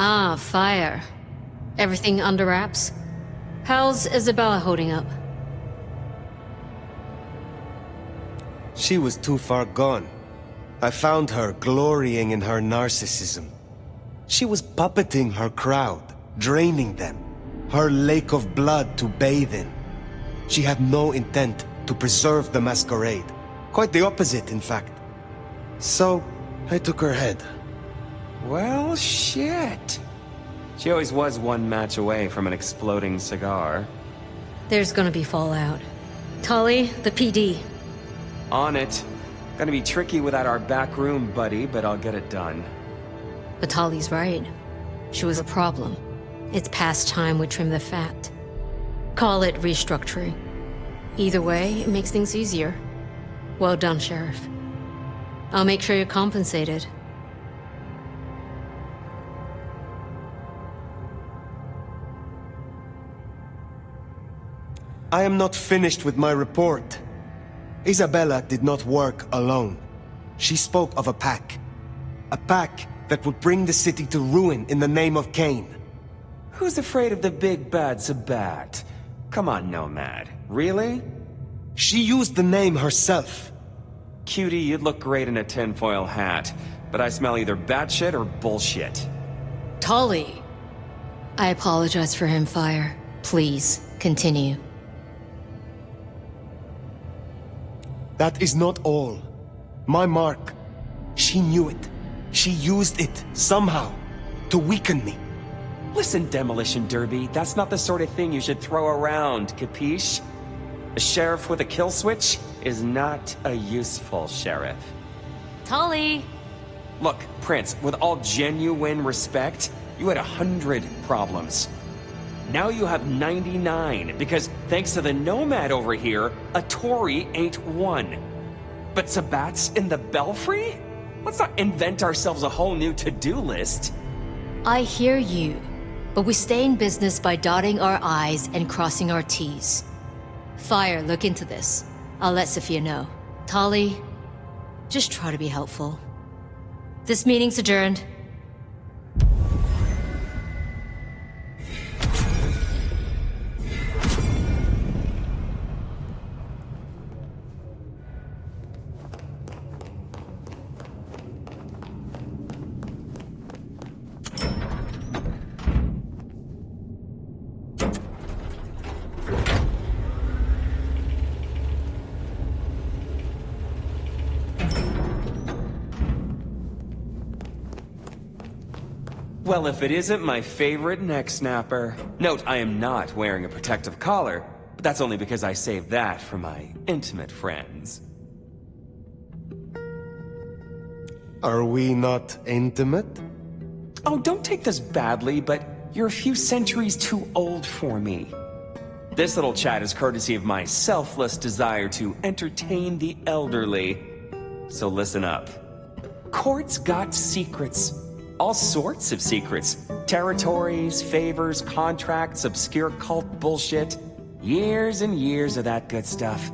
Ah, fire. Everything under wraps? How's Isabella holding up? She was too far gone. I found her glorying in her narcissism. She was puppeting her crowd, draining them. Her lake of blood to bathe in. She had no intent to preserve the masquerade. Quite the opposite, in fact. So, I took her head. Well, shit. She always was one match away from an exploding cigar. There's gonna be fallout. Tolly, the PD. On it. Gonna be tricky without our back room buddy, but I'll get it done. But Tolly's right. She was a problem. It's past time we trim the fat. Call it restructuring. Either way, it makes things easier. Well done, Sheriff. I'll make sure you're compensated. I am not finished with my report. Isabella did not work alone. She spoke of a pack. A pack that would bring the city to ruin in the name of Cain. Who's afraid of the big bad Sabat? Come on, Nomad. Really? She used the name herself. Cutie, you'd look great in a tinfoil hat, but I smell either batshit or bullshit. Tolly! I apologize for him, Fire. Please, continue. That is not all. My mark. She knew it. She used it, somehow, to weaken me. Listen, Demolition Derby, that's not the sort of thing you should throw around, capiche? A sheriff with a kill switch is not a useful sheriff. Tolly! Look, Prince, with all genuine respect, you had 100 problems. Now you have 99, because thanks to the Nomad over here, a Tory ain't one. But Sabat's in the Belfry? Let's not invent ourselves a whole new to-do list. I hear you, but we stay in business by dotting our I's and crossing our T's. Fire, look into this. I'll let Safia know. Tolly, just try to be helpful. This meeting's adjourned. Well, if it isn't my favorite neck snapper. Note, I am not wearing a protective collar, but that's only because I saved that for my intimate friends. Are we not intimate? Oh, don't take this badly, but you're a few centuries too old for me. This little chat is courtesy of my selfless desire to entertain the elderly. So listen up. Court's got secrets. All sorts of secrets. Territories, favors, contracts, obscure cult bullshit. Years and years of that good stuff.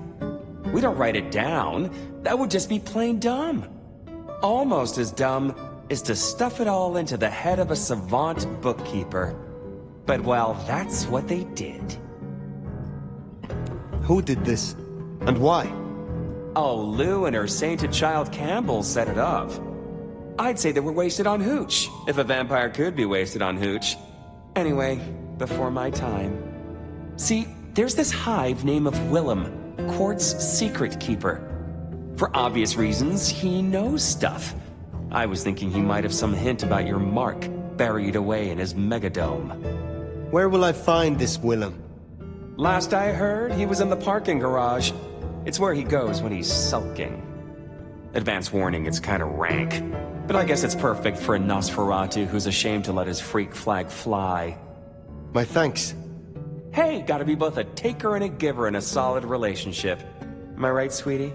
We don't write it down. That would just be plain dumb. Almost as dumb is to stuff it all into the head of a savant bookkeeper. But well, that's what they did. Who did this? And why? Oh, Lou and her sainted child Campbell set it up. I'd say they were wasted on hooch, if a vampire could be wasted on hooch. Anyway, before my time. See, there's this hive named of Willem, Court's secret keeper. For obvious reasons, he knows stuff. I was thinking he might have some hint about your mark buried away in his megadome. Where will I find this Willem? Last I heard, he was in the parking garage. It's where he goes when he's sulking. Advance warning, it's kind of rank. But I guess it's perfect for a Nosferatu who's ashamed to let his freak flag fly. My thanks. Hey, gotta be both a taker and a giver in a solid relationship. Am I right, sweetie?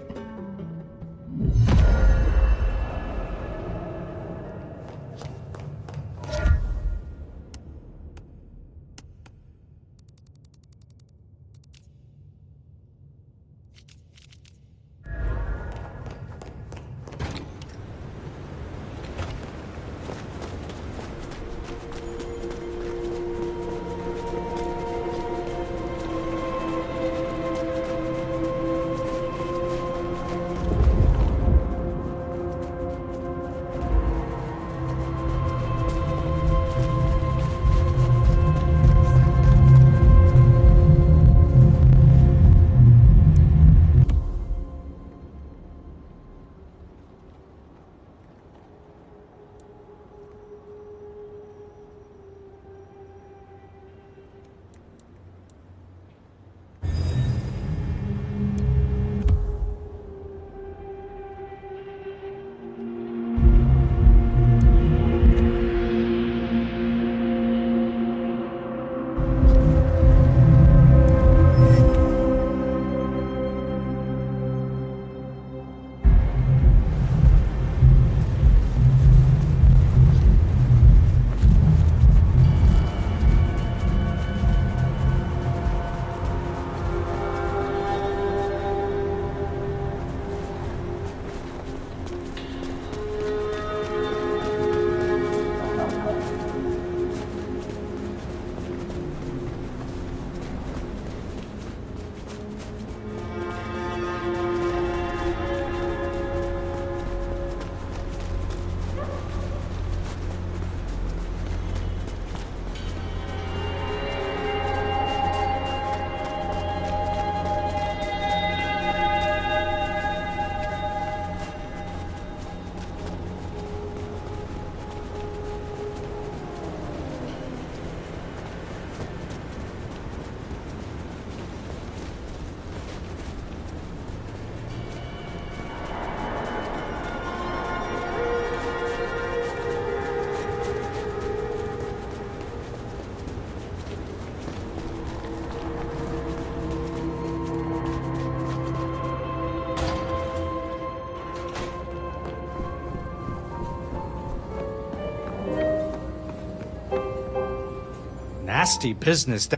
nasty business.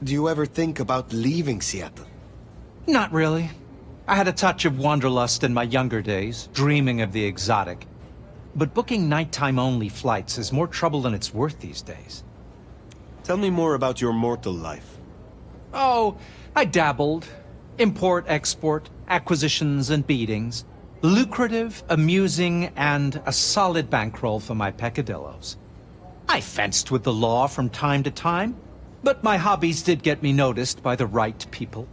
Do you ever think about leaving Seattle? Not really. I had a touch of wanderlust in my younger days, dreaming of the exotic. But booking nighttime-only flights is more trouble than it's worth these days. Tell me more about your mortal life. Oh, I dabbled. Import, export, acquisitions and beatings. Lucrative, amusing, and a solid bankroll for my peccadillos. I fenced with the law from time to time, but my hobbies did get me noticed by the right people.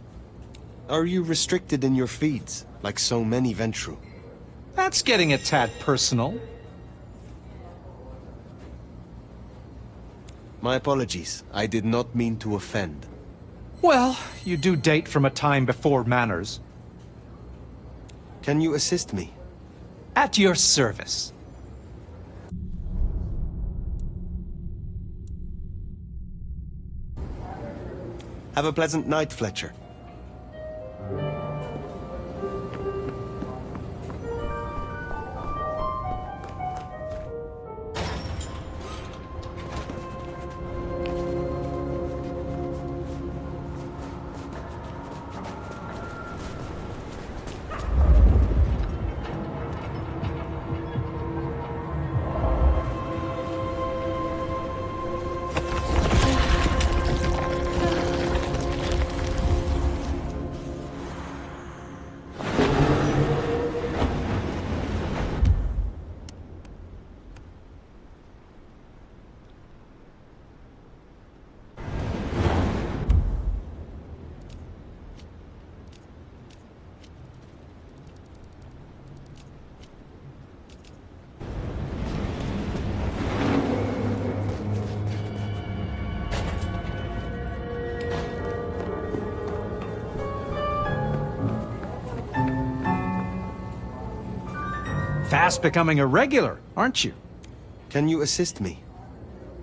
Are you restricted in your feeds, like so many Ventrue? That's getting a tad personal. My apologies. I did not mean to offend. Well, you do date from a time before manners. Can you assist me? At your service. Have a pleasant night, Fletcher. Fast becoming a regular, aren't you? Can you assist me?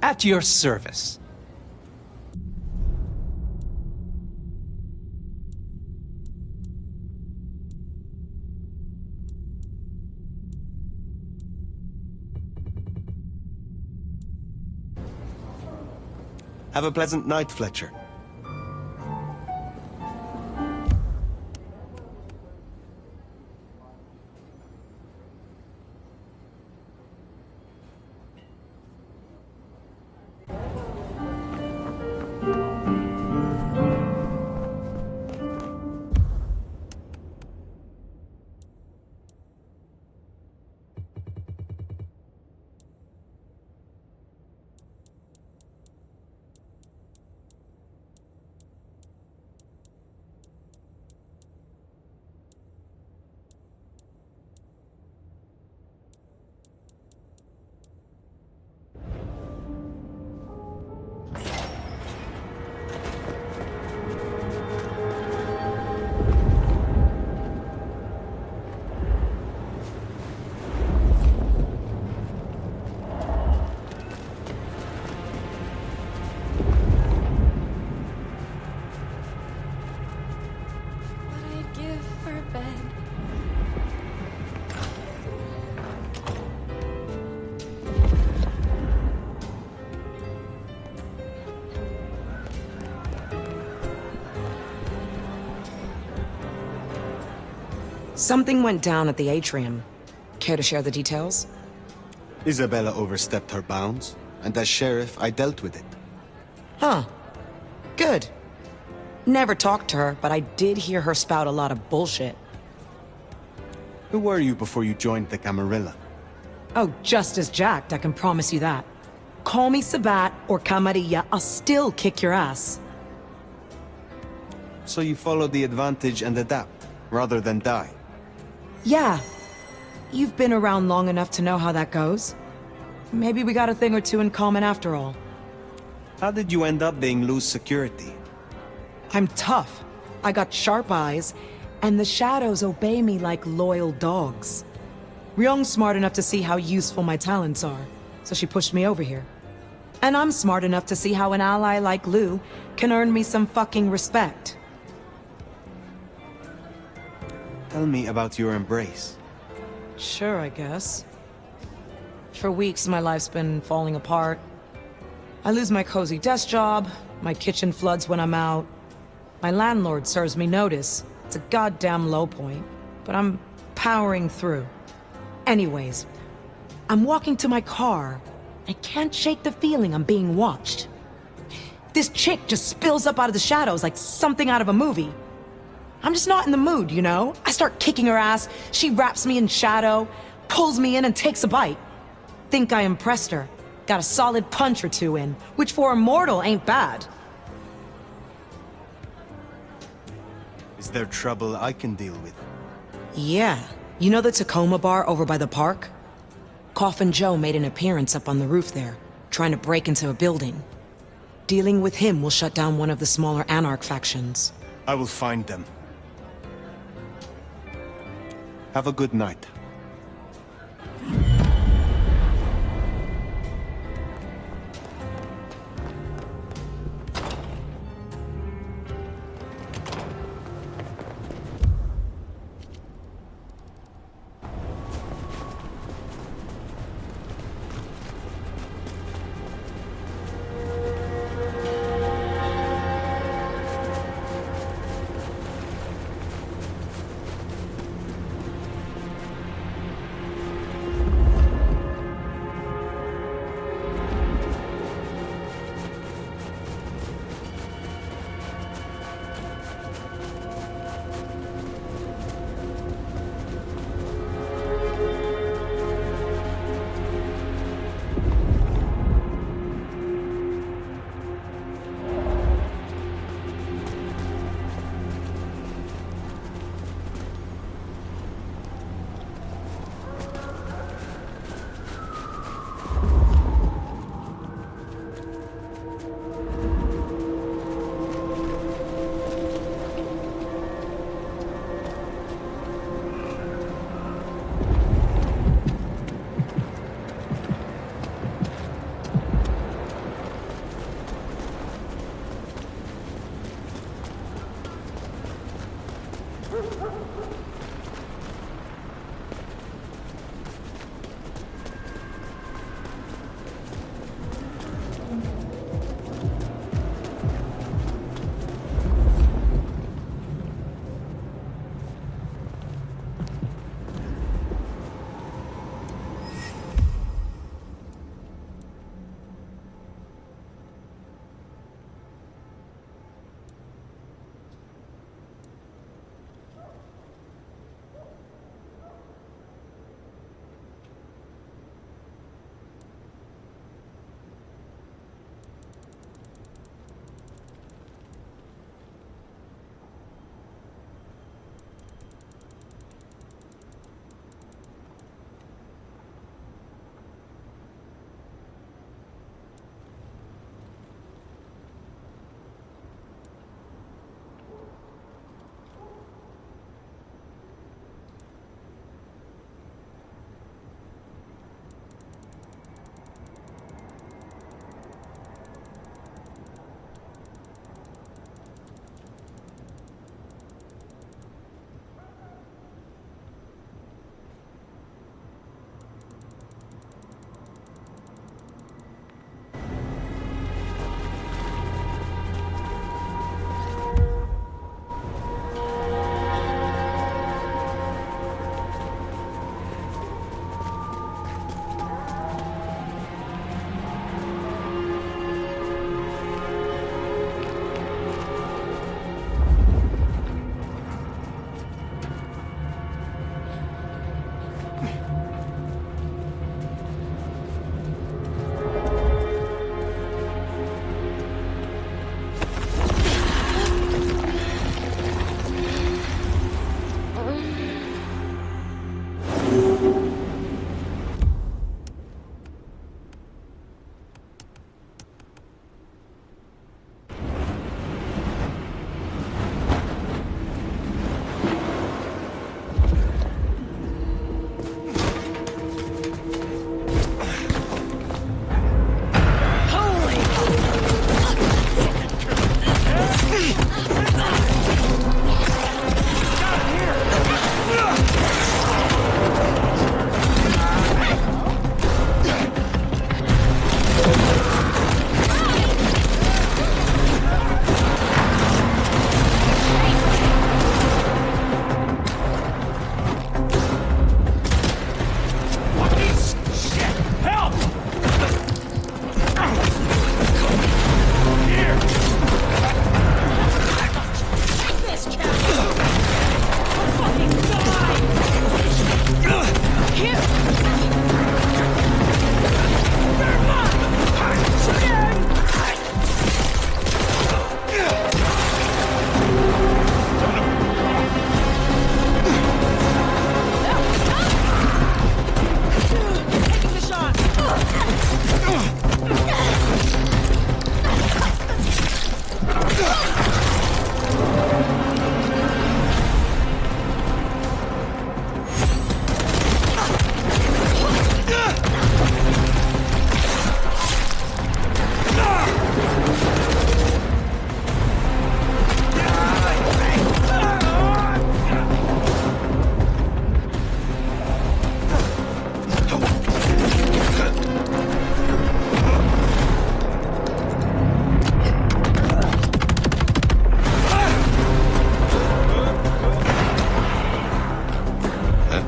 At your service. Have a pleasant night, Fletcher. Something went down at the atrium. Care to share the details? Isabella overstepped her bounds, and as sheriff, I dealt with it. Huh. Good. Never talked to her, but I did hear her spout a lot of bullshit. Who were you before you joined the Camarilla? Oh, just as jacked, I can promise you that. Call me Sabat or Camarilla, I'll still kick your ass. So you follow the advantage and adapt, rather than die? Yeah. You've been around long enough to know how that goes. Maybe we got a thing or two in common after all. How did you end up being loose security? I'm tough. I got sharp eyes, and the shadows obey me like loyal dogs. Ryong's smart enough to see how useful my talents are, so she pushed me over here. And I'm smart enough to see how an ally like Lou can earn me some fucking respect. Tell me about your embrace. Sure, I guess. For weeks, my life's been falling apart. I lose my cozy desk job, my kitchen floods when I'm out. My landlord serves me notice. It's a goddamn low point, but I'm powering through. Anyways, I'm walking to my car. I can't shake the feeling I'm being watched. This chick just spills up out of the shadows like something out of a movie. I'm just not in the mood, you know? I start kicking her ass, she wraps me in shadow, pulls me in and takes a bite. Think I impressed her. Got a solid punch or two in, which for a mortal ain't bad. Is there trouble I can deal with? Yeah. You know the Tacoma bar over by the park? Coffin Joe made an appearance up on the roof there, trying to break into a building. Dealing with him will shut down one of the smaller Anarch factions. I will find them. Have a good night.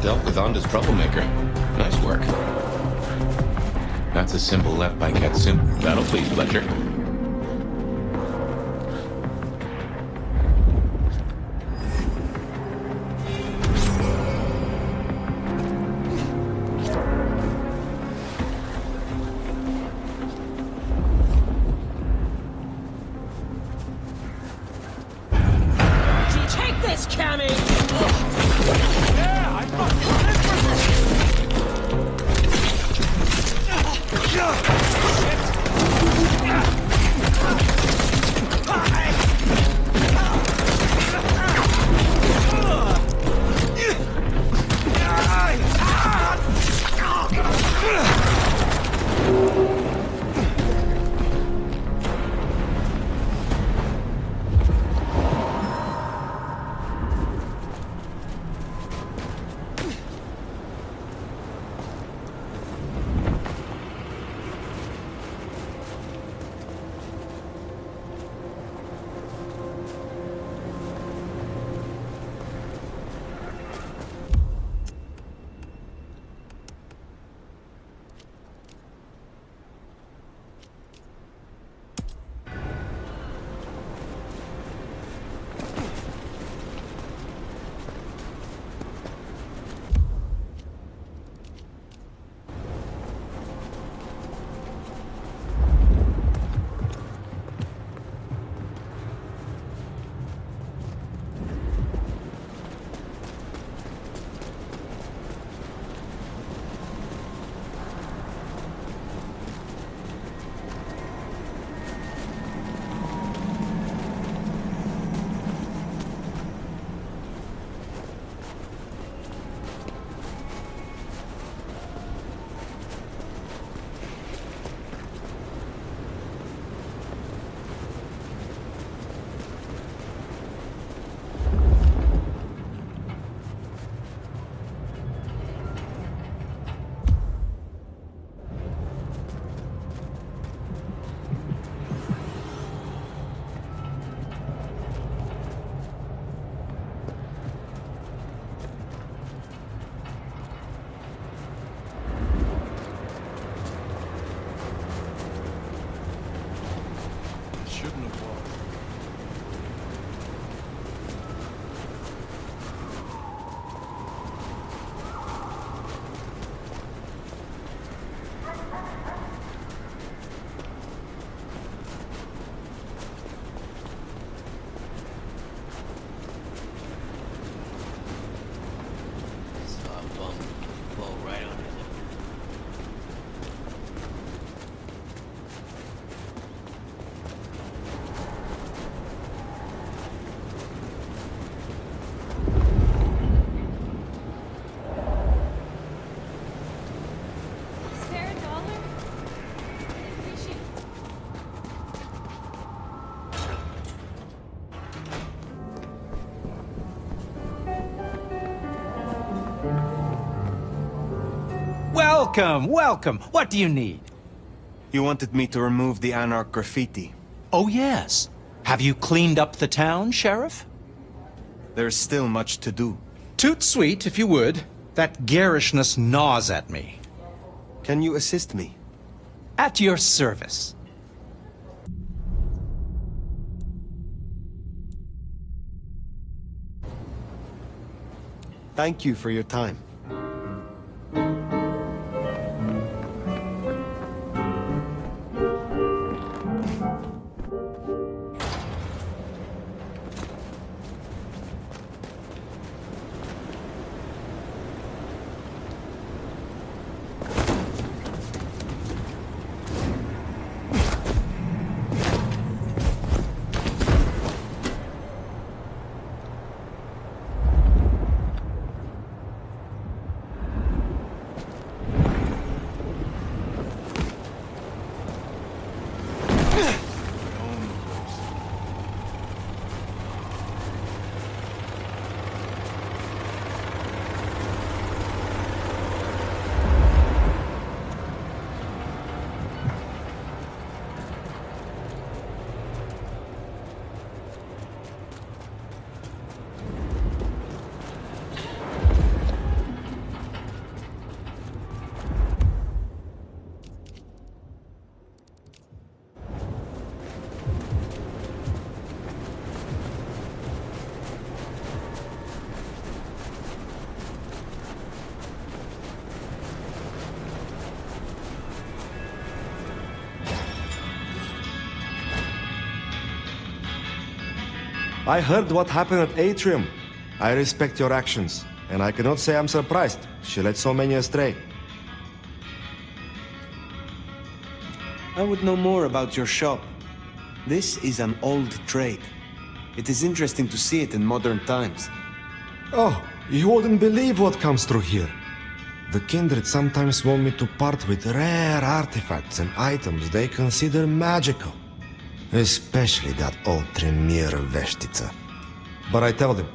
dealt with Onda's troublemaker. Nice work. That's a symbol left by Katsumi. That'll please Fletcher. Take this, Cammy! Yeah, I fucking live Welcome, welcome. What do you need? You wanted me to remove the Anarch graffiti. Oh, yes. Have you cleaned up the town, Sheriff? There's still much to do. Toot sweet, if you would. That garishness gnaws at me. Can you assist me? At your service. Thank you for your time. I heard what happened at Atrium. I respect your actions, and I cannot say I'm surprised she led so many astray. I would know more about your shop. This is an old trade. It is interesting to see it in modern times. Oh, you wouldn't believe what comes through here. The Kindred sometimes want me to part with rare artifacts and items they consider magical. Especially that old Tremere Veshtica. But I tell them,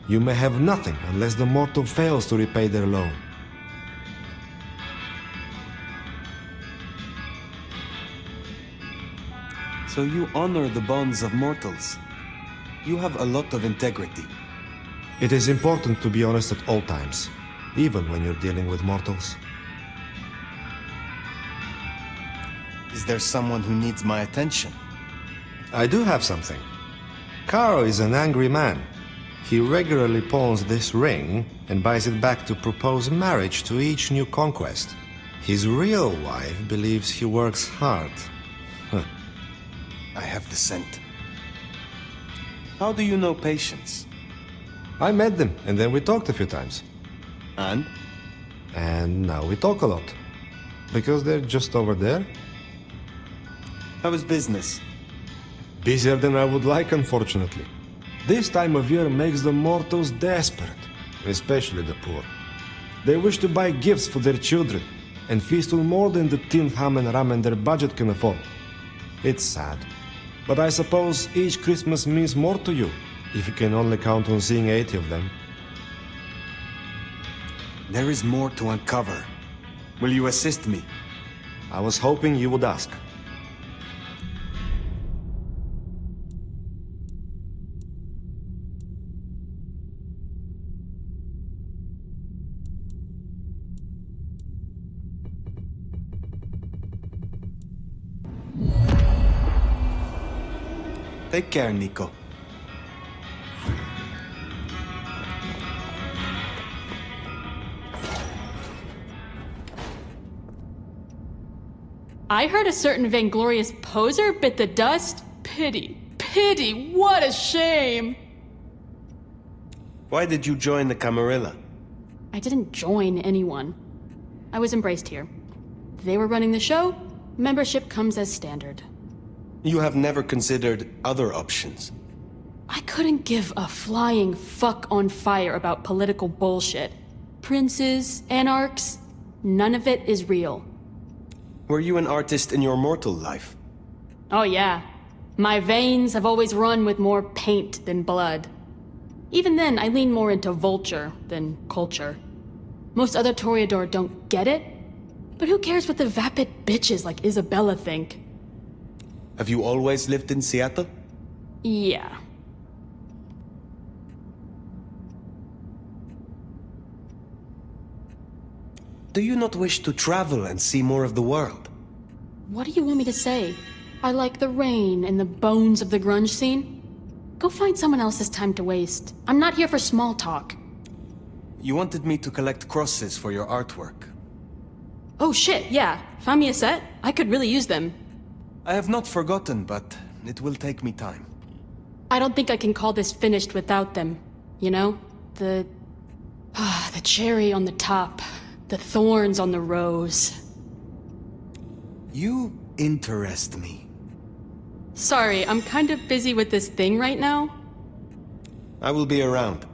you may have nothing unless the mortal fails to repay their loan. So you honor the bonds of mortals. You have a lot of integrity. It is important to be honest at all times, even when you're dealing with mortals. Is there someone who needs my attention? I do have something. Caro is an angry man. He regularly pawns this ring and buys it back to propose marriage to each new conquest. His real wife believes he works hard. I have the scent. How do you know patience? I met them, and then we talked a few times. And? And now we talk a lot. Because they're just over there. How is business? Busier than I would like, unfortunately. This time of year makes the mortals desperate, especially the poor. They wish to buy gifts for their children, and feast on more than the tin ham and ramen their budget can afford. It's sad. But I suppose each Christmas means more to you, if you can only count on seeing 80 of them. There is more to uncover. Will you assist me? I was hoping you would ask. Take care, Niko. I heard a certain vainglorious poser bit the dust. Pity, pity, what a shame! Why did you join the Camarilla? I didn't join anyone. I was embraced here. They were running the show, membership comes as standard. You have never considered other options. I couldn't give a flying fuck on fire about political bullshit. Princes, anarchs, none of it is real. Were you an artist in your mortal life? Oh yeah. My veins have always run with more paint than blood. Even then, I lean more into vulture than culture. Most other Toreador don't get it, but who cares what the vapid bitches like Isabella think? Have you always lived in Seattle? Yeah. Do you not wish to travel and see more of the world? What do you want me to say? I like the rain and the bones of the grunge scene? Go find someone else's time to waste. I'm not here for small talk. You wanted me to collect crosses for your artwork. Oh shit, yeah. Find me a set? I could really use them. I have not forgotten, but it will take me time. I don't think I can call this finished without them. You know? The cherry on the top. The thorns on the rose. You interest me. Sorry, I'm kind of busy with this thing right now. I will be around.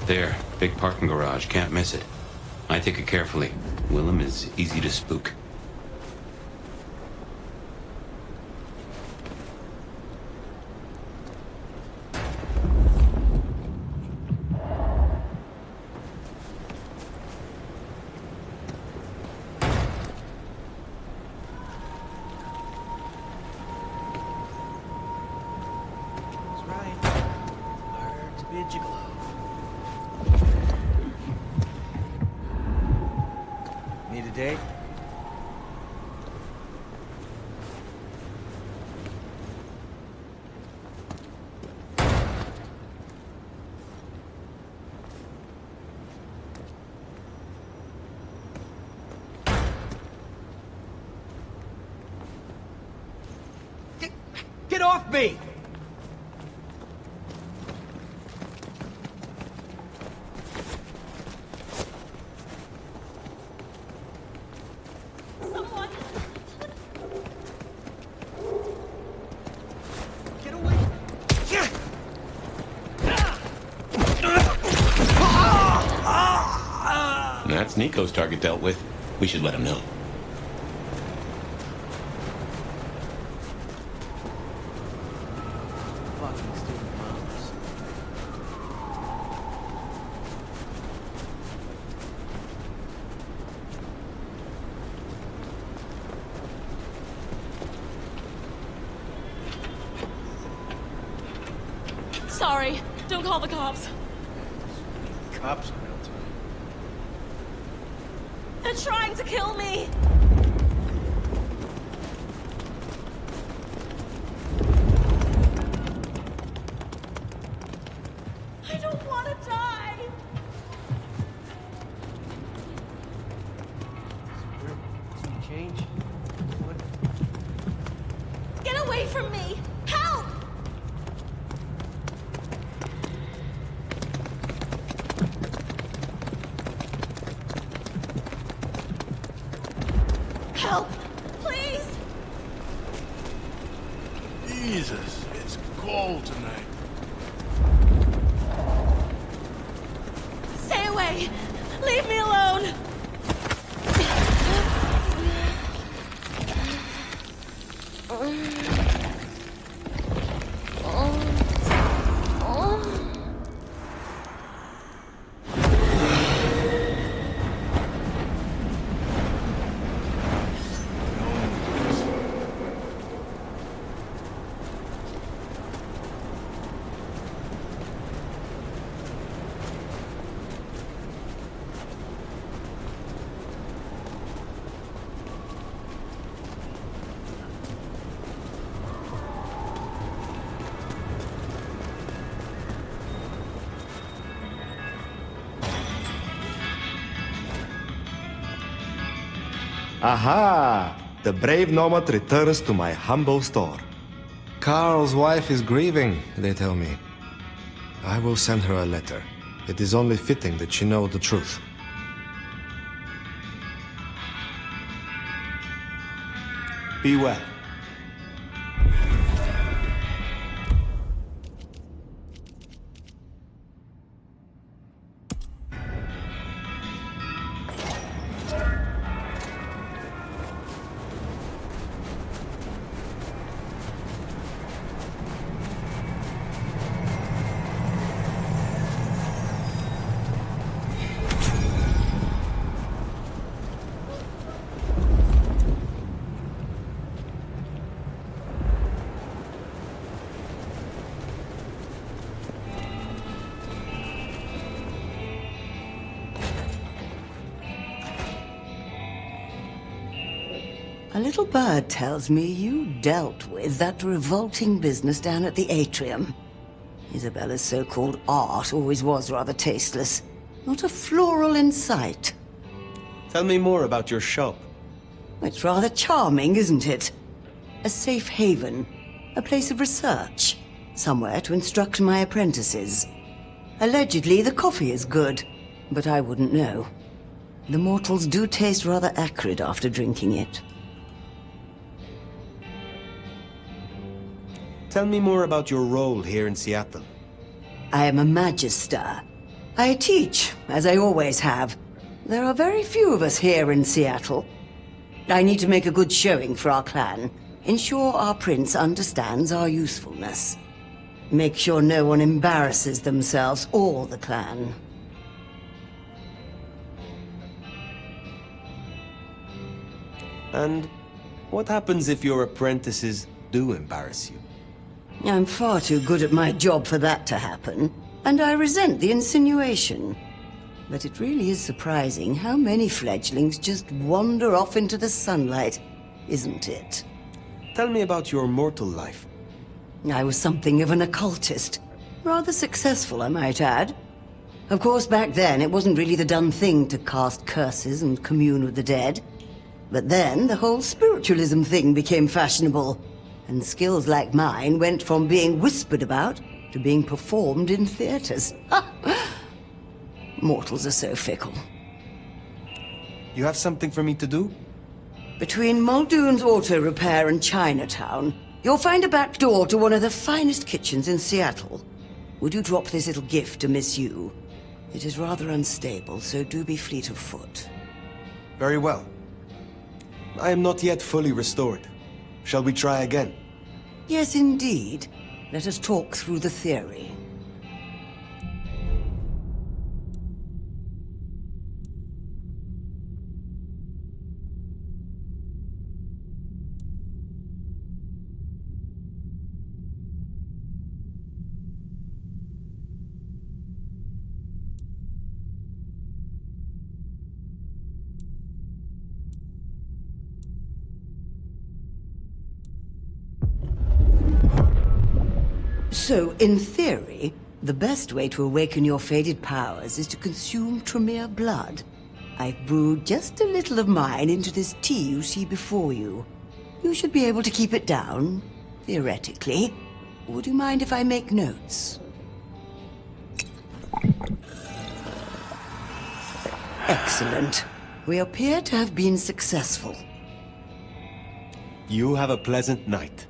There, big parking garage, can't miss it. I take it carefully. Willem is easy to spook. Need a date? Get off me! Someone! Get away! That's Niko's target dealt with. We should let him know. Fucking stupid moms. Sorry, don't call the cops. Cops around tonight. They're trying to kill me! I don't want to die! Some change? What? Get away from me! Help! Help! Please! Jesus, it's cold tonight. Stay away! Leave me alone! Aha! The brave nomad returns to my humble store. Carl's wife is grieving, they tell me. I will send her a letter. It is only fitting that she know the truth. Be well. A little bird tells me you dealt with that revolting business down at the atrium. Isabella's so-called art always was rather tasteless. Not a floral in sight. Tell me more about your shop. It's rather charming, isn't it? A safe haven. A place of research. Somewhere to instruct my apprentices. Allegedly, the coffee is good, but I wouldn't know. The mortals do taste rather acrid after drinking it. Tell me more about your role here in Seattle. I am a magister. I teach, as I always have. There are very few of us here in Seattle. I need to make a good showing for our clan. Ensure our prince understands our usefulness. Make sure no one embarrasses themselves or the clan. And what happens if your apprentices do embarrass you? I'm far too good at my job for that to happen, and I resent the insinuation. But it really is surprising how many fledglings just wander off into the sunlight, isn't it? Tell me about your mortal life. I was something of an occultist. Rather successful, I might add. Of course, back then, it wasn't really the done thing to cast curses and commune with the dead. But then, the whole spiritualism thing became fashionable, and skills like mine went from being whispered about to being performed in theaters. Mortals are so fickle. You have something for me to do? Between Muldoon's Auto Repair and Chinatown, you'll find a back door to one of the finest kitchens in Seattle. Would you drop this little gift to Miss Yu? It is rather unstable, so do be fleet of foot. Very well. I am not yet fully restored. Shall we try again? Yes, indeed. Let us talk through the theory. So, in theory, the best way to awaken your faded powers is to consume Tremere blood. I've brewed just a little of mine into this tea you see before you. You should be able to keep it down, theoretically. Would you mind if I make notes? Excellent. We appear to have been successful. You have a pleasant night.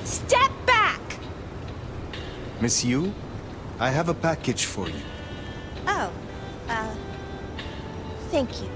Step back! Miss Yu, I have a package for you. Oh, thank you.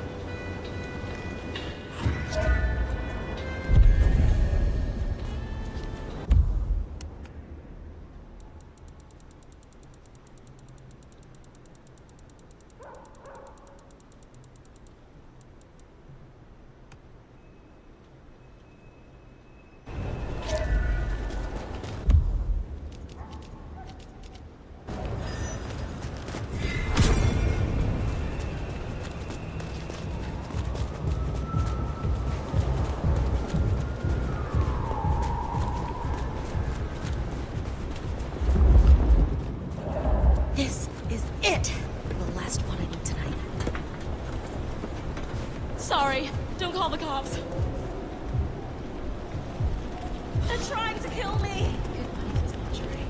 This is it! The last one I need tonight. Sorry, don't call the cops. They're trying to kill me! Goodbye to this luxury.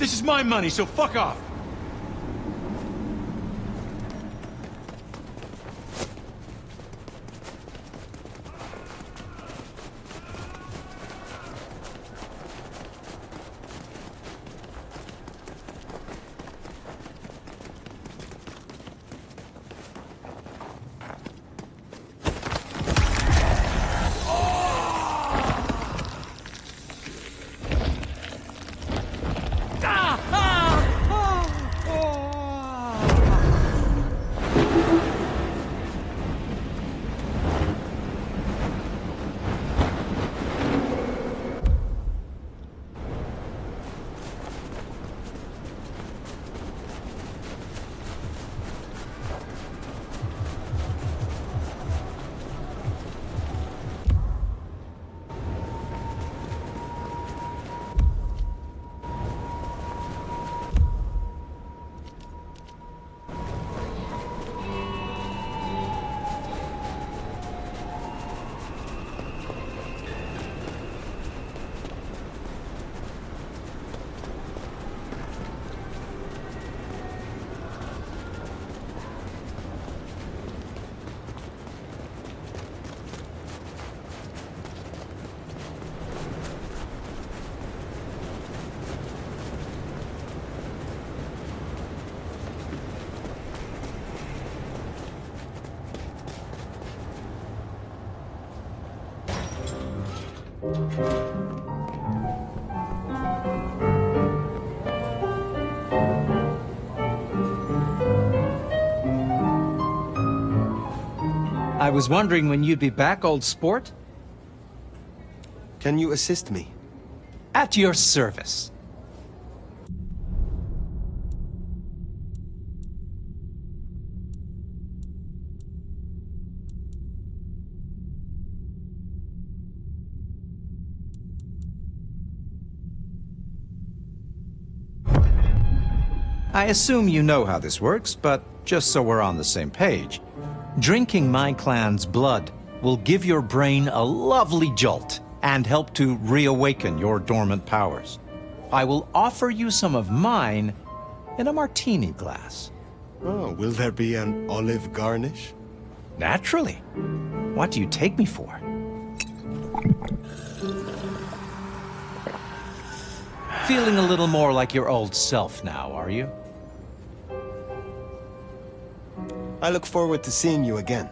This is my money, so fuck off! I was wondering when you'd be back, old sport. Can you assist me? At your service. I assume you know how this works, but just so we're on the same page, drinking my clan's blood will give your brain a lovely jolt and help to reawaken your dormant powers. I will offer you some of mine in a martini glass. Oh, will there be an olive garnish? Naturally. What do you take me for? Feeling a little more like your old self now, are you? I look forward to seeing you again.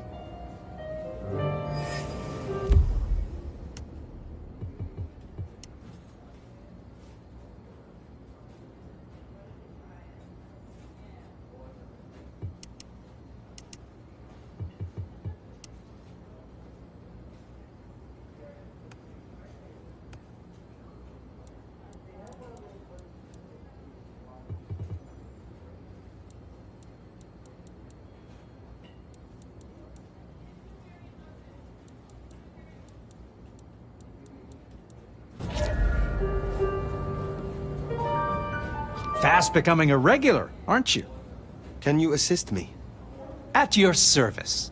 Fast becoming a regular, aren't you? Can you assist me? At your service.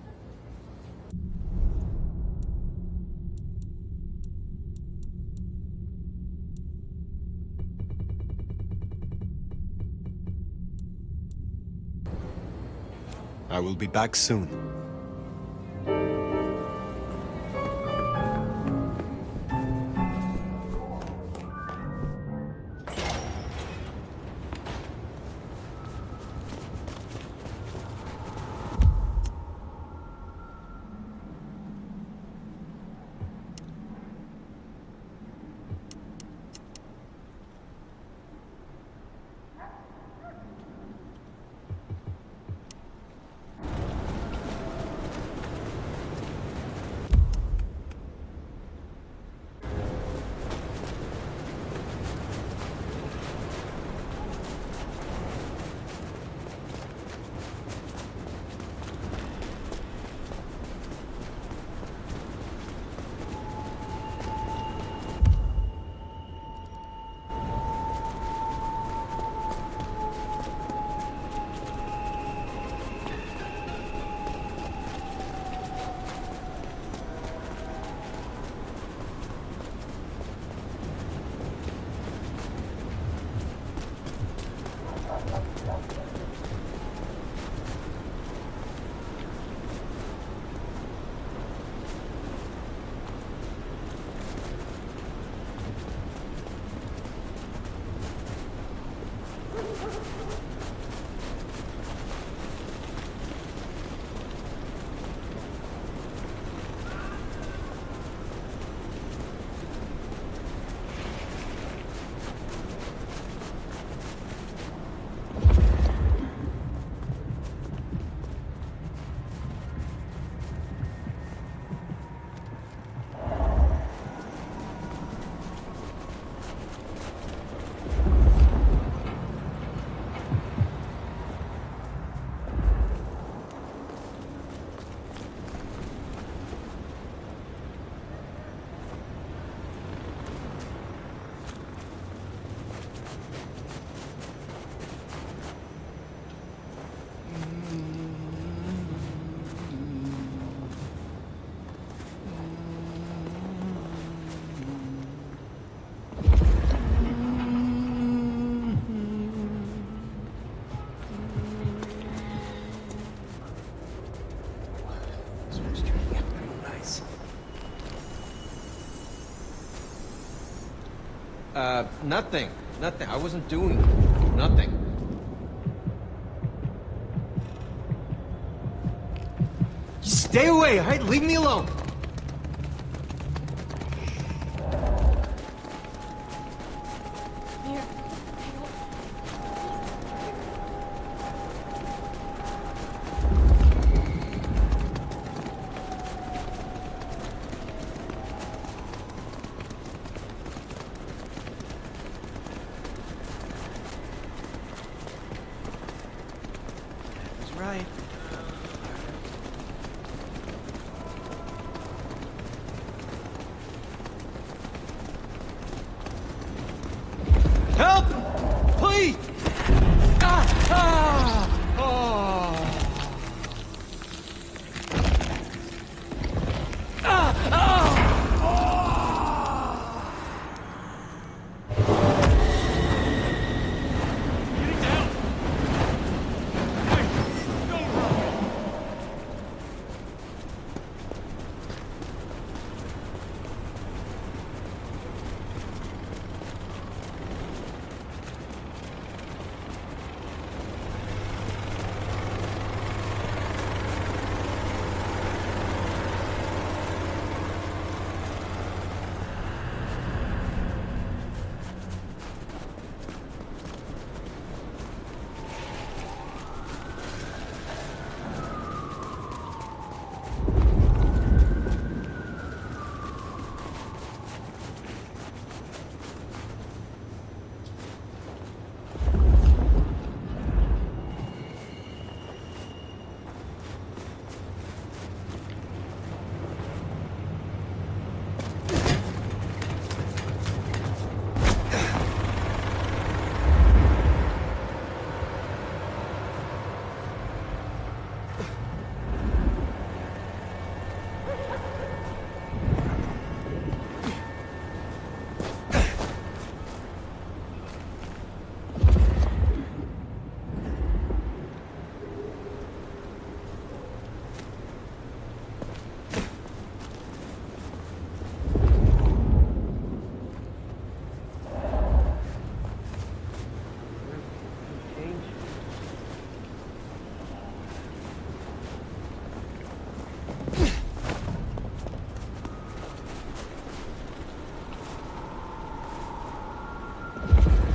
I will be back soon. Nothing. Nothing. I wasn't doing nothing. Stay away, all right? Leave me alone. Right. Help! Please!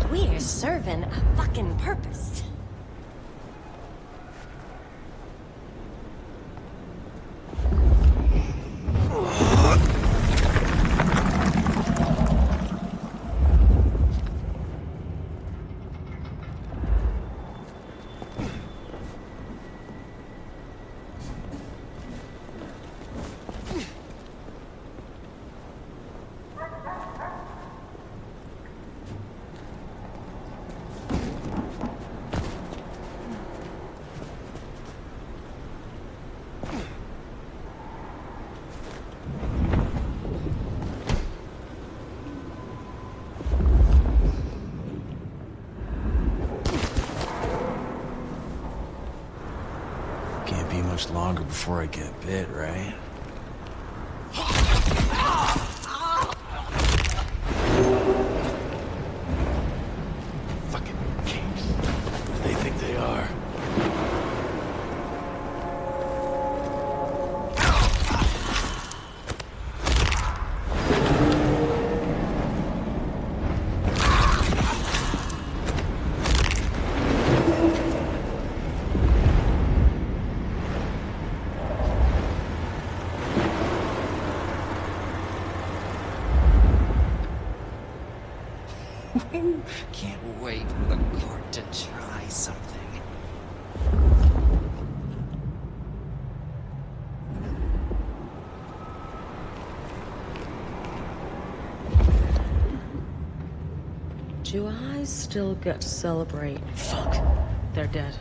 We're serving a fucking purpose. Much longer before I get bit, right? Fucking kinks. They think they are. Can't wait for the court to try something. Do I still get to celebrate? Fuck. They're dead.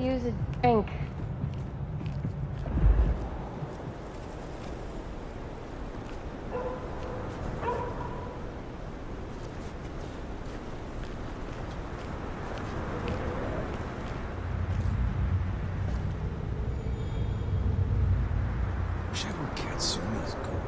use a drink. Wish I were Katsumi's goal.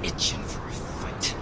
Itching for a fight.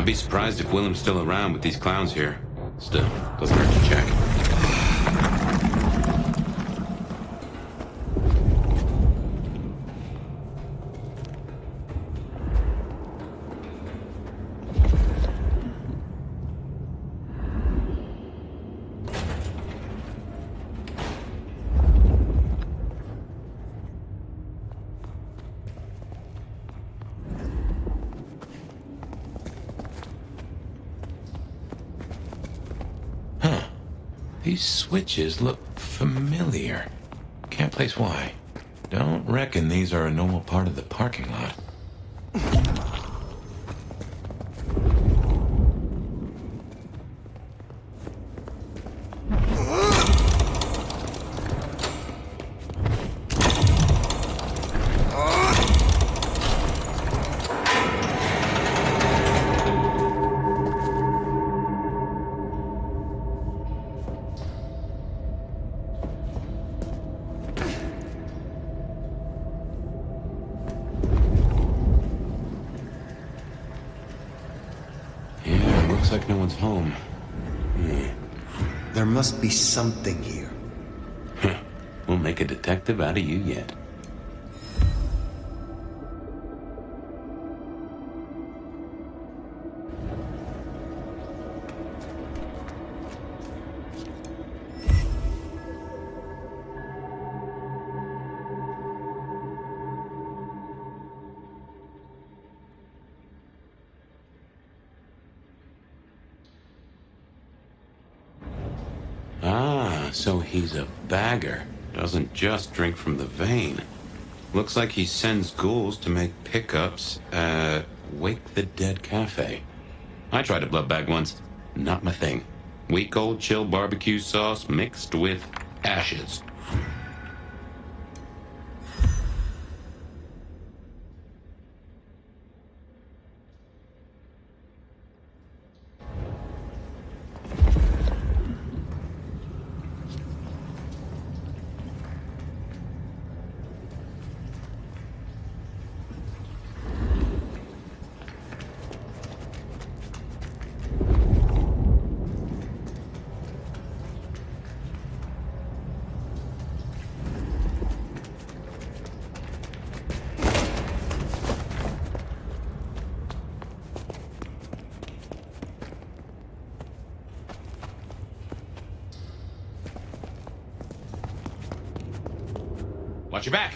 I'd be surprised if Willem's still around with these clowns here. Still, doesn't hurt to check. These switches look familiar. Can't place why. Don't reckon these are a normal part of the parking lot. Like no one's home. There must be something here. We'll make a detective out of you yet. So he's a bagger. Doesn't just drink from the vein. Looks like he sends ghouls to make pickups at Wake the Dead Cafe. I tried a blood bag once. Not my thing. Weak old chill barbecue sauce mixed with ashes. Watch your back.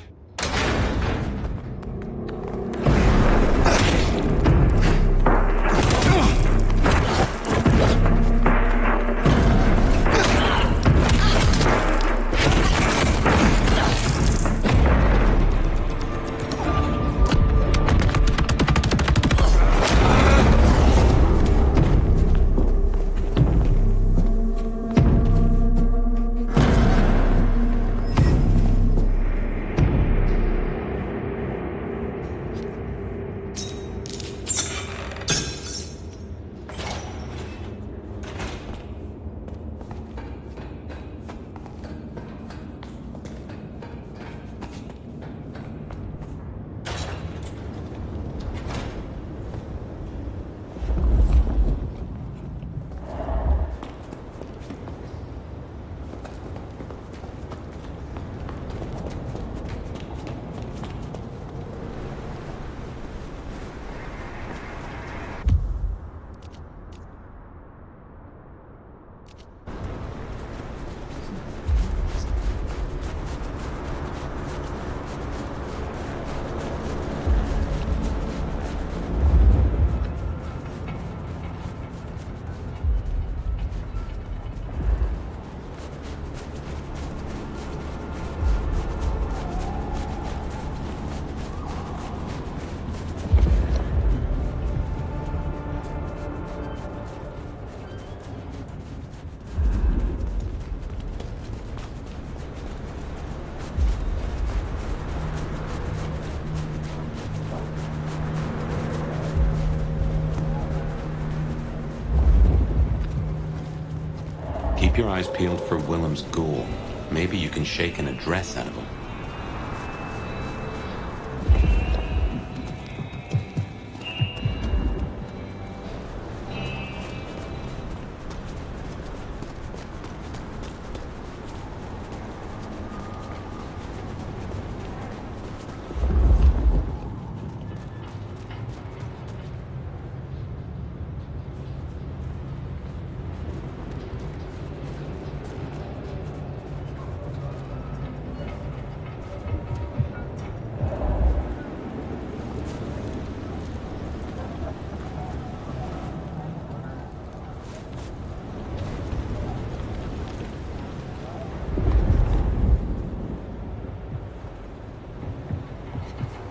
Keep your eyes peeled for Willem's ghoul. Maybe you can shake an address out of him.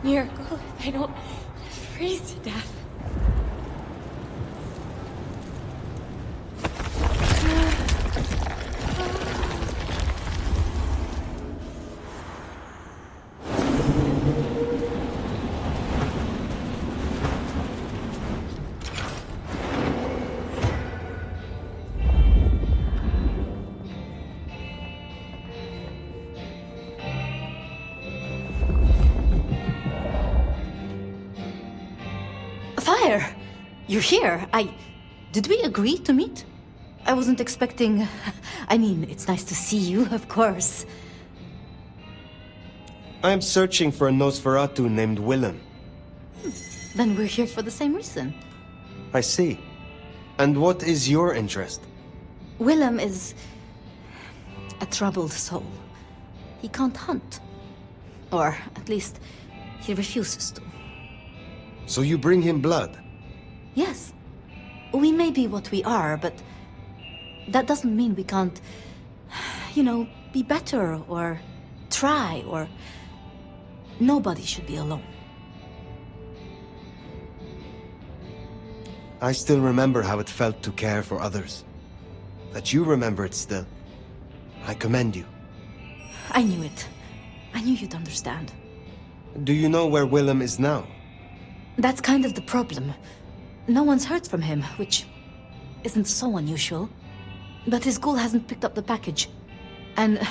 miracle if I don't freeze to death. Fire! You're here. Did we agree to meet? I wasn't expecting... I mean, it's nice to see you, of course. I am searching for a Nosferatu named Willem. Then we're here for the same reason. I see. And what is your interest? Willem is... a troubled soul. He can't hunt. Or, at least, he refuses to. So you bring him blood? Yes. We may be what we are, but that doesn't mean we can't, you know, be better or try or... Nobody should be alone. I still remember how it felt to care for others. That you remember it still. I commend you. I knew it. I knew you'd understand. Do you know where Willem is now? That's kind of the problem. No one's heard from him, which isn't so unusual. But his ghoul hasn't picked up the package. And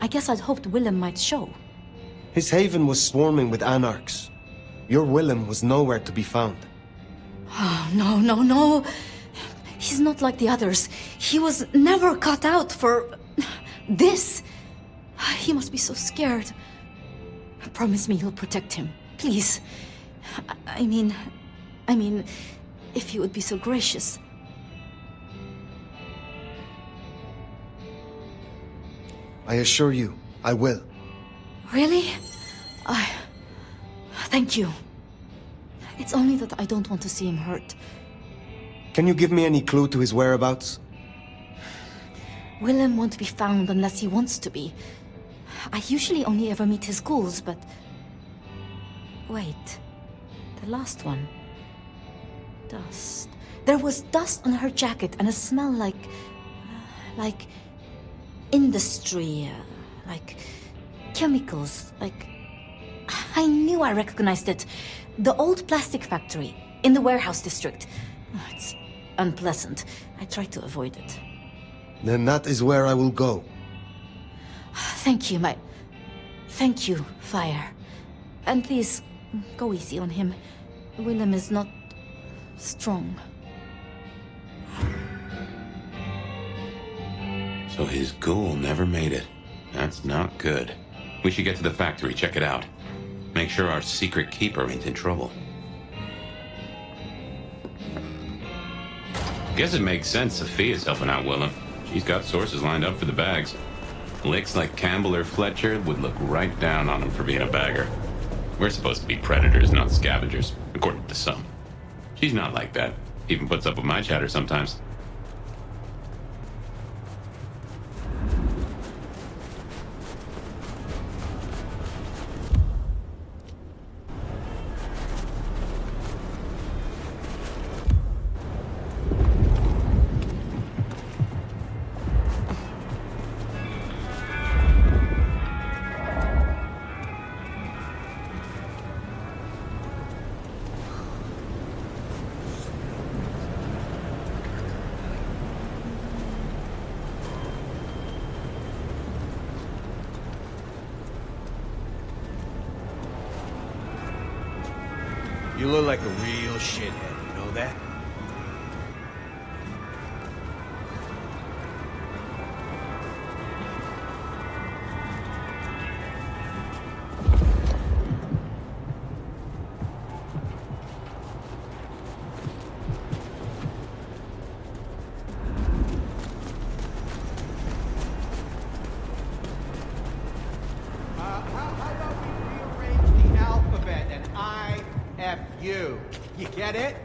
I guess I'd hoped Willem might show. His haven was swarming with anarchs. Your Willem was nowhere to be found. Oh, no. He's not like the others. He was never cut out for... this. He must be so scared. Promise me you'll protect him, please. I mean, if you would be so gracious. I assure you, I will. Really? Thank you. It's only that I don't want to see him hurt. Can you give me any clue to his whereabouts? Willem won't be found unless he wants to be. I usually only ever meet his ghouls, but... Wait. The last one. Dust. There was dust on her jacket and a smell like industry, like chemicals, like... I knew I recognized it. The old plastic factory in the warehouse district. It's unpleasant. I try to avoid it. Then that is where I will go. Thank you, Thank you, Fire. And please, go easy on him. Willem is not... strong. So his ghoul never made it. That's not good. We should get to the factory, check it out. Make sure our secret keeper ain't in trouble. Guess it makes sense Safia's helping out Willem. She's got sources lined up for the bags. Licks like Campbell or Fletcher would look right down on him for being a bagger. We're supposed to be predators, not scavengers, according to some. She's not like that. Even puts up with my chatter sometimes. You look like a real shithead, you know that? How about we rearrange the alphabet and I-F-U? You get it?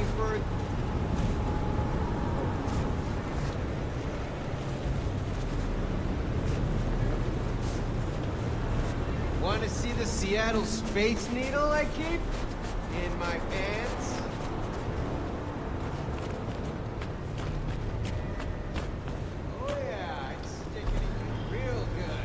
looking for a... Want to see the Seattle Space Needle I keep in my pants? Oh yeah, I'd stick it in you real good.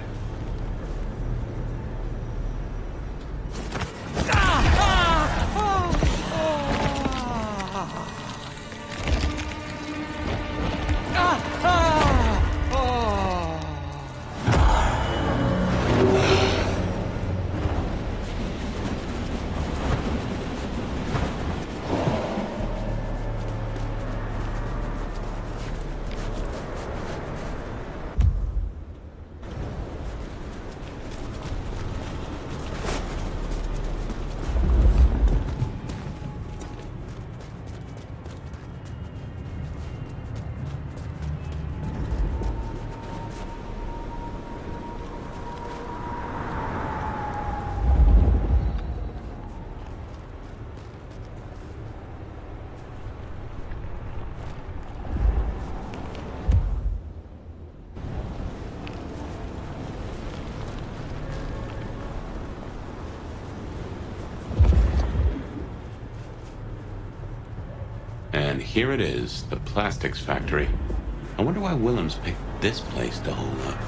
And here it is, the plastics factory. I wonder why Willem's picked this place to hole up.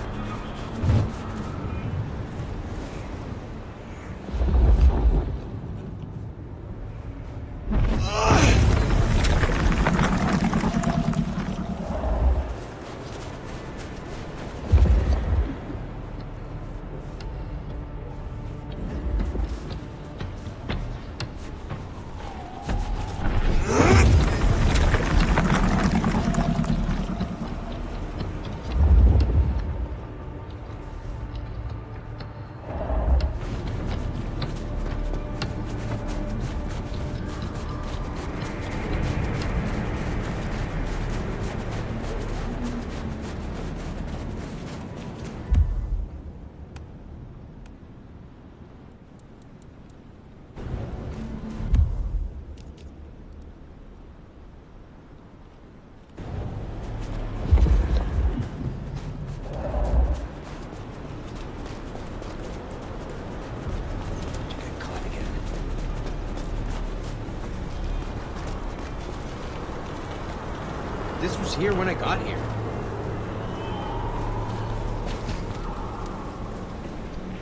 This was here when I got here.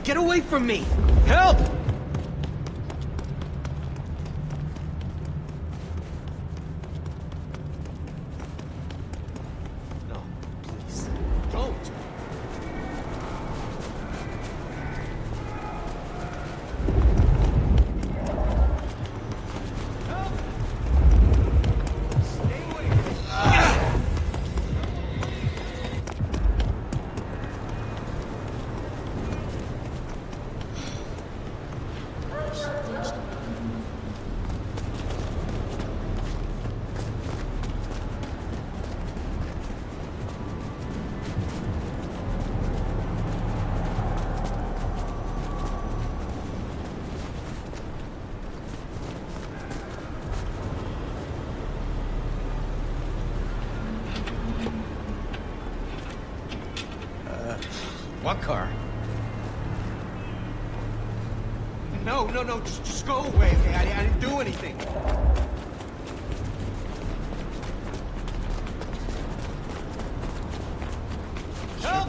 Get away from me! Help! No, please. Don't! What car? No, just go away, okay? I didn't do anything. Help!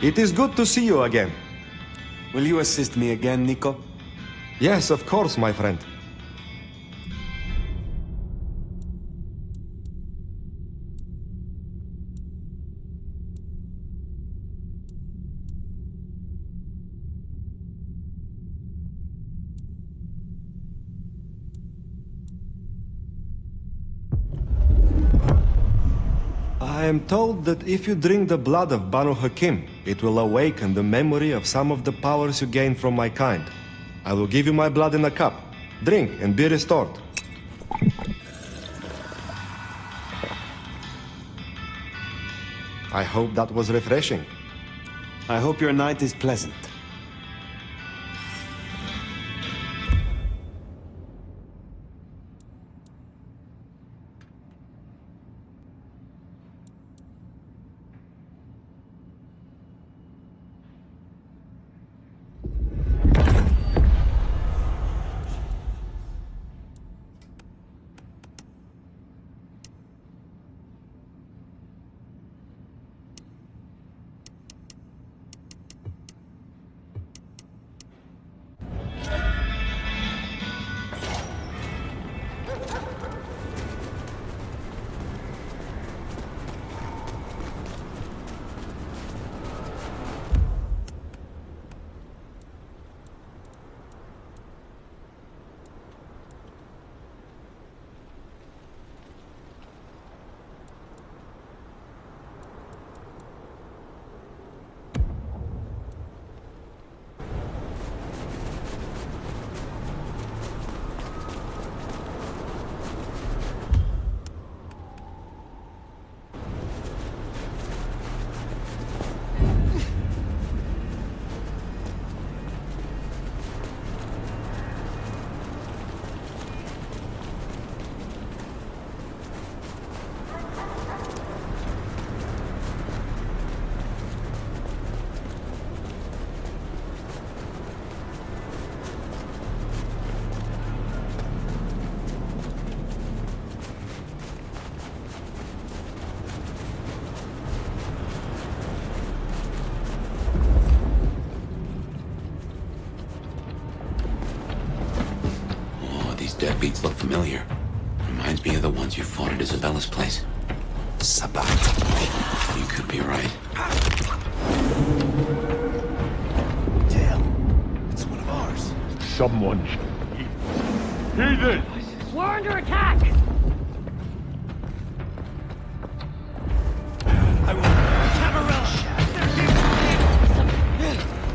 It is good to see you again. Will you assist me again, Niko? Yes, of course, my friend. I am told that if you drink the blood of Banu Hakim, it will awaken the memory of some of the powers you gain from my kind. I will give you my blood in a cup. Drink and be restored. I hope that was refreshing. I hope your night is pleasant. Deadbeats look familiar. Reminds me of the ones you fought at Isabella's place. Sabat. You could be right. Damn. It's one of ours. Someone. Heathen! We're under attack!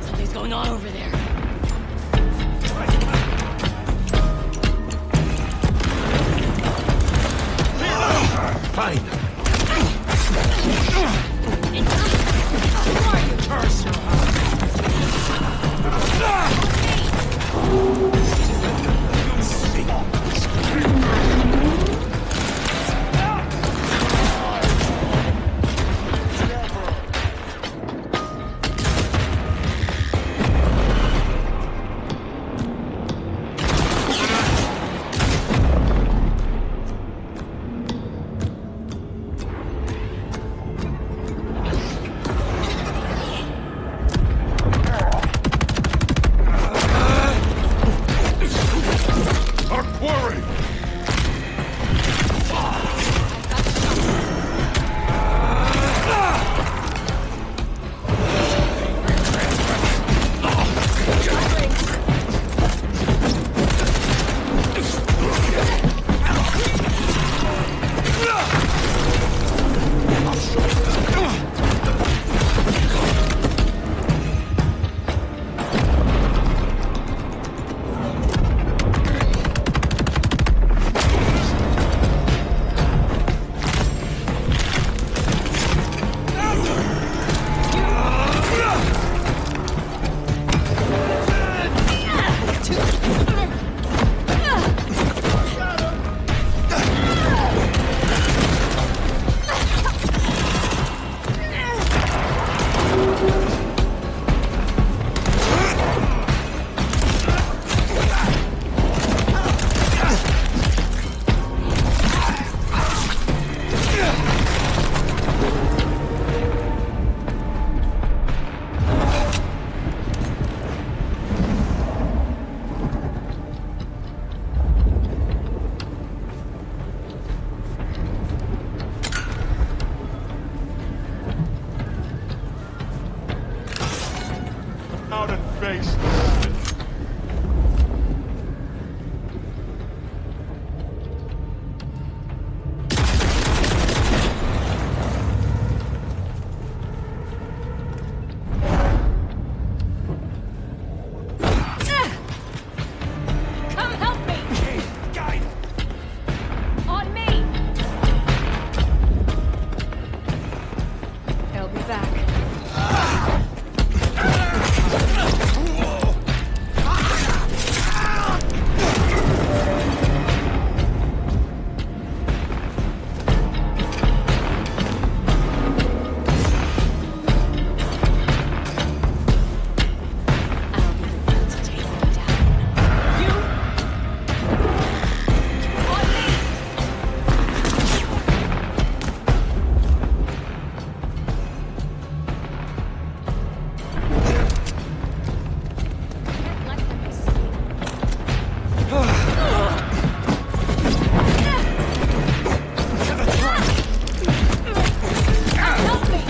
Something's going on over there. Fine. Why you curse your place. Come help me! Hey, guys! On me! I'll be back. I'll be the one to take them down. You? On me! Can't let them escape. Help me!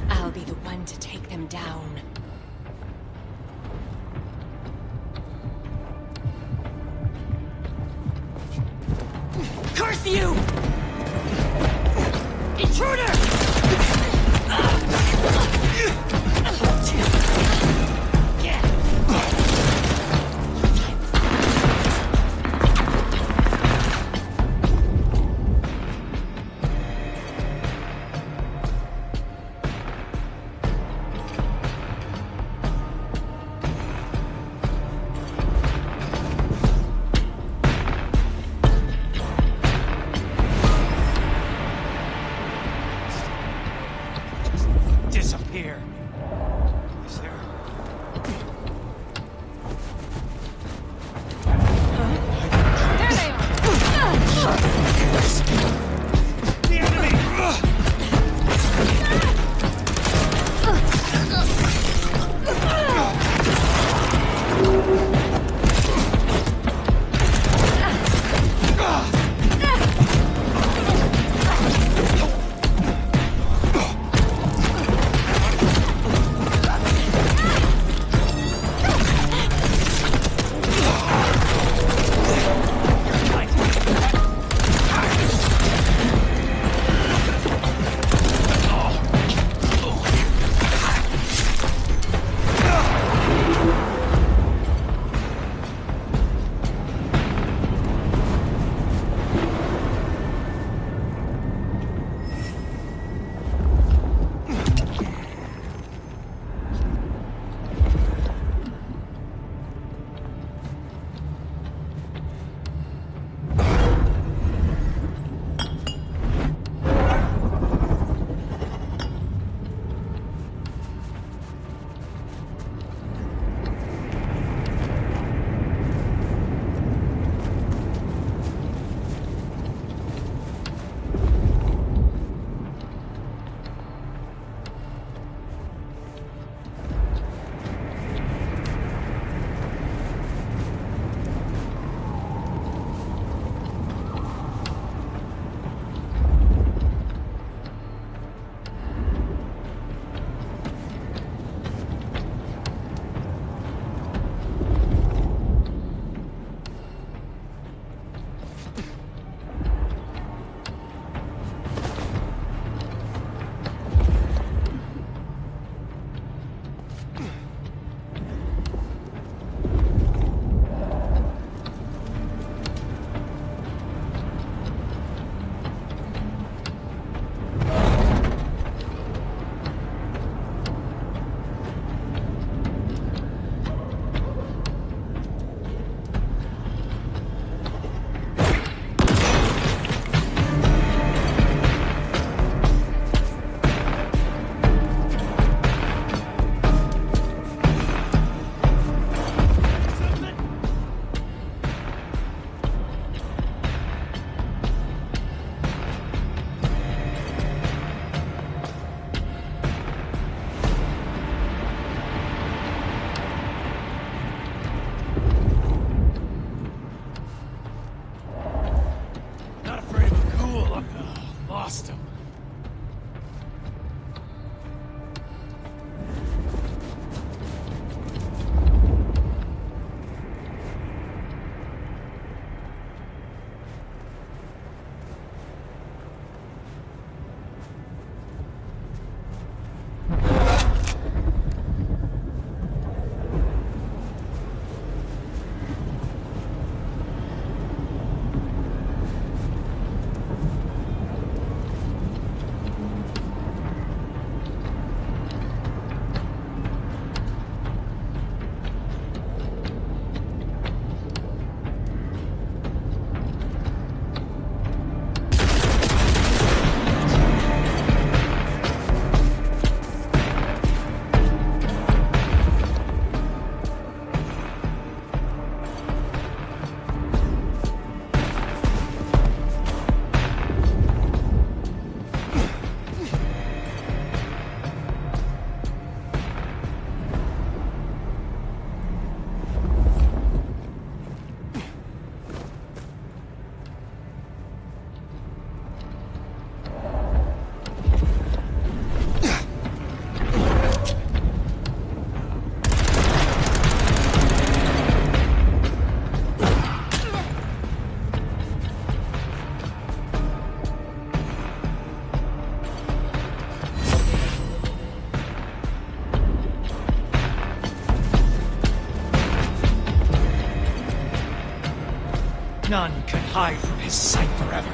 I'll be the one to take them down. Curse you! Intruder! Disappear. Is there None can hide from his sight forever.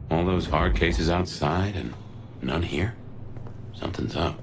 All those hard cases outside and none here? Something's up.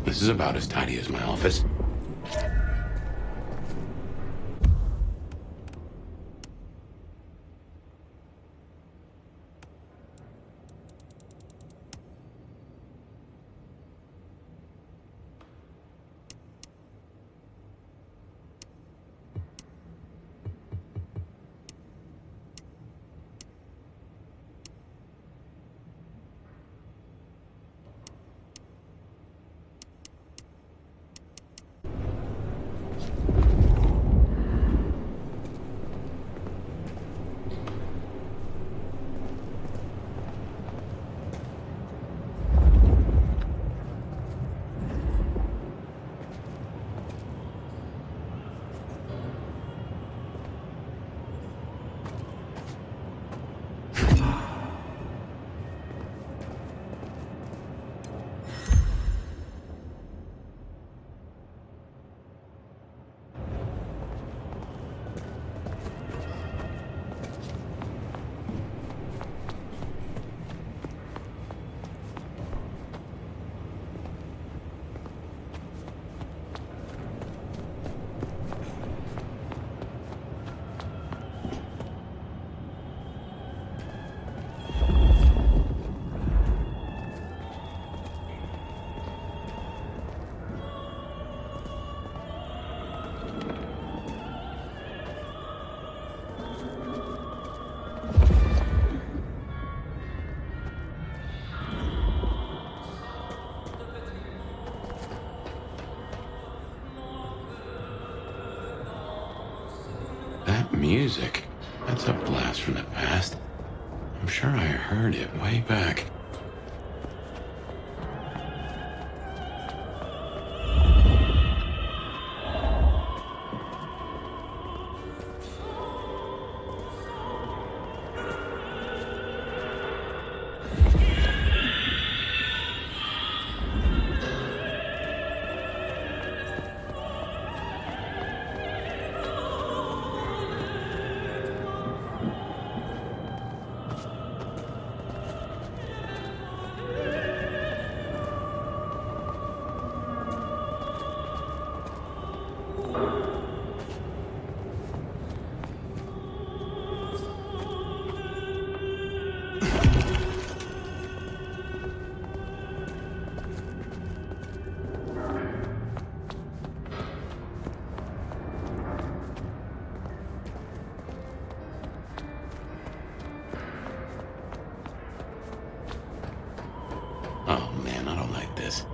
This is about as tidy as my office. Music. That's a blast from the past. I'm sure I heard it way back. Oh man, I don't like this.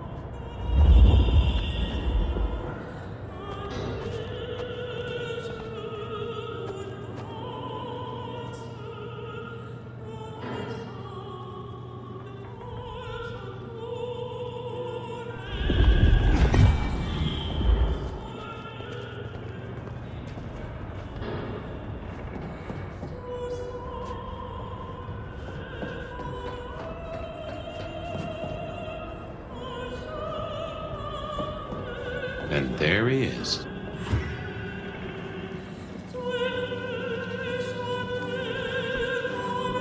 And there he is.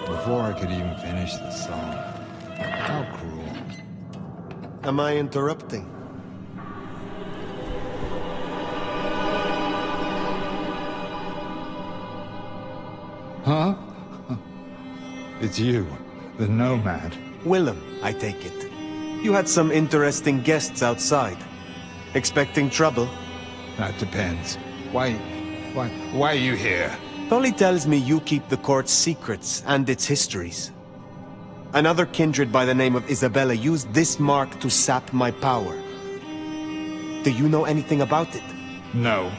Before I could even finish the song. How cruel. Am I interrupting? Huh? It's you, the Nomad. Willem, I take it. You had some interesting guests outside. Expecting trouble? That depends. Why are you here? Tolly tells me you keep the court's secrets and its histories. Another kindred by the name of Isabella used this mark to sap my power. Do you know anything about it? No.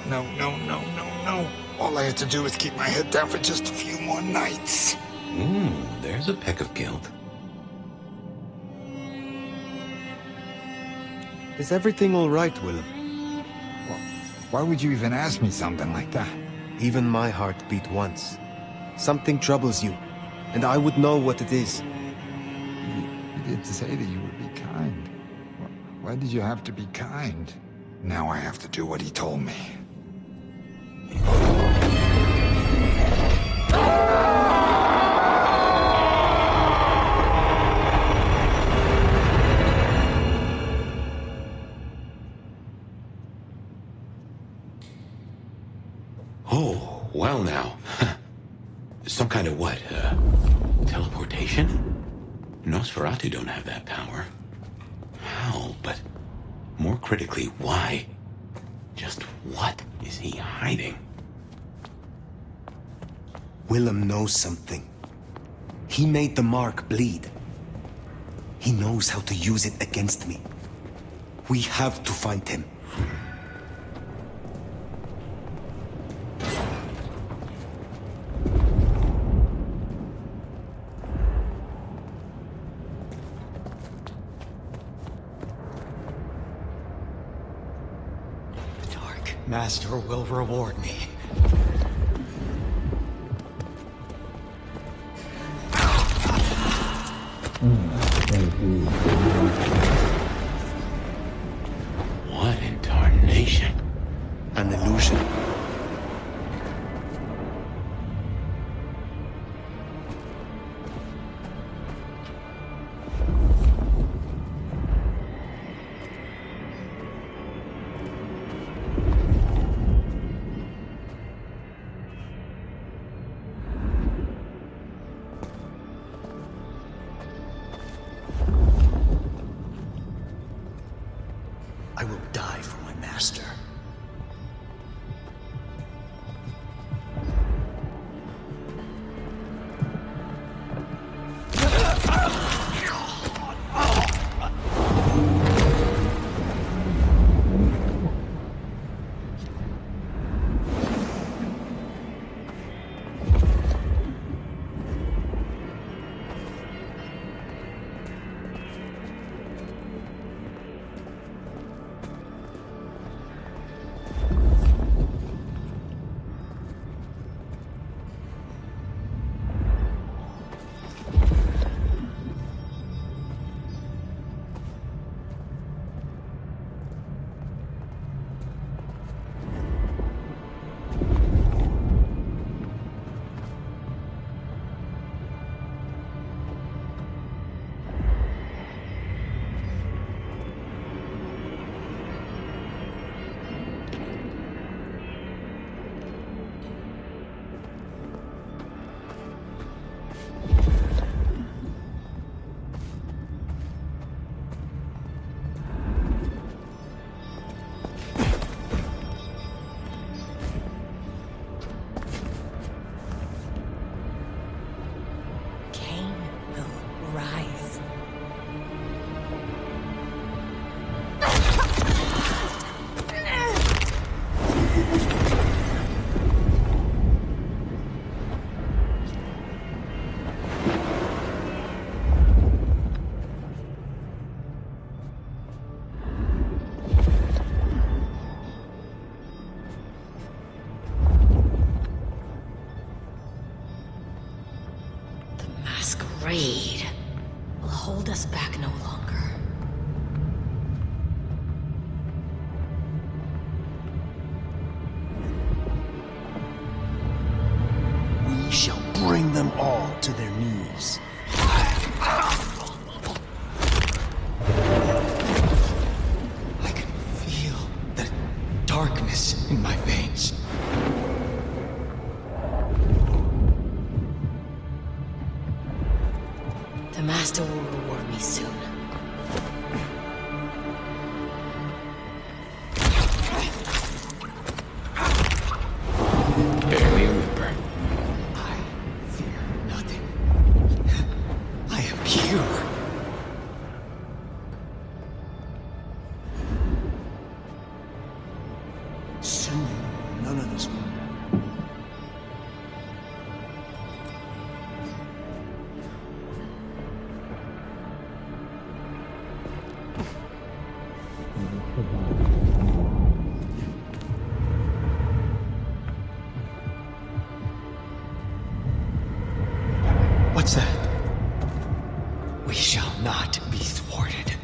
All I had to do was keep my head down for just a few more nights. There's a peck of guilt. Is everything all right, Willem? Why would you even ask me something like that? Even my heart beat once. Something troubles you, and I would know what it is. You did say that you would be kind. Why did you have to be kind? Now I have to do what he told me. Oh, well now. Some kind of what? Teleportation? Nosferatu don't have that power. How? But more critically, why? Just what is he hiding? Willem knows something. He made the mark bleed. He knows how to use it against me. We have to find him. Master will reward me. What in tarnation? An illusion. back no longer. We shall bring them all to their knees. I can feel the darkness in my veins. The Master will reward me soon. Barely a whimper. I fear nothing. I am pure. Soon, none of this will. What's that? We shall not be thwarted.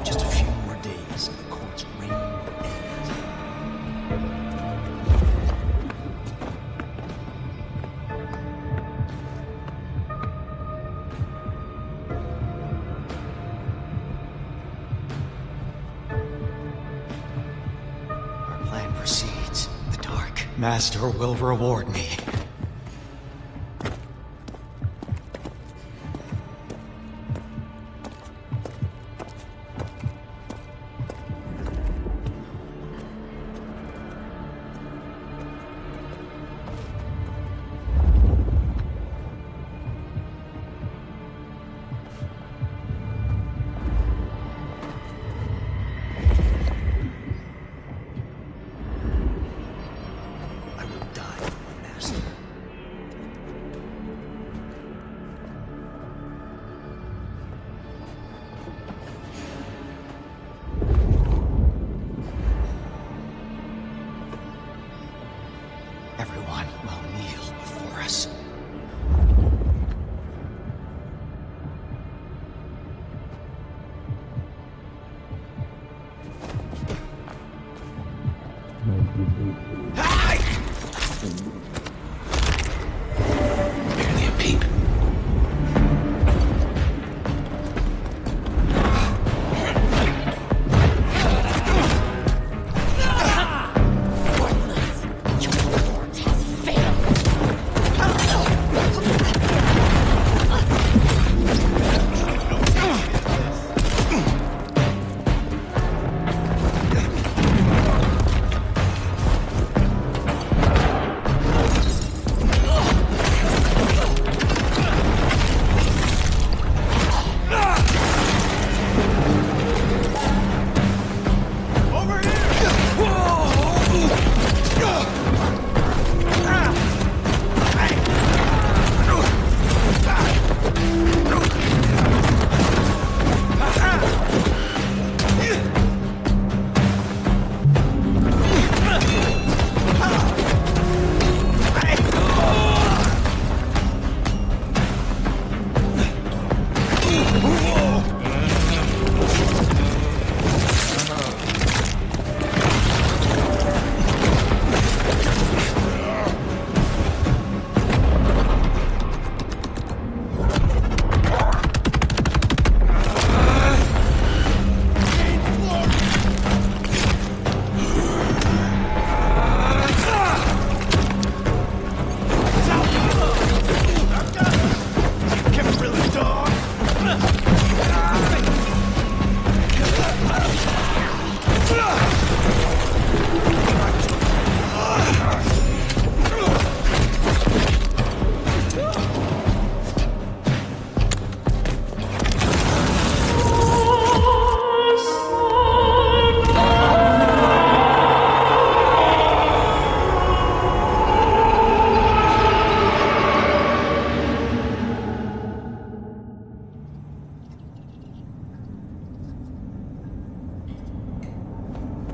Just a few more days of the court's reign ends. Our plan proceeds. The Dark Master will reward me. I will die for my master. Everyone will kneel before us. Barely a peep.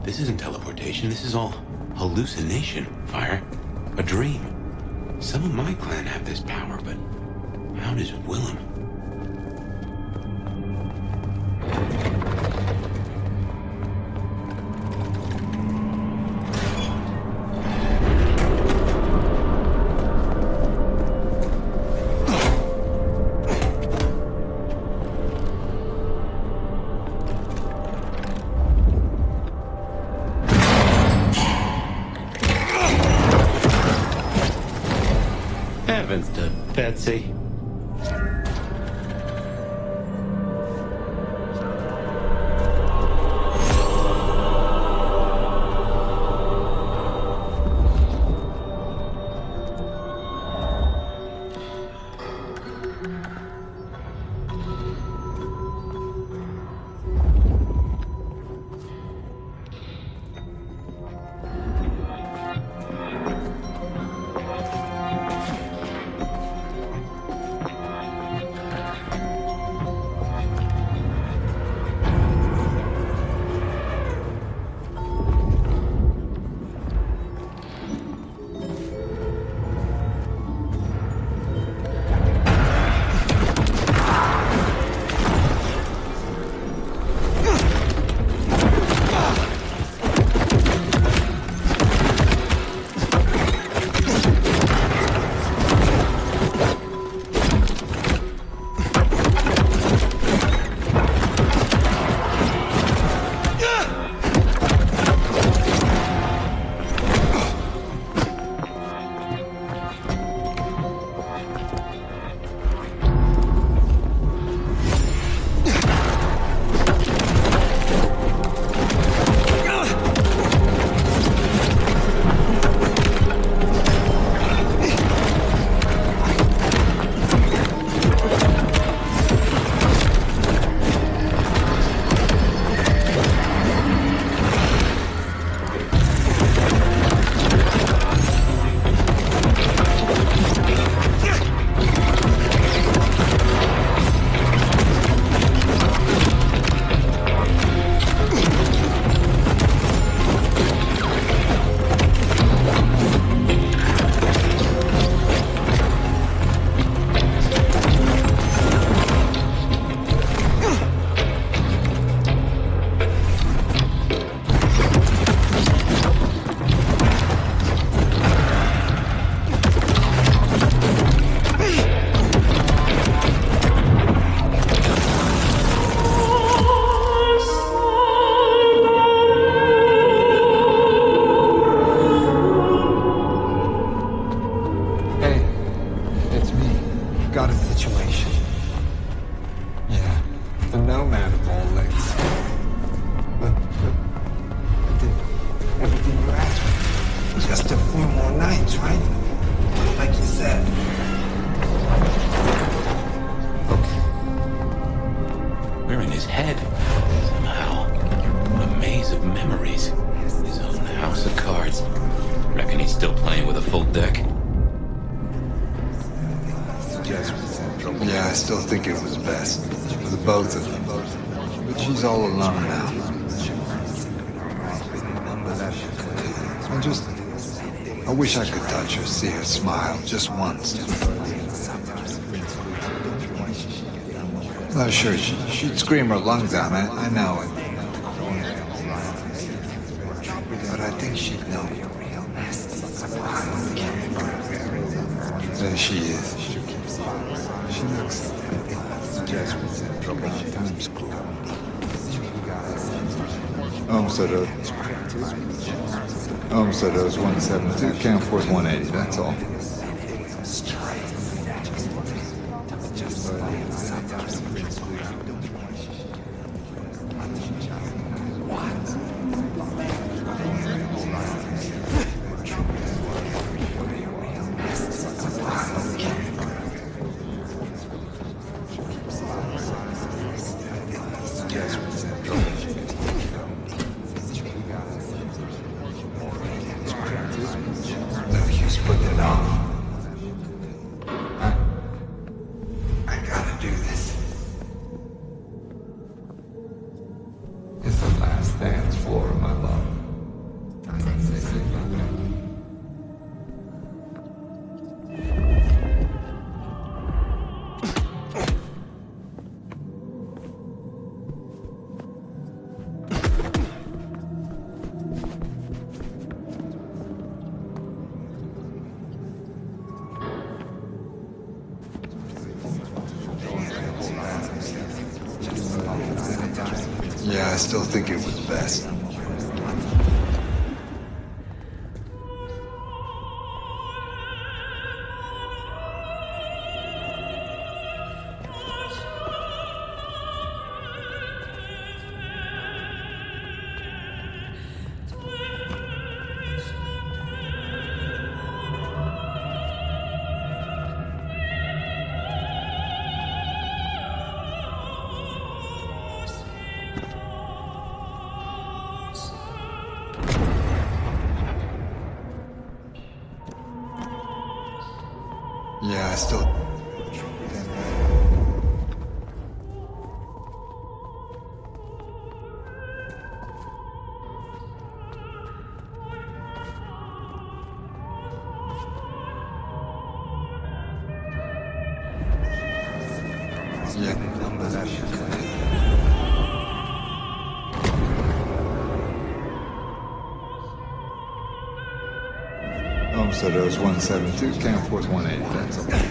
This isn't teleportation. This is all hallucination, Fire. A dream. Some of my clan have this power, but how does Willem? fancy. Yeah, I still think it was best. For the both of them. But she's all alone now. I wish I could touch her, see her smile, just once. No, sure, she'd scream her lungs out, I know it. But I think she'd know you're real nasty. There she is. She looks Jasmine's in trouble. Time's cool. Said it was 170. Can't afford 180, that's all. Yeah, I still think it was best. I still... Oh, so there was 172, Camp Force 180, that's okay.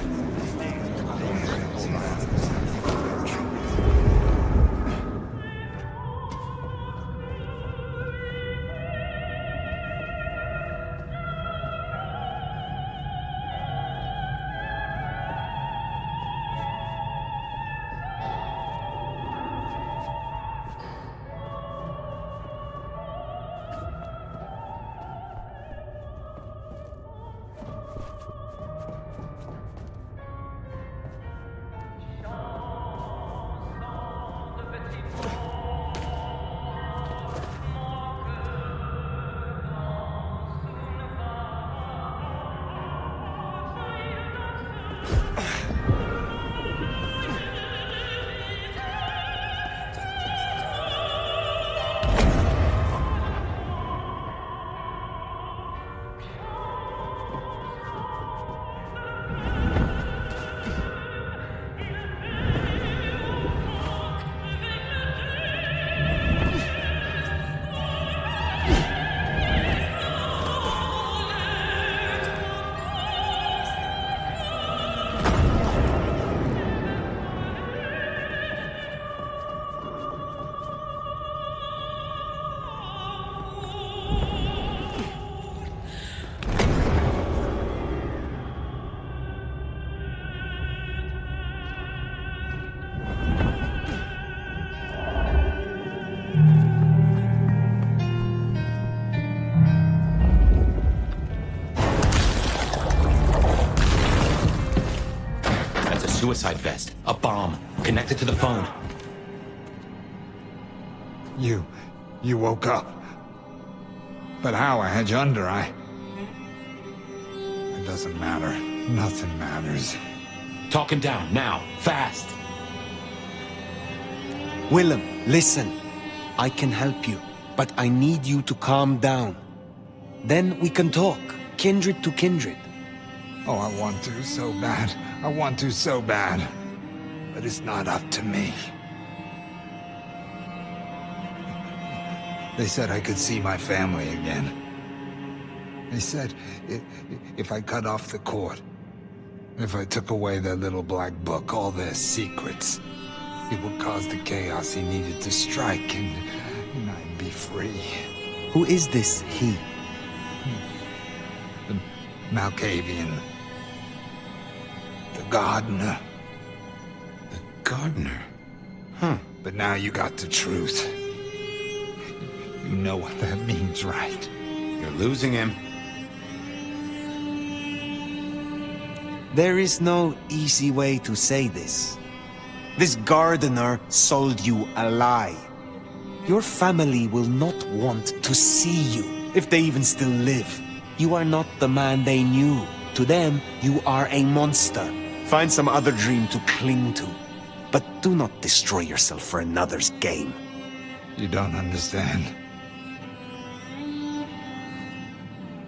Suicide vest. A bomb. Connected to the phone. You woke up. But how? I had you under, It doesn't matter. Nothing matters. Talk him down, now. Fast. Willem, listen. I can help you, but I need you to calm down. Then we can talk. Kindred to kindred. Oh, I want to so bad. I want to so bad. But it's not up to me. They said I could see my family again. They said if I cut off the cord, if I took away their little black book, all their secrets, it would cause the chaos he needed to strike, and I'd be free. Who is this he? The Malkavian. The gardener. The gardener? Huh. But now you got the truth. You know what that means, right? You're losing him. There is no easy way to say this. This gardener sold you a lie. Your family will not want to see you, if they even still live. You are not the man they knew. To them, you are a monster. Find some other dream to cling to. But do not destroy yourself for another's game. You don't understand.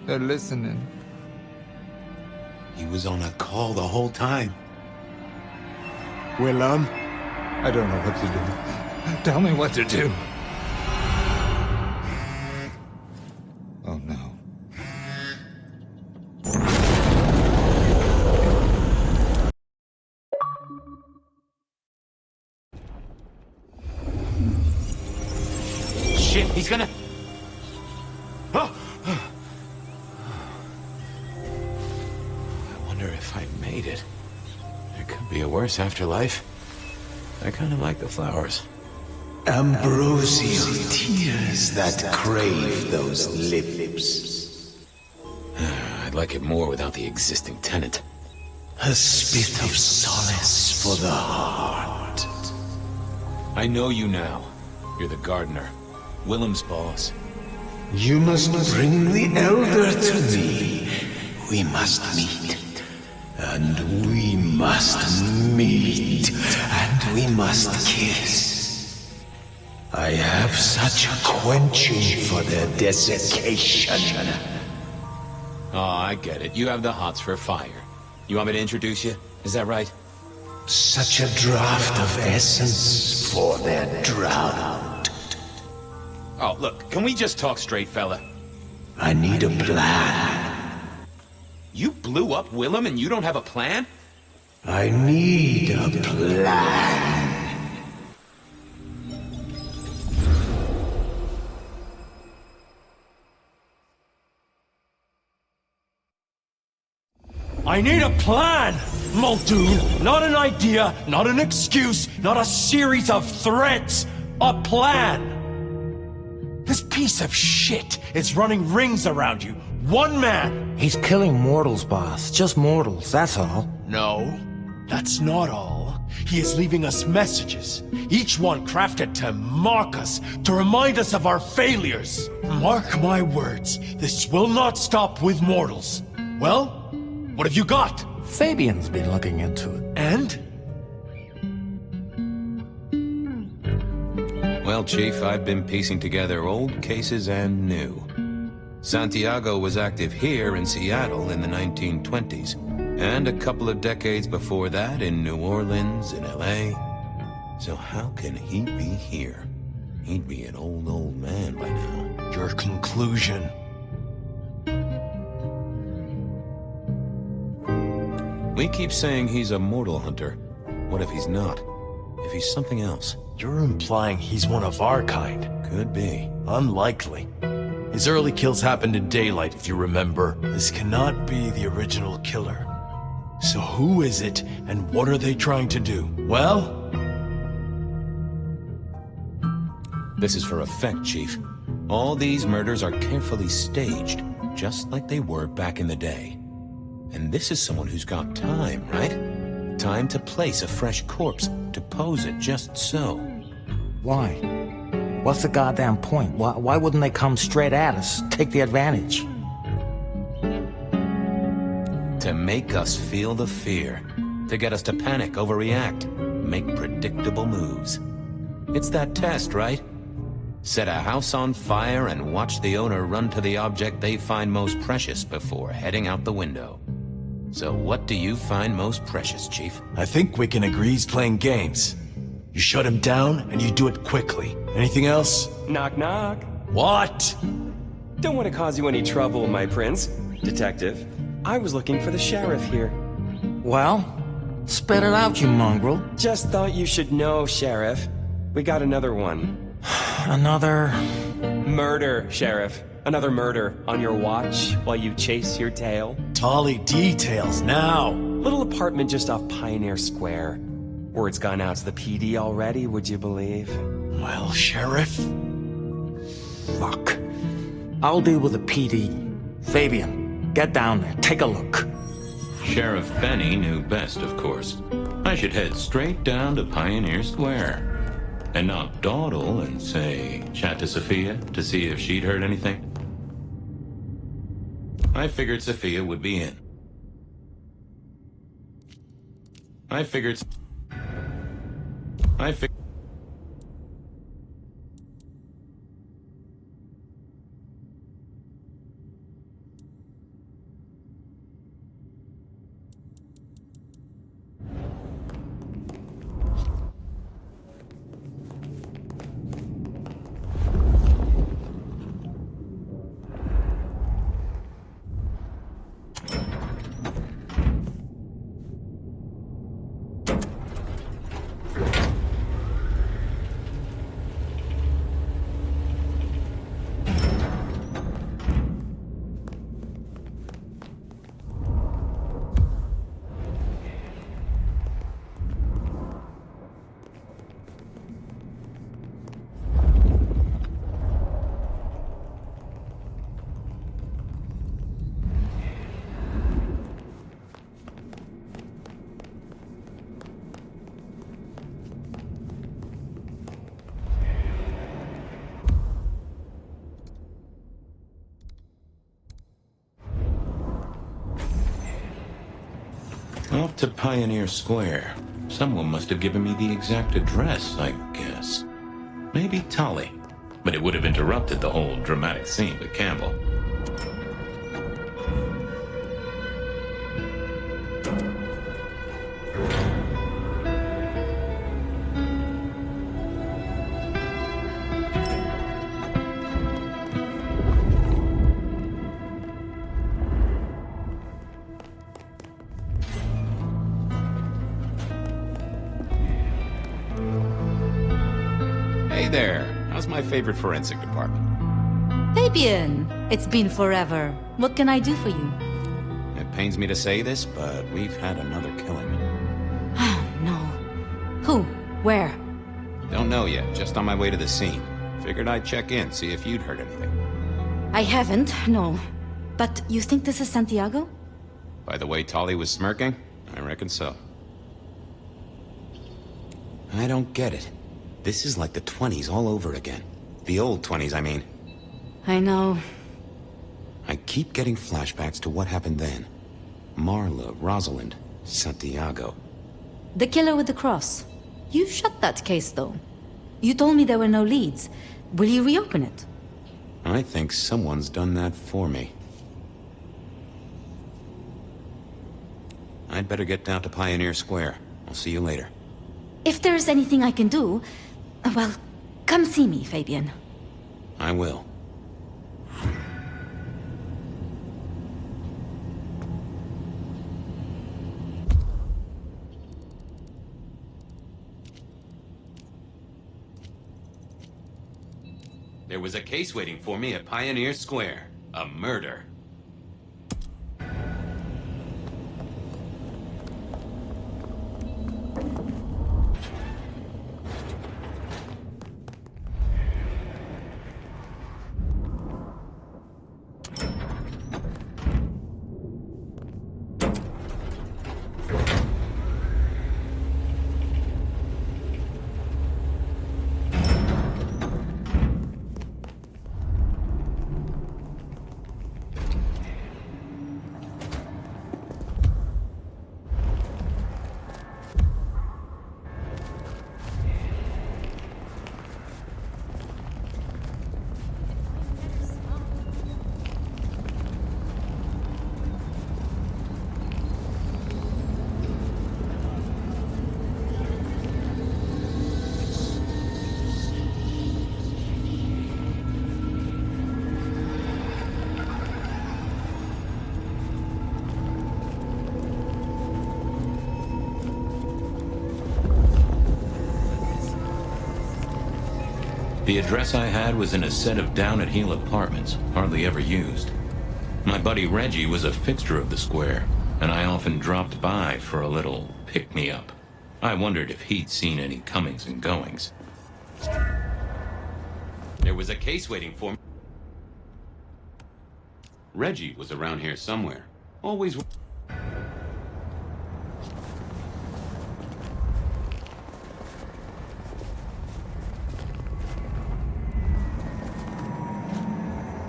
They're listening. He was on a call the whole time. Willem? I don't know what to do. Tell me what to do. Oh no. Shit, he's gonna... Oh. I wonder if I made it. There could be a worse afterlife. I kind of like the flowers. Ambrosial tears that crave those lips. I'd like it more without the existing tenant. A spit of solace for the heart. I know you now. You're the gardener. Willem's boss. You must bring the Elder to me. We must meet. And we must meet, and we must kiss. I have such a quenching for their desiccation. Oh, I get it. You have the hots for fire. You want me to introduce you? Is that right? Such a draught of essence for their drought. Oh, look, can we just talk straight, fella? I need a plan. You blew up Willem and you don't have a plan? I need a plan. I need a plan, Muldoon. Not an idea, not an excuse, not a series of threats. A plan. This piece of shit is running rings around you. One man. He's killing mortals, boss. Just mortals, that's all. No, that's not all. He is leaving us messages, each one crafted to mark us, to remind us of our failures. Mark my words, this will not stop with mortals. Well, what have you got? Fabien's been looking into it. And? Well, Chief, I've been piecing together old cases and new. Santiago was active here in Seattle in the 1920s, and a couple of decades before that in New Orleans and LA. So how can he be here? He'd be an old man by now. Your conclusion. We keep saying he's a mortal hunter. What if he's not? If he's something else? You're implying he's one of our kind. Could be. Unlikely. His early kills happened in daylight, if you remember. This cannot be the original killer. So who is it, and what are they trying to do? Well? This is for effect, Chief. All these murders are carefully staged, just like they were back in the day. And this is someone who's got time, right? Time to place a fresh corpse, to pose it just so. Why? What's the goddamn point? Why wouldn't they come straight at us, take the advantage? To make us feel the fear. To get us to panic, overreact, make predictable moves. It's that test, right? Set a house on fire and watch the owner run to the object they find most precious before heading out the window. So what do you find most precious, Chief? I think we can agree he's playing games. You shut him down, and you do it quickly. Anything else? Knock, knock. What? Don't want to cause you any trouble, my prince. Detective, I was looking for the sheriff here. Well, spit it out, you mongrel. Just thought you should know, Sheriff. We got another one. Another... Murder, Sheriff. Another murder on your watch while you chase your tail. Tolly details now. Little apartment just off Pioneer Square. Word's gone out to the PD already, would you believe? Well, Sheriff? Fuck. I'll deal with the PD. Fabien, get down there, take a look. Sheriff Benny knew best, of course. I should head straight down to Pioneer Square. And not dawdle and say, chat to Safia to see if she'd heard anything. I figured Safia would be in. I figured... Off to Pioneer Square. Someone must have given me the exact address, I guess. Maybe Tolly. But it would have interrupted the whole dramatic scene with Campbell. Hey there. How's my favorite forensic department? Fabien, it's been forever. What can I do for you? It pains me to say this, but we've had another killing. Oh, no. Who? Where? Don't know yet, just on my way to the scene. Figured I'd check in, see if you'd heard anything. I haven't, no. But you think this is Santiago? By the way Tolly was smirking, I reckon so. I don't get it. This is like the 20s all over again. The old 20s, I mean. I know. I keep getting flashbacks to what happened then. Marla, Rosalind, Santiago. The killer with the cross. You shut that case, though. You told me there were no leads. Will you reopen it? I think someone's done that for me. I'd better get down to Pioneer Square. I'll see you later. If there's anything I can do, well, come see me, Fabien. I will. There was a case waiting for me at Pioneer Square. A murder. The address I had was in a set of down-at-heel apartments, hardly ever used. My buddy Reggie was a fixture of the square, and I often dropped by for a little pick-me-up. I wondered if he'd seen any comings and goings. There was a case waiting for me. Reggie was around here somewhere. Always...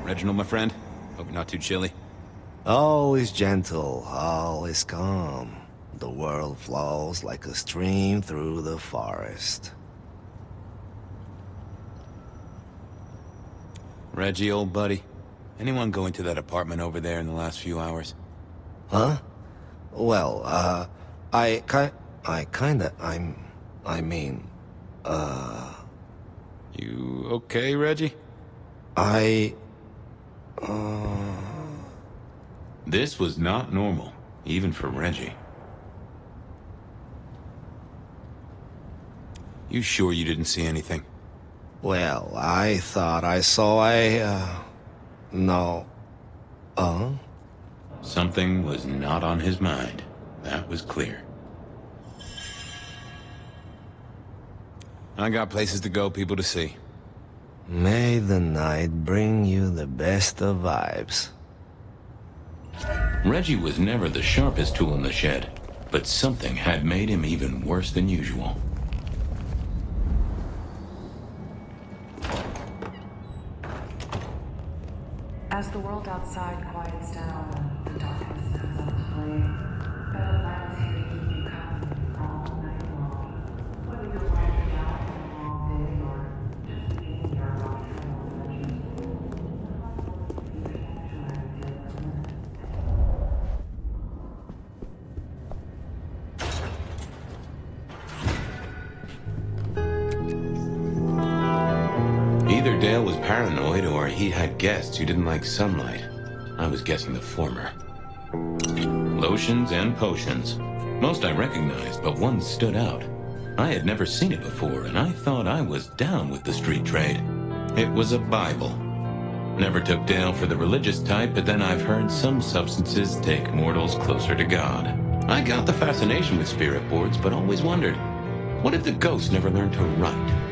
Reginald, my friend. Hope you're not too chilly. Always gentle, always calm. The world flows like a stream through the forest. Reggie, old buddy. Anyone go into that apartment over there in the last few hours? Huh? Well, I mean... You okay, Reggie? This was not normal, even for Reggie. You sure you didn't see anything? Well, I thought I saw no. Something was not on his mind. That was clear. I got places to go, people to see. May the night bring you the best of vibes. Reggie was never the sharpest tool in the shed, but something had made him even worse than usual. As the world outside quiets down and the darkness comes up to play, Bloodlines Either Dale was paranoid or he had guests who didn't like sunlight. I was guessing the former. Lotions and potions. Most I recognized, but one stood out. I had never seen it before, and I thought I was down with the street trade. It was a Bible. Never took Dale for the religious type, but then I've heard some substances take mortals closer to God. I got the fascination with spirit boards, but always wondered, what if the ghost never learned to write?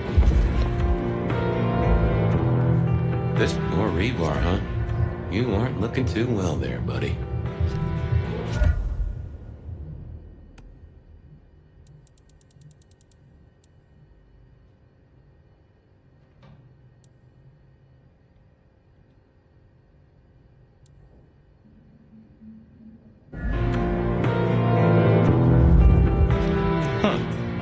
This poor rebar, huh? You aren't looking too well there, buddy.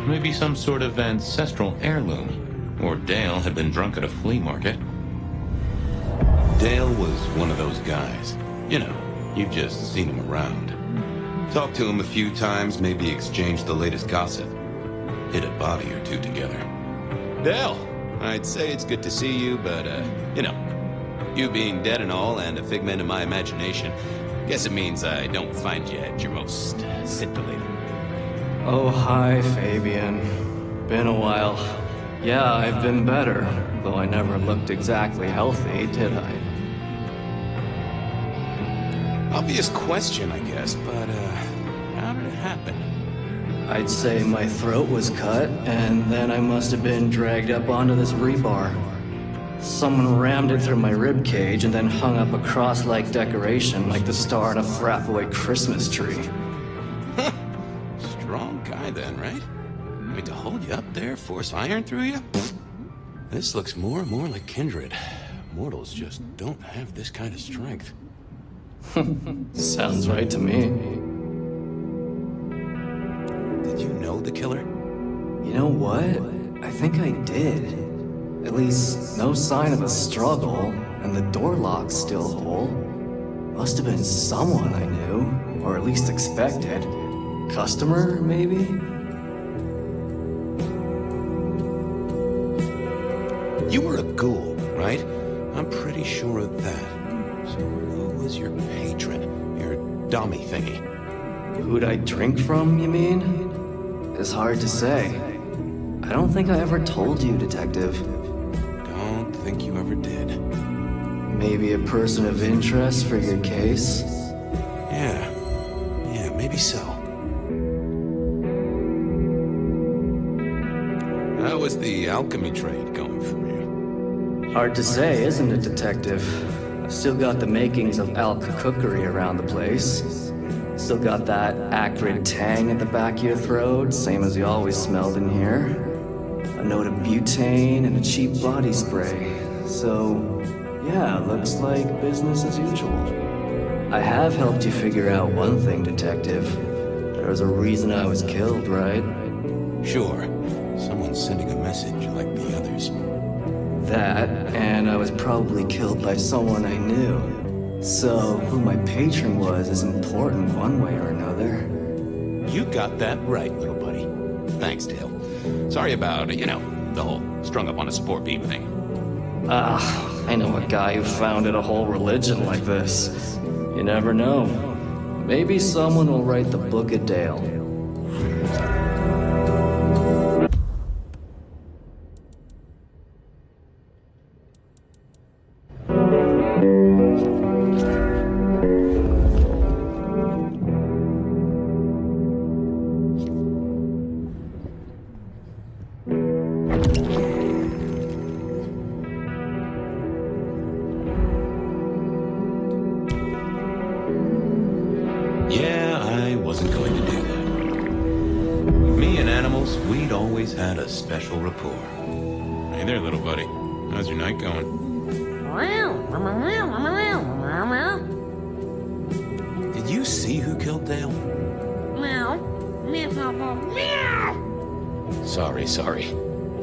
Maybe some sort of ancestral heirloom. Or Dale had been drunk at a flea market. Dale was one of those guys. You know, you've just seen him around. Talked to him a few times, maybe exchanged the latest gossip. Hit a body or two together. Dale, I'd say it's good to see you, but, you know, you being dead and all and a figment of my imagination, guess it means I don't find you at your most scintillating. Oh, hi, Fabien. Been a while. Yeah, I've been better, though I never looked exactly healthy, did I? Obvious question, I guess, but, how did it happen? I'd say my throat was cut, and then I must have been dragged up onto this rebar. Someone rammed it through my rib cage and then hung up a cross-like decoration like the star on a throwaway Christmas tree. Strong guy then, right? I mean, to hold you up there, force iron through you? This looks more and more like kindred. Mortals just don't have this kind of strength. Sounds right to me. Did you know the killer? You know what? I think I did. At least, no sign of a struggle, and the door lock's still whole. Must have been someone I knew, or at least expected. Customer, maybe? You were a ghoul, right? I'm pretty sure of that. So who was your patron? Your dummy thingy? Who'd I drink from, you mean? It's hard to say. I don't think I ever told you, Detective. Don't think you ever did. Maybe a person of interest for your case? Yeah, maybe so. How was the alchemy trade going for you? Hard to say, isn't it, Detective? I've still got the makings of alch cookery around the place. Still got that acrid tang at the back of your throat, same as you always smelled in here. A note of butane and a cheap body spray. So, yeah, looks like business as usual. I have helped you figure out one thing, Detective. There was a reason I was killed, right? Sure. Someone's sending a message like the others. That, and I was probably killed by someone I knew. So, who my patron was is important one way or another. You got that right, little buddy. Thanks, Dale. Sorry about, the whole strung up on a support beam thing. I know a guy who founded a whole religion like this. You never know. Maybe someone will write the Book of Dale. Had a special rapport. Hey there, little buddy. How's your night going? Did you see who killed Dale? Sorry.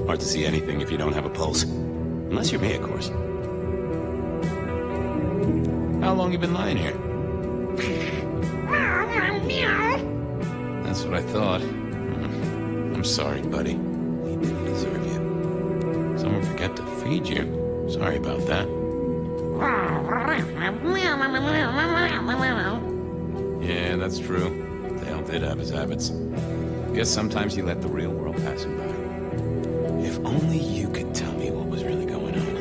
Hard to see anything if you don't have a pulse. Unless you're me, of course. How long you been lying here? That's what I thought. I'm sorry, buddy. He didn't deserve you. Someone forget to feed you. Sorry about that. Yeah, that's true. Dale did have his habits. Guess sometimes you let the real world pass him by. If only you could tell me what was really going on.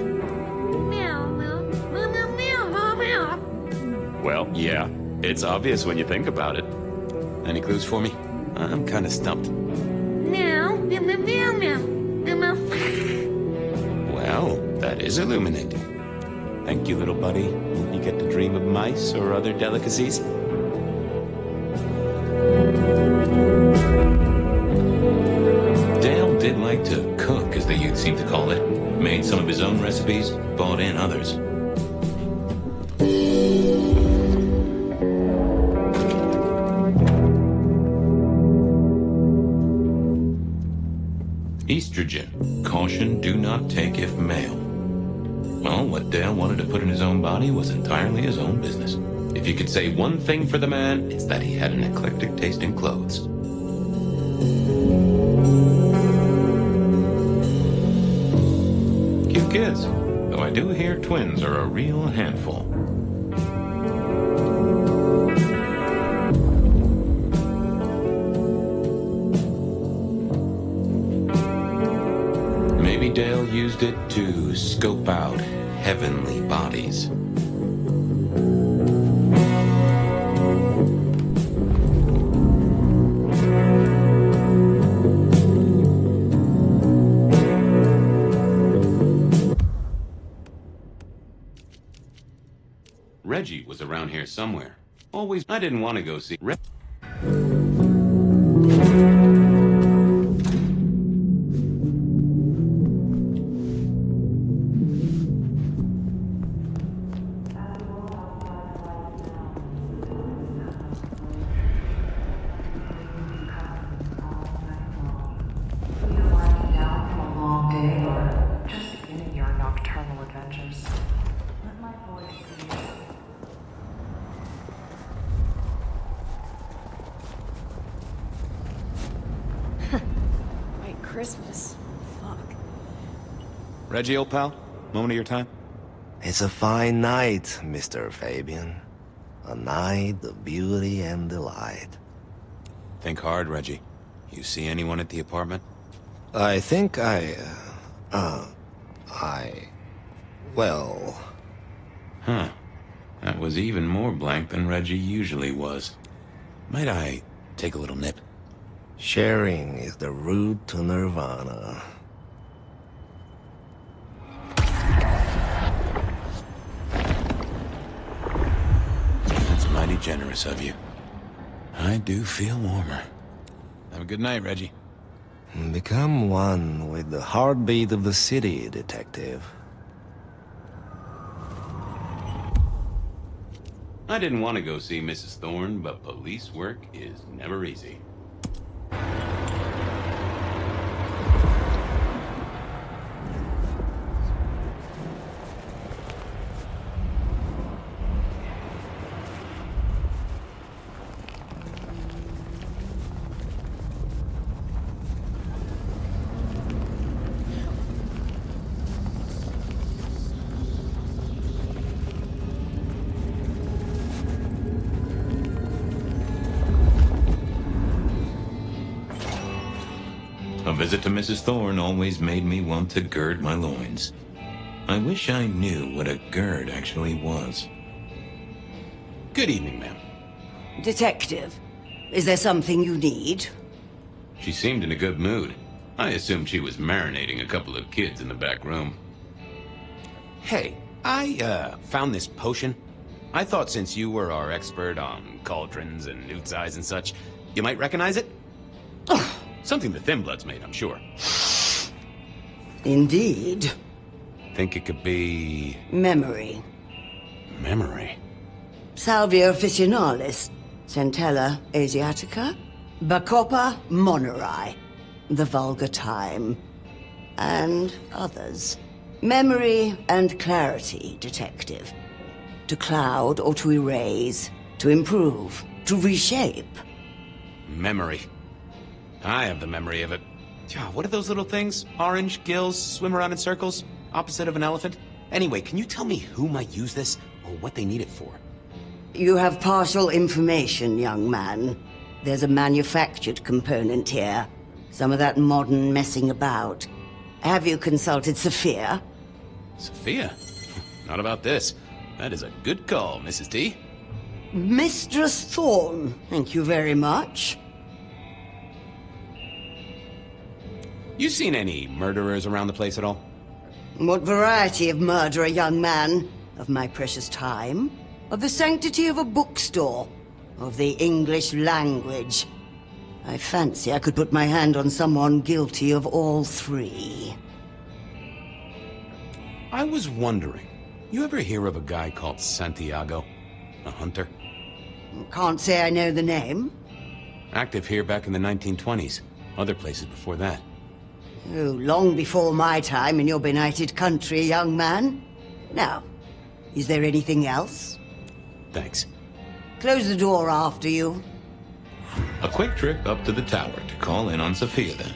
Well, yeah. It's obvious when you think about it. Any clues for me? I'm kind of stumped. Well, that is illuminating. Thank you, little buddy. Hope you get to dream of mice or other delicacies. Dale did like to cook, as the youth seem to call it. Made some of his own recipes, bought in others. Estrogen. Caution, do not take if male. Well, what Dale wanted to put in his own body was entirely his own business. If you could say one thing for the man, it's that he had an eclectic taste in clothes. Cute kids, though I do hear twins are a real handful. Maybe Dale used it to scope out heavenly bodies. Reggie was around here somewhere. Always, I didn't want to go see Christmas. Fuck. Reggie, old pal, moment of your time? It's a fine night, Mr. Fabien. A night of beauty and delight. Think hard, Reggie. You see anyone at the apartment? I think well... Huh. That was even more blank than Reggie usually was. Might I take a little nip? Sharing is the route to nirvana. That's mighty generous of you. I do feel warmer. Have a good night, Reggie. Become one with the heartbeat of the city, detective. I didn't want to go see Mrs. Thorn, but police work is never easy. A visit to Mrs. Thorn always made me want to gird my loins. I wish I knew what a gird actually was. Good evening, ma'am. Detective, is there something you need? She seemed in a good mood. I assumed she was marinating a couple of kids in the back room. Hey, I found this potion. I thought since you were our expert on cauldrons and newt's eyes and such, you might recognize it? Something the Thin Bloods made, I'm sure. Indeed. Think it could be... Memory. Memory? Salvia officinalis, Centella asiatica, Bacopa moneri, the vulgar time, and others. Memory and clarity, detective. To cloud or to erase, to improve, to reshape. Memory. I have the memory of it. What are those little things? Orange gills, swim around in circles? Opposite of an elephant? Anyway, can you tell me who might use this, or what they need it for? You have partial information, young man. There's a manufactured component here. Some of that modern messing about. Have you consulted Safia? Safia? Not about this. That is a good call, Mrs. T. Mistress Thorn, thank you very much. You seen any murderers around the place at all? What variety of murderer, young man? Of my precious time? Of the sanctity of a bookstore? Of the English language? I fancy I could put my hand on someone guilty of all three. I was wondering, you ever hear of a guy called Santiago? A hunter? Can't say I know the name. Active here back in the 1920s. Other places before that. Oh, long before my time in your benighted country, young man. Now, is there anything else? Thanks. Close the door after you. A quick trip up to the tower to call in on Safia then.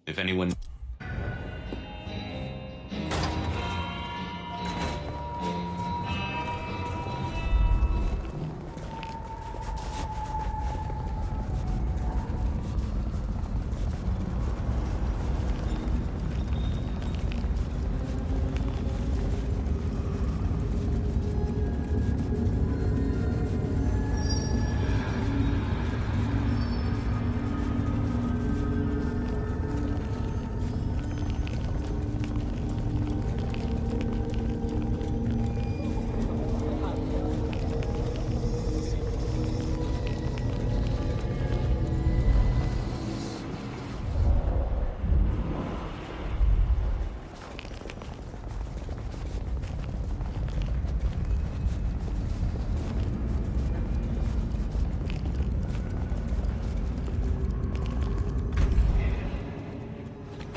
If anyone...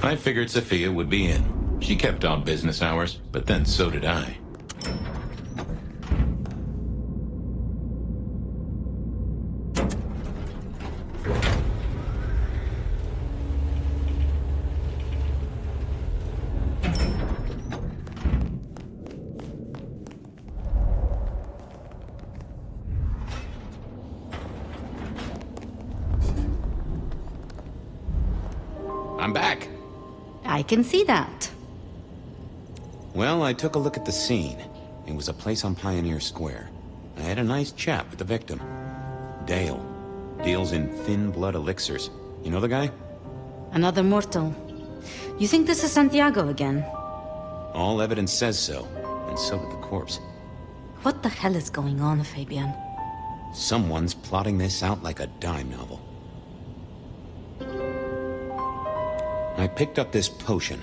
I figured Safia would be in. She kept on business hours, but then so did I. I'm back. I can see that. Well, I took a look at the scene. It was a place on Pioneer Square. I had a nice chat with the victim. Dale. Deals in thin blood elixirs. You know the guy? Another mortal. You think this is Santiago again? All evidence says so, and so did the corpse. What the hell is going on, Fabien? Someone's plotting this out like a dime novel. I picked up this potion,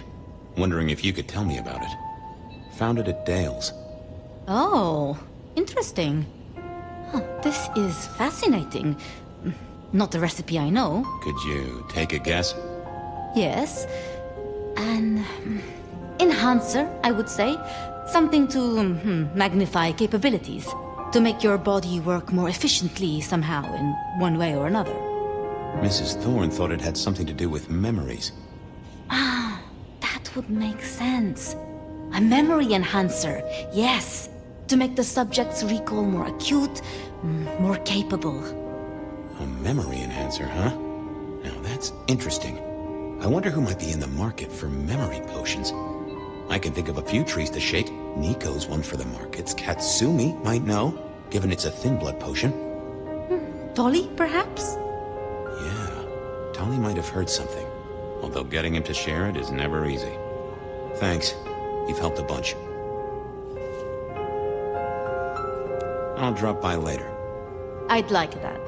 wondering if you could tell me about it. Found it at Dale's. Oh, interesting. Huh, this is fascinating. Not a recipe I know. Could you take a guess? Yes. An enhancer, I would say. Something to magnify capabilities. To make your body work more efficiently somehow, in one way or another. Mrs. Thorn thought it had something to do with memories. Ah, that would make sense. A memory enhancer, yes. To make the subject's recall more acute, more capable. A memory enhancer, huh? Now that's interesting. I wonder who might be in the market for memory potions. I can think of a few trees to shake. Niko's one for the markets. Katsumi might know, given it's a thin blood potion. Tolly, perhaps? Yeah, Tolly might have heard something. Although getting him to share it is never easy. Thanks. You've helped a bunch. I'll drop by later. I'd like that.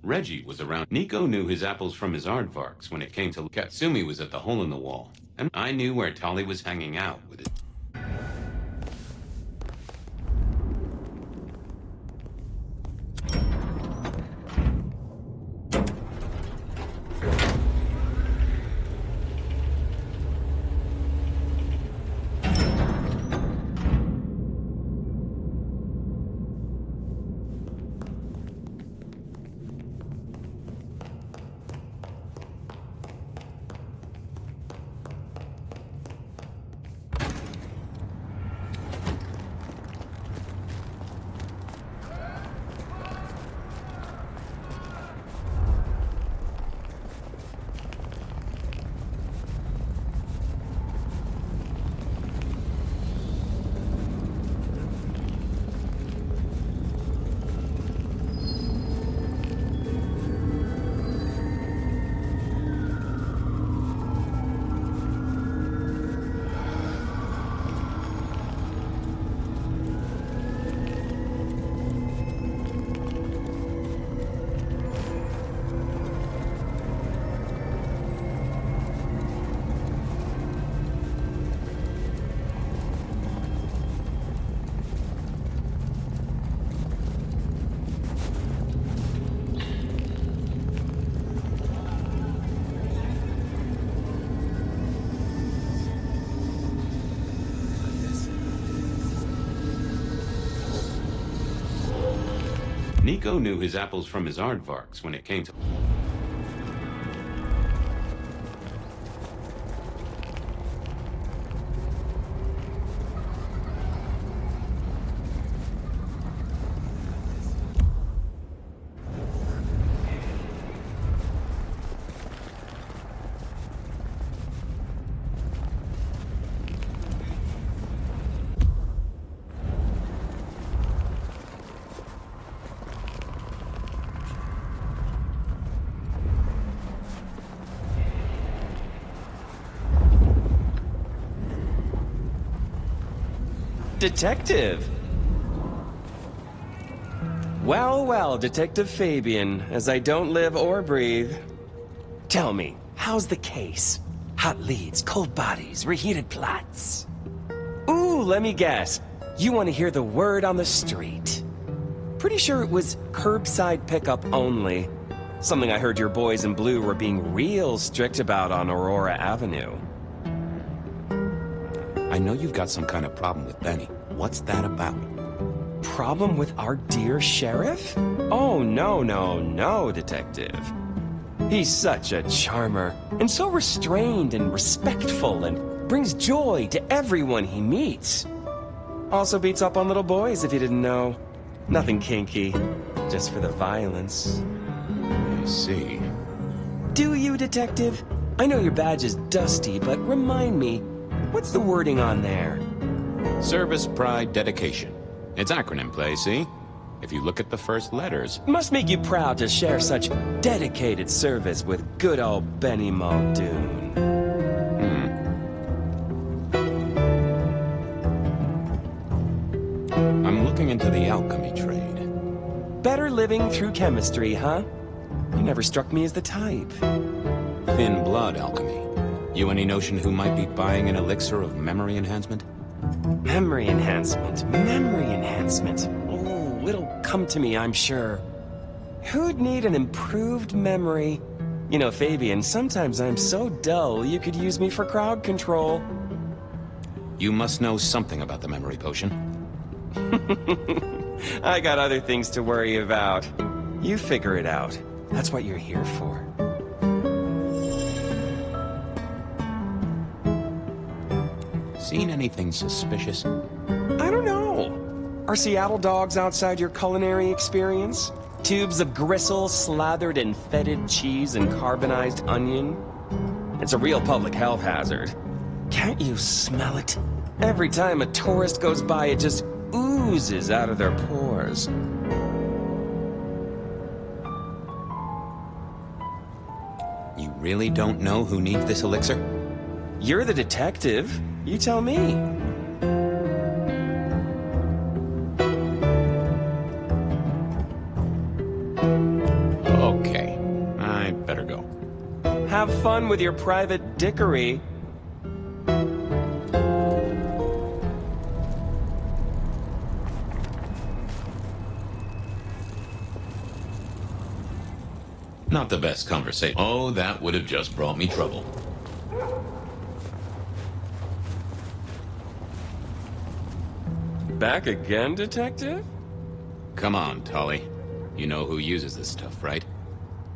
Reggie was around. Niko knew his apples from his aardvarks when it came to Katsumi was at the hole in the wall. And I knew where Tolly was hanging out with it. Niko knew his apples from his aardvarks when it came to... Detective! Well, well, Detective Fabien, as I don't live or breathe. Tell me, how's the case? Hot leads, cold bodies, reheated plots. Ooh, let me guess. You want to hear the word on the street. Pretty sure it was curbside pickup only. Something I heard your boys in blue were being real strict about on Aurora Avenue. I know you've got some kind of problem with Benny. What's that about? Problem with our dear sheriff? Oh, no, Detective. He's such a charmer, and so restrained and respectful, and brings joy to everyone he meets. Also beats up on little boys, if you didn't know. Nothing kinky, just for the violence. I see. Do you, Detective? I know your badge is dusty, but remind me, what's the wording on there? Service, pride, dedication. It's acronym play, see? If you look at the first letters... Must make you proud to share such dedicated service with good old Benny Muldoon. I'm looking into the alchemy trade. Better living through chemistry, huh? You never struck me as the type. Thin blood alchemy. You any notion who might be buying an elixir of memory enhancement? Memory enhancement. Memory enhancement. Ooh, it'll come to me, I'm sure. Who'd need an improved memory? You know, Fabien, sometimes I'm so dull you could use me for crowd control. You must know something about the memory potion. I got other things to worry about. You figure it out. That's what you're here for. Seen anything suspicious? I don't know. Are Seattle dogs outside your culinary experience? Tubes of gristle slathered in fetid cheese and carbonized onion? It's a real public health hazard. Can't you smell it? Every time a tourist goes by, it just oozes out of their pores. You really don't know who needs this elixir? You're the detective. You tell me. Okay, I better go. Have fun with your private dickery. Not the best conversation. Oh, that would have just brought me trouble. Back again, detective? Come on, Tolly. You know who uses this stuff, right?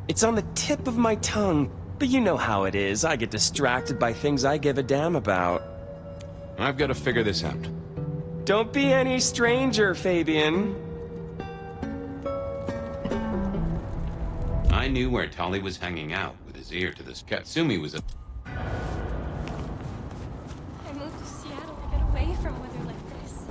It's on the tip of my tongue, but you know how it is. I get distracted by things I give a damn about. I've got to figure this out. Don't be any stranger, Fabien. I knew where Tolly was hanging out with his ear to this. Katsumi was a... I moved to Seattle to get away from weather like this.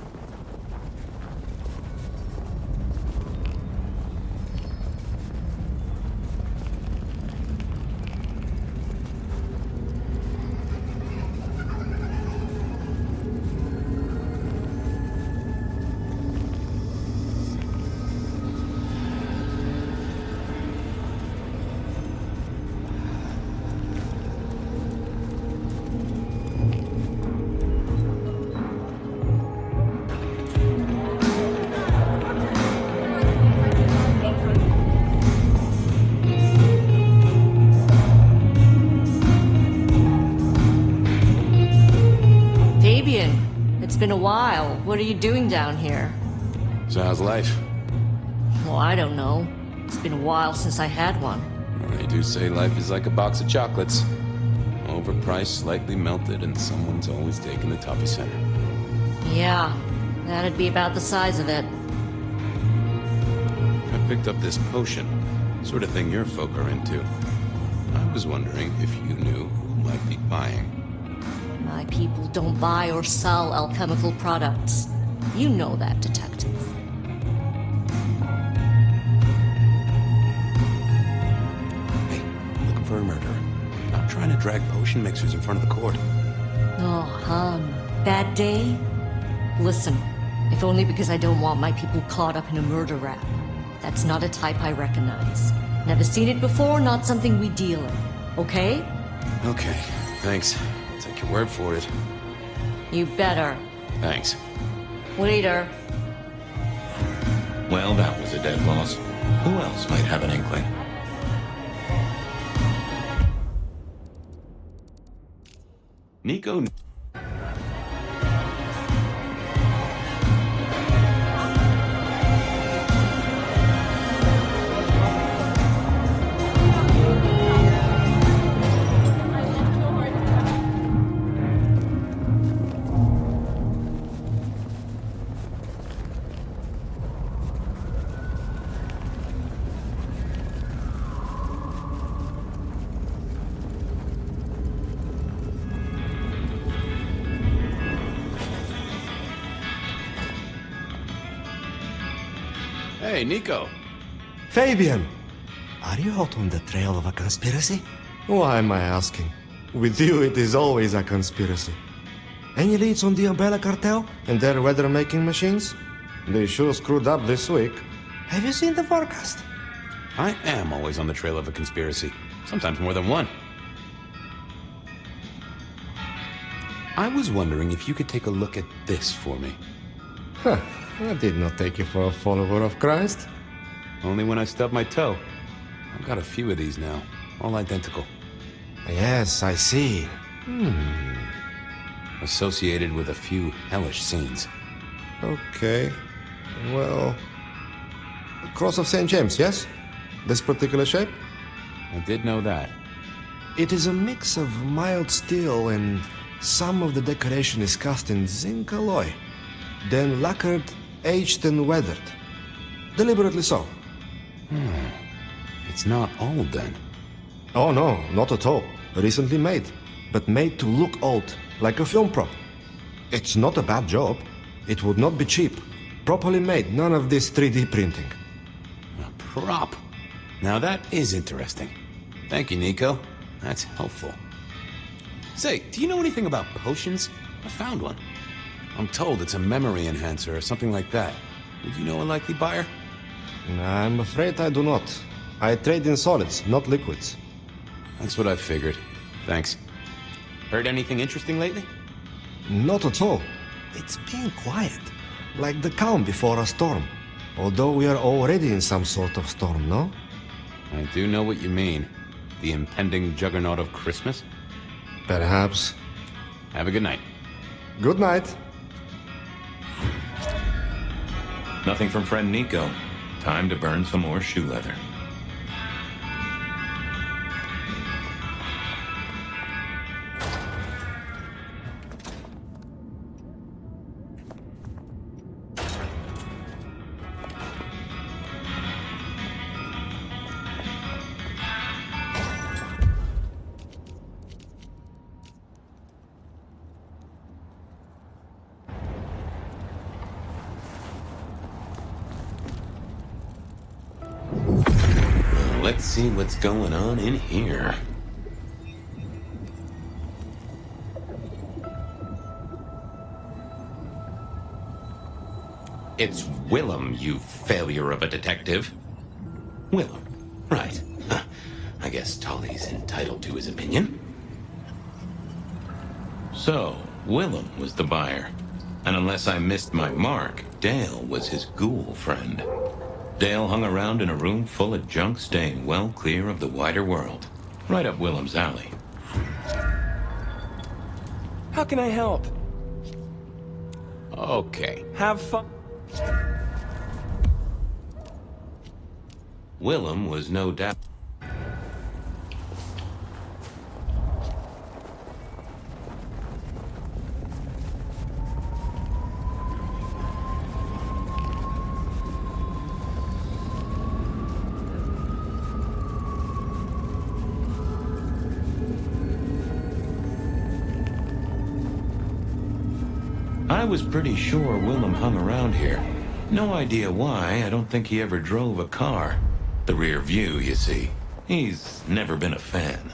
It's been a while. What are you doing down here? So how's life? Well, I don't know. It's been a while since I had one. They do say life is like a box of chocolates. Overpriced, slightly melted, and someone's always taking the toffee center. Yeah, that'd be about the size of it. I picked up this potion. Sort of thing your folk are into. I was wondering if you knew who might be buying. My people don't buy or sell alchemical products. You know that, detective. Hey, looking for a murderer. Not trying to drag potion mixers in front of the court. Oh, bad day? Listen, if only because I don't want my people caught up in a murder rap. That's not a type I recognize. Never seen it before, not something we deal in. Okay? Okay, thanks. Take your word for it. You better. Thanks. Later. Well, that was a dead loss. Who else might have an inkling? Niko... Hey, Niko. Fabien! Are you hot on the trail of a conspiracy? Why am I asking? With you, it is always a conspiracy. Any leads on the Umbrella Cartel and their weather-making machines? They sure screwed up this week. Have you seen the forecast? I am always on the trail of a conspiracy. Sometimes more than one. I was wondering if you could take a look at this for me. Huh. I did not take you for a follower of Christ. Only when I stubbed my toe. I've got a few of these now, all identical. Yes, I see. Associated with a few hellish scenes. Okay. Well... Cross of St. James, yes? This particular shape? I did know that. It is a mix of mild steel and some of the decoration is cast in zinc alloy. Then lacquered, aged and weathered. Deliberately so. It's not old then. Oh no, not at all. Recently made. But made to look old, like a film prop. It's not a bad job. It would not be cheap. Properly made, none of this 3D printing. A prop? Now that is interesting. Thank you, Niko. That's helpful. Say, do you know anything about potions? I found one. I'm told it's a memory enhancer or something like that. Would you know a likely buyer? I'm afraid I do not. I trade in solids, not liquids. That's what I figured. Thanks. Heard anything interesting lately? Not at all. It's been quiet. Like the calm before a storm. Although we are already in some sort of storm, no? I do know what you mean. The impending juggernaut of Christmas? Perhaps. Have a good night. Good night. Nothing from friend Niko. Time to burn some more shoe leather. Let's see what's going on in here. It's Willem, you failure of a detective. Willem, right. Huh. I guess Tolly's entitled to his opinion. So, Willem was the buyer. And unless I missed my mark, Dale was his ghoul friend. Dale hung around in a room full of junk, staying well clear of the wider world. Right up Willem's alley. How can I help? Okay. Have fun. Willem was no doubt... I was pretty sure Willem hung around here. No idea why. I don't think he ever drove a car. The rear view, you see. He's never been a fan.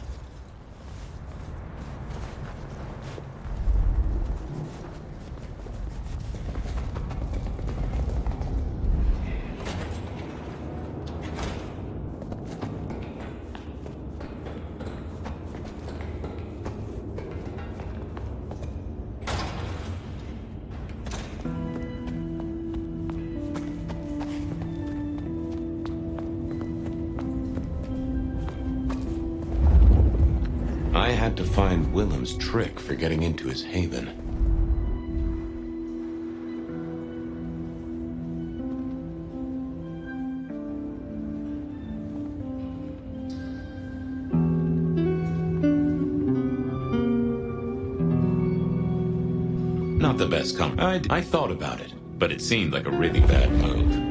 I had to find Willem's trick for getting into his haven. Not the best I thought about it, but it seemed like a really bad move.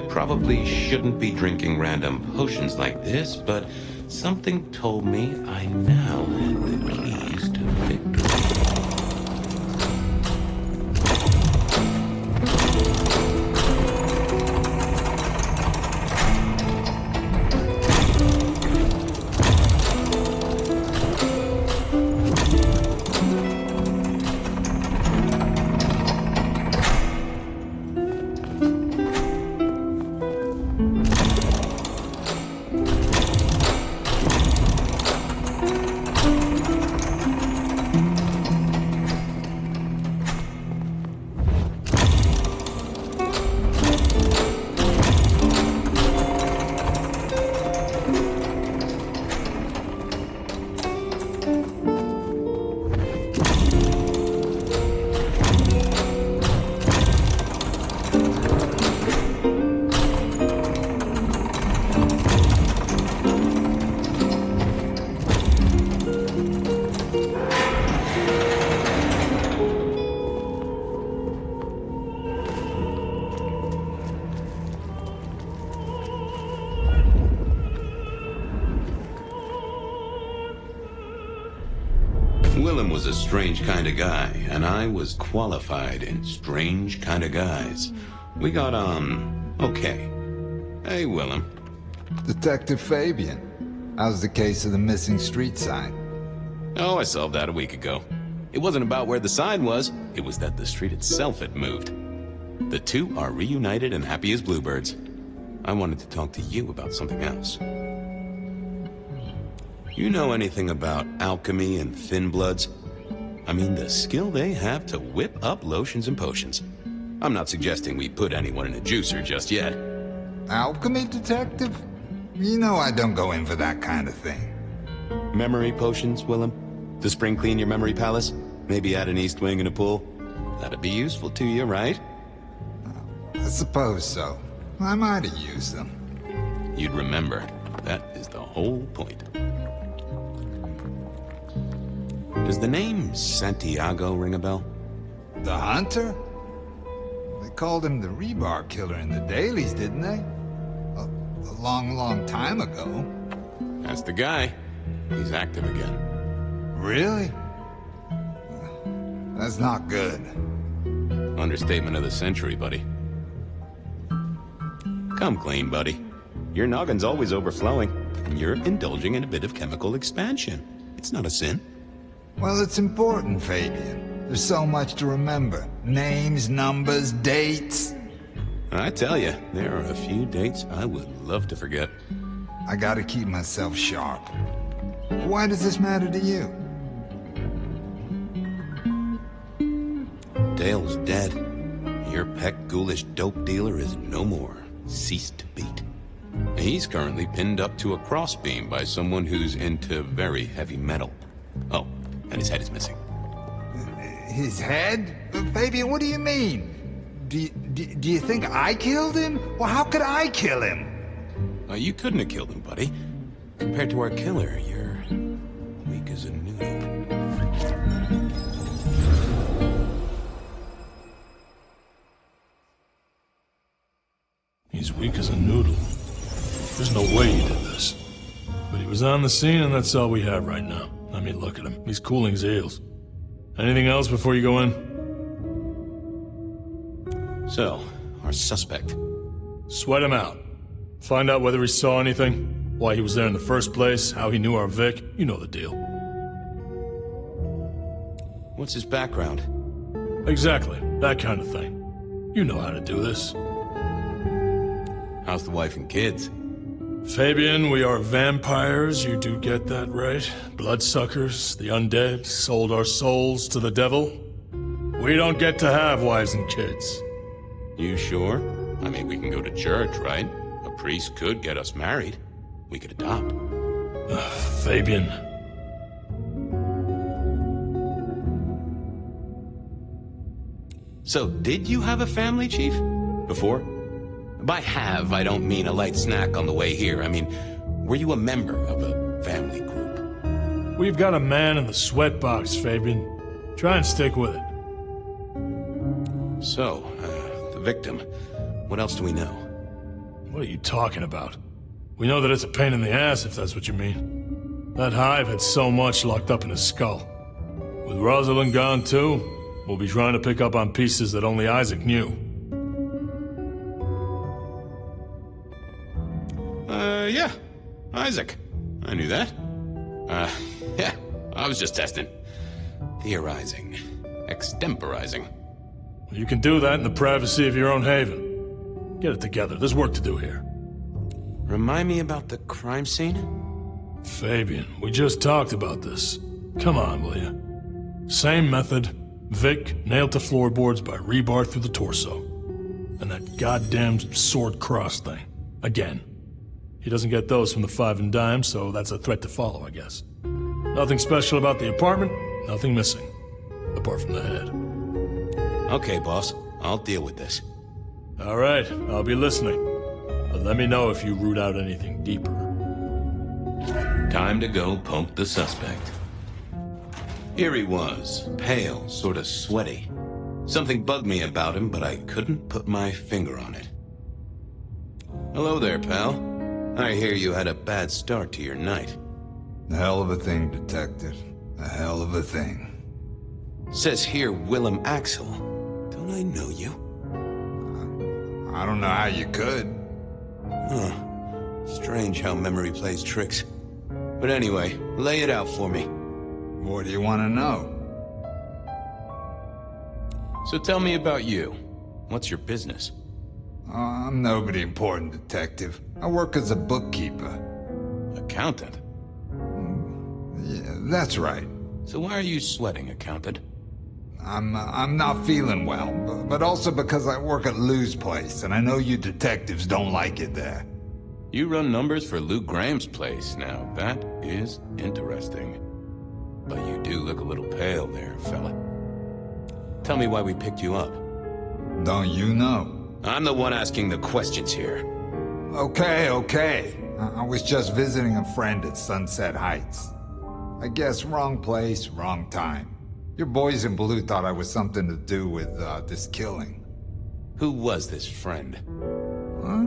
Probably shouldn't be drinking random potions like this, but something told me I now had the keys to victory. Willem was a strange kind of guy, and I was qualified in strange kind of guys. We got on okay. Hey, Willem. Detective Fabien. How's the case of the missing street sign? Oh, I solved that a week ago. It wasn't about where the sign was, it was that the street itself had moved. The two are reunited and happy as bluebirds. I wanted to talk to you about something else. You know anything about alchemy and thin bloods? I mean, the skill they have to whip up lotions and potions. I'm not suggesting we put anyone in a juicer just yet. Alchemy, Detective? You know I don't go in for that kind of thing. Memory potions, Willem? To spring clean your memory palace? Maybe add an east wing and a pool? That'd be useful to you, right? I suppose so. I might have used them. You'd remember. That is the whole point. Does the name Santiago ring a bell? The Hunter? They called him the Rebar Killer in the dailies, didn't they? A long, long time ago. That's the guy. He's active again. Really? That's not good. Understatement of the century, buddy. Come clean, buddy. Your noggin's always overflowing, and you're indulging in a bit of chemical expansion. It's not a sin. Well, it's important, Fabien. There's so much to remember. Names, numbers, dates. I tell you, there are a few dates I would love to forget. I gotta keep myself sharp. Why does this matter to you? Dale's dead. Your peck ghoulish dope dealer is no more. Ceased to beat. He's currently pinned up to a crossbeam by someone who's into very heavy metal. Oh, and his head is missing. His head? Fabien, what do you mean? Do you think I killed him? Well, how could I kill him? You couldn't have killed him, buddy. Compared to our killer, you're weak as a noodle. He's weak as a noodle. There's no way he did this. But he was on the scene, and that's all we have right now. I mean, look at him. He's cooling his eels. Anything else before you go in? So, our suspect. Sweat him out. Find out whether he saw anything, why he was there in the first place, how he knew our Vic. You know the deal. What's his background? Exactly. That kind of thing. You know how to do this. How's the wife and kids? Fabien, we are vampires, you do get that right. Bloodsuckers, the undead, sold our souls to the devil. We don't get to have wives and kids. You sure? I mean, we can go to church, right? A priest could get us married. We could adopt. Fabien. So, did you have a family, Chief? Before? By have, I don't mean a light snack on the way here. I mean, were you a member of a family group? We've got a man in the sweatbox, Fabien. Try and stick with it. So, the victim. What else do we know? What are you talking about? We know that it's a pain in the ass, if that's what you mean. That hive had so much locked up in his skull. With Rosalind gone too, we'll be trying to pick up on pieces that only Isaac knew. Yeah. Isaac. I knew that. Yeah. I was just testing. Theorizing. Extemporizing. Well, you can do that in the privacy of your own haven. Get it together. There's work to do here. Remind me about the crime scene? Fabien, we just talked about this. Come on, will you? Same method. Vic nailed to floorboards by rebar through the torso. And that goddamn sword cross thing. Again. He doesn't get those from the Five and Dime, so that's a threat to follow, I guess. Nothing special about the apartment, nothing missing. Apart from the head. Okay, boss. I'll deal with this. All right, I'll be listening. But let me know if you root out anything deeper. Time to go poke the suspect. Here he was, pale, sort of sweaty. Something bugged me about him, but I couldn't put my finger on it. Hello there, pal. I hear you had a bad start to your night. Hell of a thing, Detective. A hell of a thing. Says here, Willem Axel. Don't I know you? I don't know how you could. Huh. Strange how memory plays tricks. But anyway, lay it out for me. What do you want to know? So tell me about you. What's your business? I'm nobody important, detective. I work as a bookkeeper. Accountant? Yeah, that's right. So why are you sweating, accountant? I'm not feeling well, but also because I work at Lou's place, and I know you detectives don't like it there. You run numbers for Lou Graham's place. Now, that is interesting. But you do look a little pale there, fella. Tell me why we picked you up. Don't you know? I'm the one asking the questions here. Okay. I was just visiting a friend at Sunset Heights. I guess wrong place, wrong time. Your boys in blue thought I was something to do with this killing. Who was this friend? Huh?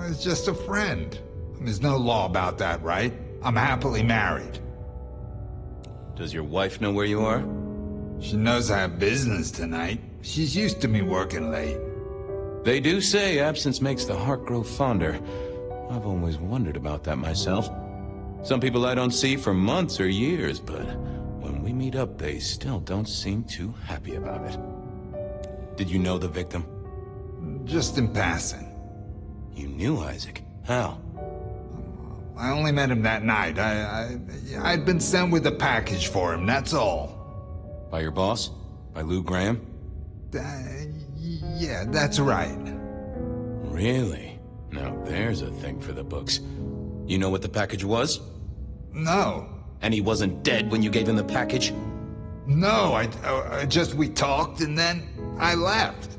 It's just a friend. There's no law about that, right? I'm happily married. Does your wife know where you are? She knows I have business tonight. She's used to me working late. They do say absence makes the heart grow fonder. I've always wondered about that myself. Some people I don't see for months or years, but when we meet up, they still don't seem too happy about it. Did you know the victim? Just in passing. You knew Isaac? How? I only met him that night. I'd been sent with a package for him, that's all. By your boss? By Lou Graham? Yeah, that's right. Really? Now there's a thing for the books. You know what the package was? No. And he wasn't dead when you gave him the package? No, we talked and then I left.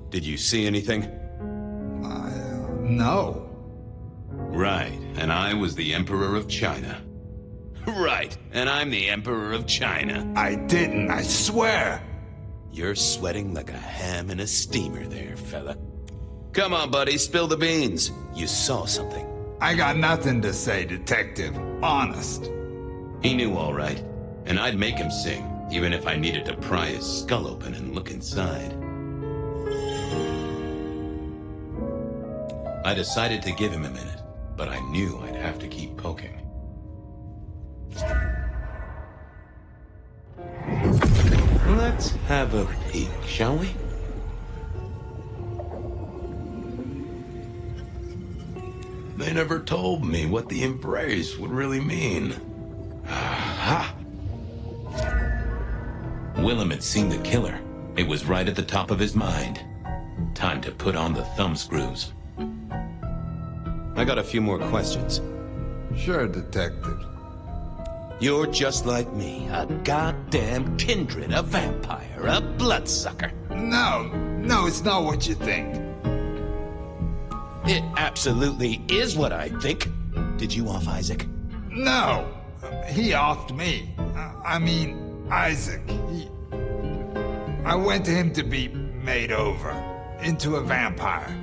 Did you see anything? No. Right, and I was the Emperor of China. Right, and I'm the Emperor of China. I didn't, I swear. You're sweating like a ham in a steamer there, fella. Come on, buddy, spill the beans. You saw something. I got nothing to say, detective. Honest. He knew all right, and I'd make him sing, even if I needed to pry his skull open and look inside. I decided to give him a minute, but I knew I'd have to keep poking. Let's have a peek, shall we? They never told me what the embrace would really mean. Aha! Willem had seen the killer. It was right at the top of his mind. Time to put on the thumbscrews. I got a few more questions. Sure, detective. You're just like me, a goddamn kindred, a vampire, a bloodsucker. No, it's not what you think. It absolutely is what I think. Did you off Isaac? No, he offed me. I mean, Isaac. I went to him to be made over into a vampire.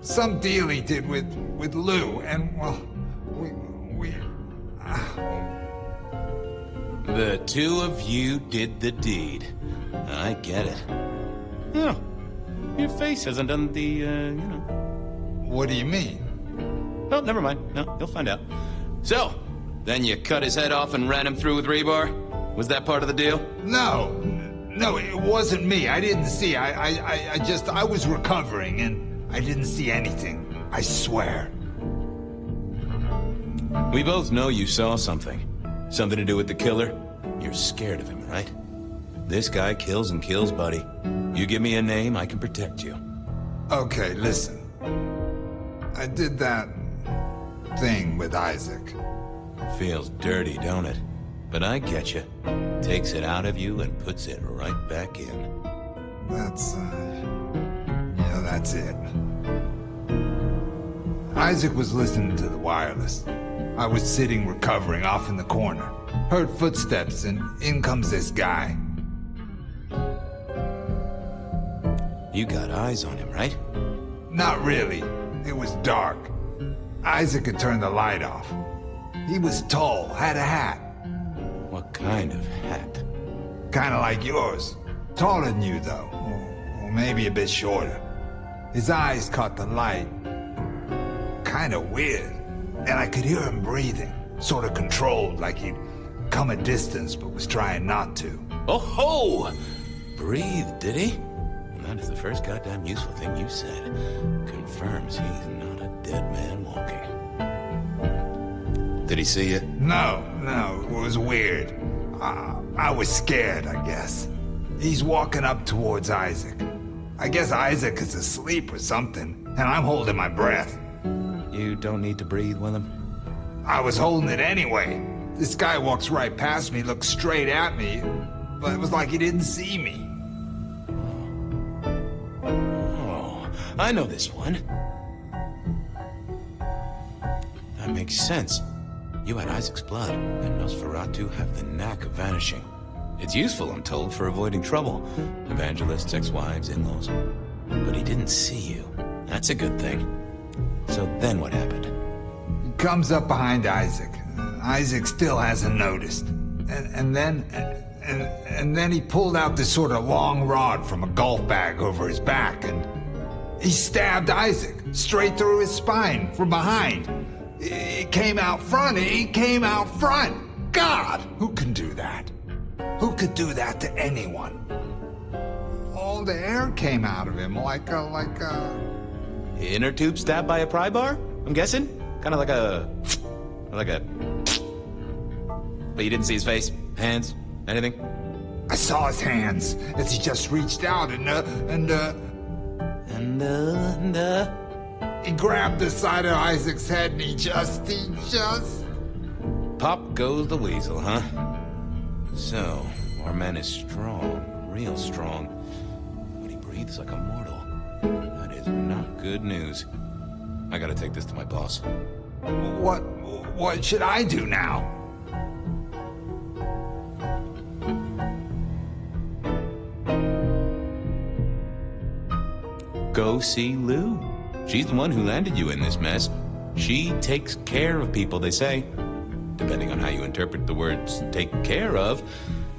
Some deal he did with Lou, and well, we. The two of you did the deed. I get it. Oh, your face hasn't done the, What do you mean? Oh, never mind. No, you'll find out. So, then you cut his head off and ran him through with rebar? Was that part of the deal? No, it wasn't me. I didn't see. I was recovering and I didn't see anything. I swear. We both know you saw something. Something to do with the killer? You're scared of him, right? This guy kills and kills, buddy. You give me a name, I can protect you. Okay, listen. I did that thing with Isaac. Feels dirty, don't it? But I get you. Takes it out of you and puts it right back in. That's it. Isaac was listening to the wireless. I was sitting recovering off in the corner. Heard footsteps and in comes this guy. You got eyes on him, right? Not really. It was dark. Isaac had turned the light off. He was tall, had a hat. What kind of hat? Kinda like yours. Taller than you, though. Or maybe a bit shorter. His eyes caught the light. Kinda weird. And I could hear him breathing. Sort of controlled, like he'd come a distance but was trying not to. Oh ho! Breathe, did he? Well, that is the first goddamn useful thing you said. Confirms he's not a dead man walking. Did he see you? No, it was weird. I was scared, I guess. He's walking up towards Isaac. I guess Isaac is asleep or something, and I'm holding my breath. You don't need to breathe, Willem. I was holding it anyway. This guy walks right past me, looks straight at me, but it was like he didn't see me. Oh, I know this one. That makes sense. You had Isaac's blood, and Nosferatu have the knack of vanishing. It's useful, I'm told, for avoiding trouble. Evangelists, ex-wives, in-laws. But he didn't see you. That's a good thing. So then what happened? He comes up behind Isaac. Isaac still hasn't noticed. And then he pulled out this sort of long rod from a golf bag over his back, and he stabbed Isaac straight through his spine from behind. It came out front. God, who can do that? Who could do that to anyone? All the air came out of him like a... Inner tube stabbed by a pry bar? I'm guessing? Kind of like a... But you didn't see his face? Hands? Anything? I saw his hands as he just reached out and he grabbed the side of Isaac's head and he just... Pop goes the weasel, huh? So, our man is strong, real strong, but he breathes like a mortal. That is not good news. I gotta take this to my boss. What should I do now? Go see Lou. She's the one who landed you in this mess. She takes care of people, they say. Depending on how you interpret the words take care of,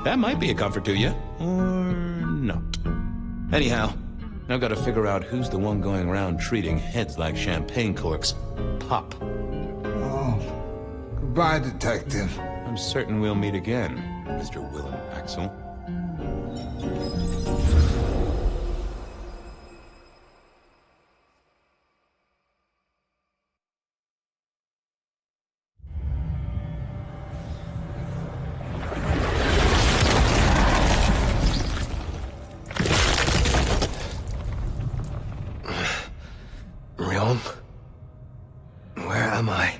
that might be a comfort to you, or not. Anyhow, I've got to figure out who's the one going around treating heads like champagne corks. Pop. Oh, goodbye, Detective. I'm certain we'll meet again, Mr. Willem Axel. Where am I?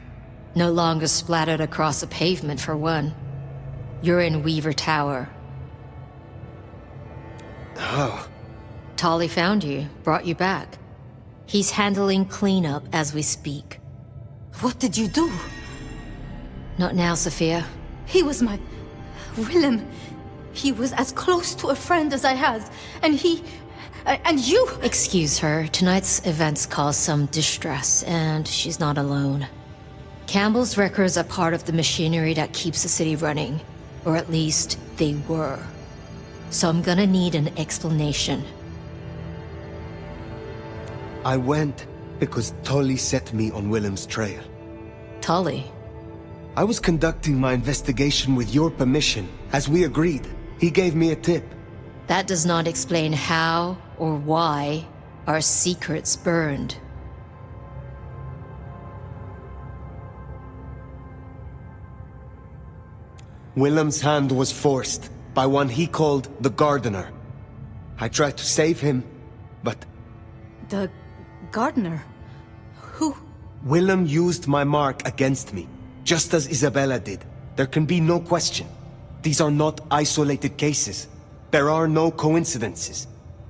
No longer splattered across a pavement, for one. You're in Weaver Tower. Oh. Tolly found you, brought you back. He's handling cleanup as we speak. What did you do? Not now, Safia. He was my... Willem. He was as close to a friend as I had, and he... And you... Excuse her. Tonight's events caused some distress, and she's not alone. Campbell's records are part of the machinery that keeps the city running. Or at least, they were. So I'm gonna need an explanation. I went because Tolly set me on Willem's trail. Tolly? I was conducting my investigation with your permission, as we agreed. He gave me a tip. That does not explain how or why our secrets burned. Willem's hand was forced by one he called the Gardener. I tried to save him, but... The Gardener? Who? Willem used my mark against me, just as Isabella did. There can be no question. These are not isolated cases. There are no coincidences.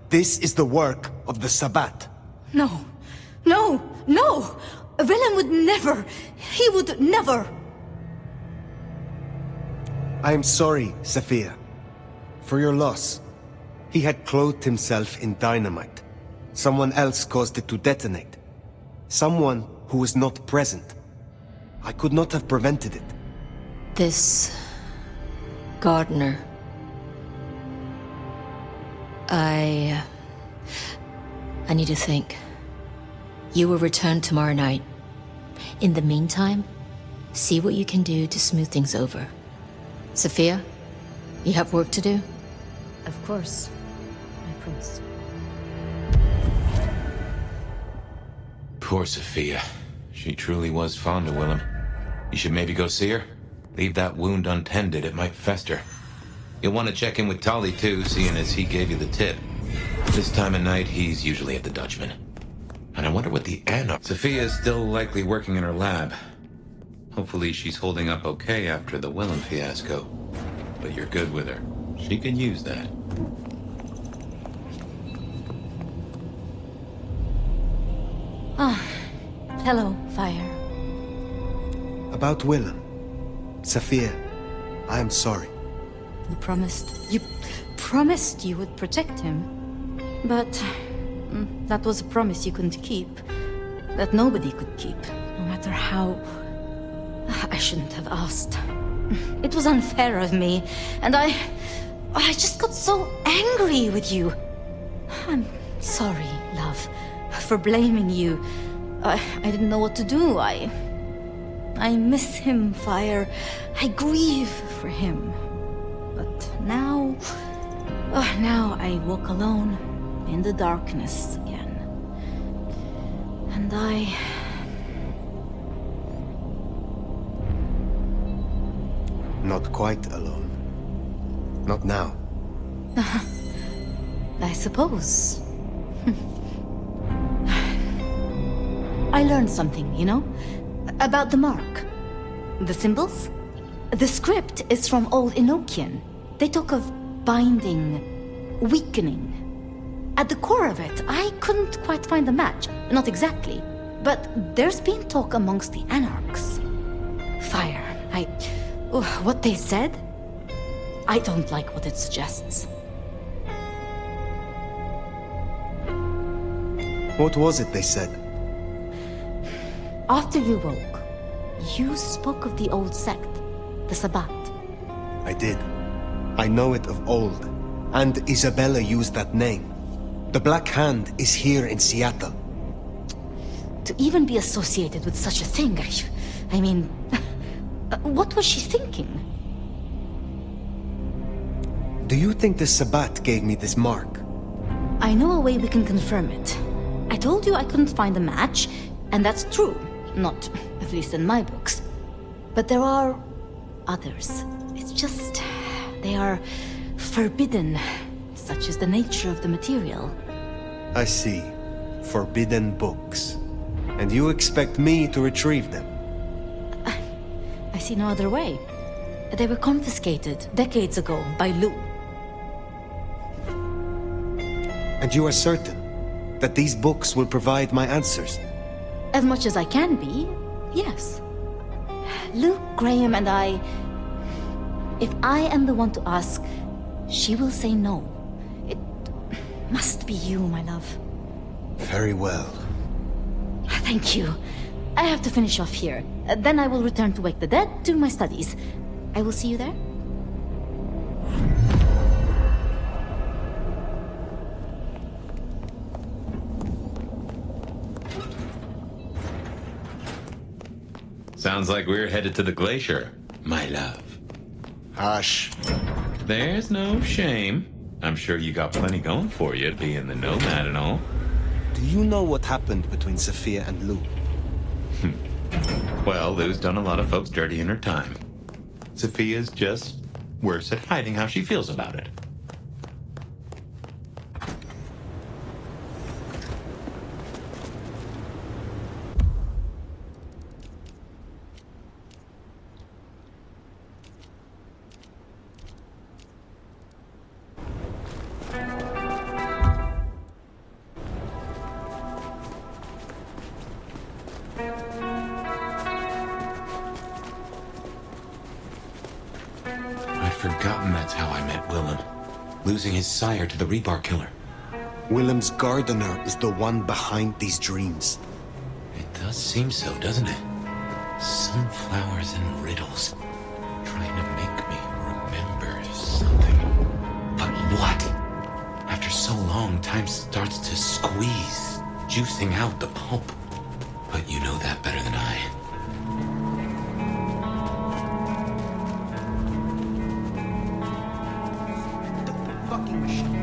This is the work of the Sabbat. No. No! No! Willem would never... He would never... I am sorry, Safia, for your loss. He had clothed himself in dynamite. Someone else caused it to detonate. Someone who was not present. I could not have prevented it. This... gardener. I need to think. You will return tomorrow night. In the meantime, see what you can do to smooth things over. Safia, you have work to do? Of course, my prince. Poor Safia. She truly was fond of Willem. You should maybe go see her. Leave that wound untended, it might fester. You'll want to check in with Tolly too, seeing as he gave you the tip. This time of night, he's usually at the Dutchman. And I wonder what the Safia's still likely working in her lab. Hopefully she's holding up okay after the Willem fiasco. But you're good with her. She could use that. Ah, hello, Fire. About Willem. Safia, I am sorry. You promised you would protect him. But that was a promise you couldn't keep. That nobody could keep, no matter how... I shouldn't have asked. It was unfair of me, and I just got so angry with you. I'm sorry, love, for blaming you. I didn't know what to do. I miss him, Fire. I grieve for him. But now I walk alone in the darkness again. And Not quite alone. Not now. I suppose. I learned something, you know? About the mark. The symbols? The script is from Old Enochian. They talk of binding, weakening. At the core of it, I couldn't quite find a match. Not exactly. But there's been talk amongst the Anarchs. Fire. What they said? I don't like what it suggests. What was it they said? After you woke, you spoke of the old sect, the Sabbat. I did. I know it of old. And Isabella used that name. The Black Hand is here in Seattle. To even be associated with such a thing, I mean... what was she thinking? Do you think the Sabbat gave me this mark? I know a way we can confirm it. I told you I couldn't find a match, and that's true. Not, at least in my books. But there are others. It's just... they are forbidden. Such is the nature of the material. I see. Forbidden books. And you expect me to retrieve them? I see no other way. They were confiscated decades ago by Lu. And you are certain that these books will provide my answers? As much as I can be, yes. Luke, Graham, and I... If I am the one to ask, she will say no. It must be you, my love. Very well. Thank you. I have to finish off here. Then I will return to Wake the Dead, do my studies. I will see you there. Sounds like we're headed to the glacier, my love. Hush. There's no shame. I'm sure you got plenty going for you, being the nomad and all. Do you know what happened between Safia and Lu? Well, Lu's done a lot of folks dirty in her time. Safia's just worse at hiding how she feels about it. Losing his sire to the Rebar killer. Willem's gardener is the one behind these dreams. It does seem so, doesn't it? Sunflowers and riddles. Trying to make me remember What? After so long, time starts to squeeze, juicing out the pulp. But you know that better than I. Fucking machine.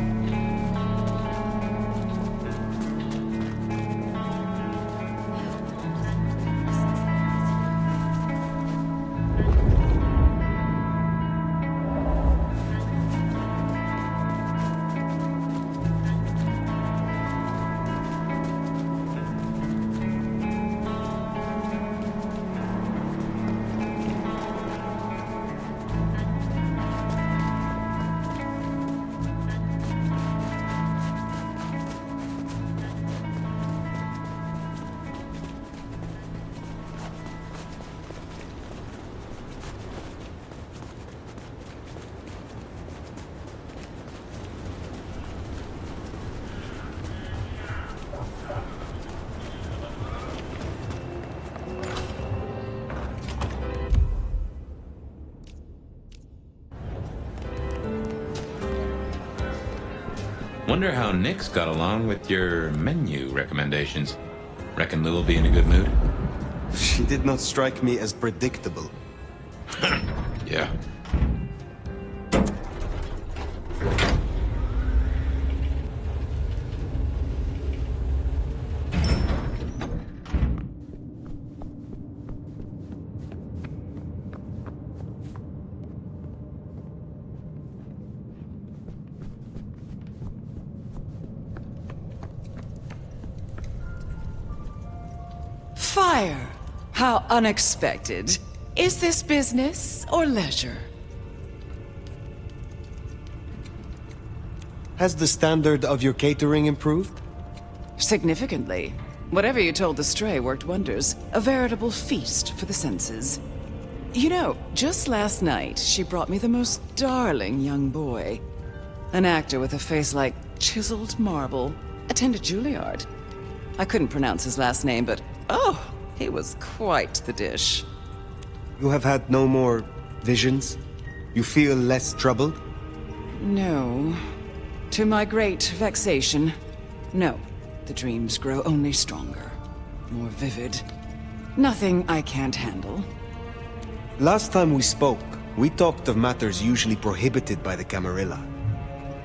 Wonder how Nick's got along with your menu recommendations. Reckon Lou will be in a good mood? She did not strike me as predictable. Yeah. Fire! How unexpected. Is this business or leisure? Has the standard of your catering improved? Significantly. Whatever you told the stray worked wonders. A veritable feast for the senses. You know, just last night, she brought me the most darling young boy. An actor with a face like chiseled marble. Attended Juilliard. I couldn't pronounce his last name, but oh, he was quite the dish. You have had no more visions? You feel less troubled? No. To my great vexation, no. The dreams grow only stronger, more vivid. Nothing I can't handle. Last time we spoke, we talked of matters usually prohibited by the Camarilla.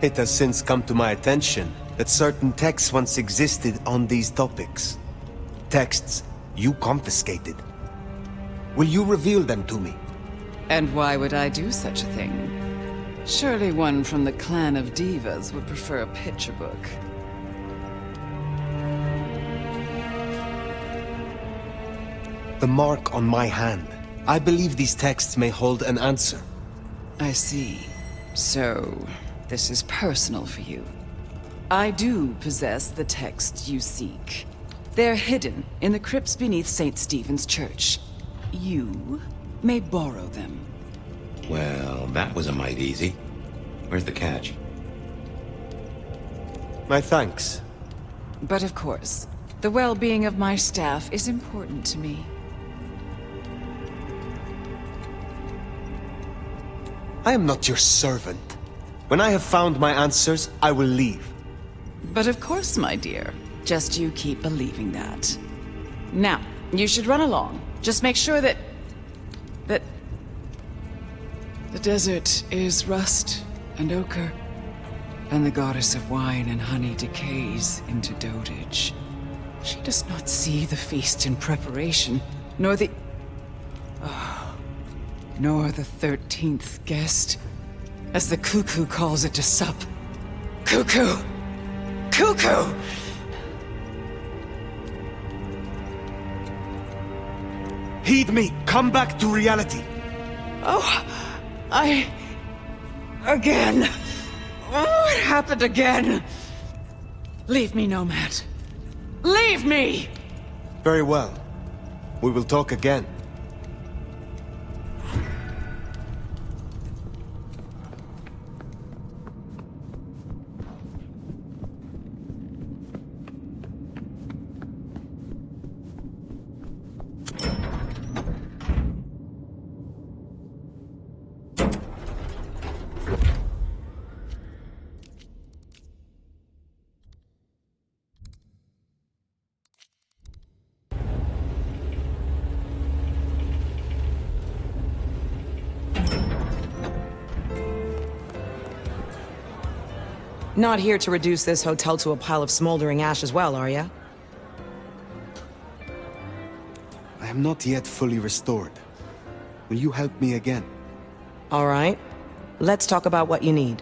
It has since come to my attention that certain texts once existed on these topics. Texts you confiscated. Will you reveal them to me? And why would I do such a thing? Surely one from the clan of divas would prefer a picture book. The mark on my hand. I believe these texts may hold an answer. I see. So, this is personal for you. I do possess the texts you seek. They're hidden in the crypts beneath St. Stephen's Church. You may borrow them. Well, that was a mite easy. Where's the catch? My thanks. But of course, the well-being of my staff is important to me. I am not your servant. When I have found my answers, I will leave. But of course, my dear. Just you keep believing that. Now, you should run along. Just make sure that the desert is rust and ochre, and the goddess of wine and honey decays into dotage. She does not see the feast in preparation, nor the 13th guest, as the cuckoo calls it to sup. Cuckoo! Cuckoo! Heed me! Come back to reality! Oh, again! Oh, it happened again! Leave me, Nomad. Leave me! Very well. We will talk again. Not here to reduce this hotel to a pile of smoldering ash as well, are ya? I am not yet fully restored. Will you help me again? All right. Let's talk about what you need.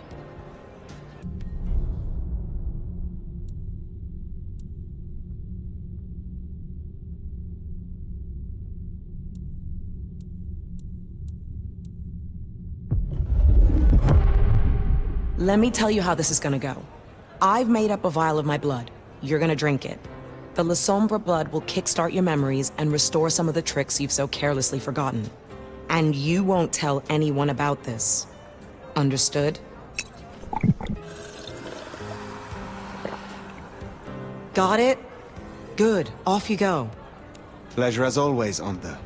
Let me tell you how this is gonna go. I've made up a vial of my blood. You're gonna drink it. The La Sombra blood will kickstart your memories and restore some of the tricks you've so carelessly forgotten. And you won't tell anyone about this. Understood? Got it? Good. Off you go. Pleasure as always, Onda.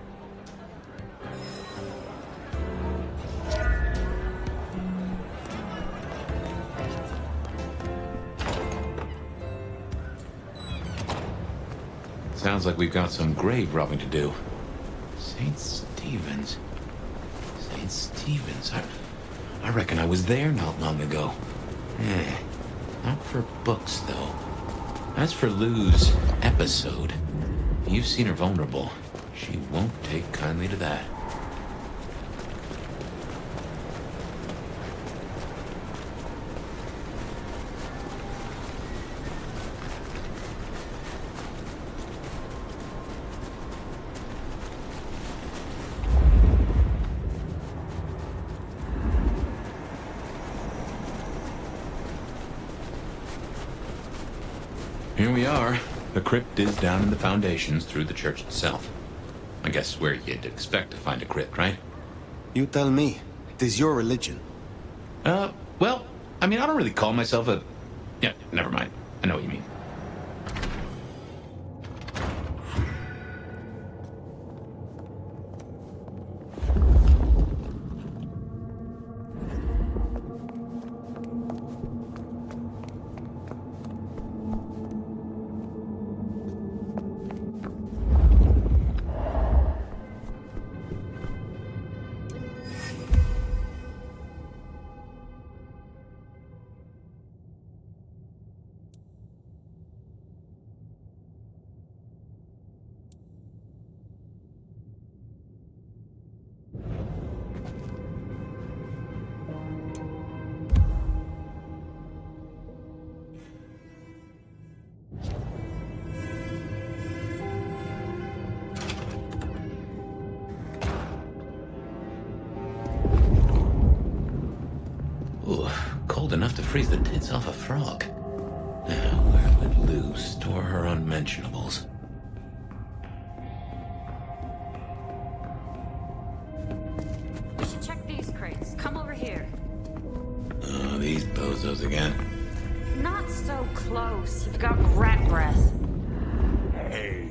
Sounds like we've got some grave robbing to do. St. Stephen's. St. Stephen's. I reckon I was there not long ago. Not for books, though. As for Lou's episode, you've seen her vulnerable. She won't take kindly to that. Here we are. The crypt is down in the foundations through the church itself. I guess where you'd expect to find a crypt, right? You tell me. It is your religion. Well, I mean, I don't really call myself a... Yeah, never mind. I know what you mean. Cold enough to freeze the tits off a frog. Now, where would Lou store her unmentionables? We should check these crates. Come over here. Oh, these bozos again. Not so close. You've got rat breath. Hey.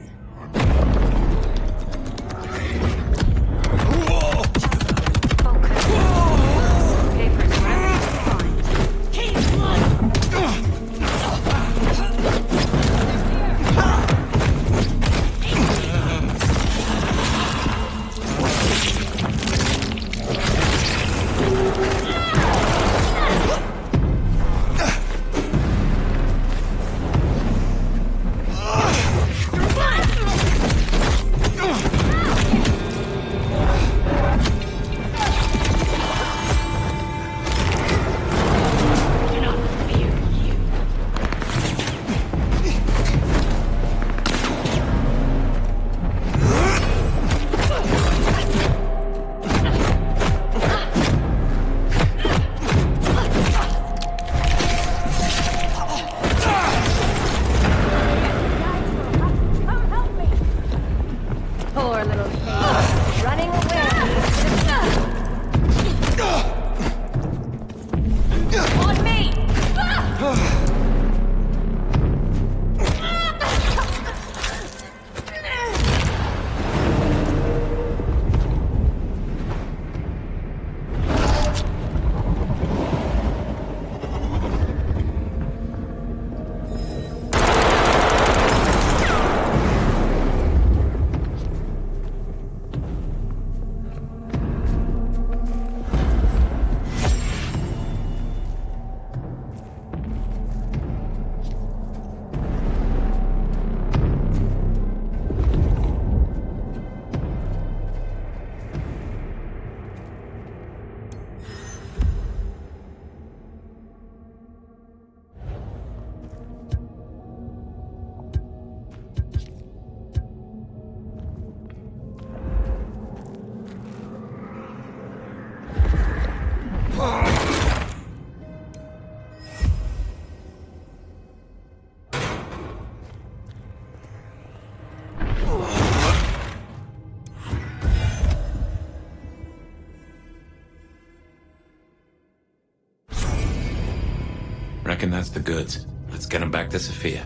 reckon that's the goods. Let's get him back to Safia.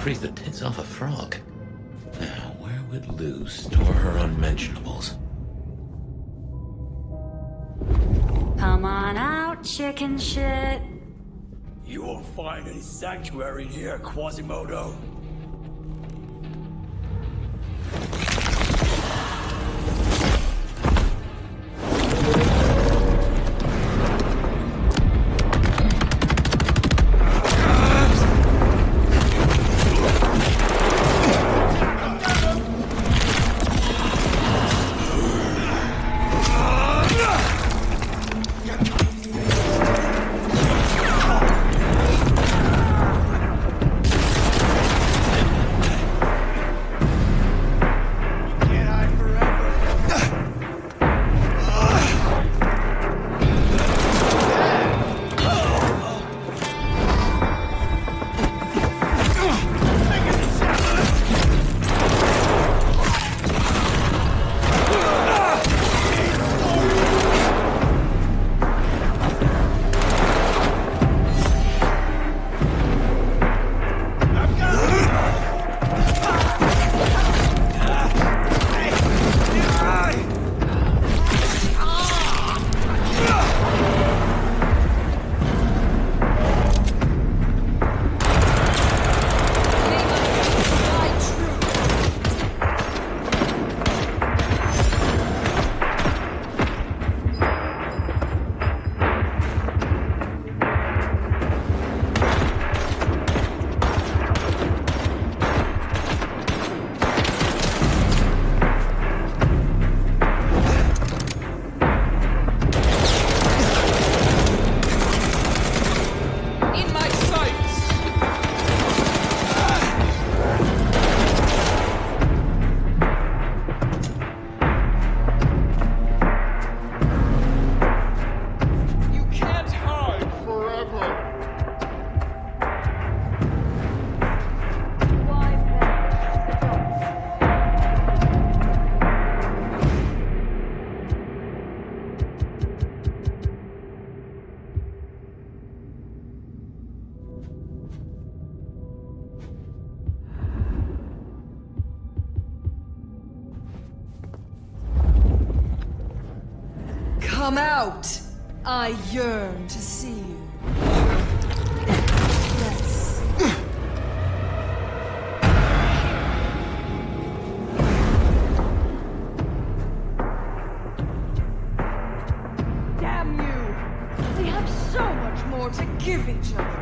Freeze the tits off a frog. Now, where would Lou store her unmentionables? Come on out, chicken shit. You won't find any sanctuary here, Quasimodo. Come out! I yearn to see you. Yes. Damn you! They have so much more to give each other.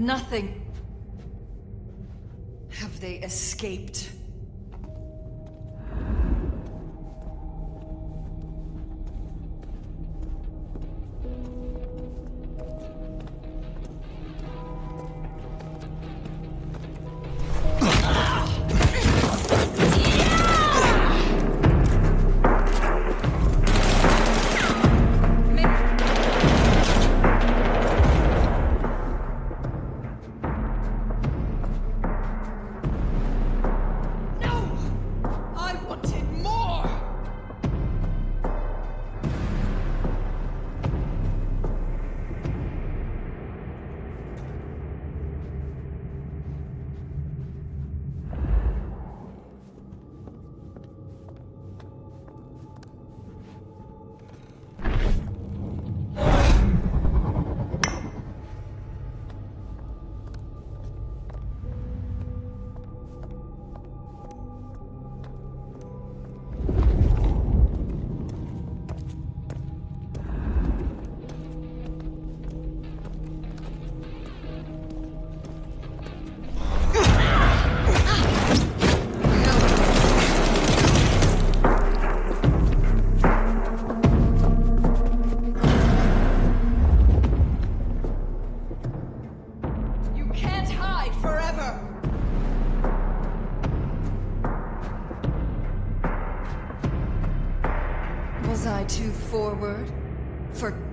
nothing. Have they escaped?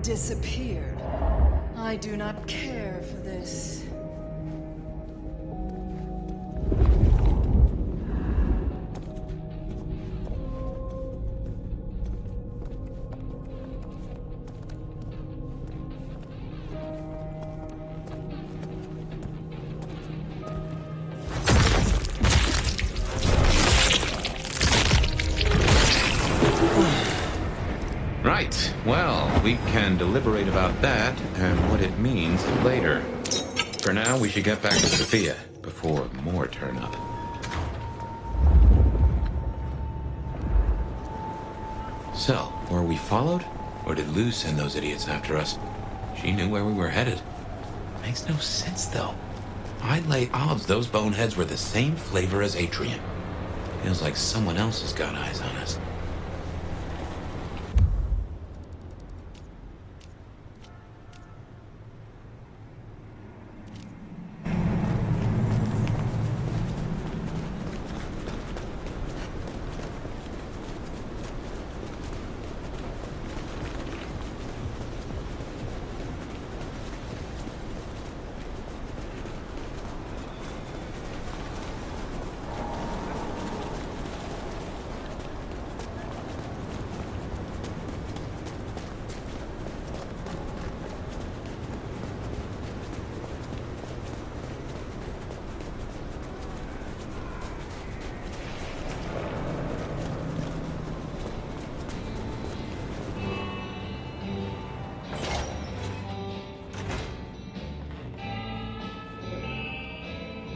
Disappeared. I do not care for this. Right. Well, we can deliberate about that and what it means later. For now, we should get back to Safia before more turn up. So, were we followed? Or did Luz send those idiots after us? She knew where we were headed. Makes no sense, though. I'd lay odds those boneheads were the same flavor as Atrium. Feels like someone else has got eyes on us.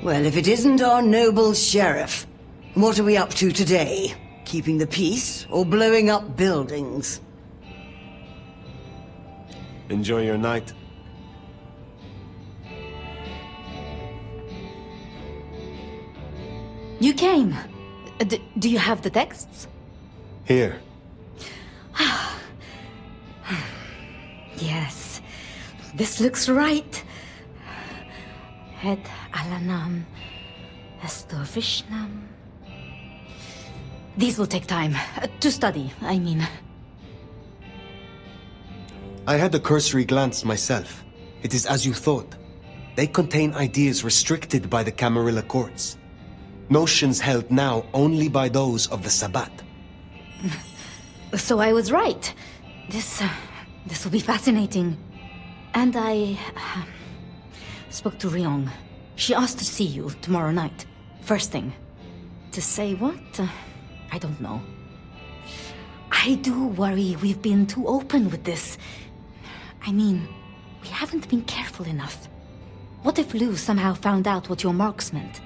Well, if it isn't our noble sheriff, what are we up to today? Keeping the peace or blowing up buildings? Enjoy your night. You came. Do you have the texts? Here. Yes. This looks right. Het Alanam, Estovishnam. These will take time. To study, I mean. I had a cursory glance myself. It is as you thought. They contain ideas restricted by the Camarilla courts. Notions held now only by those of the Sabbat. So I was right. This will be fascinating. And I spoke to Ryong. She asked to see you tomorrow night. First thing. To say what? I don't know. I do worry we've been too open with this. I mean, we haven't been careful enough. What if Lou somehow found out what your marks meant?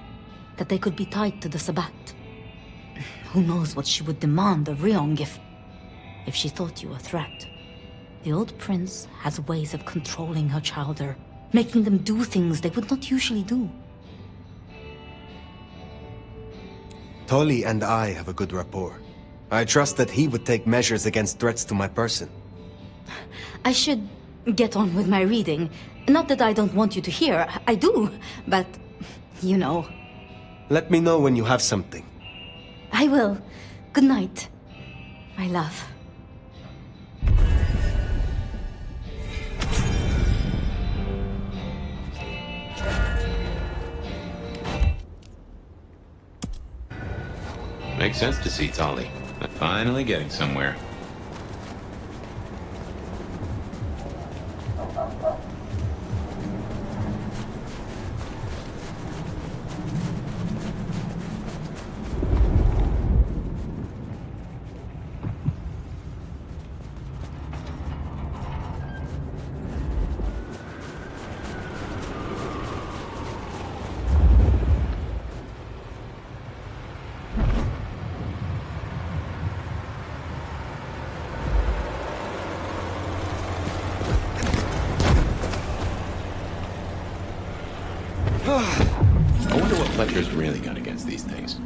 That they could be tied to the Sabbat? Who knows what she would demand of Ryong if she thought you a threat. The old prince has ways of controlling her chowder making them do things they would not usually do. Tolly and I have a good rapport. I trust that he would take measures against threats to my person. I should get on with my reading. Not that I don't want you to hear, I do, but you know. Let me know when you have something. I will. Good night, my love. Makes sense to see Tolly. Finally getting somewhere. I wonder what Fletcher's really got against these things.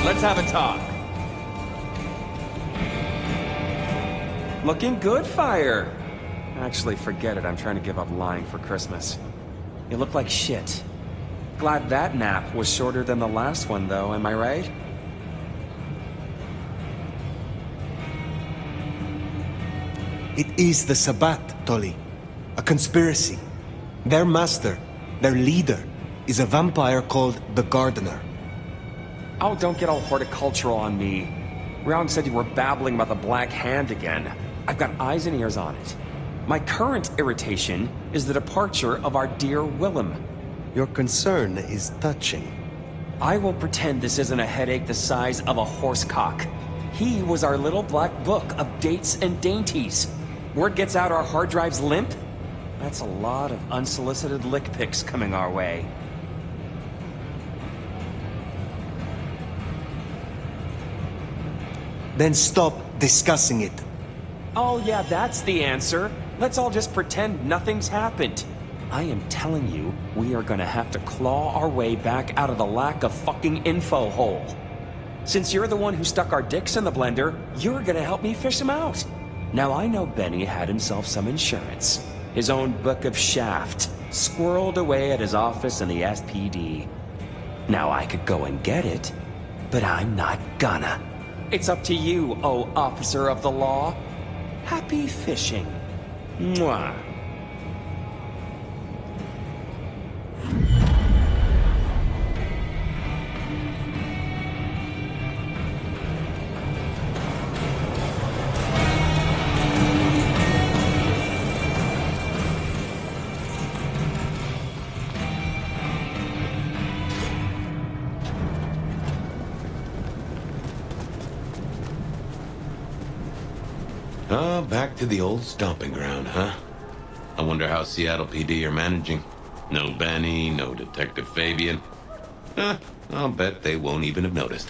Let's have a talk. Looking good, Fire. Actually, forget it. I'm trying to give up lying for Christmas. You look like shit. Glad that nap was shorter than the last one, though, am I right? It is the Sabbat, Tolly. A conspiracy. Their master, their leader, is a vampire called the Gardener. Oh, don't get all horticultural on me. Ryong said you were babbling about the Black Hand again. I've got eyes and ears on it. My current irritation is the departure of our dear Willem. Your concern is touching. I will pretend this isn't a headache the size of a horsecock. He was our little black book of dates and dainties. Word gets out our hard drive's limp? That's a lot of unsolicited lick pics coming our way. Then stop discussing it. Oh yeah, that's the answer. Let's all just pretend nothing's happened. I am telling you, we are gonna have to claw our way back out of the lack of fucking info hole. Since you're the one who stuck our dicks in the blender, you're gonna help me fish them out. Now I know Benny had himself some insurance. His own book of Shaft, squirreled away at his office in the SPD. Now I could go and get it, but I'm not gonna. It's up to you, oh officer of the law. Happy fishing. Mwah. Oh, back to the old stomping ground, huh? I wonder how Seattle PD are managing. No Benny, no Detective Fabien. I'll bet they won't even have noticed.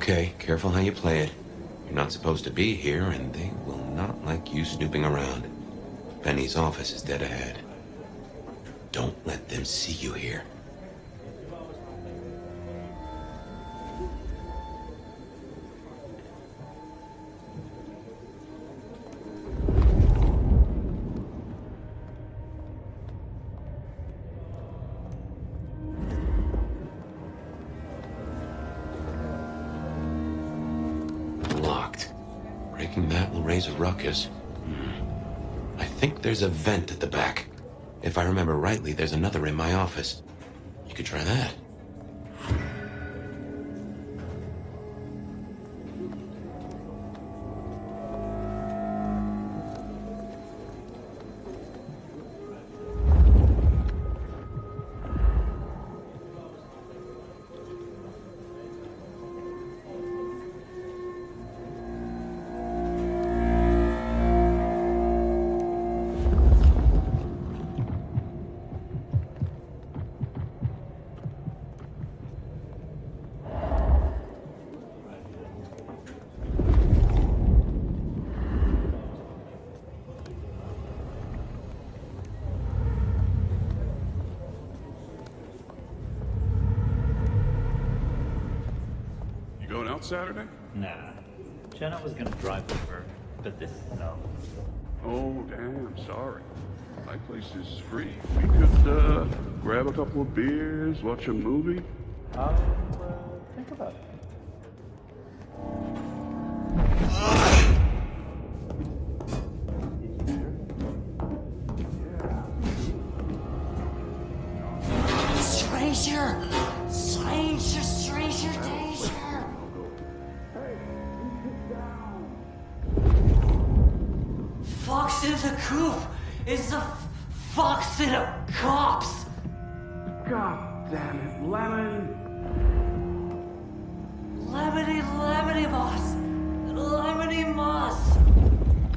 Okay, careful how you play it. You're not supposed to be here, and they will not like you snooping around. Benny's office is dead ahead. Don't let them see you here. Locked. Breaking that will raise a ruckus. I think there's a vent at the back. If I remember rightly, there's another in my office. You could try that. Saturday? Nah. Jenna was gonna drive over, but this, no. Oh, damn, sorry. My place is free. We could, grab a couple of beers, watch a movie. I'll, think about it. Stranger! Stranger, stranger, danger! Fox in the coop! It's a fox in a copse! God damn it, Lemon! Lemony, lemony moss! Lemony moss!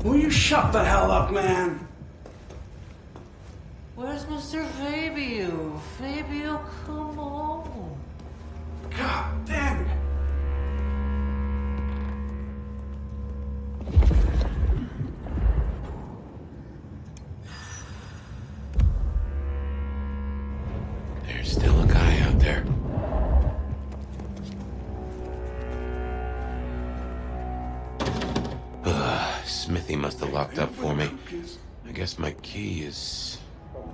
Will you shut the hell up, man? Where's Mr. Fabio? Fabio, come on! God damn it! There's still a guy out there. Smithy must have locked up for me. I guess my key is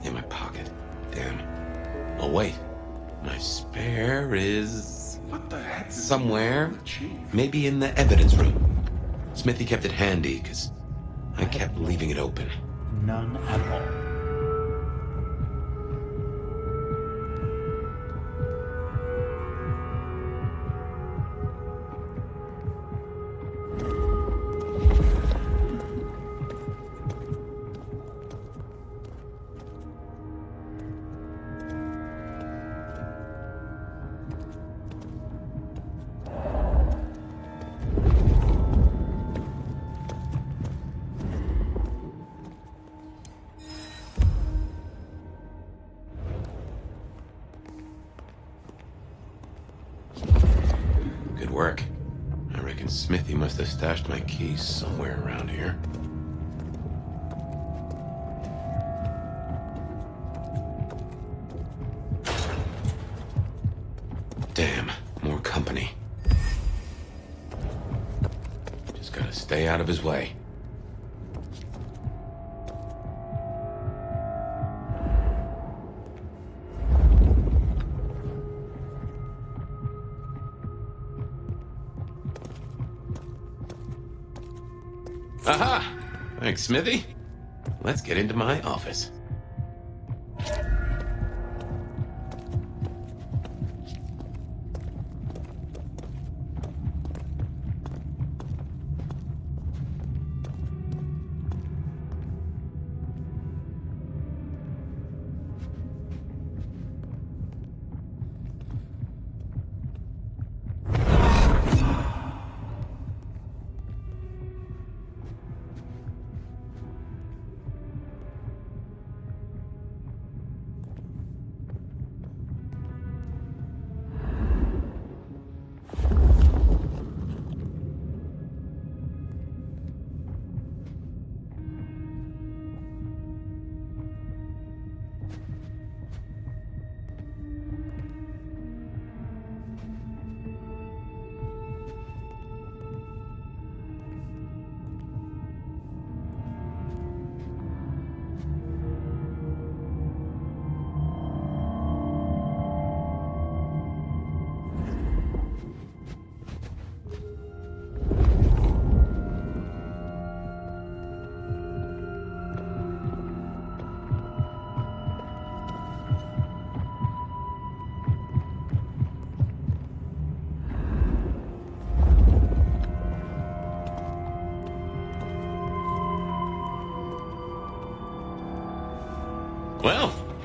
in my pocket. Damn. Oh, wait. My spare is... What the heck? Somewhere. Maybe in the evidence room. Smithy kept it handy, because I kept leaving it open. None at all. Good work. I reckon Smithy must have stashed my keys somewhere around here. Damn, more company. Just gotta stay out of his way. Aha! Thanks, Smithy. Let's get into my office.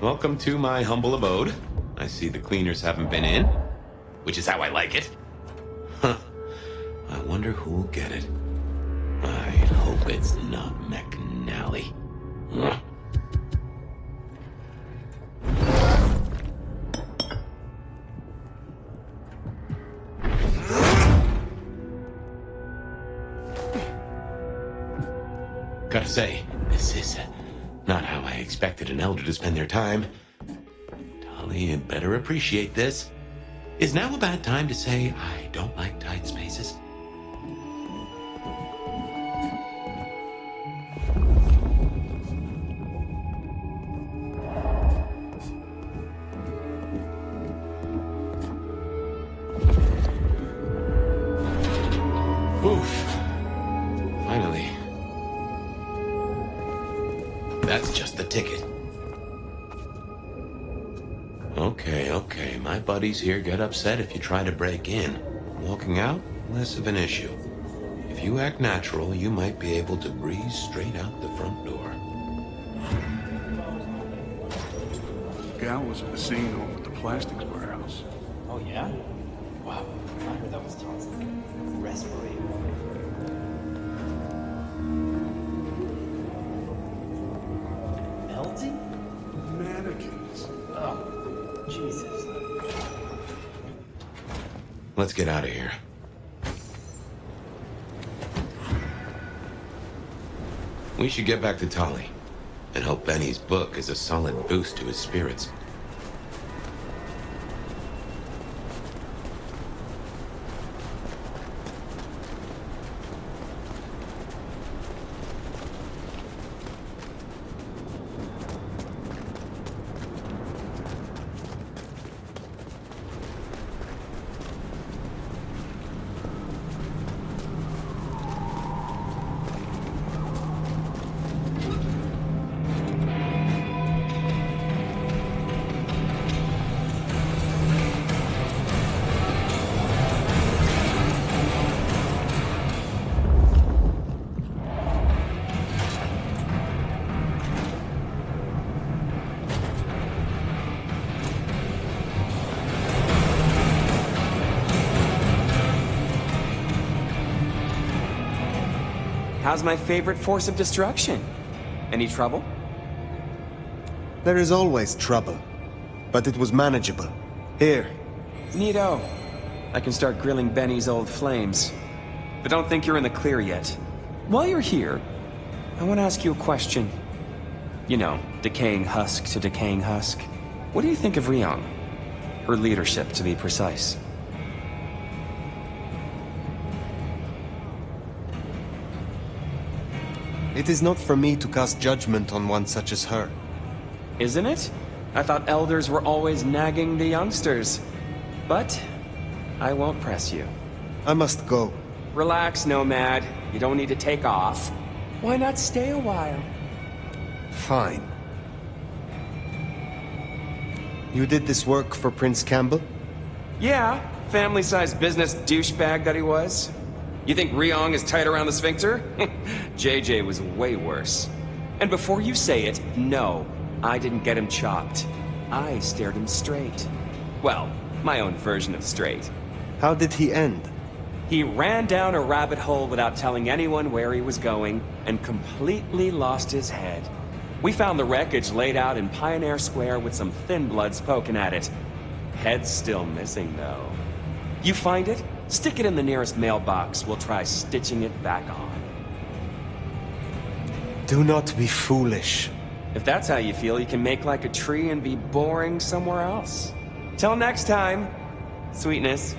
Welcome to my humble abode. I see the cleaners haven't been in, which is how I like it. Huh. I wonder who'll get it. I hope it's not McNally. Huh. Gotta say, this is not how I expected an elder to spend their time. Tolly had better appreciate this. Is now a bad time to say I don't like tight spaces? Oof. Finally. That's just the ticket. Okay. My buddies here get upset if you try to break in. Walking out, less of an issue. If you act natural, you might be able to breeze straight out the front door. The gal was at the scene over at the plastics warehouse. Oh, yeah? Wow. I heard that was toxic. Respirate. Melting? Mannequins. Oh, Jesus. Let's get out of here. We should get back to Tolly and hope Benny's book is a solid boost to his spirits. How's my favorite force of destruction? Any trouble? There is always trouble, but it was manageable. Here. Neato. I can start grilling Benny's old flames. But don't think you're in the clear yet. While you're here, I want to ask you a question. You know, decaying husk to decaying husk. What do you think of Ryong? Her leadership, to be precise. It is not for me to cast judgment on one such as her. Isn't it? I thought elders were always nagging the youngsters. But I won't press you. I must go. Relax, Nomad. You don't need to take off. Why not stay a while? Fine. You did this work for Prince Campbell? Yeah, family-sized business douchebag that he was. You think Ryong is tight around the sphincter? JJ was way worse. And before you say it, no, I didn't get him chopped. I stared him straight. Well, my own version of straight. How did he end? He ran down a rabbit hole without telling anyone where he was going, and completely lost his head. We found the wreckage laid out in Pioneer Square with some thin bloods poking at it. Head's still missing, though. You find it? Stick it in the nearest mailbox. We'll try stitching it back on. Do not be foolish. If that's how you feel, you can make like a tree and be boring somewhere else. Till next time, sweetness.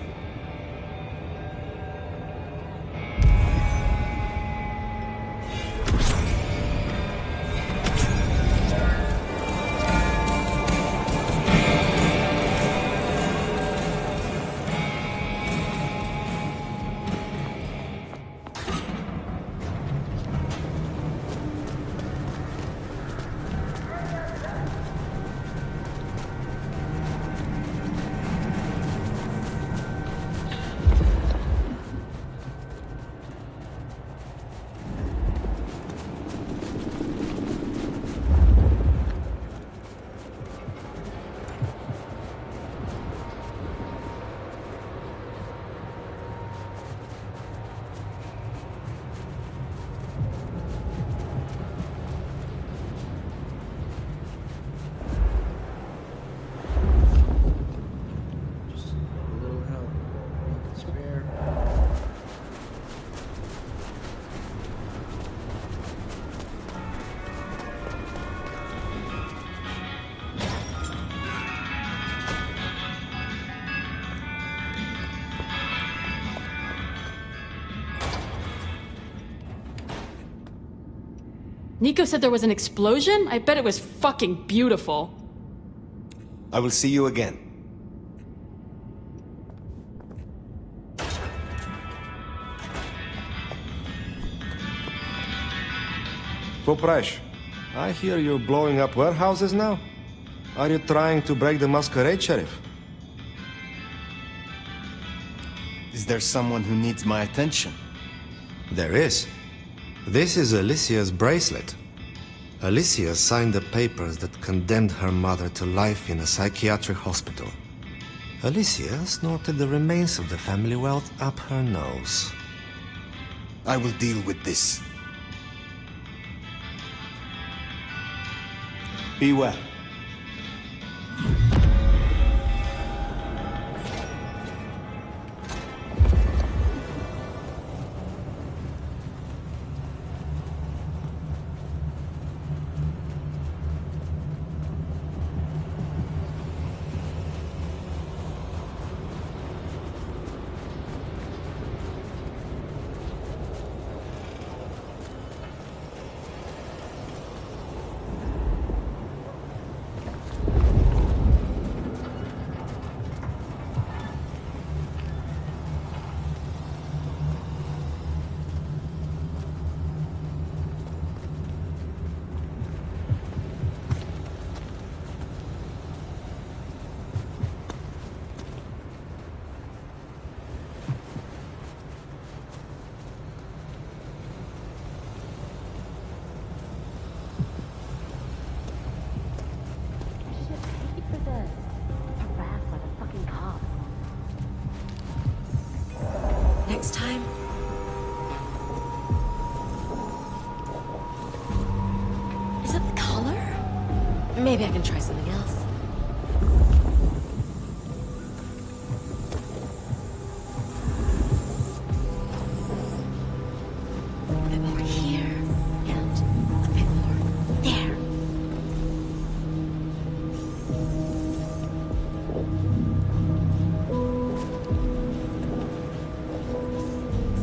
Niko said there was an explosion? I bet it was fucking beautiful. I will see you again. Popresh, I hear you're blowing up warehouses now? Are you trying to break the masquerade, Sheriff? Is there someone who needs my attention? There is. This is Alicia's bracelet. Alicia signed the papers that condemned her mother to life in a psychiatric hospital. Alicia snorted the remains of the family wealth up her nose. I will deal with this. Be well. Next time. Is it the color? Maybe I can try something else. A bit more here, and a bit more there.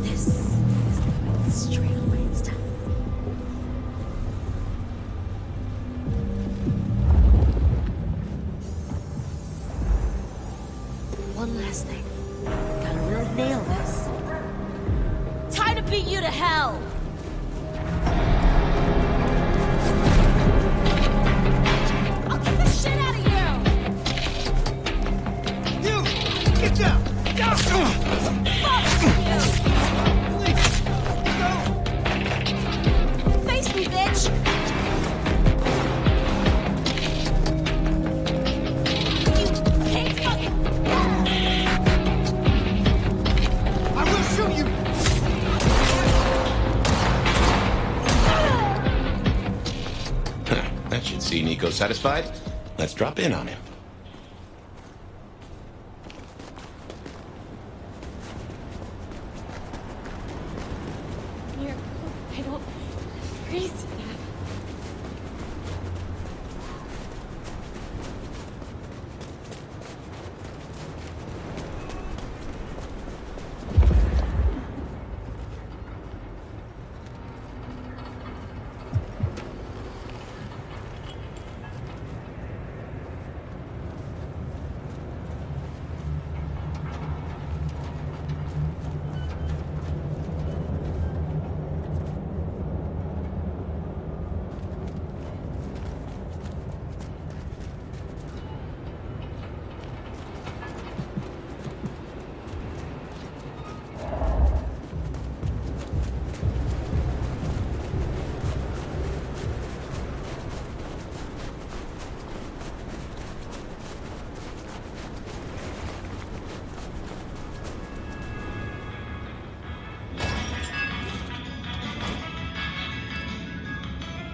This is going straight on my Insta. One last thing. Gotta really nail this. Time to beat you to hell! I'll kick the shit out of you! You! Get down! Down! Fuck you! Face me, bitch! You can't fucking... I will shoot you! That should see Niko satisfied. Let's drop in on him. Here, I don't freeze to that.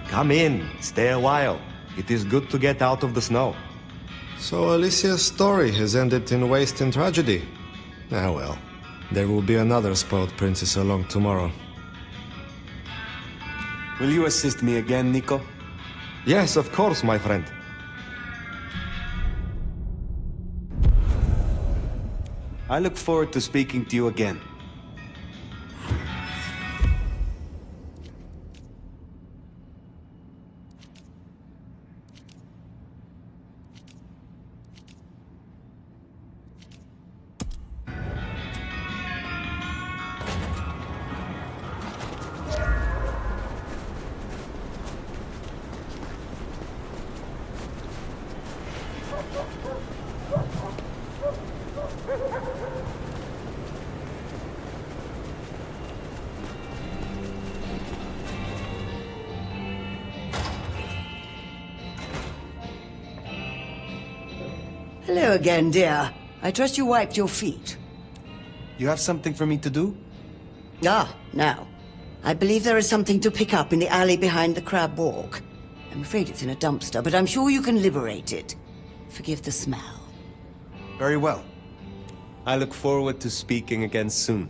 Come in, stay a while. It is good to get out of the snow. So Alicia's story has ended in waste and tragedy. Ah well, there will be another spoiled princess along tomorrow. Will you assist me again, Niko? Yes, of course, my friend. I look forward to speaking to you again. Hello again, dear. I trust you wiped your feet. You have something for me to do? Ah, now. I believe there is something to pick up in the alley behind the crab walk. I'm afraid it's in a dumpster, but I'm sure you can liberate it. Forgive the smell. Very well. I look forward to speaking again soon.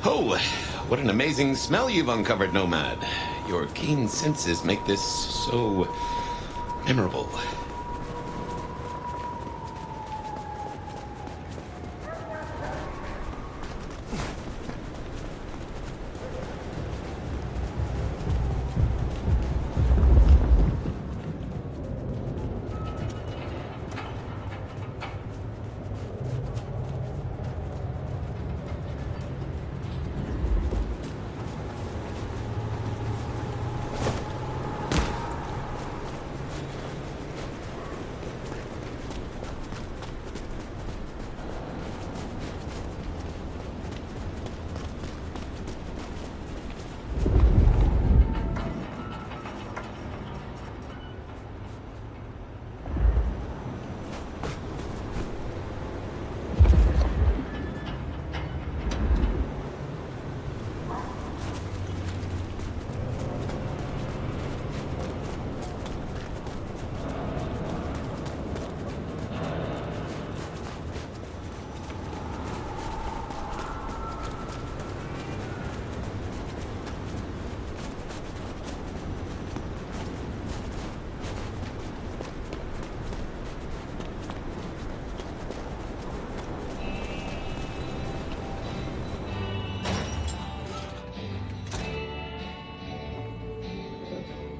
Oh, what an amazing smell you've uncovered, Nomad. Your keen senses make this so memorable.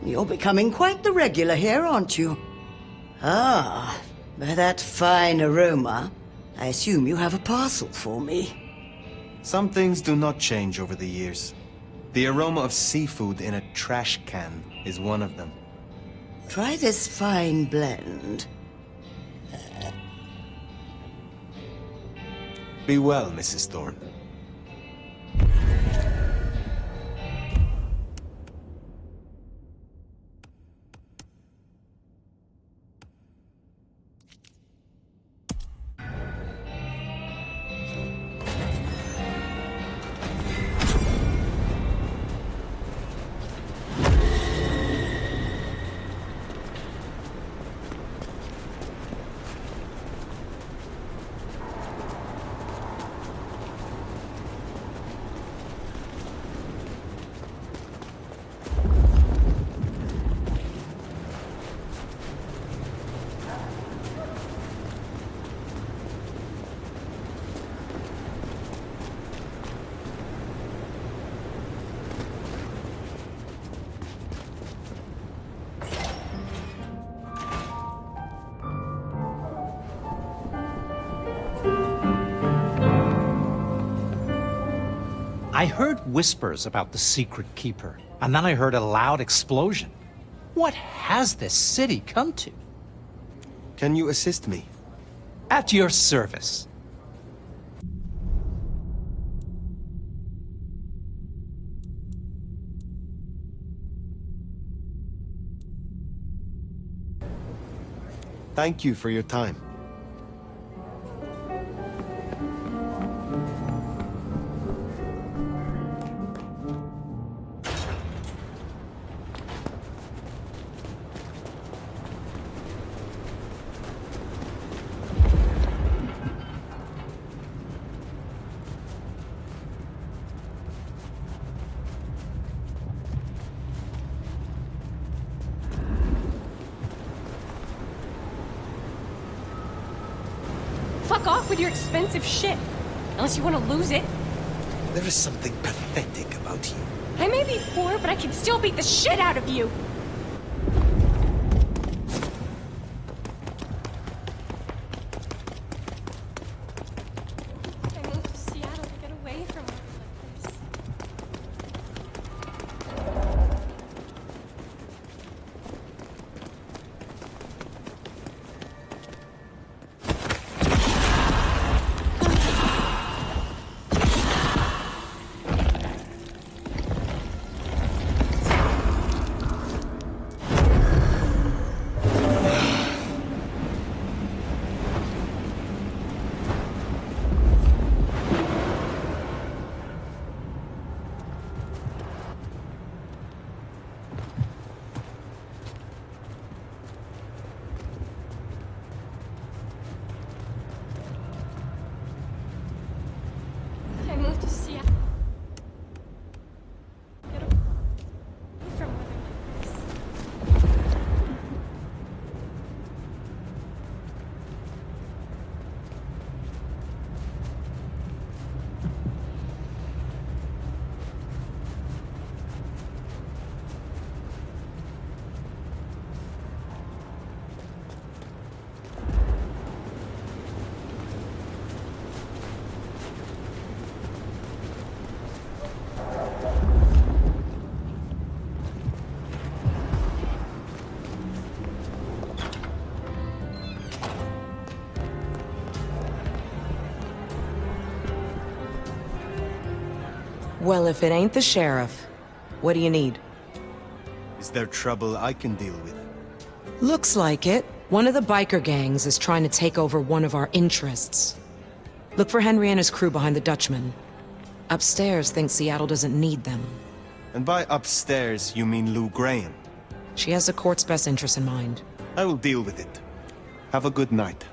You're becoming quite the regular here, aren't you? Ah, by that fine aroma, I assume you have a parcel for me. Some things do not change over the years. The aroma of seafood in a trash can is one of them. Try this fine blend. Be well, Mrs. Thorn. I heard whispers about the secret keeper, and then I heard a loud explosion. What has this city come to? Can you assist me? At your service. Thank you for your time. Fuck off with your expensive shit. Unless you want to lose it. There is something pathetic about you. I may be poor, but I can still beat the shit out of you. I moved to Seattle to get away from her like this. I moved to Seattle. Get away from weather like this. Well, if it ain't the sheriff, what do you need? Is there trouble I can deal with? Looks like it. One of the biker gangs is trying to take over one of our interests. Look for Henry and his crew behind the Dutchman. Upstairs thinks Seattle doesn't need them. And by upstairs, you mean Lou Graham? She has the court's best interest in mind. I will deal with it. Have a good night.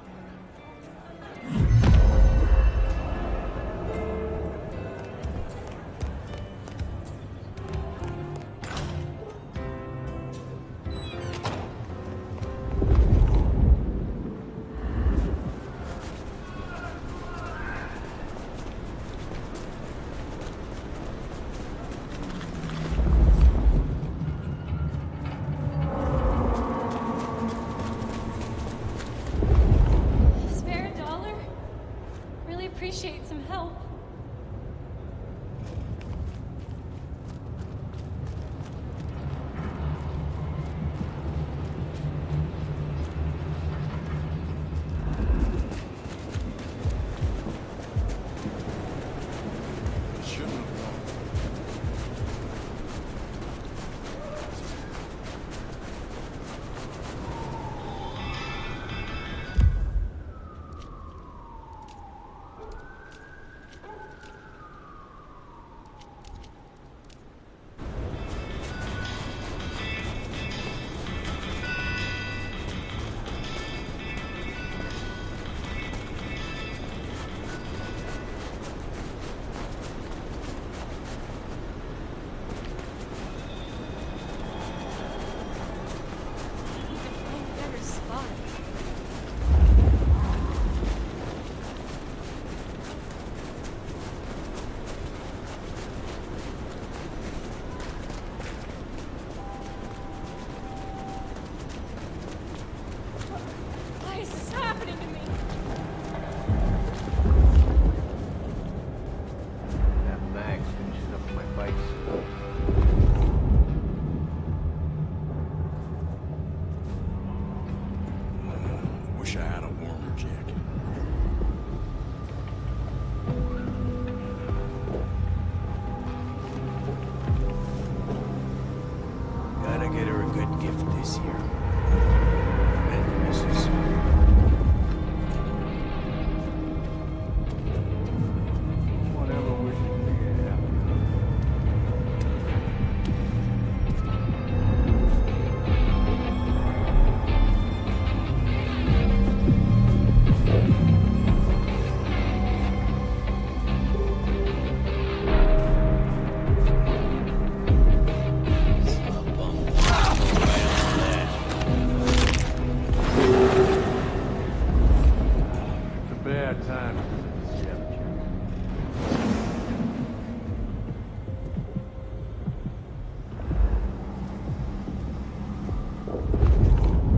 this year. And misses. Whatever we can figure out. Bad time.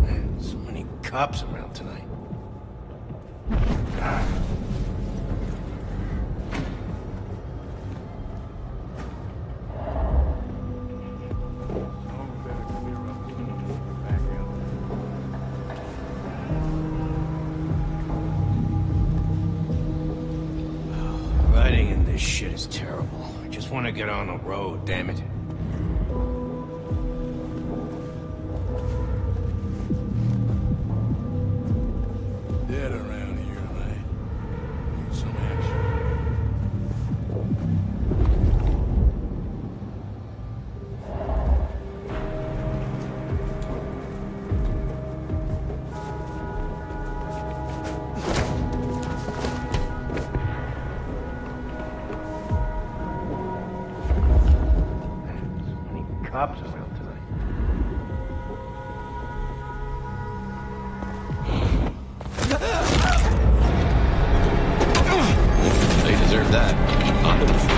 Man, so many cops around tonight. God. Riding in this shit is terrible. I just want to get on the road, damn it. Dead around here tonight. Need some action. Cops around tonight. They deserve that. Onto the floor.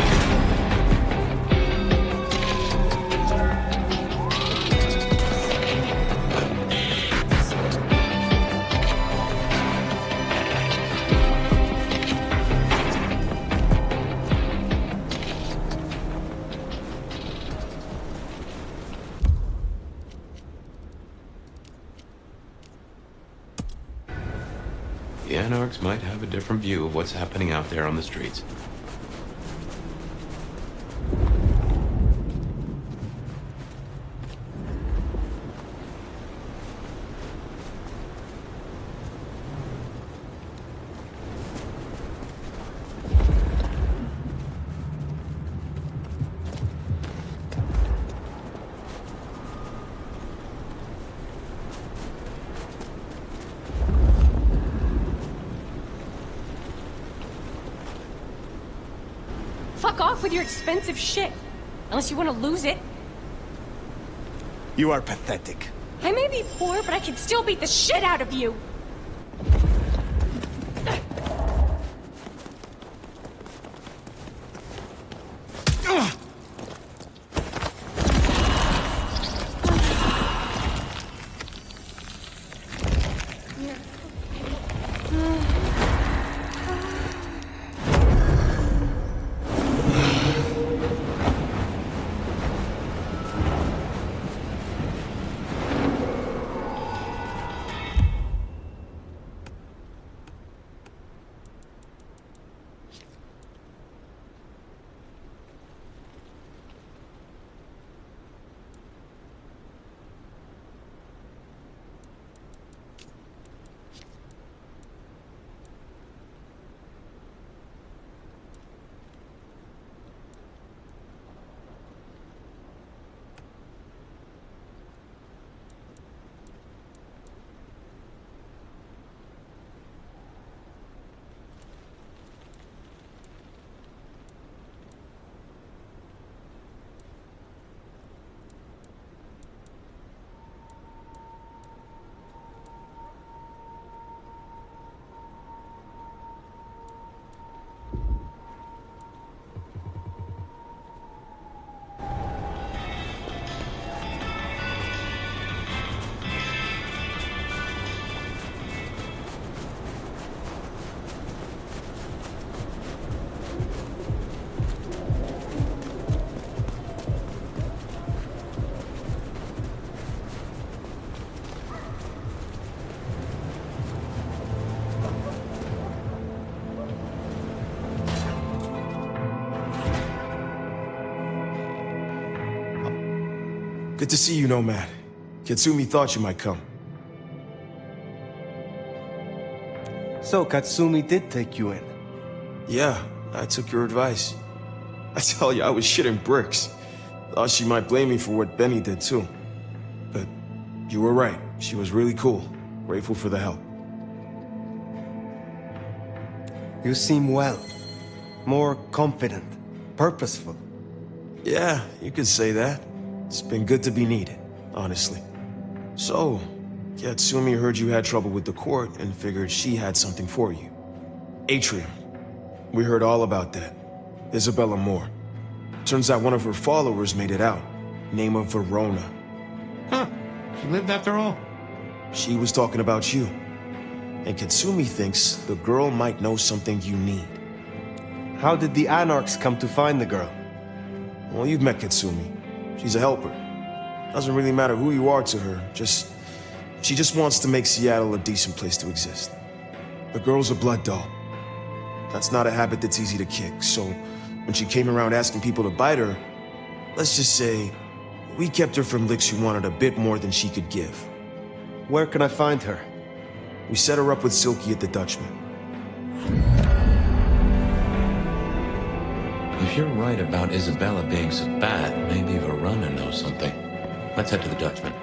The Anarchs might have a different view of what's happening out there on the streets. Fuck off with your expensive shit. Unless you want to lose it. You are pathetic. I may be poor, but I can still beat the shit out of you. Good to see you, Nomad. Katsumi thought you might come. So Katsumi did take you in? Yeah, I took your advice. I tell you, I was shitting bricks. Thought she might blame me for what Benny did too. But you were right. She was really cool. Grateful for the help. You seem well. More confident. Purposeful. Yeah, you could say that. It's been good to be needed, honestly. So, Katsumi heard you had trouble with the court and figured she had something for you. Atrium. We heard all about that. Isabella Moore. Turns out one of her followers made it out. Name of Verona. Huh. She lived after all. She was talking about you. And Katsumi thinks the girl might know something you need. How did the Anarchs come to find the girl? Well, you've met Katsumi. She's a helper. Doesn't really matter who you are to her, she just wants to make Seattle a decent place to exist. The girl's a blood doll. That's not a habit that's easy to kick, so when she came around asking people to bite her, let's just say, we kept her from licks who wanted a bit more than she could give. Where can I find her? We set her up with Silky at the Dutchman. If you're right about Isabella being so bad, maybe Verona knows something. Let's head to the Dutchman.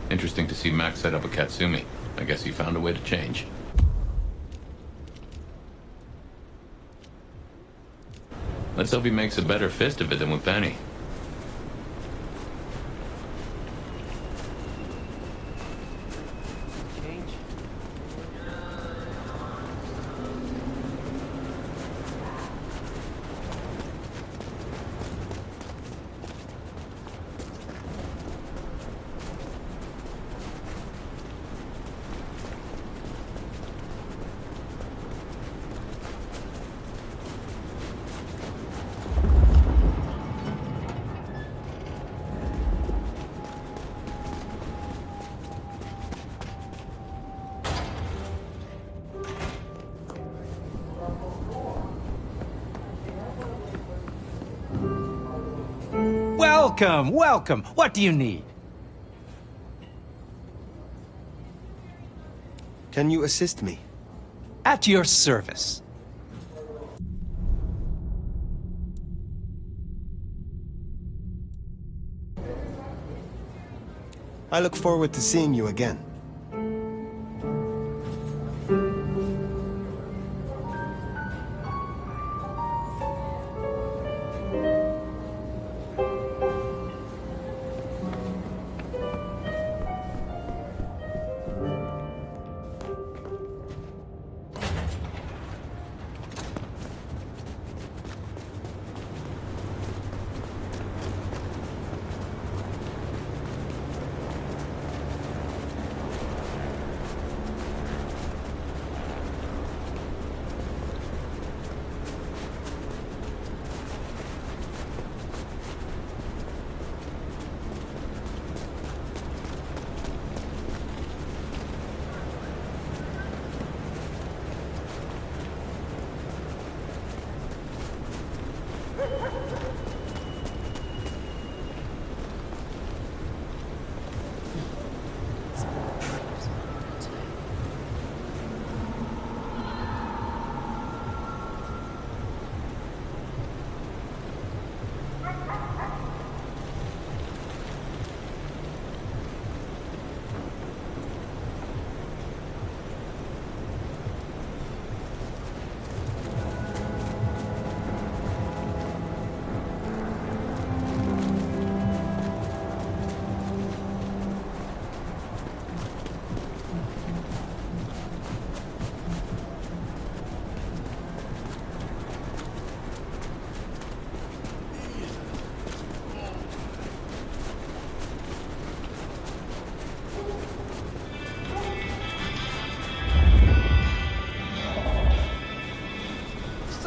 Interesting to see Max set up a Katsumi. I guess he found a way to change. Let's hope he makes a better fist of it than with Benny. Welcome, welcome. What do you need? Can you assist me? At your service. I look forward to seeing you again.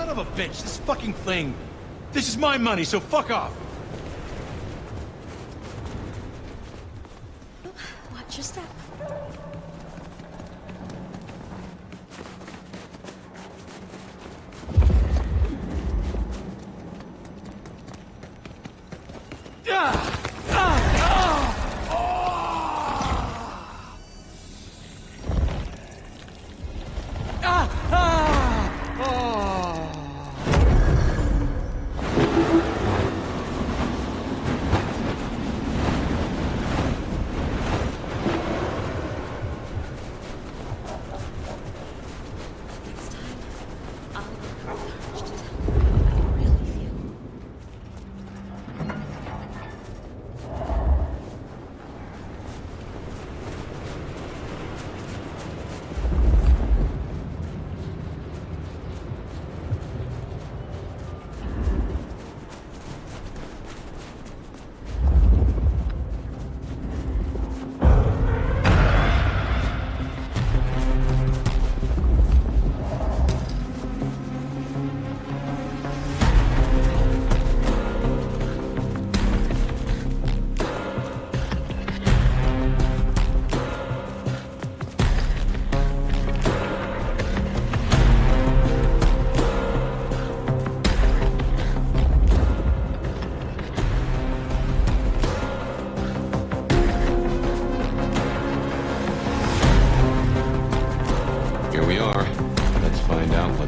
Son of a bitch, this fucking thing. This is my money, so fuck off.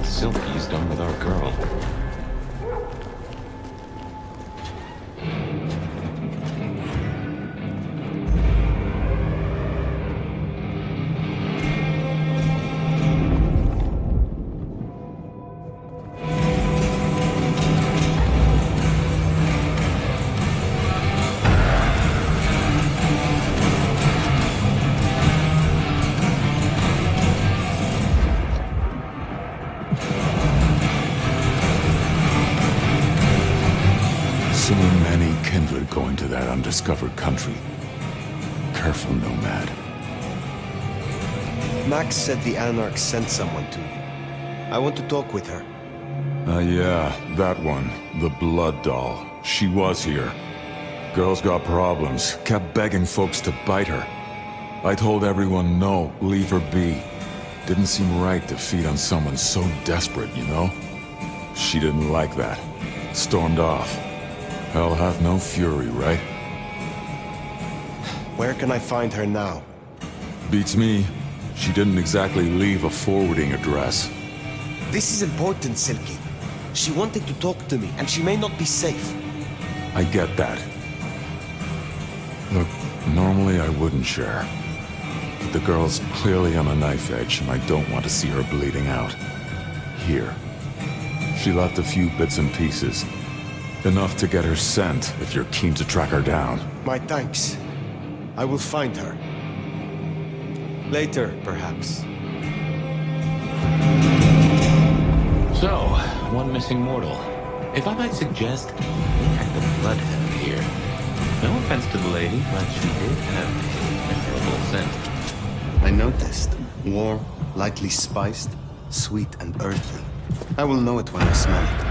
Silky's done with our girl. Going to that undiscovered country. Careful, Nomad. Max said the Anarch sent someone to you. I want to talk with her. Yeah, that one. The Blood Doll. She was here. Girl's got problems. Kept begging folks to bite her. I told everyone no, leave her be. Didn't seem right to feed on someone so desperate, you know? She didn't like that. Stormed off. Hell hath no fury, right? Where can I find her now? Beats me. She didn't exactly leave a forwarding address. This is important, Silky. She wanted to talk to me, and she may not be safe. I get that. Look, normally I wouldn't share. But the girl's clearly on a knife edge, and I don't want to see her bleeding out. Here. She left a few bits and pieces. Enough to get her sent, if you're keen to track her down. My thanks. I will find her. Later, perhaps. So, one missing mortal. If I might suggest, we had the Bloodhound here. No offense to the lady, but she did have a memorable scent. I noticed. Warm, lightly spiced, sweet and earthy. I will know it when I smell it.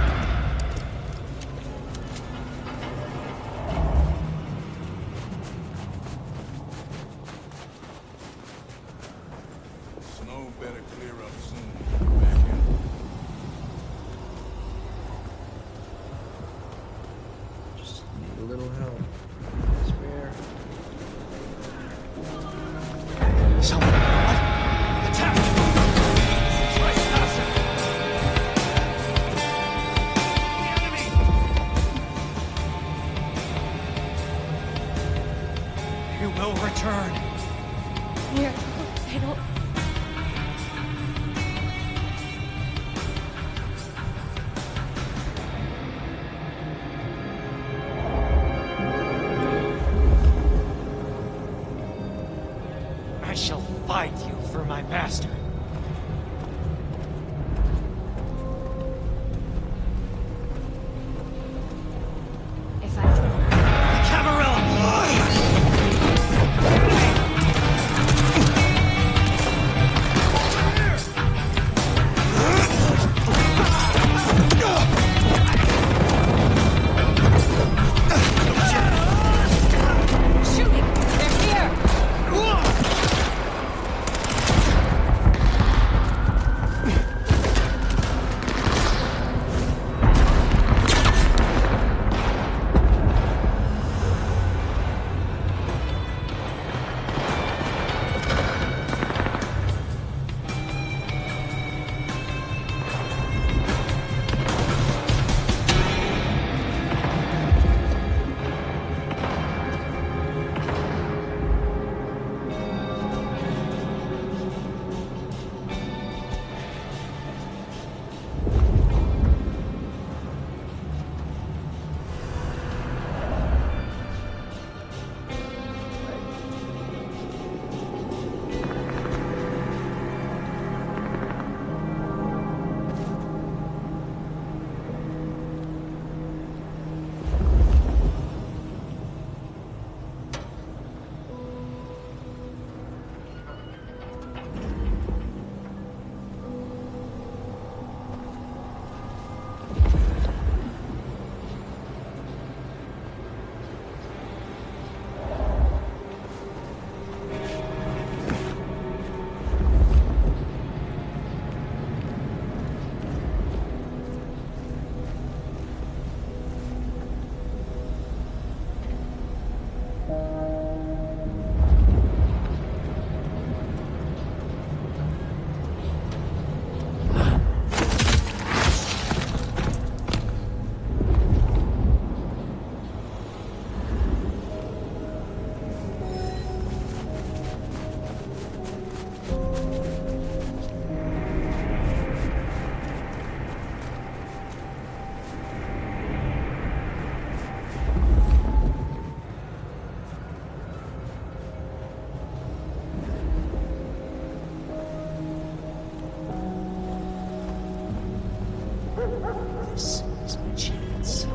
This is my chance.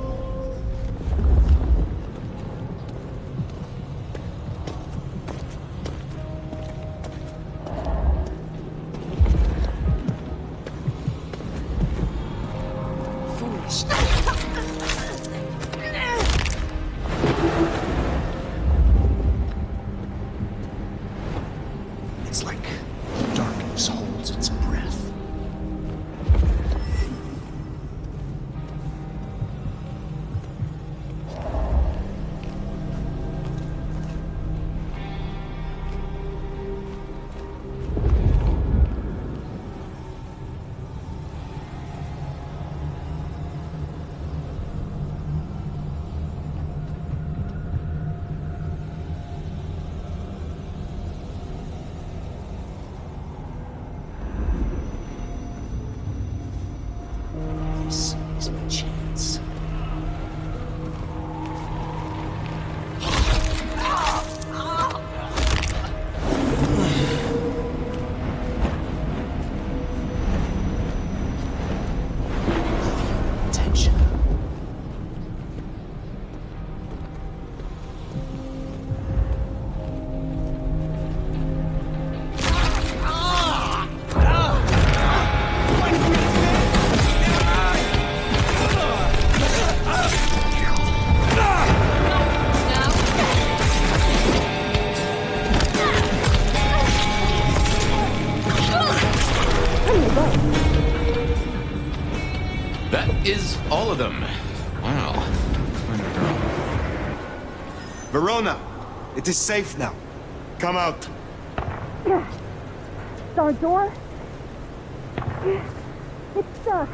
It's like darkness holds its breath. This is my chance. Attention. That is all of them. Wow. Find a girl. Verona, it is safe now. Come out. Our door? It's stuck.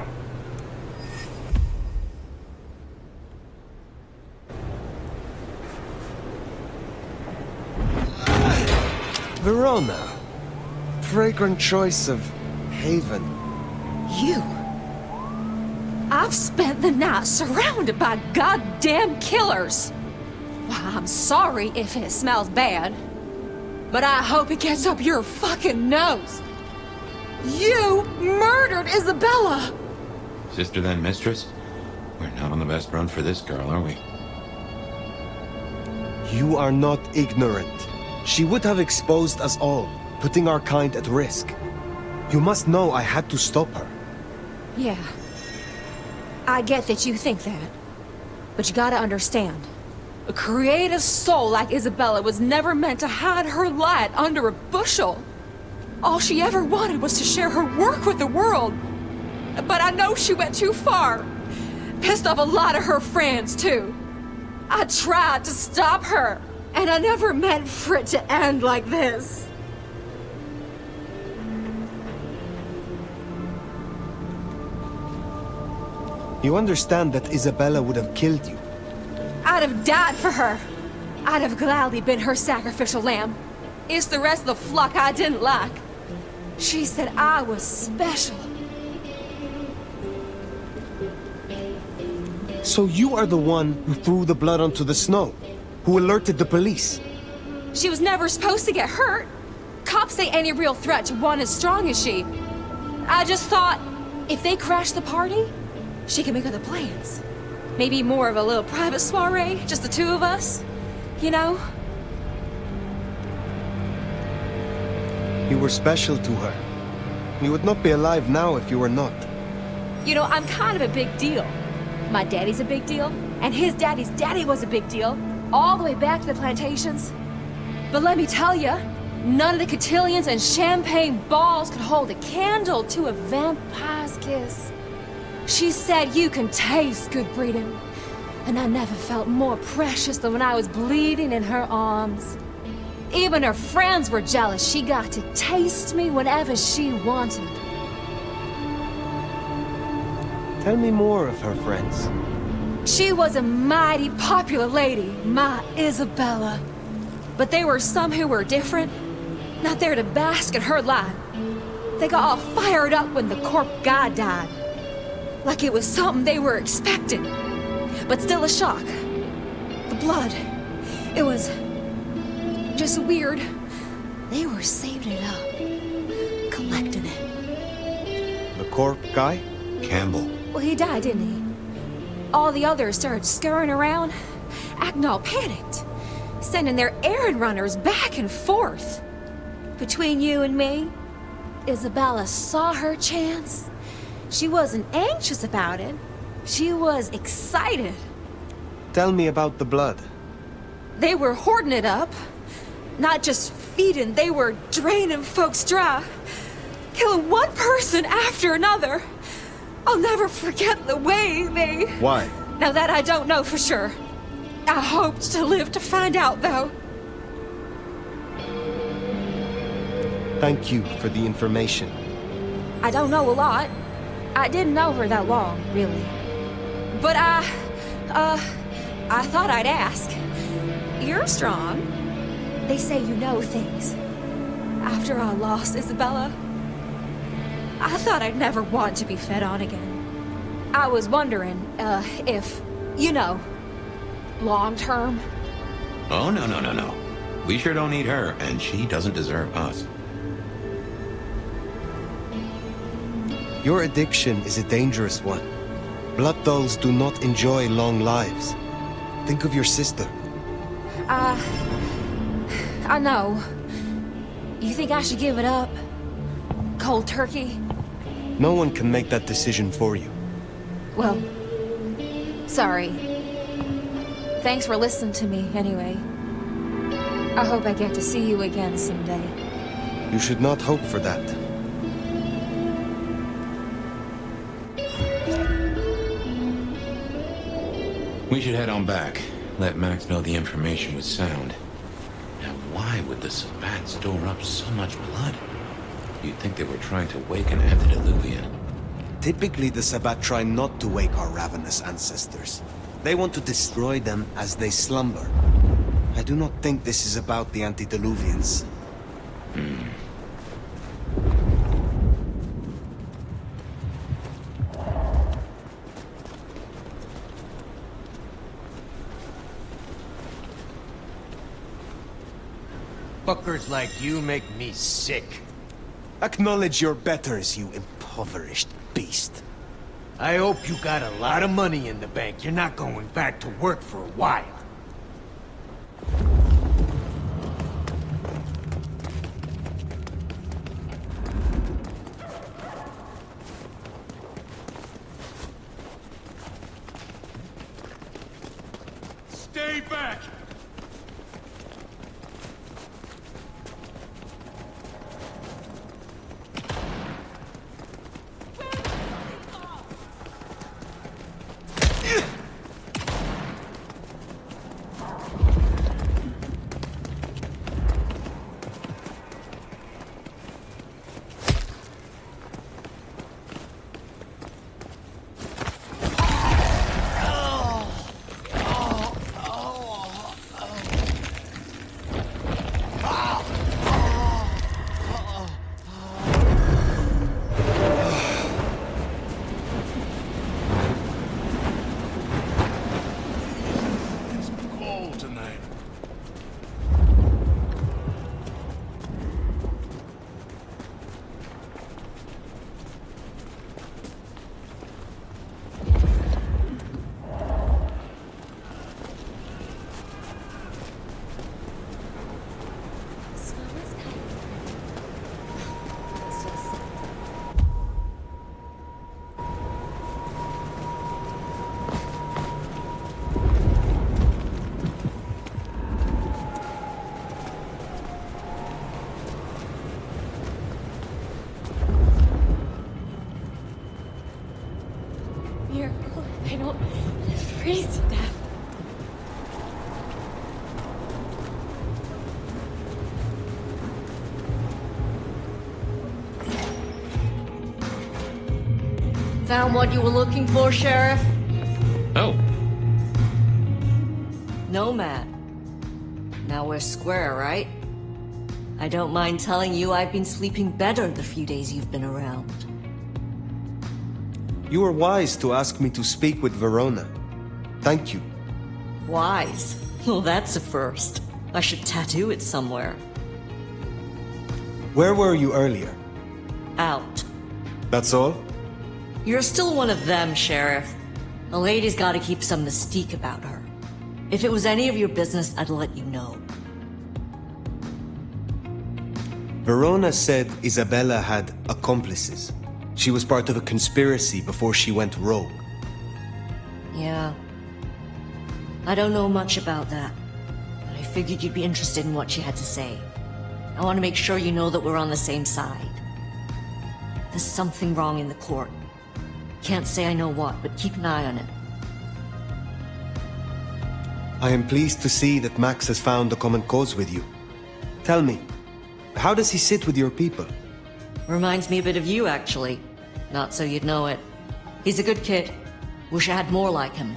Verona. Fragrant choice of haven. You? I've spent the night surrounded by goddamn killers. Well, I'm sorry if it smells bad, but I hope it gets up your fucking nose. You murdered Isabella! Sister then mistress? We're not on the best run for this girl, are we? You are not ignorant. She would have exposed us all, putting our kind at risk. You must know I had to stop her. Yeah. I get that you think that. But you gotta understand. A creative soul like Isabella was never meant to hide her light under a bushel. All she ever wanted was to share her work with the world. But I know she went too far. Pissed off a lot of her friends, too. I tried to stop her, and I never meant for it to end like this. You understand that Isabella would have killed you. I'd have died for her. I'd have gladly been her sacrificial lamb. It's the rest of the flock I didn't like. She said I was special. So you are the one who threw the blood onto the snow, who alerted the police. She was never supposed to get hurt. Cops say any real threat to one as strong as she. I just thought, if they crashed the party, she could make other plans. Maybe more of a little private soiree, just the two of us. You know? You were special to her. You would not be alive now if you were not. You know, I'm kind of a big deal. My daddy's a big deal, and his daddy's daddy was a big deal, all the way back to the plantations. But let me tell you, none of the cotillions and champagne balls could hold a candle to a vampire's kiss. She said you can taste good breeding, and I never felt more precious than when I was bleeding in her arms. Even her friends were jealous she got to taste me whenever she wanted. Tell me more of her friends. She was a mighty popular lady, my Isabella. But there were some who were different, not there to bask in her light. They got all fired up when the corp guy died. Like it was something they were expecting. But still a shock. The blood, it was just weird. They were saving it up, collecting it. The corp guy? Campbell. Well, he died, didn't he? All the others started scurrying around, acting all panicked, sending their errand runners back and forth. Between you and me, Isabella saw her chance. She wasn't anxious about it. She was excited. Tell me about the blood. They were hoarding it up. Not just feeding, they were draining folks dry. Killing one person after another. I'll never forget the way they... Why? Now that I don't know for sure. I hoped to live to find out, though. Thank you for the information. I don't know a lot. I didn't know her that long, really. But I thought I'd ask. You're strong. They say you know things. After I lost Isabella, I thought I'd never want to be fed on again. I was wondering, if, you know, long term. Oh, no. We sure don't need her, and she doesn't deserve us. Your addiction is a dangerous one. Blood dolls do not enjoy long lives. Think of your sister. I know. You think I should give it up? Cold turkey? No one can make that decision for you. Well, sorry. Thanks for listening to me, anyway. I hope I get to see you again someday. You should not hope for that. We should head on back. Let Max know the information was sound. Now, why would the Sabbat store up so much blood? You'd think they were trying to wake an antediluvian. Typically, the Sabbat try not to wake our ravenous ancestors. They want to destroy them as they slumber. I do not think this is about the antediluvians. Fuckers like you make me sick. Acknowledge your betters, you impoverished beast. I hope you got a lot of money in the bank. You're not going back to work for a while. Stay back! I don't freeze to death. Found what you were looking for, Sheriff? Oh. Nomad. Now we're square, right? I don't mind telling you I've been sleeping better the few days you've been around. You were wise to ask me to speak with Verona. Thank you. Wise? Well, that's a first. I should tattoo it somewhere. Where were you earlier? Out. That's all? You're still one of them, Sheriff. The lady's gotta keep some mystique about her. If it was any of your business, I'd let you know. Verona said Isabella had accomplices. She was part of a conspiracy before she went rogue. Yeah. I don't know much about that, but I figured you'd be interested in what she had to say. I want to make sure you know that we're on the same side. There's something wrong in the court. Can't say I know what, but keep an eye on it. I am pleased to see that Max has found a common cause with you. Tell me, how does he sit with your people? Reminds me a bit of you, actually. Not so you'd know it. He's a good kid. Wish I had more like him.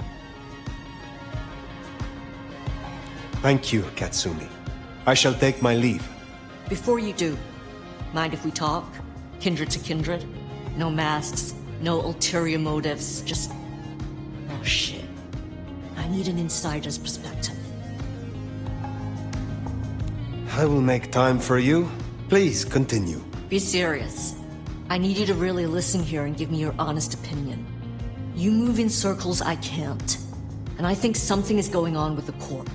Thank you, Katsumi. I shall take my leave. Before you do, mind if we talk? Kindred to kindred? No masks, no ulterior motives, just... Oh shit. I need an insider's perspective. I will make time for you. Please, continue. Be serious. I need you to really listen here and give me your honest opinion. You move in circles I can't. And I think something is going on with the court.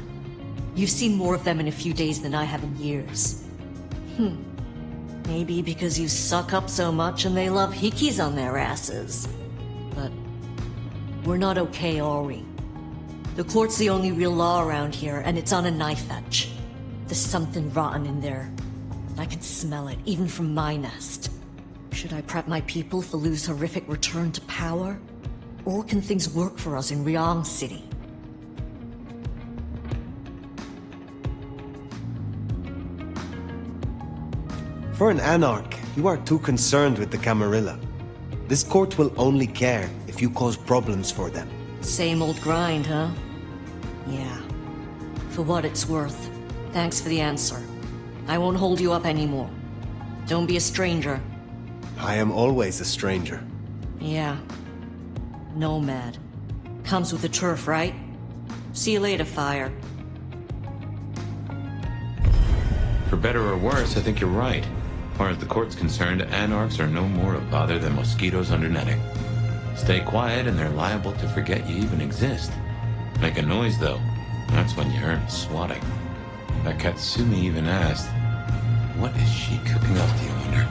You've seen more of them in a few days than I have in years. Maybe because you suck up so much and they love hickeys on their asses. But we're not okay, are we? The court's the only real law around here, and it's on a knife edge. There's something rotten in there. I can smell it, even from my nest. Should I prep my people for Lu's horrific return to power? Or can things work for us in Ryong City? For an anarch, you are too concerned with the Camarilla. This court will only care if you cause problems for them. Same old grind, huh? Yeah. For what it's worth. Thanks for the answer. I won't hold you up anymore. Don't be a stranger. I am always a stranger. Yeah. Nomad. Comes with the turf, right? See you later, Fire. For better or worse, I think you're right. As far as the court's concerned, anarchs are no more a bother than mosquitoes under netting. Stay quiet and they're liable to forget you even exist. Make a noise, though. That's when you earn swatting. That Katsumi even asked, what is she cooking up, do you wonder?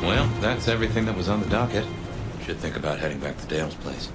Well, that's everything that was on the docket. Should think about heading back to Dale's place.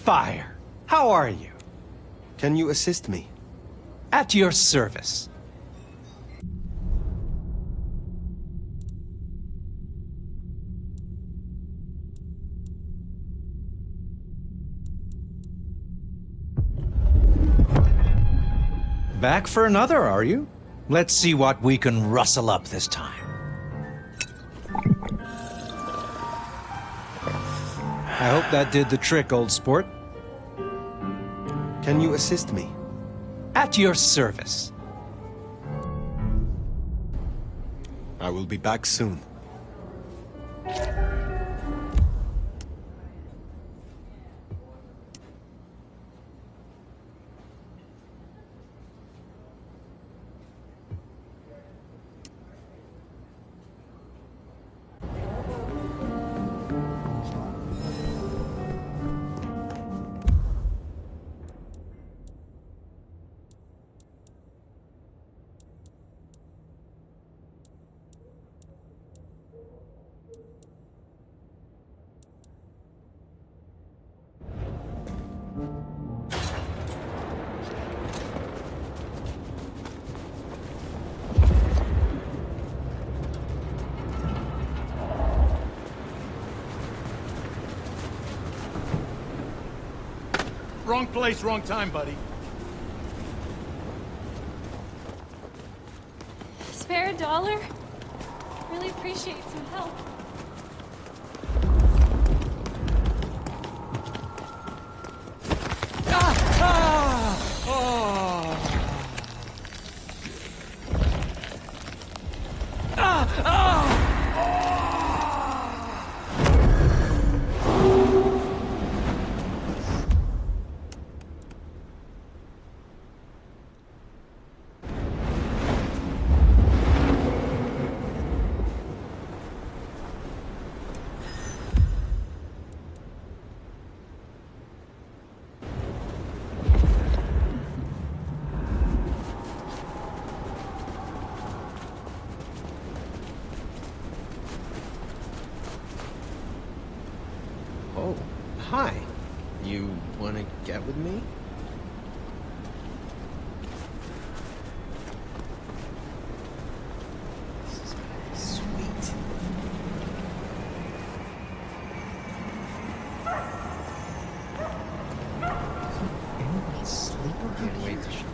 Fire. How are you? Can you assist me? At your service. Back for another, are you? Let's see what we can rustle up this time. I hope that did the trick, old sport. Can you assist me? At your service. I will be back soon. Wrong place, wrong time, buddy. Spare $1? Really appreciate some help. Oh, hi. You wanna get with me? This is gonna be sweet. Anybody sleep around here?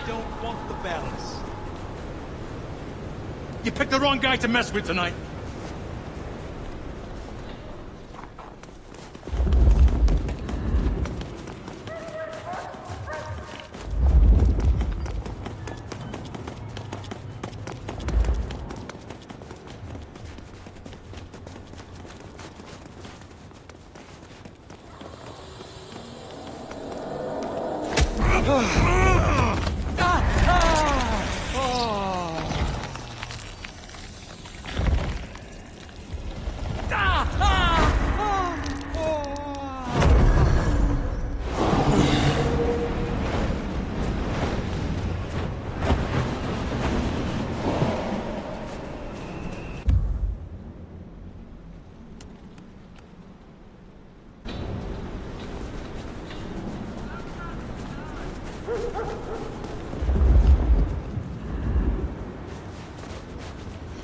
Don't want the balance. You picked the wrong guy to mess with tonight.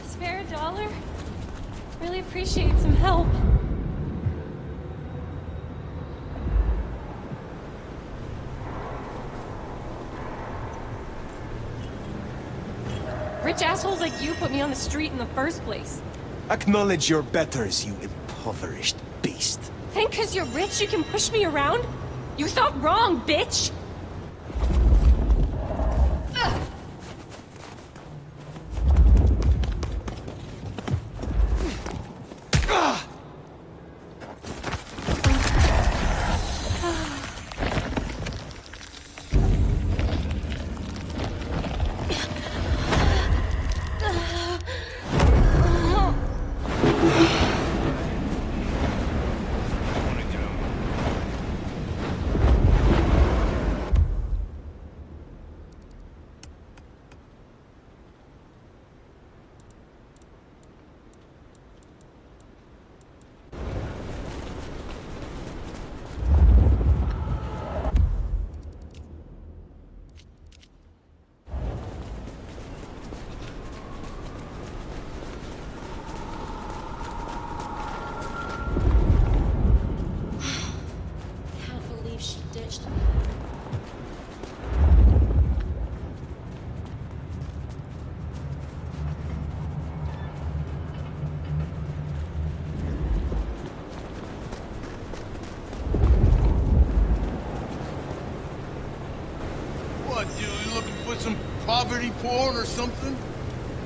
Spare $1? appreciate some help. Rich assholes like you put me on the street in the first place. Acknowledge your betters, you impoverished beast. Think 'cause you're rich you can push me around? You thought wrong, bitch! Poverty porn or something?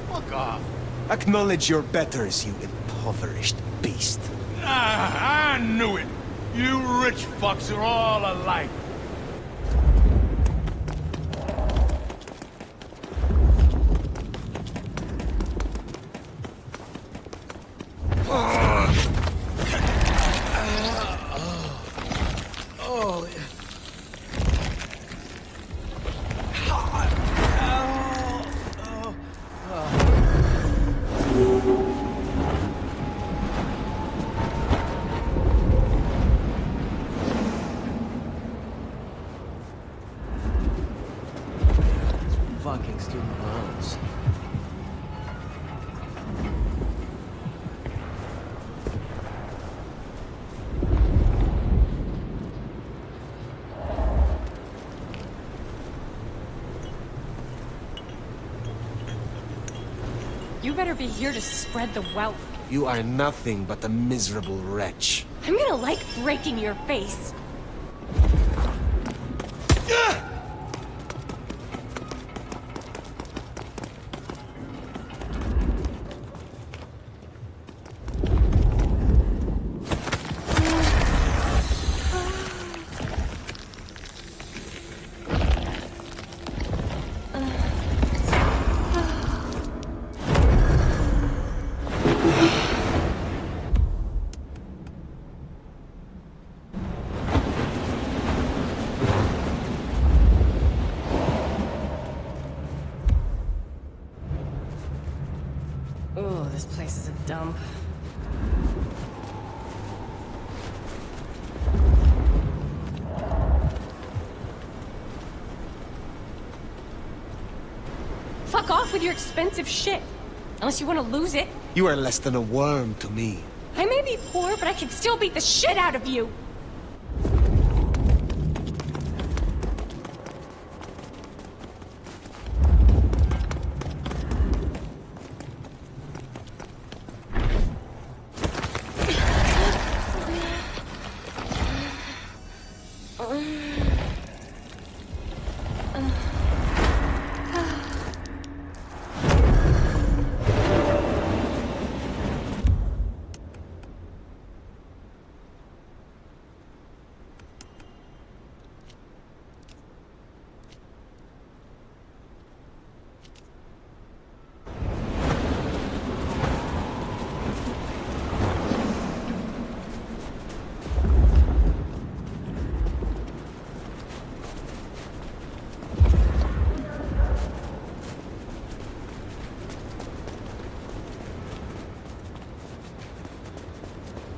Fuck off. Acknowledge your betters, you impoverished beast. Ah, I knew it. You rich fucks are all alike. Fucking student loans. You better be here to spread the wealth. You are nothing but a miserable wretch. I'm gonna like breaking your face. Oh, this place is a dump. Fuck off with your expensive shit. Unless you want to lose it. You are less than a worm to me. I may be poor, but I can still beat the shit out of you.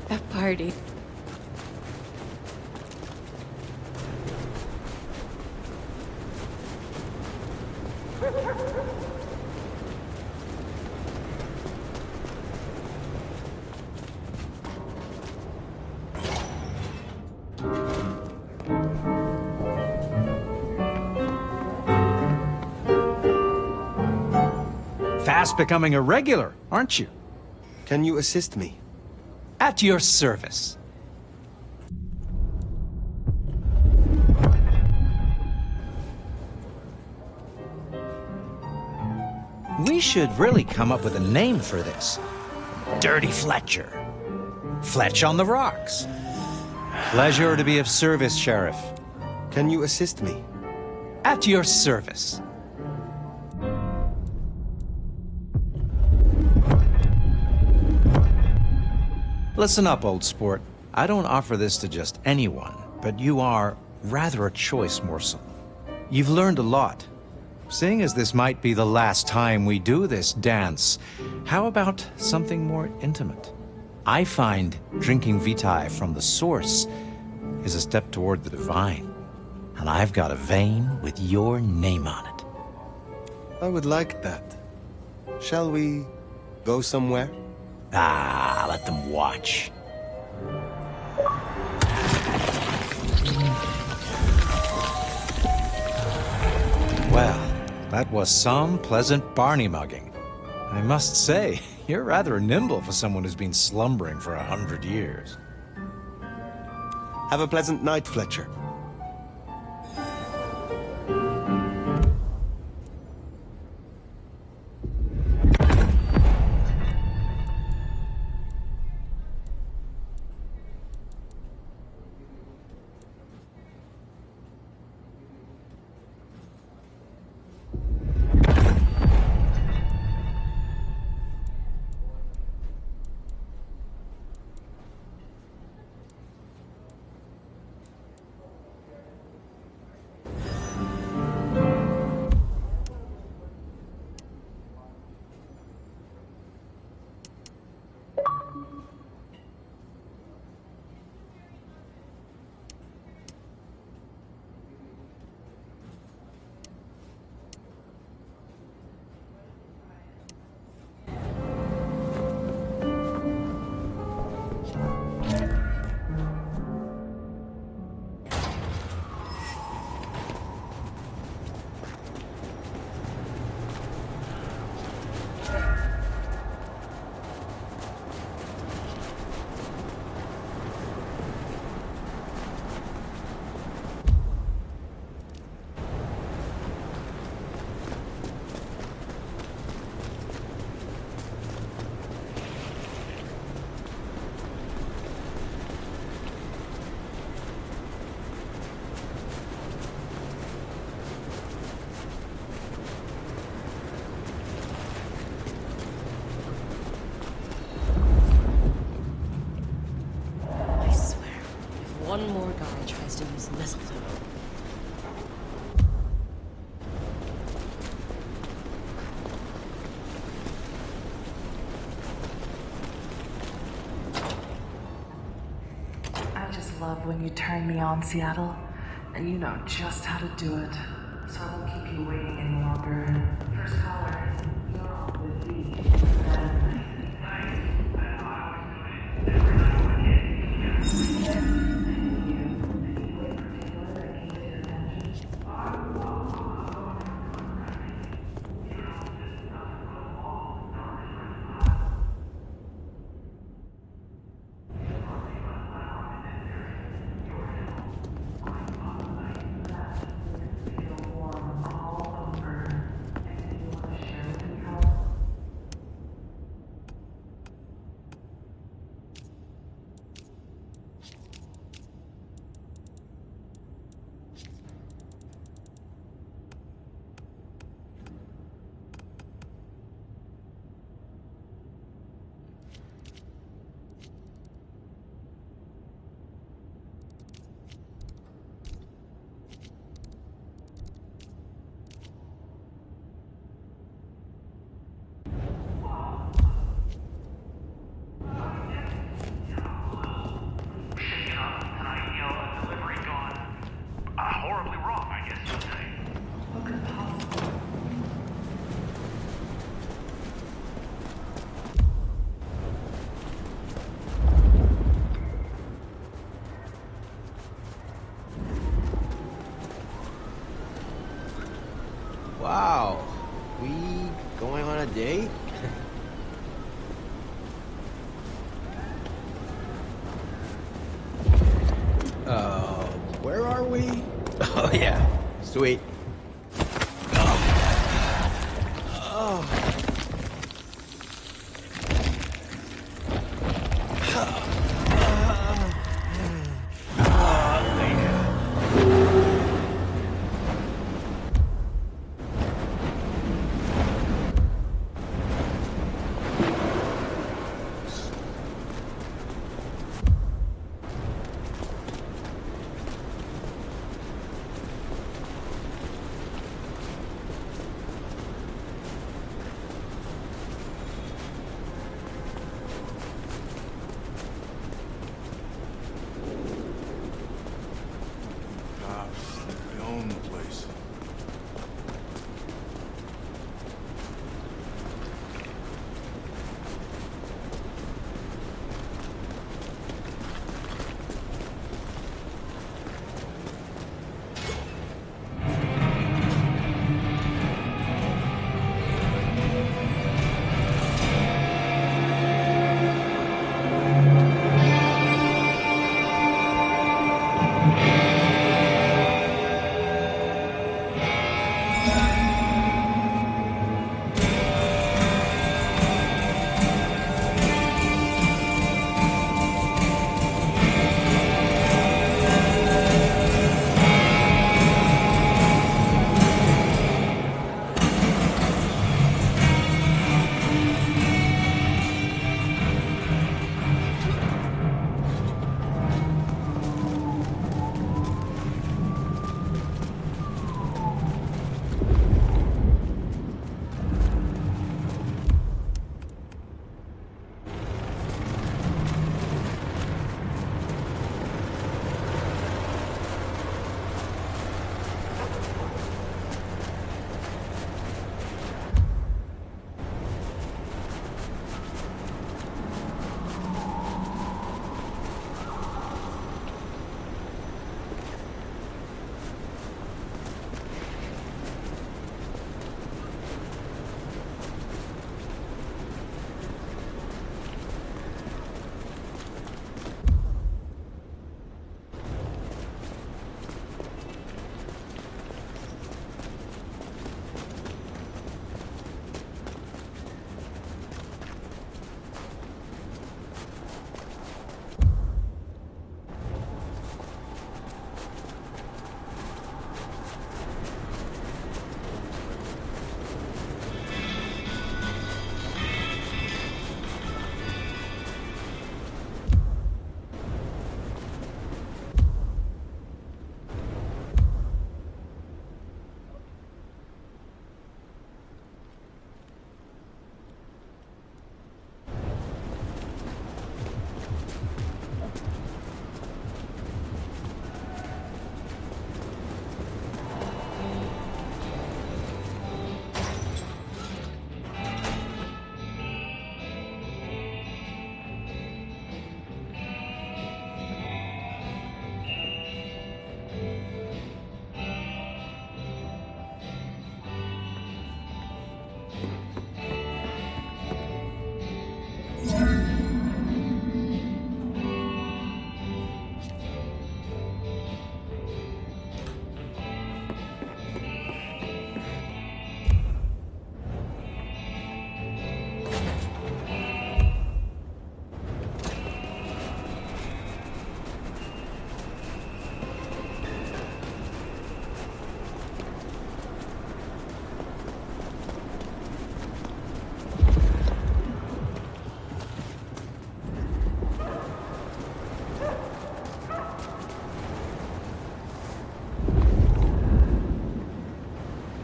That party. fast becoming a regular, aren't you? Can you assist me? At your service. We should really come up with a name for this. Dirty Fletcher. Fletch on the rocks. Pleasure to be of service, Sheriff. Can you assist me? At your service. Listen up, old sport. I don't offer this to just anyone, but you are rather a choice morsel. You've learned a lot. Seeing as this might be the last time we do this dance, how about something more intimate? I find drinking vitae from the source is a step toward the divine. And I've got a vein with your name on it. I would like that. Shall we go somewhere? Ah, let them watch. Well, that was some pleasant Barney mugging. I must say, you're rather nimble for someone who's been slumbering for 100 years. Have a pleasant night, Fletcher. One more guy tries to use mistletoe. I just love when you turn me on, Seattle. And you know just how to do it. So I won't keep you waiting any longer. First caller, you're on with me. Wow, we Going on a date? Where are we? Oh, yeah. Sweet.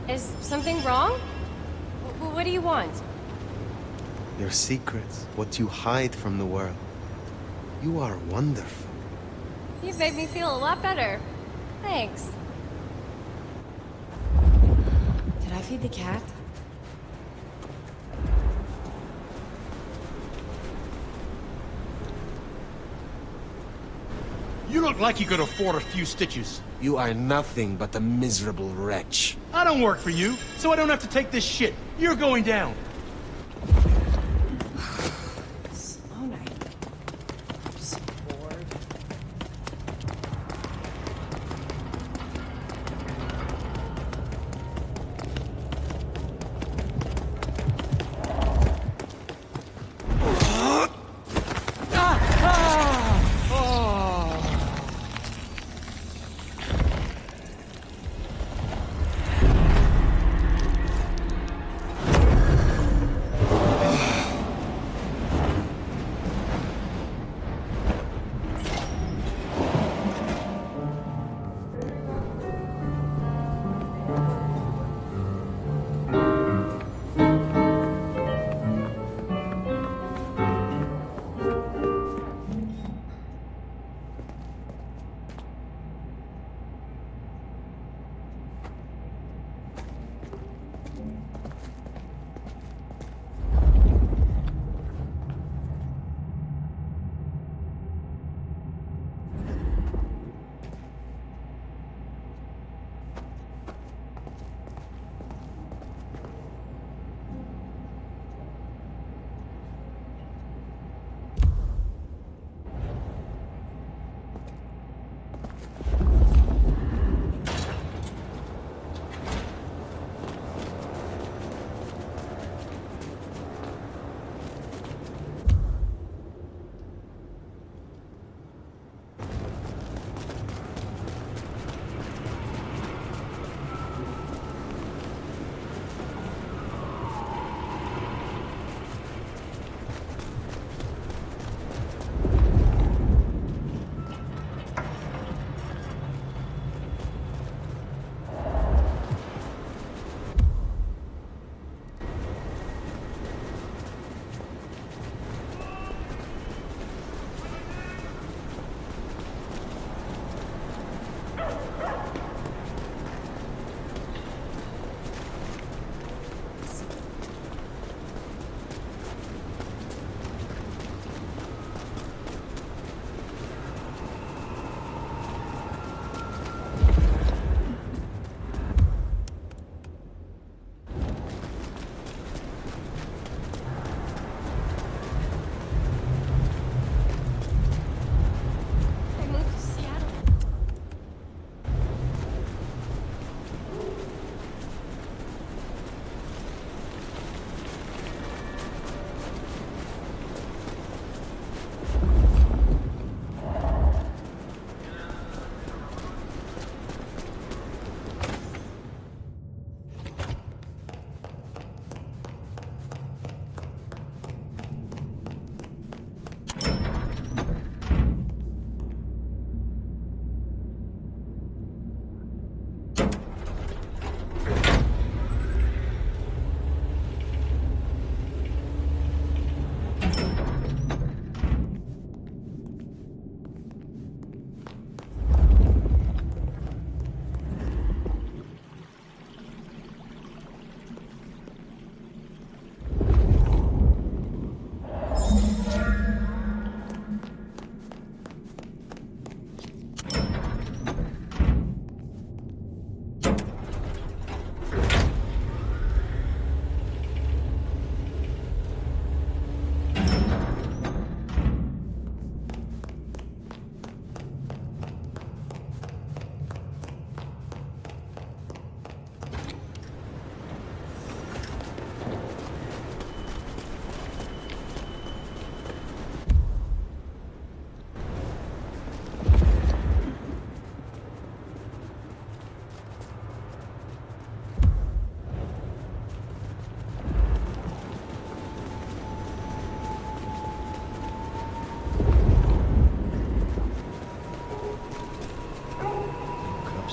Is something wrong? What do you want? Your secrets, what you hide from the world. You are wonderful. You've made me feel a lot better. Thanks. Did I feed the cat? You look like you could afford a few stitches. You are nothing but a miserable wretch. I don't work for you, so I don't have to take this shit. You're going down. Slow night. I'm so bored.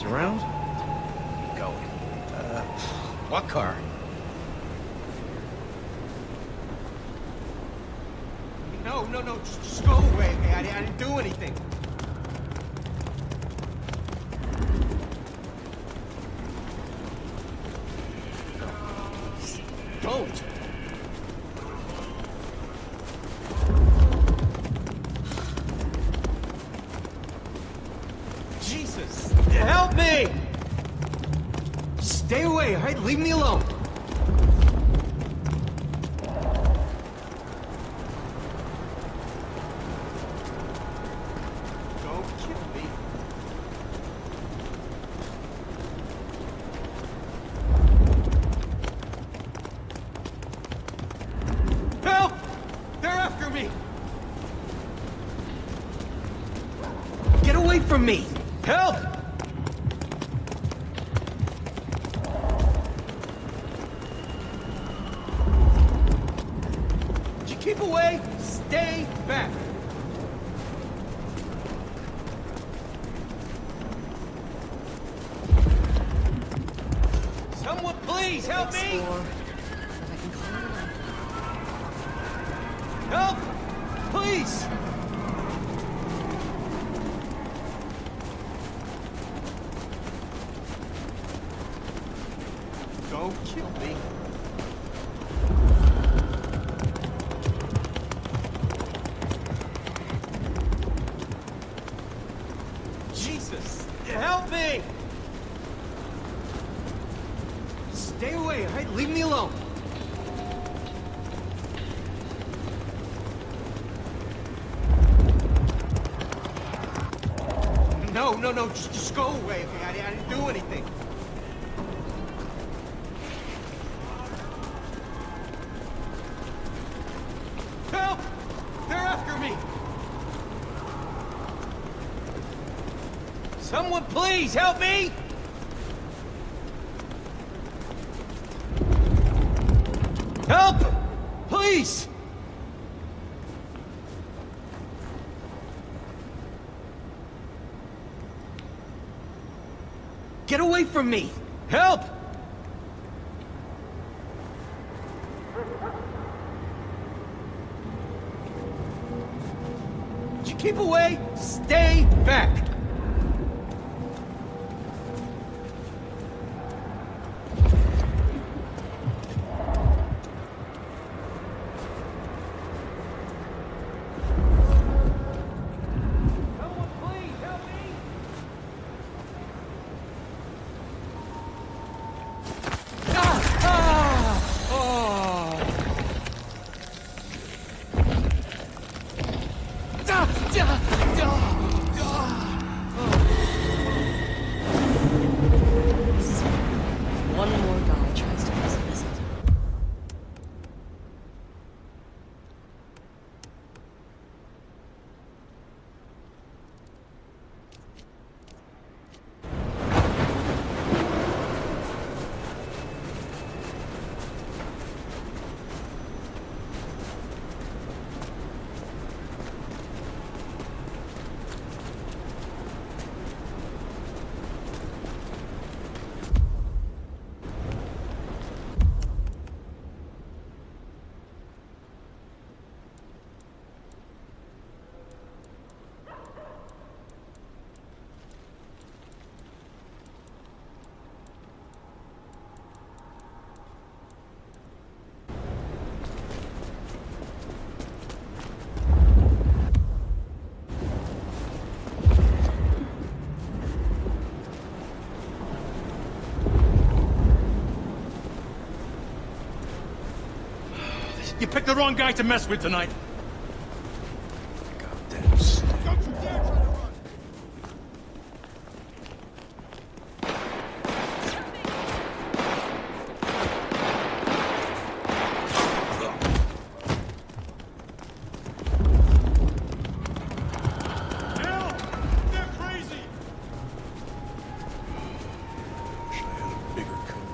Around? Keep going. What car? No, just go away, man. I didn't do anything. Don't. Stay away, all right? Leave me alone. Don't kill me. Help! They're after me! Get away from me! Help! Keep away! Stay back! Someone please help me! Help! Please! Don't kill me. Help me! Stay away, all right? Leave me alone. No, just go away. I didn't do anything. Help! They're after me! Someone please help me! Help! Please! Get away from me! Help! Did you keep away? Stay back! You picked the wrong guy to mess with tonight. Goddamn shit. Don't you dare try to run! Help! They're crazy! Wish I had a bigger coat.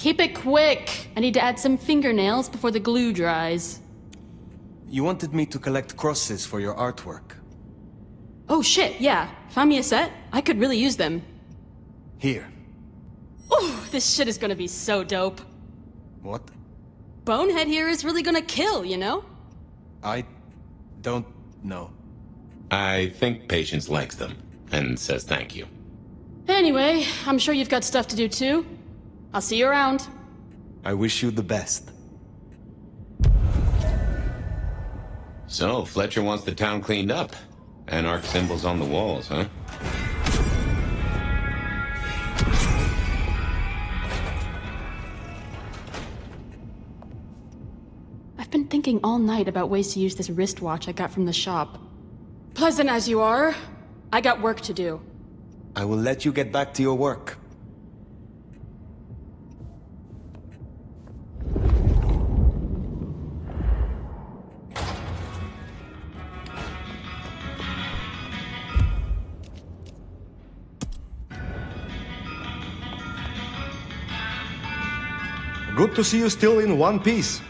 Keep it quick! I need to add some fingernails before the glue dries. You wanted me to collect crosses for your artwork. Oh shit, yeah. Find me a set? I could really use them. Here. Oh, this shit is gonna be so dope. What? Bonehead here is really gonna kill, you know? I don't know. I think Patience likes them, and says thank you. Anyway, I'm sure you've got stuff to do too. I'll see you around. I wish you the best. So, Fletcher wants the town cleaned up. Anarch symbols on the walls, huh? I've been thinking all night about ways to use this wristwatch I got from the shop. Pleasant as you are, I got work to do. I will let you get back to your work. Good to see you still in one piece.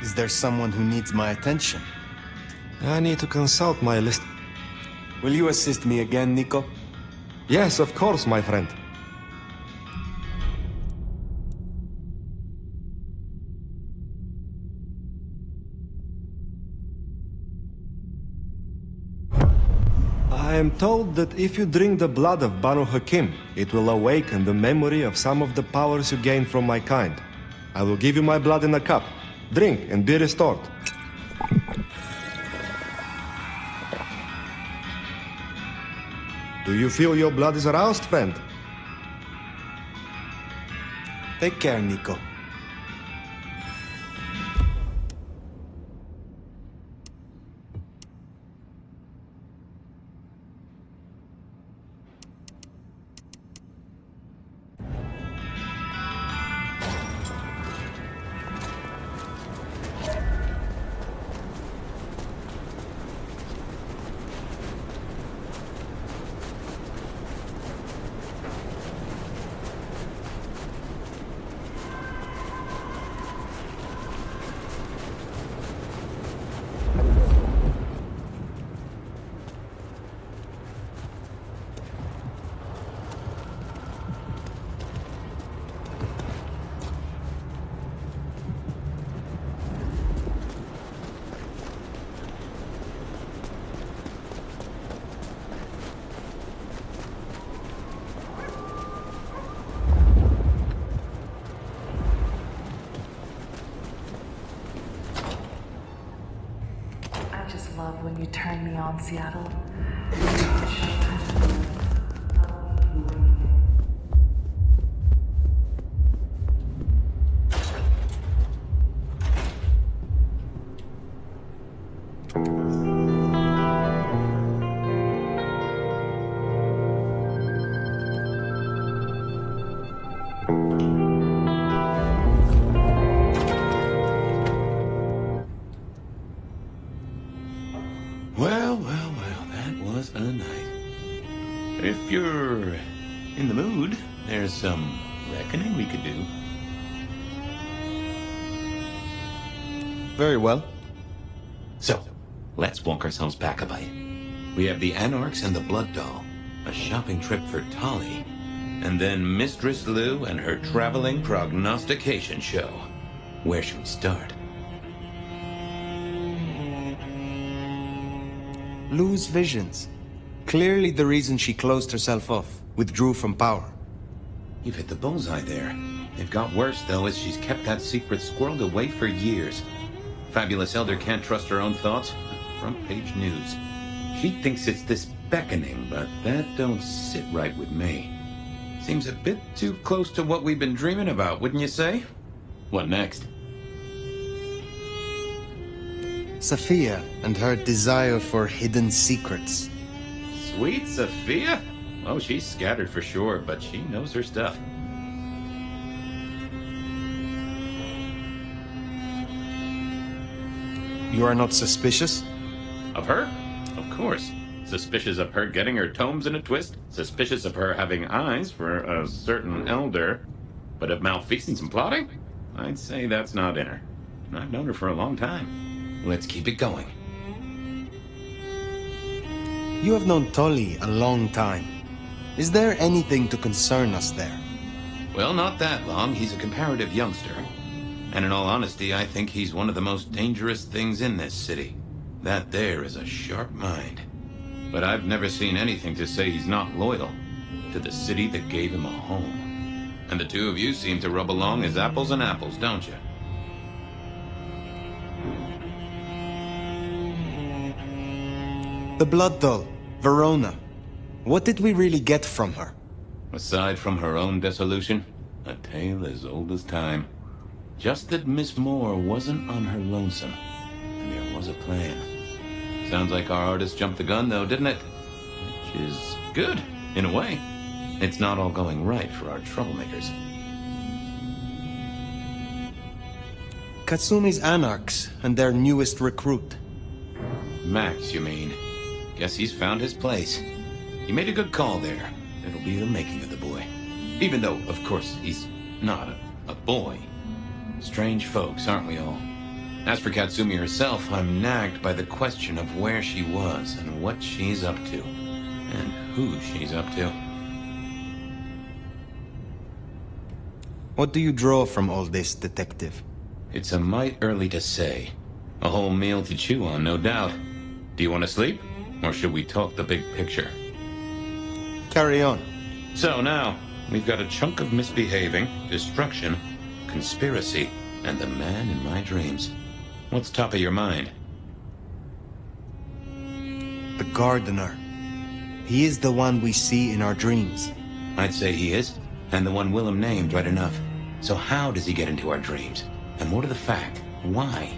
Is there someone who needs my attention? I need to consult my list. Will you assist me again, Niko? Yes, of course, my friend. I am told that if you drink the blood of Banu Hakim, it will awaken the memory of some of the powers you gained from my kind. I will give you my blood in a cup. Drink and be restored. Do you feel your blood is aroused, friend? Take care, Niko. love when you turn me on, Seattle. If you're in the mood, there's some reckoning we could do. Very well. So, let's walk ourselves back a bite. We have the Anarchs and the Blood Doll, a shopping trip for Tolly, and then Mistress Lou and her traveling prognostication show. Where should we start? Lou's visions. Clearly the reason she closed herself off, withdrew from power. You've hit the bullseye there. They've got worse, though, as she's kept that secret squirreled away for years. Fabulous Elder can't trust her own thoughts. Front page news. She thinks it's this beckoning, but that don't sit right with me. Seems a bit too close to what we've been dreaming about, wouldn't you say? What next? Safia and her desire for hidden secrets. Sweet Safia? Oh, she's scattered for sure, but she knows her stuff. You are not suspicious? Of her? Of course. Suspicious of her getting her tomes in a twist. Suspicious of her having eyes for a certain elder. But of malfeasance and plotting? I'd say that's not in her. I've known her for a long time. Let's keep it going. You have known Tolly a long time. Is there anything to concern us there? Well, not that long. He's a comparative youngster. And in all honesty, I think he's one of the most dangerous things in this city. That there is a sharp mind. But I've never seen anything to say he's not loyal to the city that gave him a home. And the two of you seem to rub along as apples and apples, don't you? The Blood Doll, Verona. What did we really get from her? Aside from her own dissolution, a tale as old as time. Just that Miss Moore wasn't on her lonesome, and there was a plan. Sounds like our artist jumped the gun, though, didn't it? Which is good, in a way. It's not all going right for our troublemakers. Katsumi's Anarchs and their newest recruit. Max, you mean? Guess he's found his place. You made a good call there. It'll be the making of the boy. Even though, of course, he's not a boy. Strange folks, aren't we all? As for Katsumi herself, I'm nagged by the question of where she was and what she's up to. And who she's up to. What do you draw from all this, Detective? It's a mite early to say. A whole meal to chew on, no doubt. Do you want to sleep? Or should we talk the big picture? Carry on. So now, we've got a chunk of misbehaving, destruction, conspiracy, and the man in my dreams. What's top of your mind? The Gardener. He is the one we see in our dreams. I'd say he is, and the one Willem named right enough. So how does he get into our dreams? And more to the fact, why?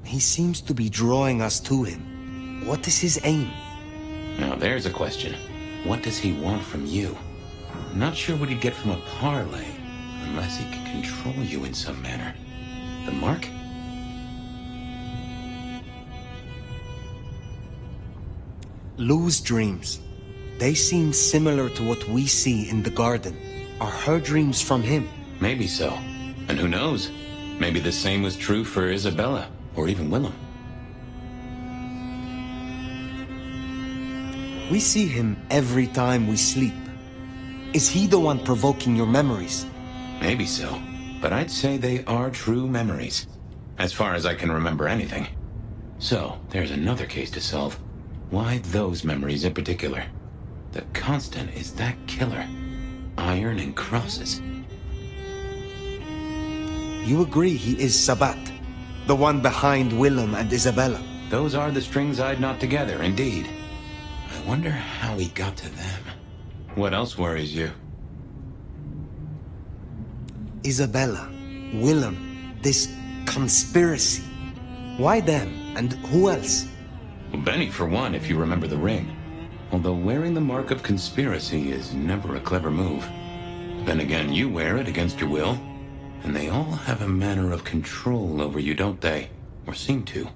He seems to be drawing us to him. What is his aim? Now there's a question. What does he want from you? Not sure what he'd get from a parlay, unless he can control you in some manner. The mark? Lou's dreams. They seem similar to what we see in the garden. Are her dreams from him? Maybe so. And who knows? Maybe the same was true for Isabella, or even Willem. We see him every time we sleep. Is he the one provoking your memories? Maybe so, but I'd say they are true memories, as far as I can remember anything. So, there's another case to solve. Why those memories in particular? The constant is that killer. Iron and crosses. You agree he is Sabbat, the one behind Willem and Isabella? Those are the strings I'd knot together, indeed. I wonder how he got to them. What else worries you? Isabella, Willem, this conspiracy. Why them, and who else? Well, Benny, for one, if you remember the ring. Although wearing the mark of conspiracy is never a clever move. Then again, you wear it against your will. And they all have a manner of control over you, don't they? Or seem to.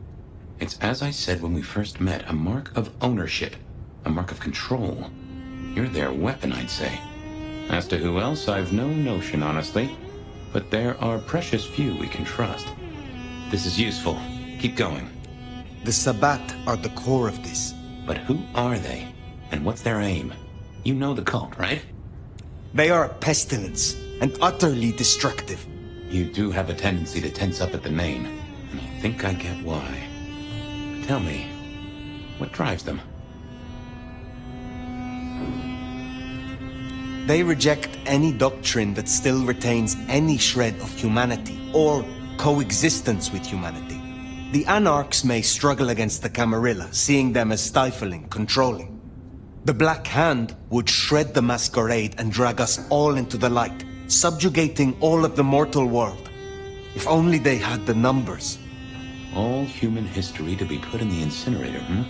It's as I said when we first met, a mark of ownership. A mark of control. You're their weapon, I'd say. As to who else, I've no notion, honestly. But there are precious few we can trust. This is useful. Keep going. The Sabbat are the core of this. But who are they? And what's their aim? You know the cult, right? They are a pestilence, and utterly destructive. You do have a tendency to tense up at the name, and I think I get why. Tell me, what drives them? They reject any doctrine that still retains any shred of humanity, or coexistence with humanity. The Anarchs may struggle against the Camarilla, seeing them as stifling, controlling. The Black Hand would shred the Masquerade and drag us all into the light, subjugating all of the mortal world. If only they had the numbers. All human history to be put in the incinerator, hmm?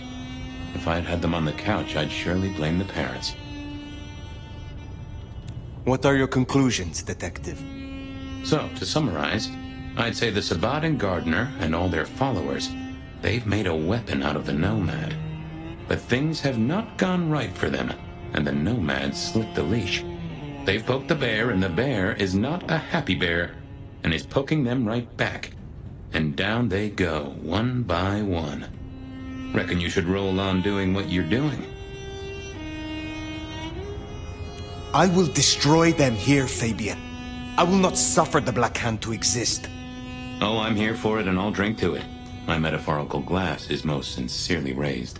If I'd had them on the couch, I'd surely blame the parents. What are your conclusions, Detective? So, to summarize, I'd say the Sabbat and Gardner and all their followers, they've made a weapon out of the Nomad. But things have not gone right for them, and the Nomad slipped the leash. They've poked the bear, and the bear is not a happy bear, and is poking them right back. And down they go, one by one. Reckon you should roll on doing what you're doing. I will destroy them here, Fabien. I will not suffer the Black Hand to exist. Oh, I'm here for it, and I'll drink to it. My metaphorical glass is most sincerely raised.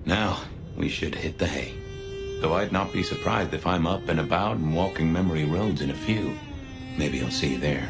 Now, we should hit the hay. Though I'd not be surprised if I'm up and about and walking memory roads in a few. Maybe I'll see you there.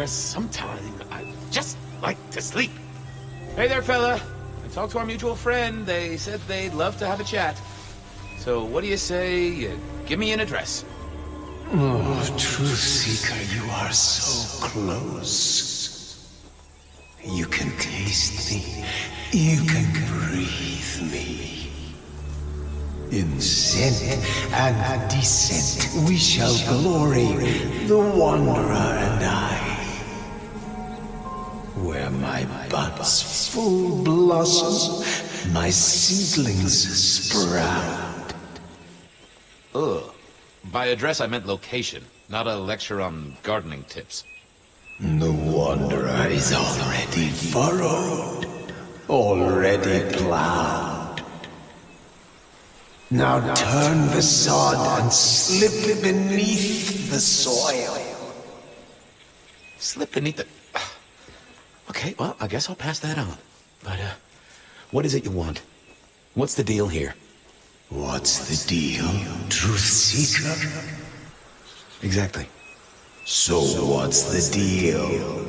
Sometime, I just like to sleep. Hey there, fella. I talked to our mutual friend. They said they'd love to have a chat. So what do you say you give me an address? Oh, Truth Seeker, you are so close. You can taste me. You can breathe me. In scent and descent we shall glory, the Wanderer and I. Where my buds full blossom, my seedlings sprout. Ugh. By address, I meant location, not a lecture on gardening tips. The Wanderer is already furrowed, already plowed. Now turn the sod and slip beneath the soil. Slip beneath the... Okay, well, I guess I'll pass that on. But, what is it you want? What's the deal here? What's the deal, Truth Seeker? Exactly. So what's the deal?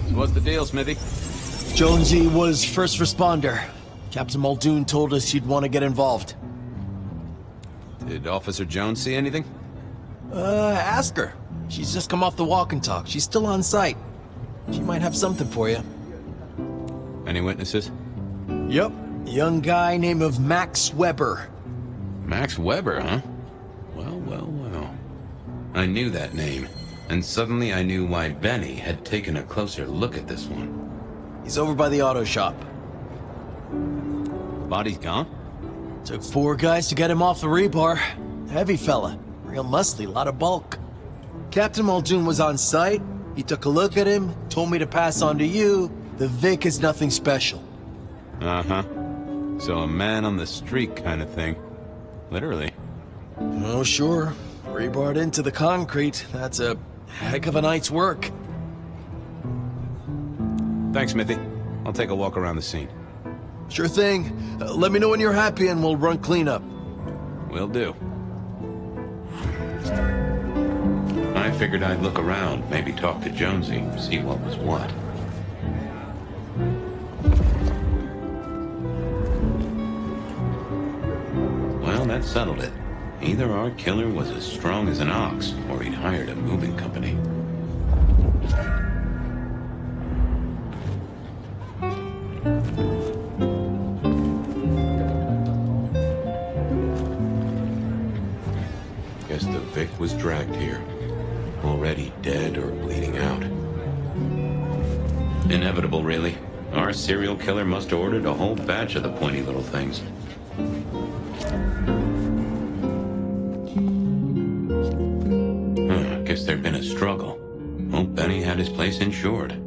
So what's the deal, Smithy? Jonesy was first responder. Captain Muldoon told us you'd want to get involved. Did Officer Jones see anything? Ask her. She's just come off the walk and talk. She's still on site. She might have something for you. Any witnesses? Yep. Young guy named of Max Weber. Max Weber, huh? Well, well, well. I knew that name, and suddenly I knew why Benny had taken a closer look at this one. He's over by the auto shop. Body's gone? Took 4 guys to get him off the rebar. Heavy fella. Real musty, lot of bulk. Captain Muldoon was on site. He took a look at him, told me to pass on to you. The Vic is nothing special. Uh-huh. So a man on the street kind of thing. Literally. Oh, sure. Rebarred into the concrete. That's a heck of a night's work. Thanks, Smithy. I'll take a walk around the scene. Sure thing. Let me know when you're happy and we'll run cleanup. Will do. I figured I'd look around, maybe talk to Jonesy, see what was what. Well, that settled it. Either our killer was as strong as an ox, or he'd hired a moving company. Guess the Vic was dragged here. Already dead or bleeding out. Inevitable, really. Our serial killer must have ordered a whole batch of the pointy little things. Guess there'd been a struggle. Hope Benny had his place insured.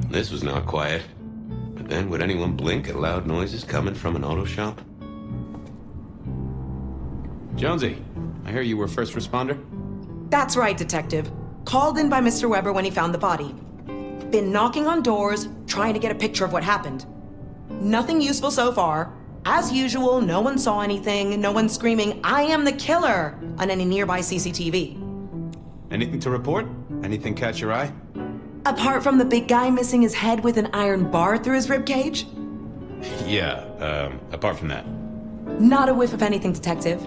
This was not quiet. But then, would anyone blink at loud noises coming from an auto shop? Jonesy, I hear you were first responder? That's right, Detective. Called in by Mr. Weber when he found the body. Been knocking on doors, trying to get a picture of what happened. Nothing useful so far. As usual, no one saw anything, no one screaming, "I am the killer!" on any nearby CCTV. Anything to report? Anything catch your eye? Apart from the big guy missing his head with an iron bar through his ribcage? Yeah, apart from that. Not a whiff of anything, Detective.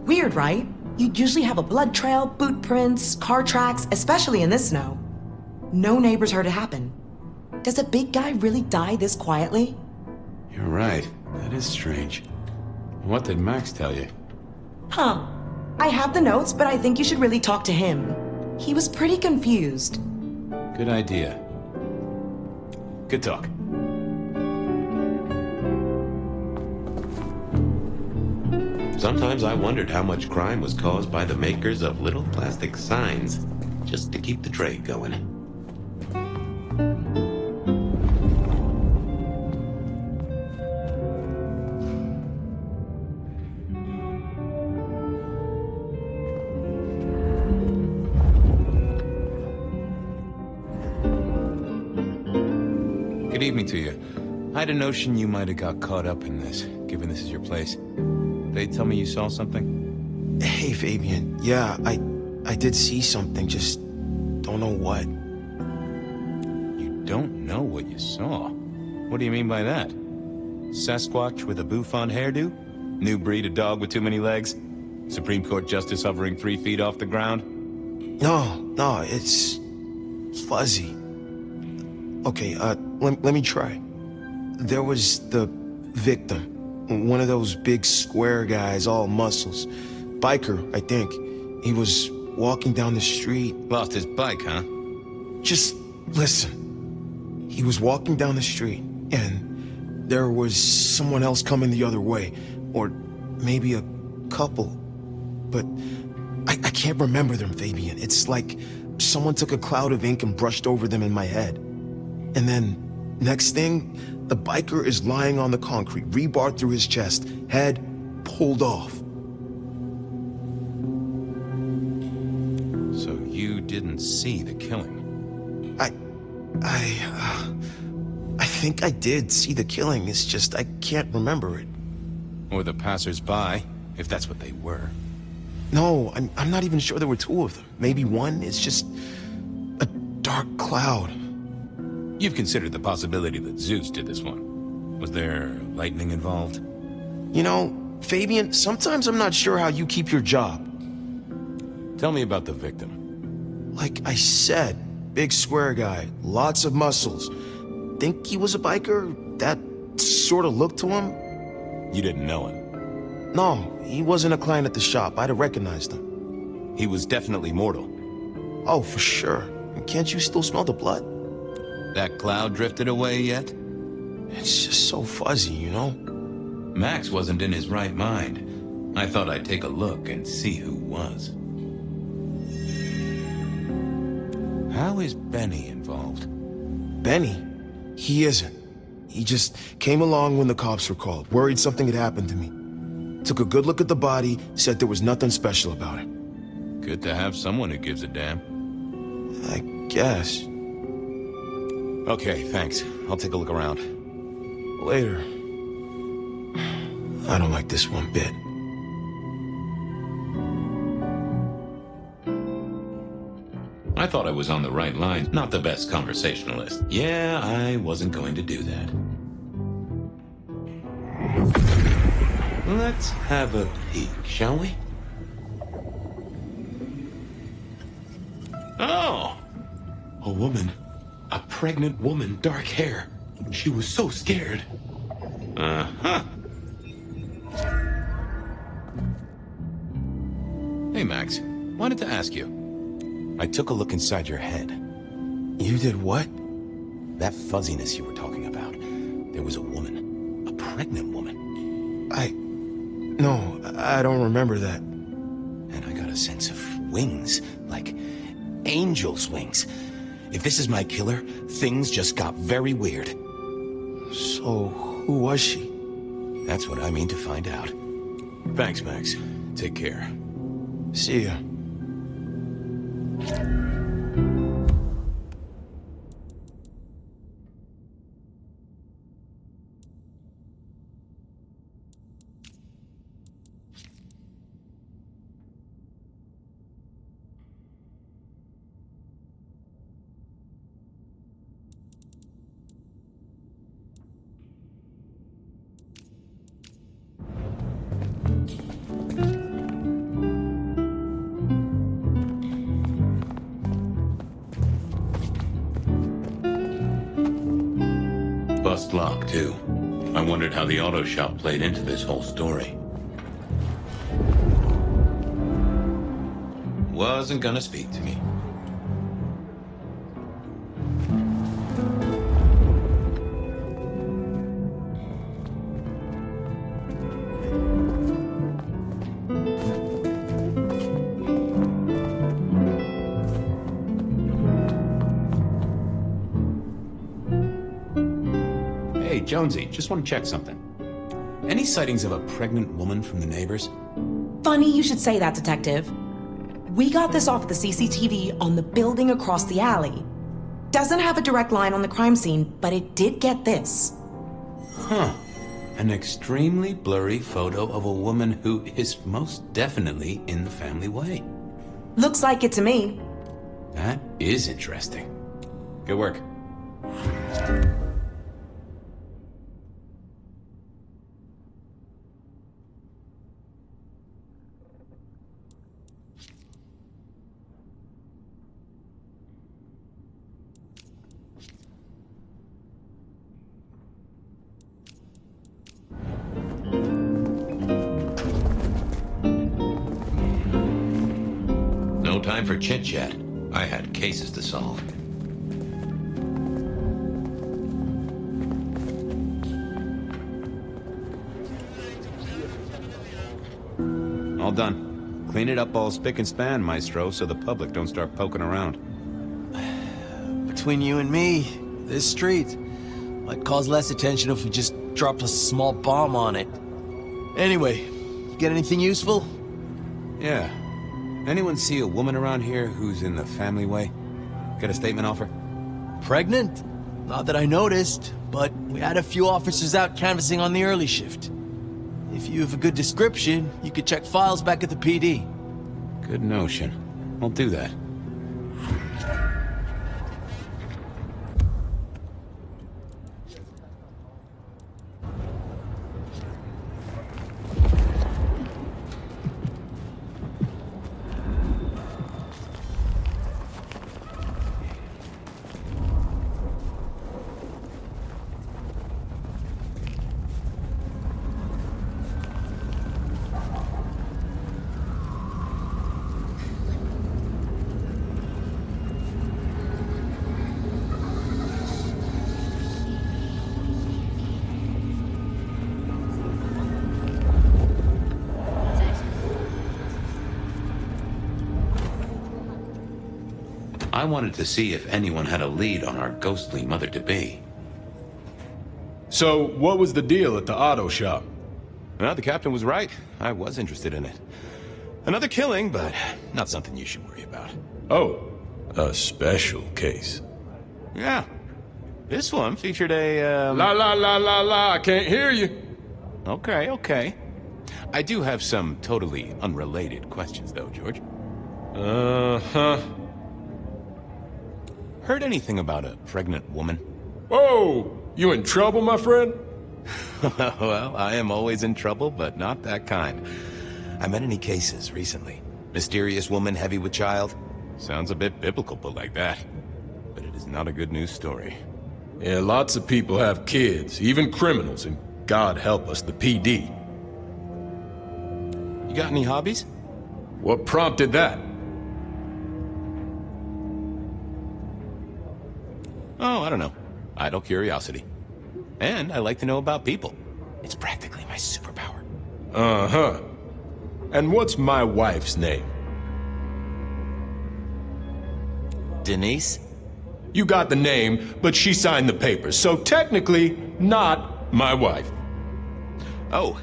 Weird, right? You'd usually have a blood trail, boot prints, car tracks, especially in this snow. No neighbors heard it happen. Does a big guy really die this quietly? You're right. That is strange. What did Max tell you? Huh. I have the notes, but I think you should really talk to him. He was pretty confused. Good idea. Good talk. Sometimes I wondered how much crime was caused by the makers of little plastic signs, just to keep the trade going. Good evening to you. I had a notion you might have got caught up in this, given this is your place. They tell me you saw something? Hey, Fabien. Yeah, I did see something, just don't know what. You don't know what you saw? What do you mean by that? Sasquatch with a bouffant hairdo? New breed of dog with too many legs? Supreme Court justice hovering 3 feet off the ground? No, it's fuzzy. Okay, let me try. There was the victim. One of those big square guys, all muscles. Biker, I think. He was walking down the street. Lost his bike, huh? Just listen. He was walking down the street, and there was someone else coming the other way. Or maybe a couple. But I can't remember them, Fabien. It's like someone took a cloud of ink and brushed over them in my head. And then, next thing, the biker is lying on the concrete, rebar through his chest, head pulled off. So you didn't see the killing? I think I did see the killing. It's just I can't remember it. Or the passers-by, if that's what they were. No, I'm not even sure there were 2 of them. Maybe one. It's just a dark cloud. You've considered the possibility that Zeus did this one. Was there lightning involved? You know, Fabien, sometimes I'm not sure how you keep your job. Tell me about the victim. Like I said, big square guy, lots of muscles. Think he was a biker? That sort of looked to him? You didn't know him? No, he wasn't a client at the shop. I'd have recognized him. He was definitely mortal. Oh, for sure. Can't you still smell the blood? That cloud drifted away yet? It's just so fuzzy, you know? Max wasn't in his right mind. I thought I'd take a look and see who was. How is Benny involved? Benny? He isn't. He just came along when the cops were called, worried something had happened to me. Took a good look at the body, said there was nothing special about it. Good to have someone who gives a damn. I guess. Okay, thanks. I'll take a look around. Later. I don't like this one bit. I thought I was on the right line, not the best conversationalist. Yeah, I wasn't going to do that. Let's have a peek, shall we? Oh! A woman. A pregnant woman, dark hair. She was so scared. Uh-huh. Hey, Max. Wanted to ask you. I took a look inside your head. You did what? That fuzziness you were talking about. There was a woman. A pregnant woman. No, I don't remember that. And I got a sense of wings. Like angel's wings. If this is my killer, things just got very weird. So, who was she? That's what I mean to find out. Thanks, Max. Take care. See ya. Bust lock, too. I wondered how the auto shop played into this whole story. Wasn't gonna speak to me. Jonesy, just want to check something. Any sightings of a pregnant woman from the neighbors? Funny you should say that, Detective. We got this off the CCTV on the building across the alley. Doesn't have a direct line on the crime scene, but it did get this. Huh. An extremely blurry photo of a woman who is most definitely in the family way. Looks like it to me. That is interesting. Good work. No time for chit-chat. I had cases to solve. All done. Clean it up all spick and span, Maestro, so the public don't start poking around. Between you and me, this street might cause less attention if we just dropped a small bomb on it. Anyway, you get anything useful? Yeah. Anyone see a woman around here who's in the family way? Got a statement offer? Pregnant? Not that I noticed, but we had a few officers out canvassing on the early shift. If you have a good description, you could check files back at the PD. Good notion. I'll do that. I wanted to see if anyone had a lead on our ghostly mother-to-be. So, what was the deal at the auto shop? Well, the captain was right. I was interested in it. Another killing, but not something you should worry about. Oh, a special case. Yeah. This one featured a, La la la la la, I can't hear you. Okay, okay. I do have some totally unrelated questions, though, George. Uh-huh. Heard anything about a pregnant woman? Whoa! You in trouble, my friend? Well, I am always in trouble, but not that kind. I met any cases recently. Mysterious woman heavy with child? Sounds a bit biblical put like that. But it is not a good news story. Yeah, lots of people have kids, even criminals, and God help us, the PD. You got any hobbies? What prompted that? Oh, I don't know. Idle curiosity. And I like to know about people. It's practically my superpower. Uh-huh. And what's my wife's name? Denise? You got the name, but she signed the papers, so technically not my wife. Oh,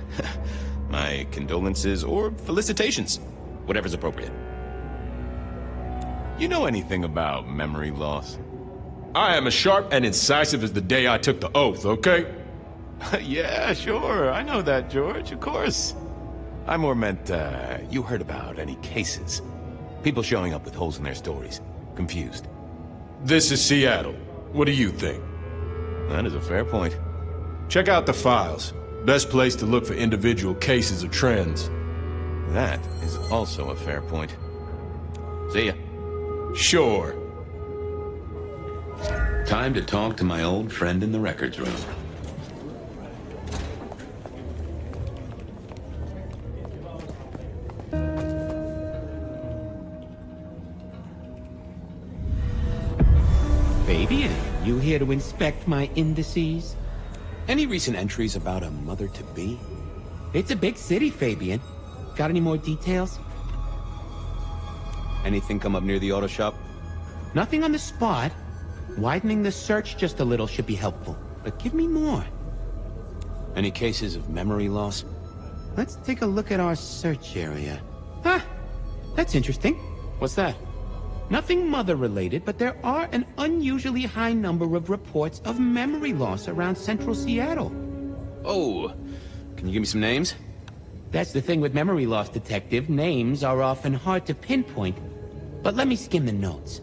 my condolences or felicitations. Whatever's appropriate. You know anything about memory loss? I am as sharp and incisive as the day I took the oath, okay? Yeah, sure. I know that, George. Of course. I more meant, you heard about any cases. People showing up with holes in their stories. Confused. This is Seattle. What do you think? That is a fair point. Check out the files. Best place to look for individual cases or trends. That is also a fair point. See ya. Sure. Time to talk to my old friend in the records room. Fabien, you here to inspect my indices? Any recent entries about a mother-to-be? It's a big city, Fabien. Got any more details? Anything come up near the auto shop? Nothing on the spot. Widening the search just a little should be helpful, but give me more. Any cases of memory loss? Let's take a look at our search area. Huh, that's interesting. What's that? Nothing mother-related, but there are an unusually high number of reports of memory loss around central Seattle. Oh, can you give me some names? That's the thing with memory loss, Detective. Names are often hard to pinpoint. But let me skim the notes.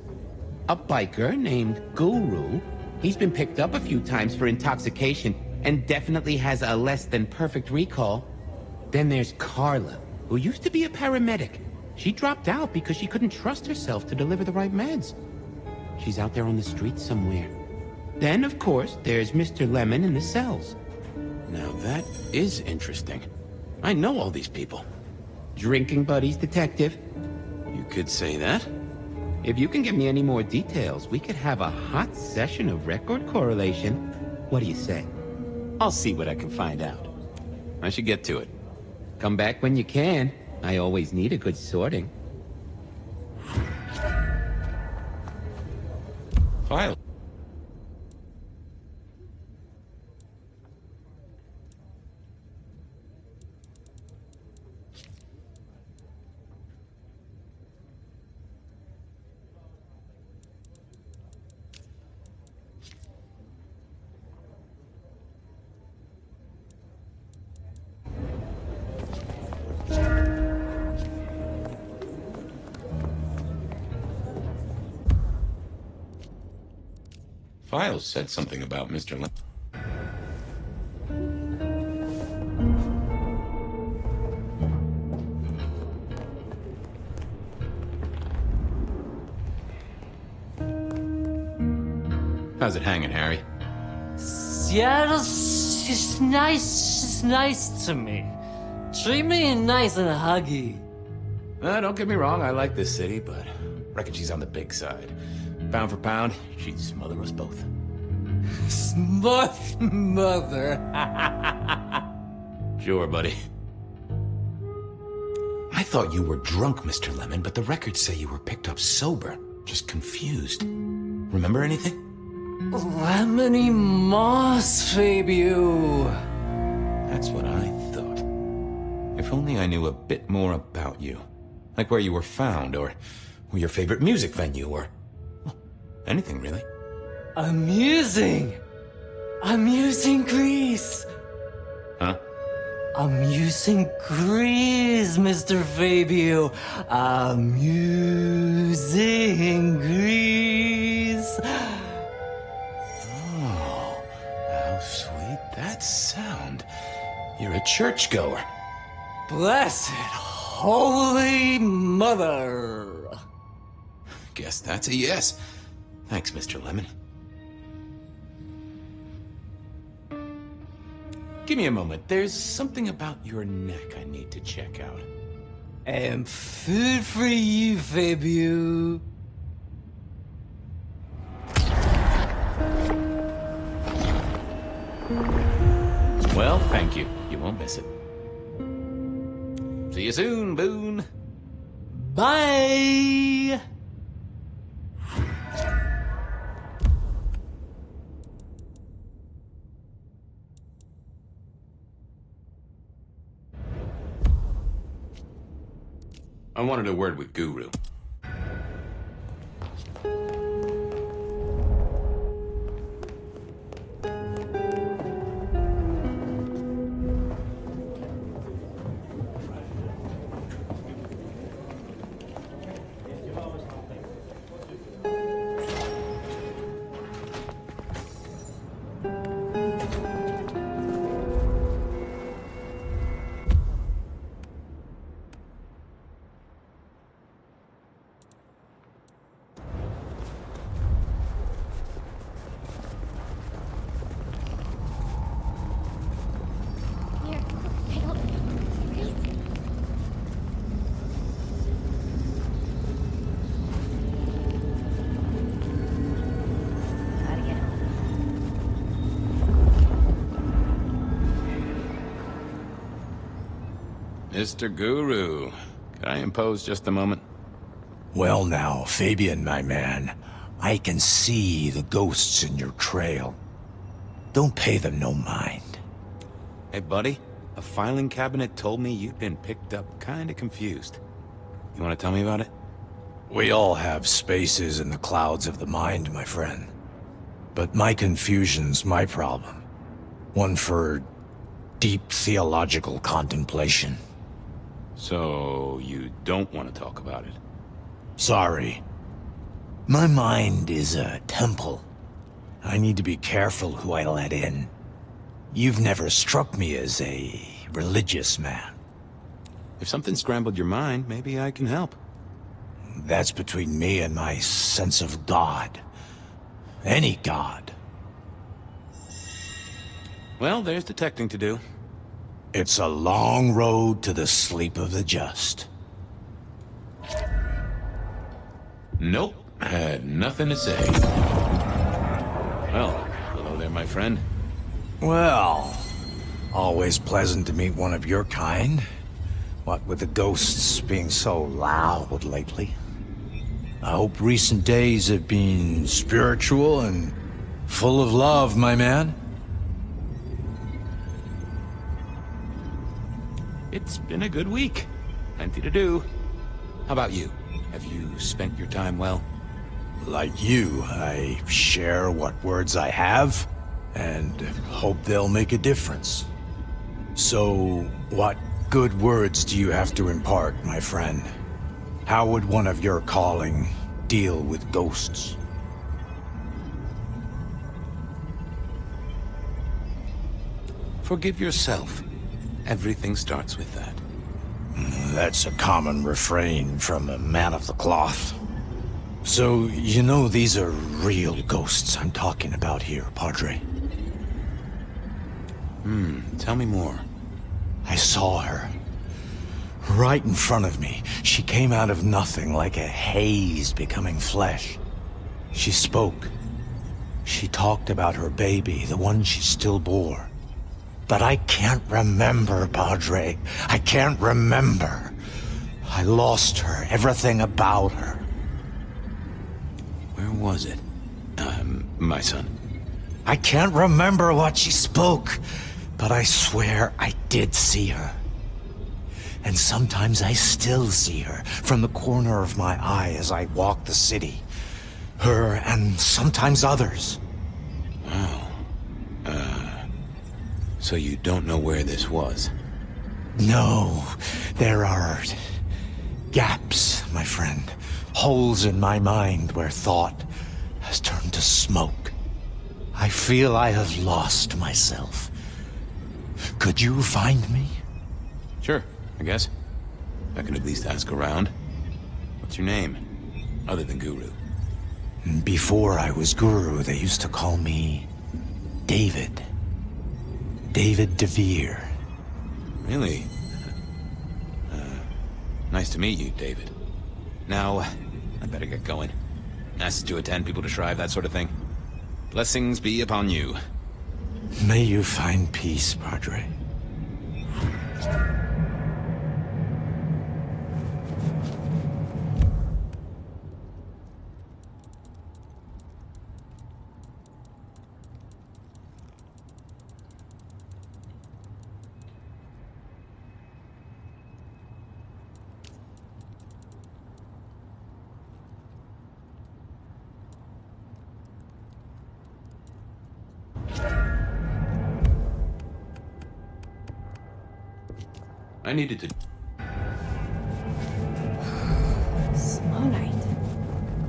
a biker named Guru. He's been picked up a few times for intoxication and definitely has a less than perfect recall. Then there's Carla, who used to be a paramedic. She dropped out because she couldn't trust herself to deliver the right meds. She's out there on the streets somewhere. Then, of course, there's Mr. Lemon in the cells. Now that is interesting. I know all these people. Drinking buddies, Detective. You could say that. If you can give me any more details, we could have a hot session of record correlation. What do you say? I'll see what I can find out. I should get to it. Come back when you can. I always need a good sorting. File. Files said something about Mr. Lemon. How's it hanging, Harry? Seattle's just nice. She's nice to me. Treat me nice and huggy. Don't get me wrong, I like this city, but I reckon she's on the big side. Pound for pound, she'd smother us both. Mother. Sure, buddy. I thought you were drunk, Mr. Lemon, but the records say you were picked up sober. Just confused. Remember anything? Lemony moss, Fabio. That's what I thought. If only I knew a bit more about you. Like where you were found, or your favorite music venue, or... well, anything, really. Amusing Greece. Huh? Amusing Greece, Mr. Fabio. Amusing Greece. Oh, how sweet that sound. You're a churchgoer. Blessed Holy Mother. Guess that's a yes. Thanks, Mr. Lemon. Give me a moment. There's something about your neck I need to check out. And food for you, Fabio. Well, thank you. You won't miss it. See you soon, Boone. Bye. I wanted a word with Guru. Mr. Guru, could I impose just a moment? Well now, Fabien, my man. I can see the ghosts in your trail. Don't pay them no mind. Hey, buddy. A filing cabinet told me you'd been picked up kinda confused. You wanna tell me about it? We all have spaces in the clouds of the mind, my friend. But my confusion's my problem. One for deep theological contemplation. So, you don't want to talk about it? Sorry. My mind is a temple. I need to be careful who I let in. You've never struck me as a religious man. If something scrambled your mind, maybe I can help. That's between me and my sense of God. Any God. Well, there's detecting to do. It's a long road to the sleep of the just. Nope, had nothing to say. Well, hello there, my friend. Well, always pleasant to meet one of your kind. What with the ghosts being so loud lately. I hope recent days have been spiritual and full of love, my man. It's been a good week. Plenty to do. How about you? Have you spent your time well? Like you, I share what words I have, and hope they'll make a difference. So, what good words do you have to impart, my friend? How would one of your calling deal with ghosts? Forgive yourself. Everything starts with that. That's a common refrain from a man of the cloth. So, you know these are real ghosts I'm talking about here, Padre? Tell me more. I saw her. Right in front of me. She came out of nothing, like a haze becoming flesh. She spoke. She talked about her baby, the one she still bore. But I can't remember, Padre. I can't remember. I lost her, everything about her. Where was it? My son. I can't remember what she spoke, but I swear I did see her. And sometimes I still see her from the corner of my eye as I walk the city. Her and sometimes others. Wow. So you don't know where this was? No, there are gaps, my friend. Holes in my mind where thought has turned to smoke. I feel I have lost myself. Could you find me? Sure, I guess. I can at least ask around. What's your name? Other than Guru. Before I was Guru, they used to call me David. David DeVere. Really? Nice to meet you, David. Now, I better get going. Asked to attend, people to shrive, that sort of thing. Blessings be upon you. May you find peace, Padre. I needed to... Slow night.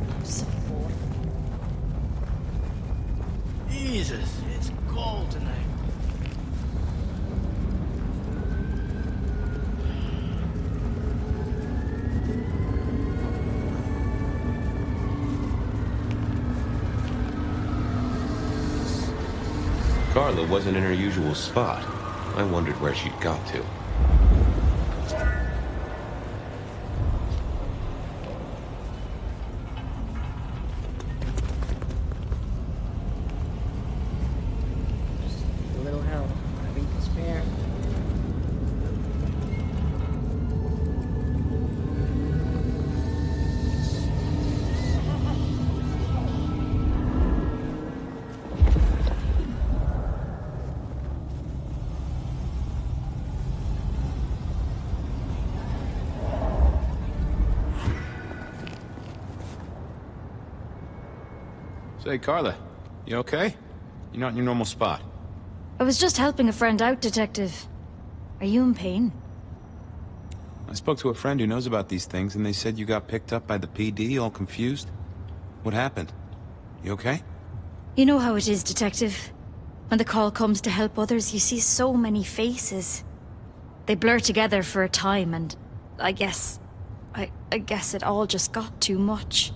I'm so bored. Jesus, it's cold tonight. Carla wasn't in her usual spot. I wondered where she'd got to. A little help. I think to spare. Say, Carla, you okay? You're not in your normal spot. I was just helping a friend out, Detective. Are you in pain? I spoke to a friend who knows about these things, and they said you got picked up by the PD, all confused. What happened? You okay? You know how it is, Detective. When the call comes to help others, you see so many faces. They blur together for a time, and I guess it all just got too much.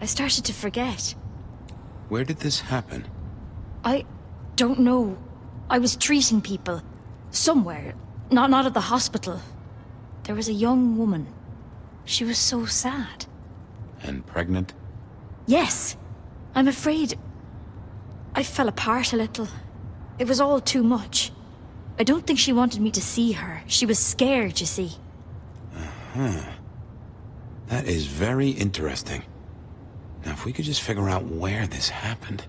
I started to forget. Where did this happen? I don't know. I was treating people. Somewhere. Not at the hospital. There was a young woman. She was so sad. And pregnant? Yes. I'm afraid I fell apart a little. It was all too much. I don't think she wanted me to see her. She was scared, you see. Uh-huh. That is very interesting. Now, if we could just figure out where this happened.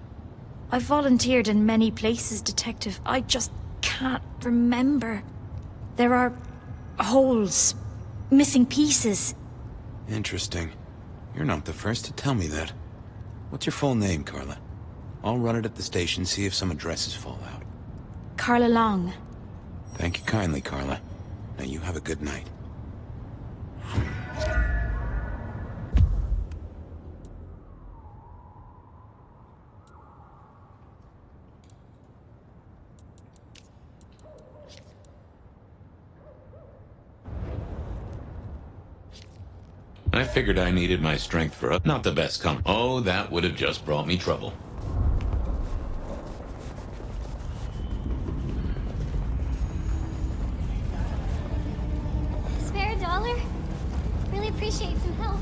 I volunteered in many places, Detective. I just can't remember. There are holes, missing pieces. Interesting. You're not the first to tell me that. What's your full name, Carla? I'll run it at the station, see if some addresses fall out. Carla Long. Thank you kindly, Carla. Now you have a good night. I figured I needed my strength for not the best Oh, that would have just brought me trouble. Spare a dollar? Really appreciate some help.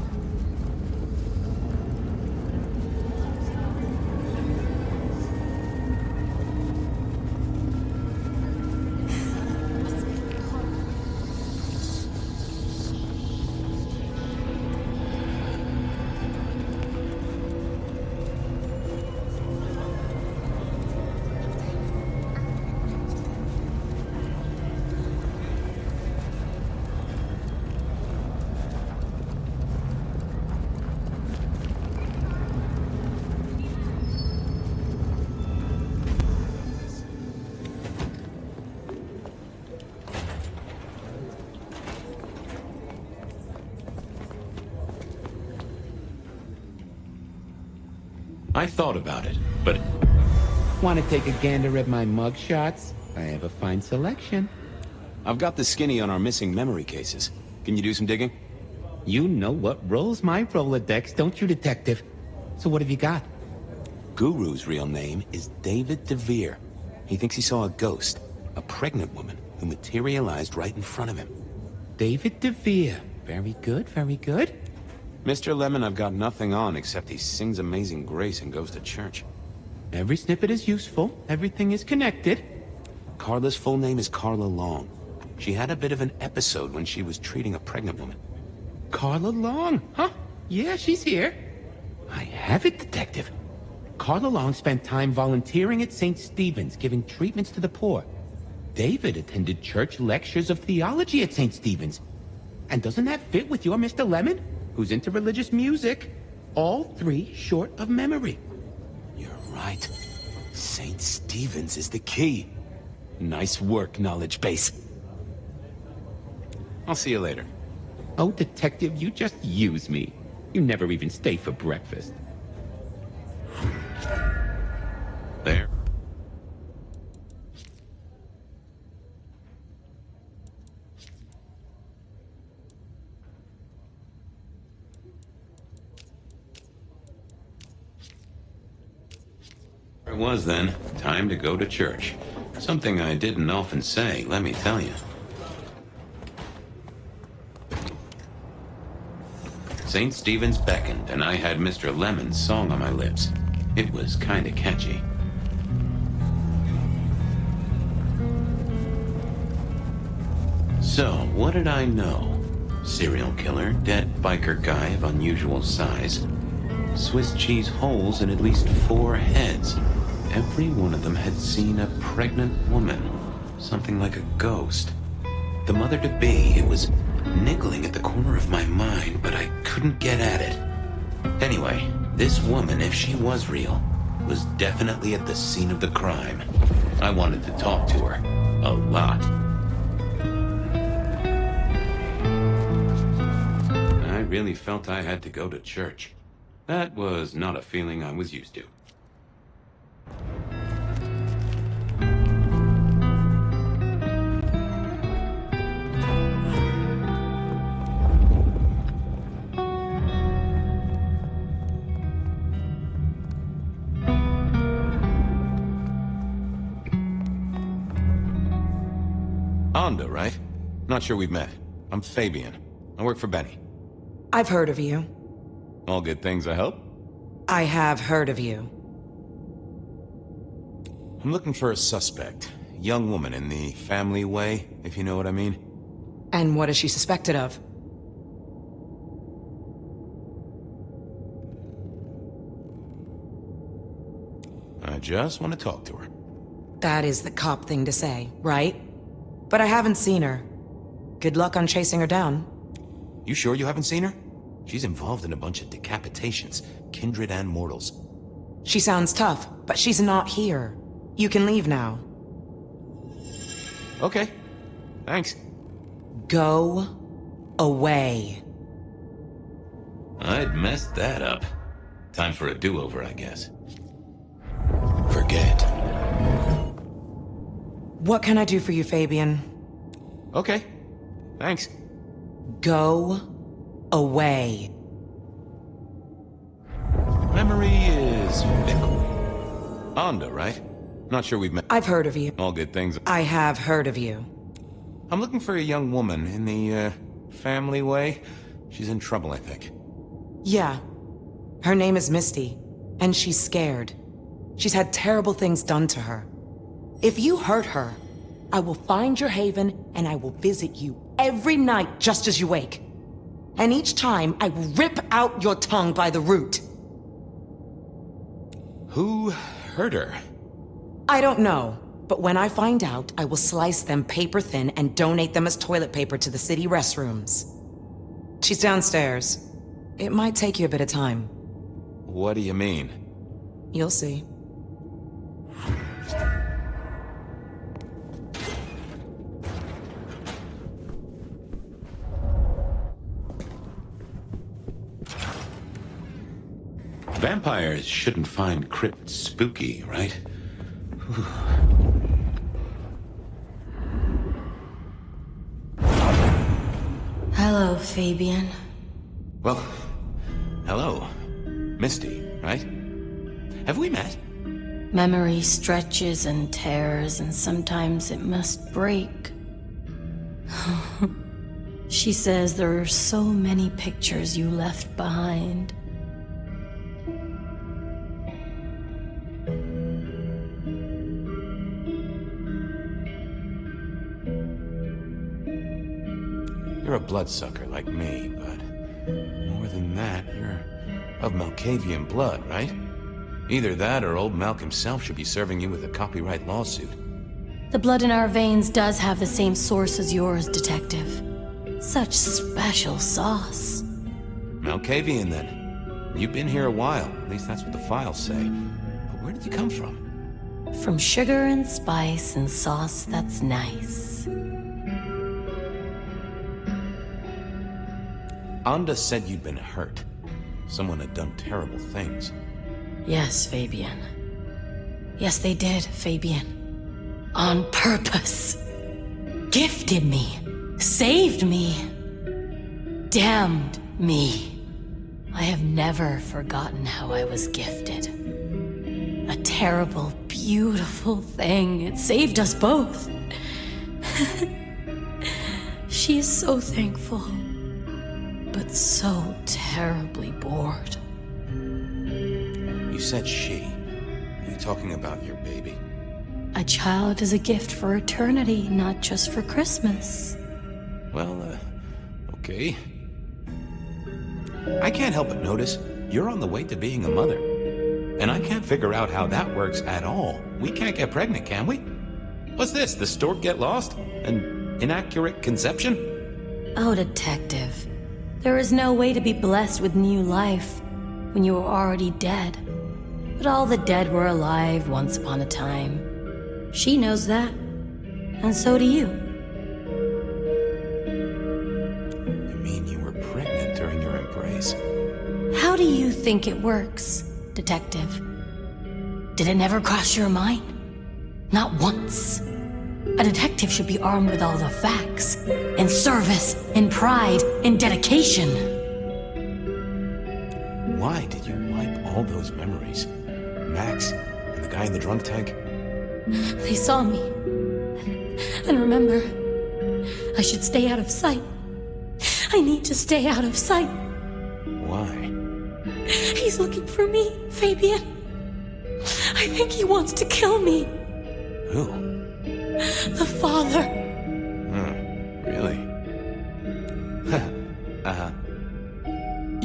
I thought about it, but... Want to take a gander at my mugshots? I have a fine selection. I've got the skinny on our missing memory cases. Can you do some digging? You know what rolls my Rolodex, don't you, Detective? So what have you got? Guru's real name is David DeVere. He thinks he saw a ghost, a pregnant woman who materialized right in front of him. David DeVere. Very good, very good. Mr. Lemon, I've got nothing on except he sings Amazing Grace and goes to church. Every snippet is useful. Everything is connected. Carla's full name is Carla Long. She had a bit of an episode when she was treating a pregnant woman. Carla Long, huh? Yeah, she's here. I have it, Detective. Carla Long spent time volunteering at St. Stephen's, giving treatments to the poor. David attended church lectures of theology at St. Stephen's. And doesn't that fit with your Mr. Lemon, who's into religious music? All three short of memory. You're right. St. Stephen's is the key. Nice work, knowledge base. I'll see you later. Oh, Detective, you just use me. You never even stay for breakfast. There. It was then. Time to go to church. Something I didn't often say, let me tell you. St. Stephen's beckoned, and I had Mr. Lemon's song on my lips. It was kinda catchy. So, what did I know? Serial killer, dead biker guy of unusual size. Swiss cheese holes in at least 4 heads. Every one of them had seen a pregnant woman. Something like a ghost. The mother-to-be, it was niggling at the corner of my mind, but I couldn't get at it. Anyway, this woman, if she was real, was definitely at the scene of the crime. I wanted to talk to her. A lot. I really felt I had to go to church. That was not a feeling I was used to. Onda, right? Not sure we've met. I'm Fabien. I work for Benny. I've heard of you. All good things, I hope? I have heard of you. I'm looking for a suspect. Young woman in the family way, if you know what I mean. And what is she suspected of? I just want to talk to her. That is the cop thing to say, right? But I haven't seen her. Good luck on chasing her down. You sure you haven't seen her? She's involved in a bunch of decapitations, kindred and mortals. She sounds tough, but she's not here. You can leave now. Okay. Thanks. Go away. I'd messed that up. Time for a do-over, I guess. Forget. What can I do for you, Fabien? Okay. Thanks. Go away. Memory is fickle. Onda, right? Not sure we've met. I've heard of you. All good things. I have heard of you. I'm looking for a young woman in the, family way. She's in trouble, I think. Yeah. Her name is Misty, and she's scared. She's had terrible things done to her. If you hurt her, I will find your haven, and I will visit you every night just as you wake. And each time, I will rip out your tongue by the root. Who hurt her? I don't know, but when I find out, I will slice them paper thin and donate them as toilet paper to the city restrooms. She's downstairs. It might take you a bit of time. What do you mean? You'll see. Vampires shouldn't find crypts spooky, right? Hello, Fabien. Well, hello. Misty, right? Have we met? Memory stretches and tears, and sometimes it must break. She says there are so many pictures you left behind. You're a bloodsucker like me, but more than that, you're of Malkavian blood, right? Either that or old Malk himself should be serving you with a copyright lawsuit. The blood in our veins does have the same source as yours, Detective. Such special sauce. Malkavian, then. You've been here a while, at least that's what the files say. But where did you come from? From sugar and spice and sauce that's nice. Onda said you'd been hurt. Someone had done terrible things. Yes, Fabien. Yes, they did, Fabien. On purpose. Gifted me. Saved me. Damned me. I have never forgotten how I was gifted. A terrible, beautiful thing. It saved us both. She is so thankful, but so terribly bored. You said she. Are you talking about your baby? A child is a gift for eternity, not just for Christmas. Well, okay. I can't help but notice you're on the way to being a mother. And I can't figure out how that works at all. We can't get pregnant, can we? What's this, the stork get lost? An inaccurate conception? Oh, Detective. There is no way to be blessed with new life when you are already dead. But all the dead were alive once upon a time. She knows that. And so do you. You mean you were pregnant during your embrace? How How do you think it works, Detective? Did it never cross your mind? Not once. A detective should be armed with all the facts, in service, in pride, in dedication. Why did you wipe all those memories? Max, and the guy in the drunk tank? They saw me. And remember, I should stay out of sight. I need to stay out of sight. Why? He's looking for me, Fabien. I think he wants to kill me. Who? The father. Really?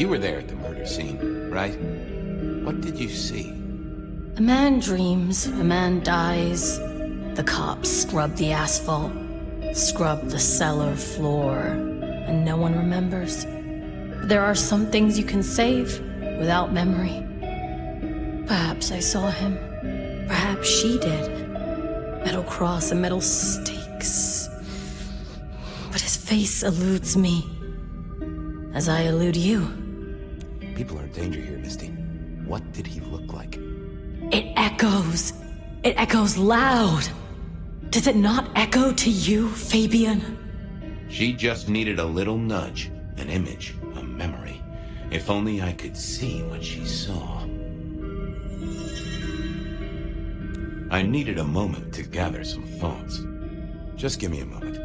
You were there at the murder scene, right? What did you see? A man dreams, a man dies. The cops scrub the asphalt, scrub the cellar floor, and no one remembers. There are some things you can save without memory. Perhaps I saw him. Perhaps she did. Metal cross and metal stakes. But his face eludes me, as I elude you. People are in danger here, Misty. What did he look like? It echoes. It echoes loud. Does it not echo to you, Fabien? She just needed a little nudge, an image, a memory. If only I could see what she saw. I needed a moment to gather some thoughts. Just give me a moment.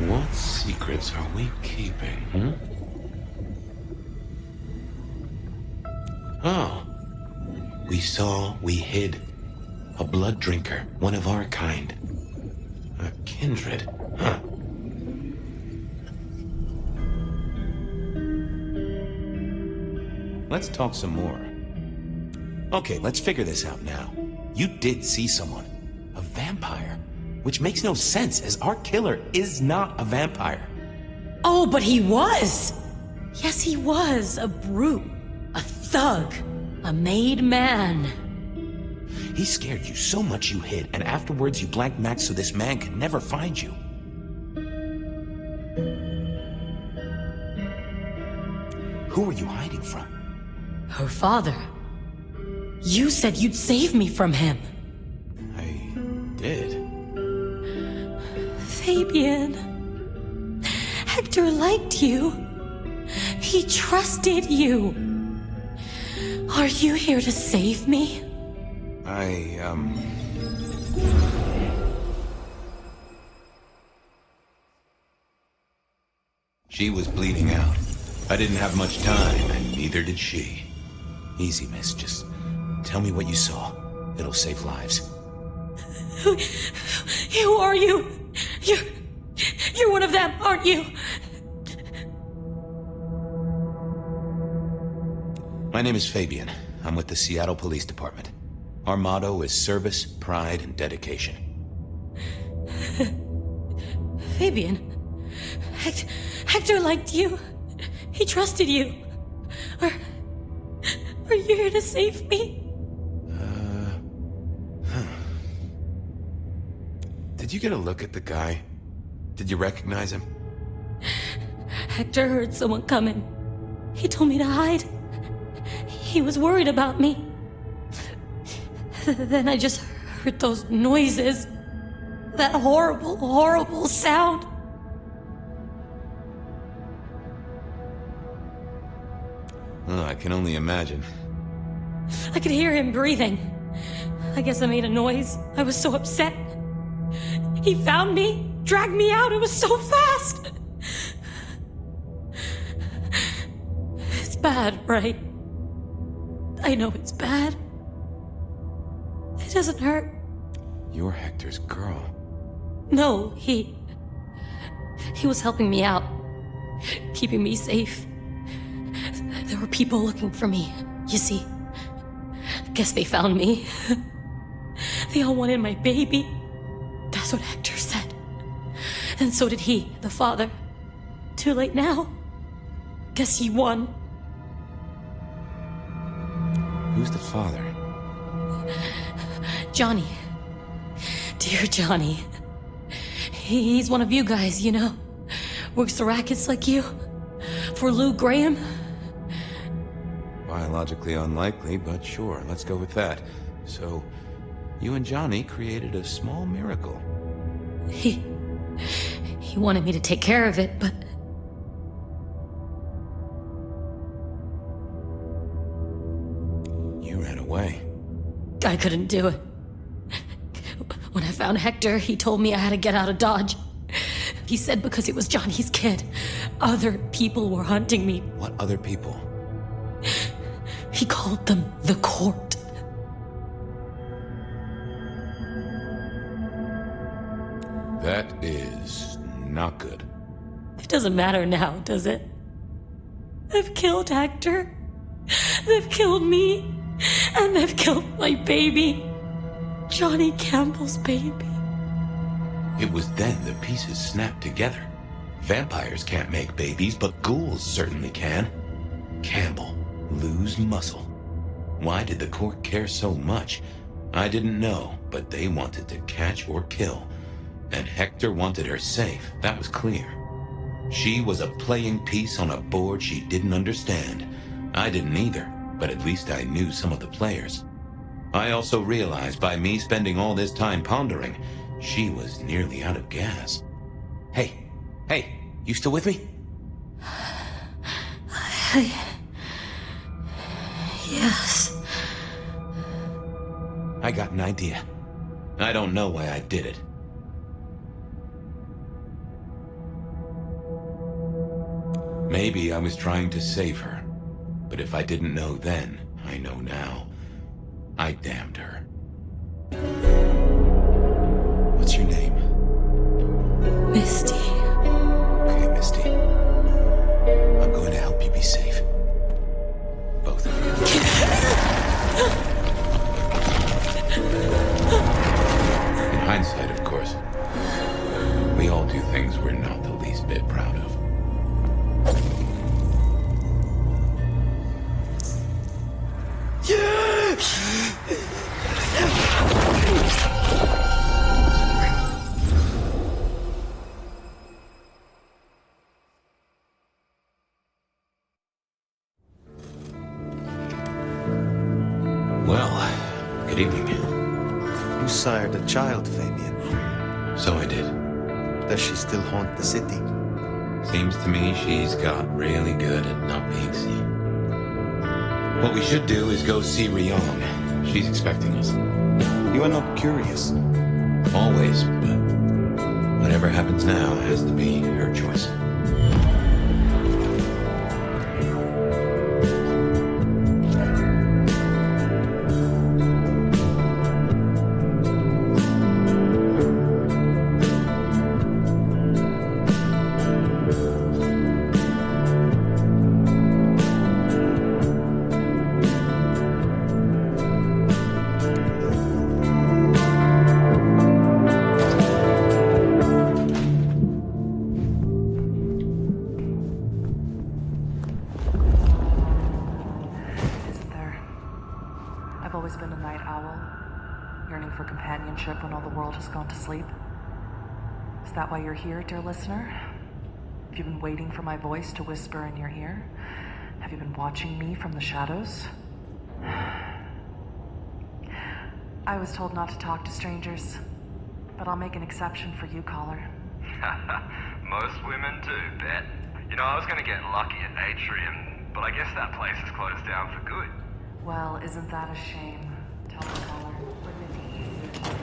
What secrets are we keeping, Oh. We saw, we hid. A blood drinker, one of our kind. A kindred, huh? Let's talk some more. Okay, let's figure this out now. You did see someone. A vampire. Which makes no sense, as our killer is not a vampire. Oh, but he was! Yes, he was. A brute. A thug. A made man. He scared you so much you hid, and afterwards you blanked Max so this man could never find you. Who were you hiding from? Her father. You said you'd save me from him. I did. Fabien. Hector liked you. He trusted you. Are you here to save me? She was bleeding out. I didn't have much time, and neither did she. Easy, miss. Just tell me what you saw. It'll save lives. Who are you? You're one of them, aren't you? My name is Fabien. I'm with the Seattle Police Department. Our motto is service, pride, and dedication. Fabien, Hector liked you. He trusted you. Are you here to save me? Did you get a look at the guy? Did you recognize him? Hector heard someone coming. He told me to hide. He was worried about me. Then I just heard those noises. That horrible, horrible sound. Oh, I can only imagine. I could hear him breathing. I guess I made a noise. I was so upset. He found me, dragged me out. It was so fast. It's bad, right? I know it's bad. It doesn't hurt. You're Hector's girl. No, he was helping me out, keeping me safe. There were people looking for me, you see. Guess they found me. They all wanted my baby. That's what Hector said. And so did he, the father. Too late now. Guess he won. Who's the father? Johnny. Dear Johnny. He's one of you guys, you know. works the rackets like you? For Lou Graham? Biologically unlikely, but sure, let's go with that. So, you and Johnny created a small miracle. He wanted me to take care of it, but... You ran away. I couldn't do it. When I found Hector, he told me I had to get out of Dodge. He said because it was Johnny's kid, other people were hunting me. What other people? He called them the court. That is not good. It doesn't matter now, does it? They've killed Hector. They've killed me. And they've killed my baby. Johnny Campbell's baby. It was then the pieces snapped together. Vampires can't make babies, but ghouls certainly can. Campbell, lose muscle. Why did the court care so much? I didn't know, but they wanted to catch or kill. And Hector wanted her safe, that was clear. She was a playing piece on a board she didn't understand. I didn't either, but at least I knew some of the players. I also realized by me spending all this time pondering, she was nearly out of gas. Hey, you still with me? Yes. I got an idea. I don't know why I did it. Maybe I was trying to save her. But if I didn't know then, I know now. I damned her. What's your name? Misty. Okay, Misty. I'm going to help you be safe. Both of you. In hindsight, of course. We all do things we're not the least bit proud of. Well, good evening. You sired a child, Fabien. So I did. Does she still haunt the city? Seems to me she's got really good at not being seen. What we should do is go see Ryong. She's expecting us. You are not curious? Always, but whatever happens now has to be her choice. When all the world has gone to sleep? Is that why you're here, dear listener? Have you been waiting for my voice to whisper in your ear? Have you been watching me from the shadows? I was told not to talk to strangers, but I'll make an exception for you, caller. Most women do, bet. You know, I was gonna get lucky at Atrium, but I guess that place is closed down for good. Well, isn't that a shame? Tell me, caller, wouldn't it be easier to...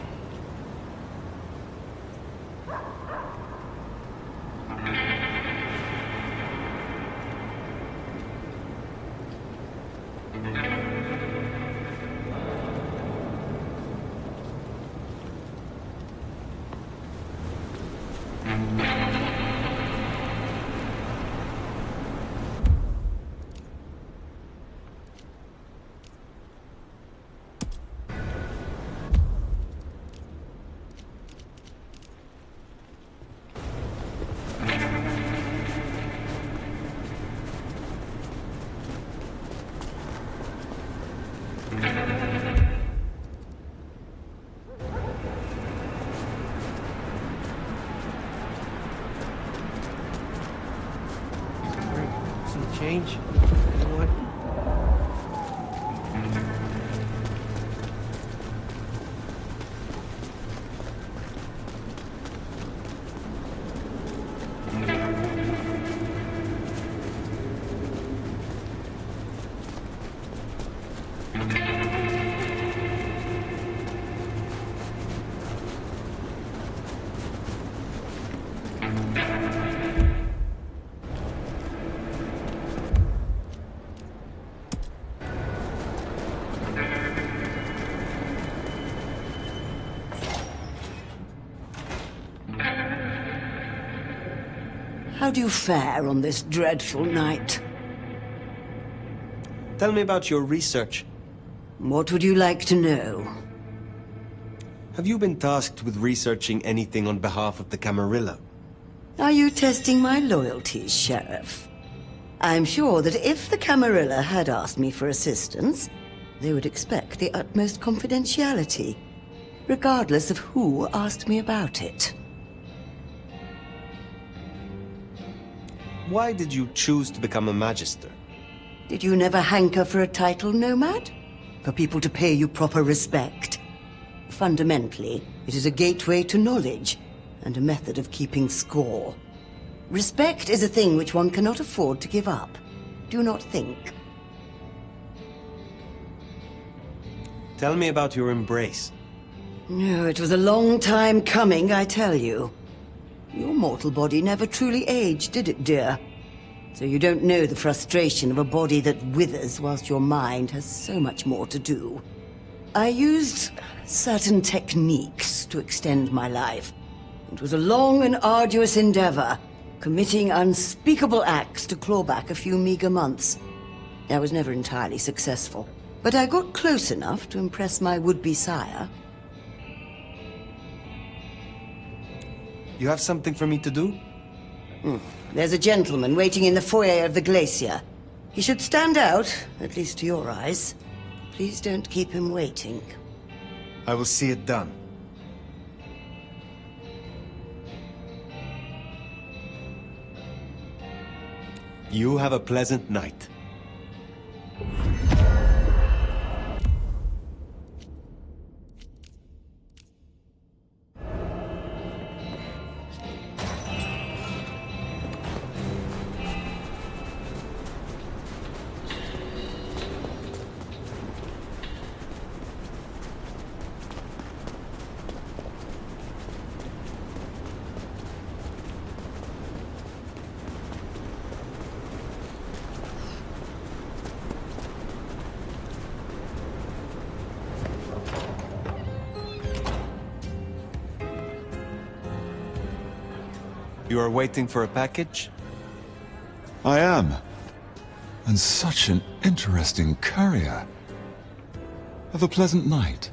Change? You know what? How do you fare on this dreadful night? Tell me about your research. What would you like to know? Have you been tasked with researching anything on behalf of the Camarilla? Are you testing my loyalties, Sheriff? I'm sure that if the Camarilla had asked me for assistance, they would expect the utmost confidentiality, regardless of who asked me about it. Why did you choose to become a Magister? Did you never hanker for a title, Nomad? For people to pay you proper respect? Fundamentally, it is a gateway to knowledge, and a method of keeping score. Respect is a thing which one cannot afford to give up. Do not think. Tell me about your embrace. No, it was a long time coming, I tell you. Your mortal body never truly aged, did it, dear? So you don't know the frustration of a body that withers whilst your mind has so much more to do. I used certain techniques to extend my life. It was a long and arduous endeavor, committing unspeakable acts to claw back a few meager months. I was never entirely successful, but I got close enough to impress my would-be sire. You have something for me to do? There's a gentleman waiting in the foyer of the glacier. He should stand out, at least to your eyes. Please don't keep him waiting. I will see it done. You have a pleasant night. You are waiting for a package? I am. And such an interesting courier. Have a pleasant night.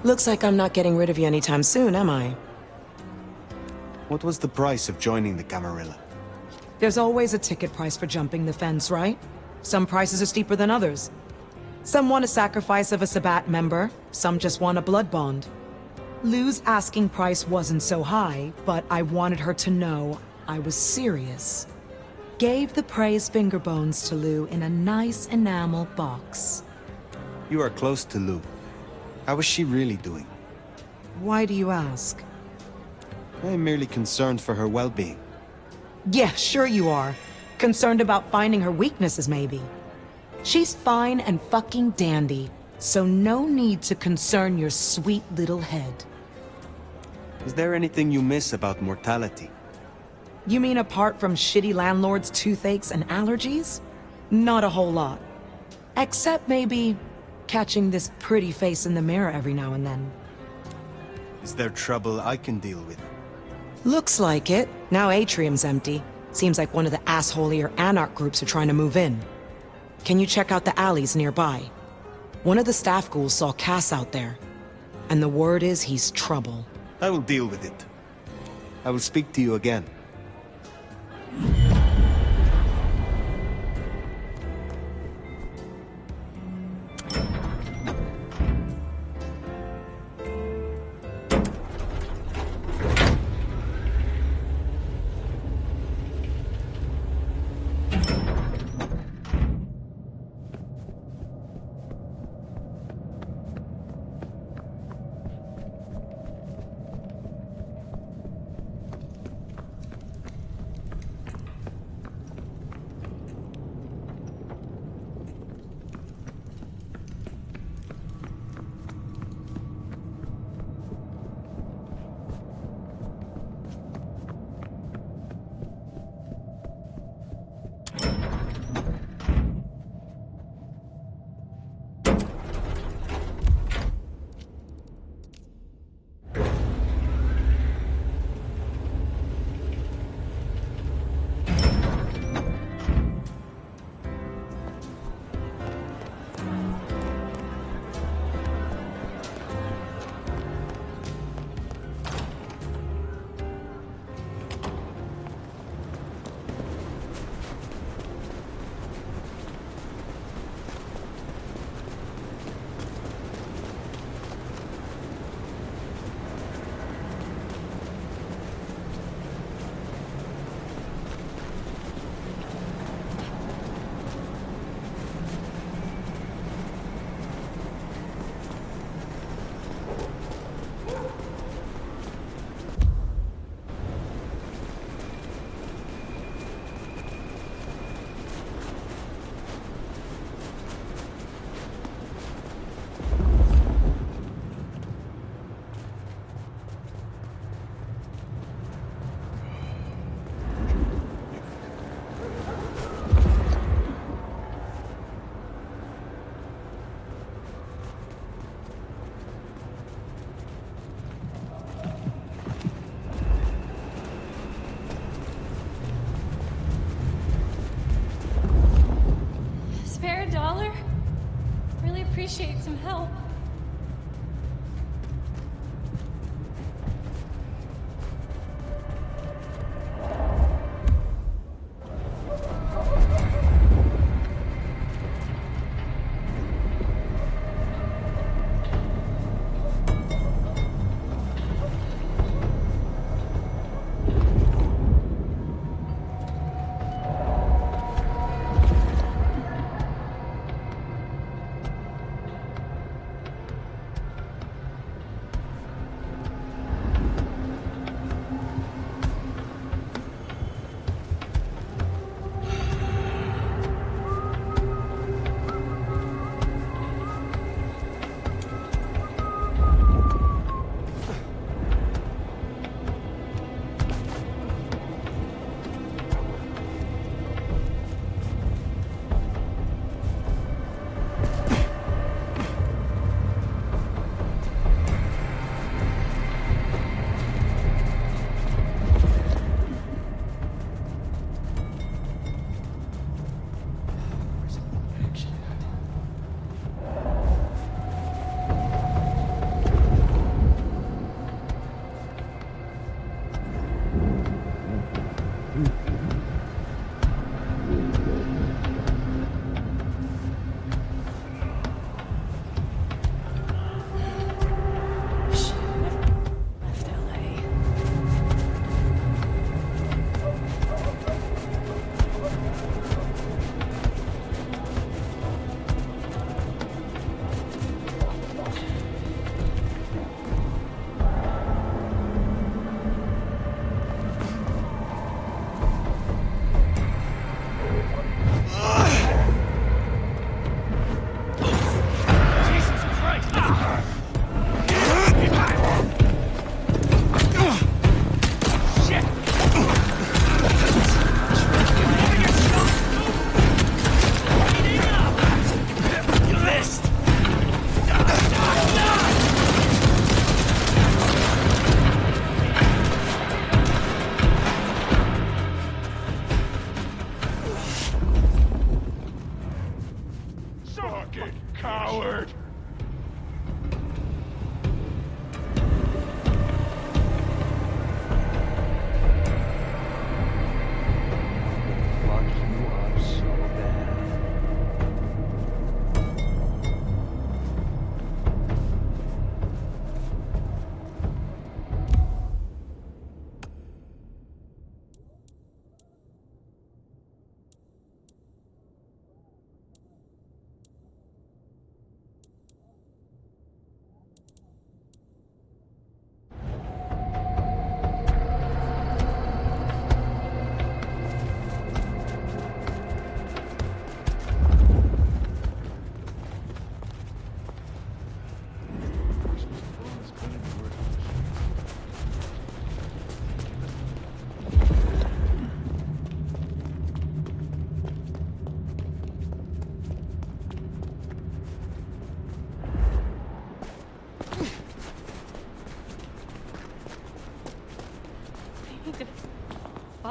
Looks like I'm not getting rid of you anytime soon, am I? What was the price of joining the Camarilla? There's always a ticket price for jumping the fence, right? Some prices are steeper than others. Some want a sacrifice of a Sabbat member, some just want a blood bond. Lou's asking price wasn't so high, but I wanted her to know I was serious. Gave the praise finger bones to Lou in a nice enamel box. You are close to Lou. How is she really doing? Why do you ask? I am merely concerned for her well-being. Yeah, sure you are. Concerned about finding her weaknesses, maybe. She's fine and fucking dandy, so no need to concern your sweet little head. Is there anything you miss about mortality? You mean apart from shitty landlords, toothaches, and allergies? Not a whole lot. Except maybe catching this pretty face in the mirror every now and then. Is there trouble I can deal with? Looks like it. Now Atrium's empty. Seems like one of the assholier anarch groups are trying to move in. Can you check out the alleys nearby? One of the staff ghouls saw Cass out there. And the word is he's trouble. I will deal with it. I will speak to you again.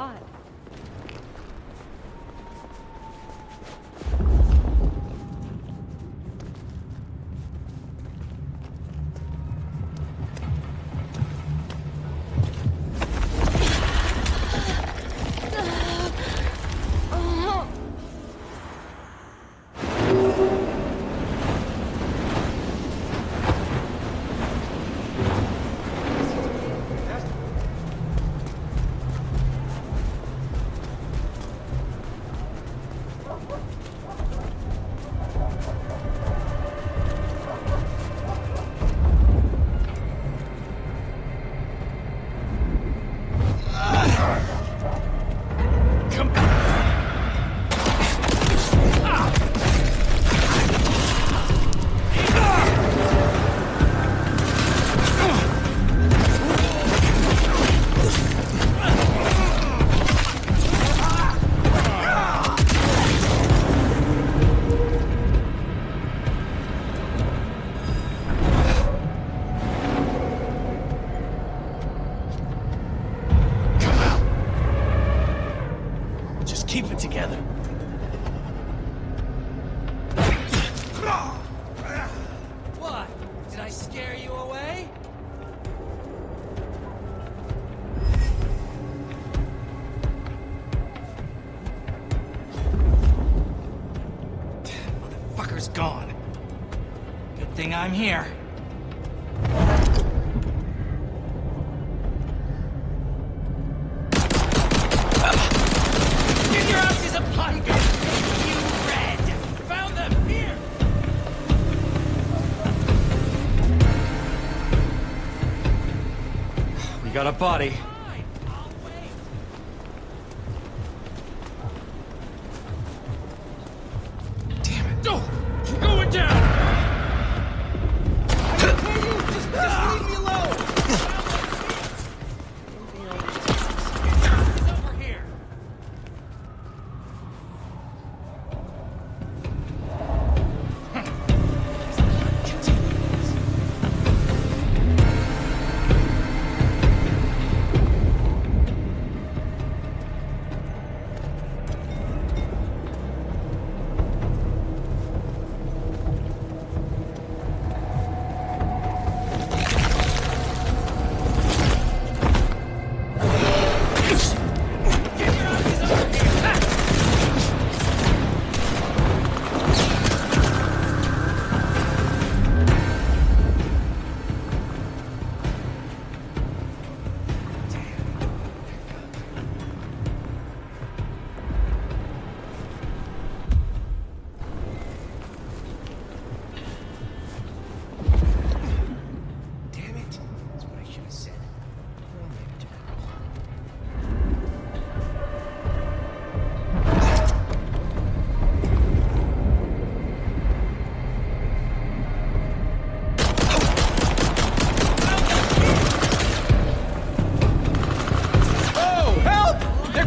hot. Keep it together. What? Did I scare you away? Motherfucker's gone. Good thing I'm here. We got a body. Damn it! No! You're going down! Just leave me alone! It's over here.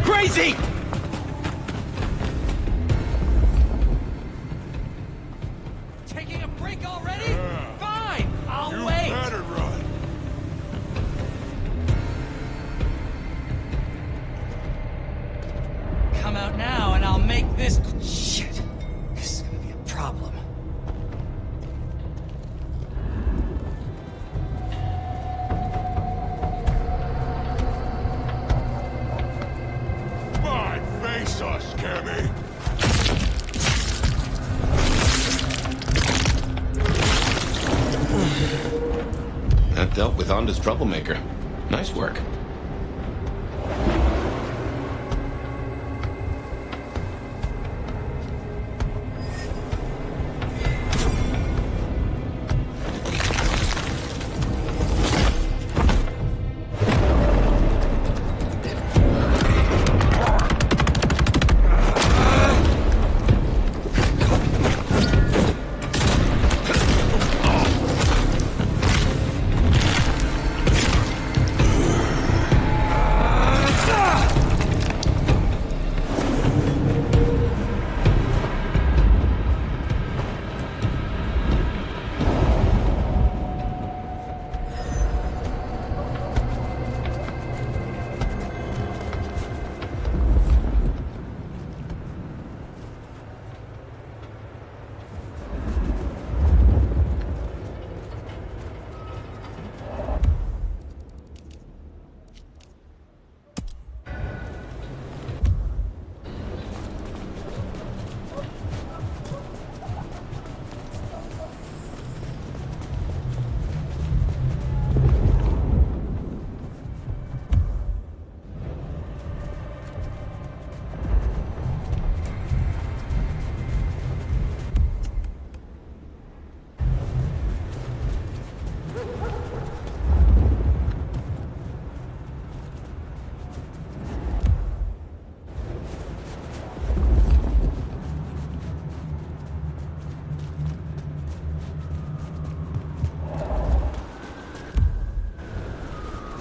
Crazy! Taking a break already? Fine! I'll wait! You better run. Come out now and I'll make this... Shit! This is gonna be a problem. That dealt with Onda's troublemaker. Nice work.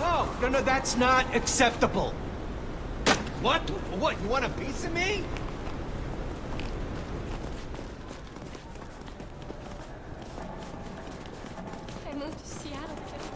No, that's not acceptable. What? What, you want a piece of me? I moved to Seattle because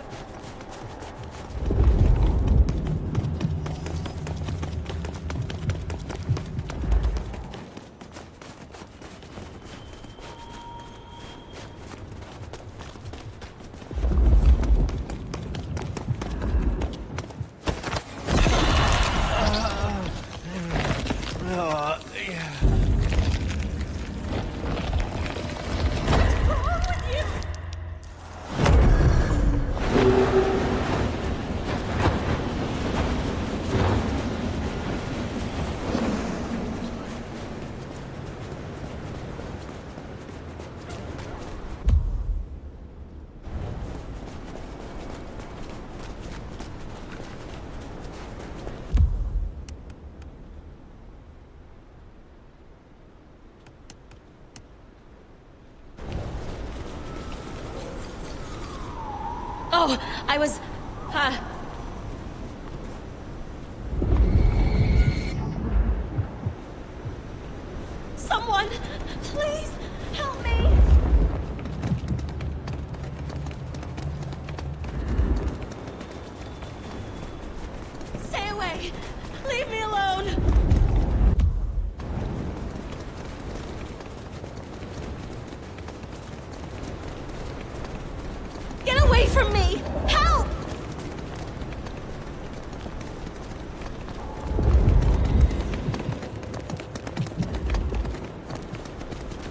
Oh, I was... someone, please help me. Stay away. Leave me alone. Get away from me! Help!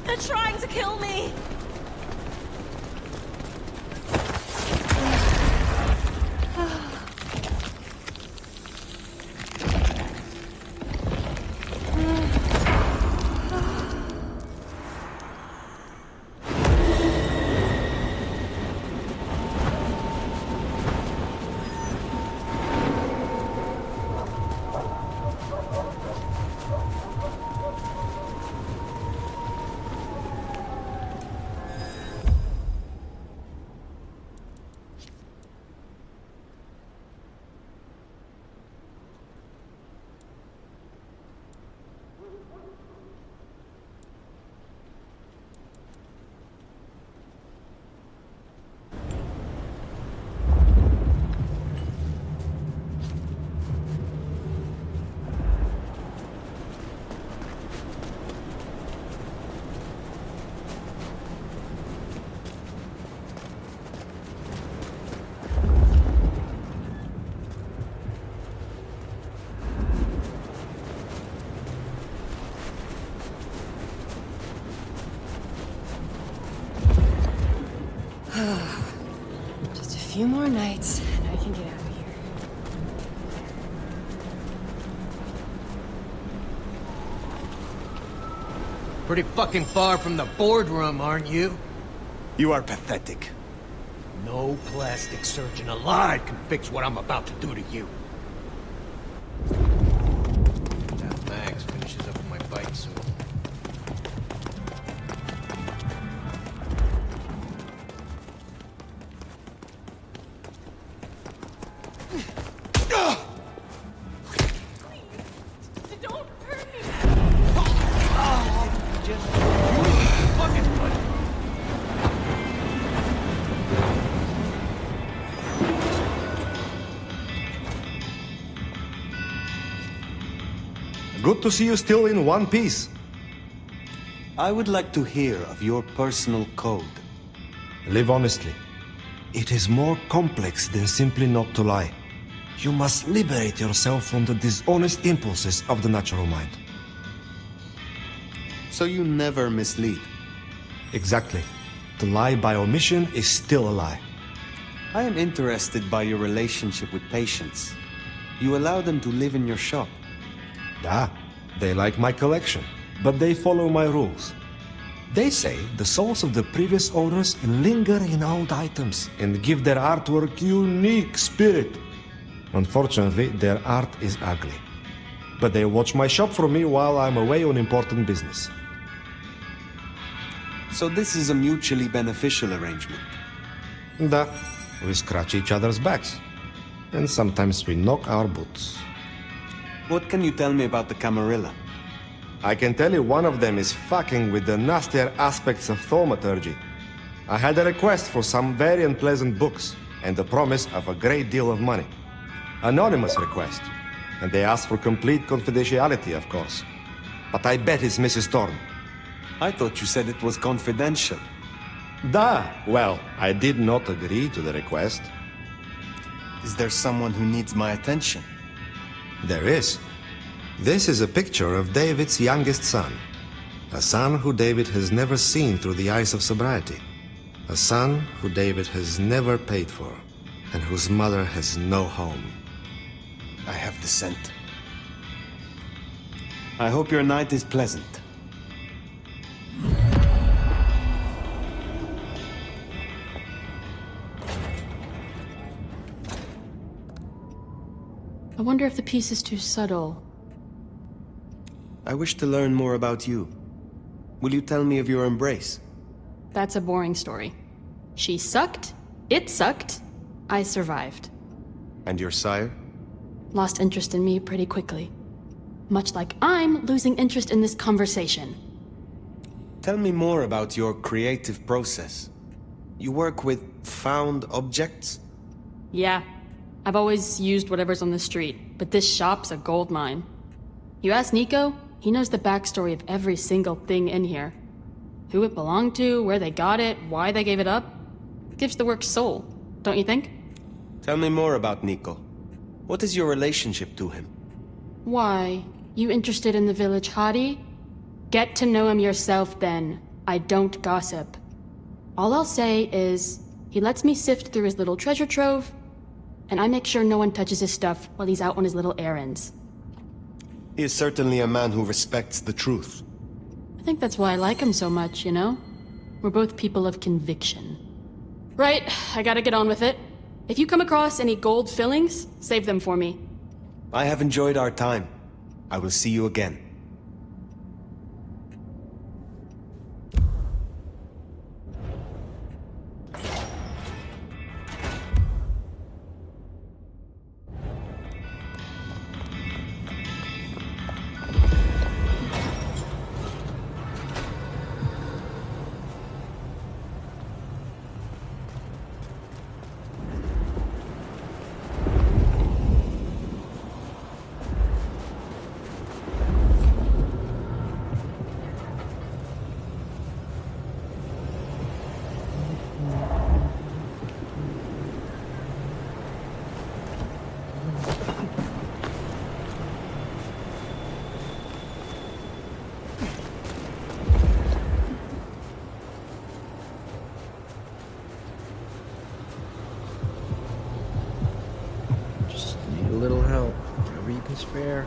They're trying to kill me! Just a few more nights, and I can get out of here. Pretty fucking far from the boardroom, aren't you? You are pathetic. No plastic surgeon alive can fix what I'm about to do to you. That Max finishes up with my bike soon. Don't hurt me! Good to see you still in one piece. I would like to hear of your personal code. Live honestly. It is more complex than simply not to lie. You must liberate yourself from the dishonest impulses of the natural mind. So you never mislead? Exactly. To lie by omission is still a lie. I am interested by your relationship with patients. You allow them to live in your shop. Yeah, they like my collection, but they follow my rules. They say the souls of the previous owners linger in old items and give their artwork unique spirit. Unfortunately, their art is ugly. But they watch my shop for me while I'm away on important business. So this is a mutually beneficial arrangement? Da, we scratch each other's backs. and sometimes we knock our boots. What can you tell me about the Camarilla? I can tell you one of them is fucking with the nastier aspects of thaumaturgy. I had a request for some very unpleasant books, and the promise of a great deal of money. Anonymous request, and they asked for complete confidentiality, of course. But I bet it's Mrs. Thorn. I thought you said it was confidential. Well, I did not agree to the request. Is there someone who needs my attention? There is. This is a picture of David's youngest son. A son who David has never seen through the eyes of sobriety. A son who David has never paid for, and whose mother has no home. I have the scent. I hope your night is pleasant. I wonder if the piece is too subtle. I wish to learn more about you. Will you tell me of your embrace? That's a boring story. She sucked, it sucked, I survived. And your sire? Lost interest in me pretty quickly. Much like I'm losing interest in this conversation. Tell me more about your creative process. You work with found objects? Yeah. I've always used whatever's on the street, but this shop's a gold mine. You ask Niko, he knows the backstory of every single thing in here. Who it belonged to, where they got it, why they gave it up. Gives the work soul, don't you think? Tell me more about Niko. What is your relationship to him? Why? You interested in the village hottie? Get to know him yourself then. I don't gossip. All I'll say is, he lets me sift through his little treasure trove, and I make sure no one touches his stuff while he's out on his little errands. He is certainly a man who respects the truth. I think that's why I like him so much, you know? We're both people of conviction. Right, I gotta get on with it. If you come across any gold fillings, save them for me. I have enjoyed our time. I will see you again. Spare.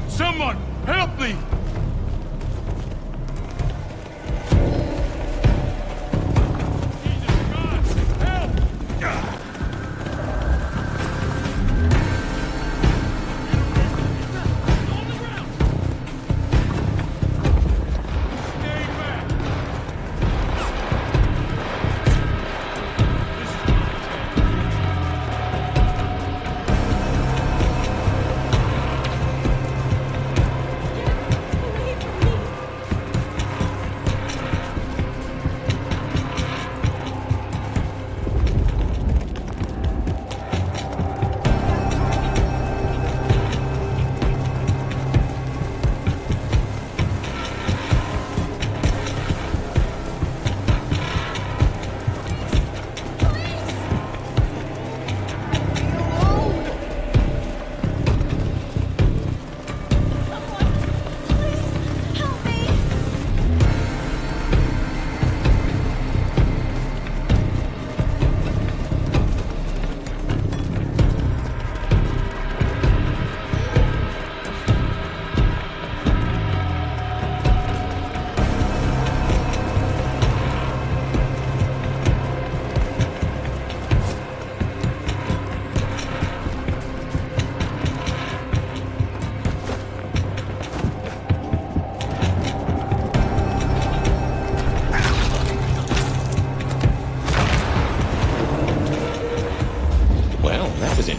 Someone, help me!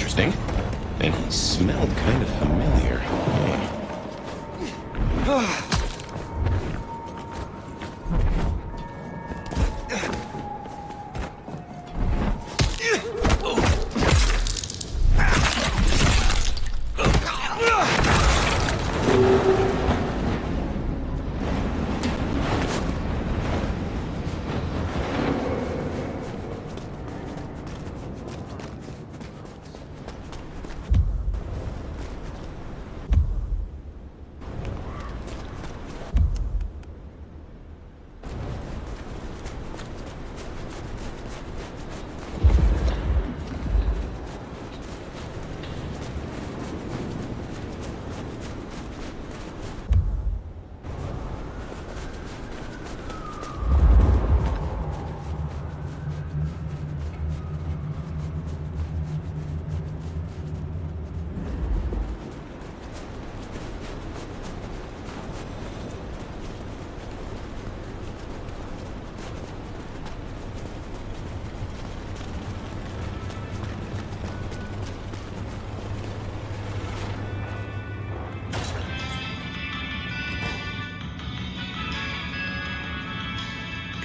interesting. And he smelled kind of familiar.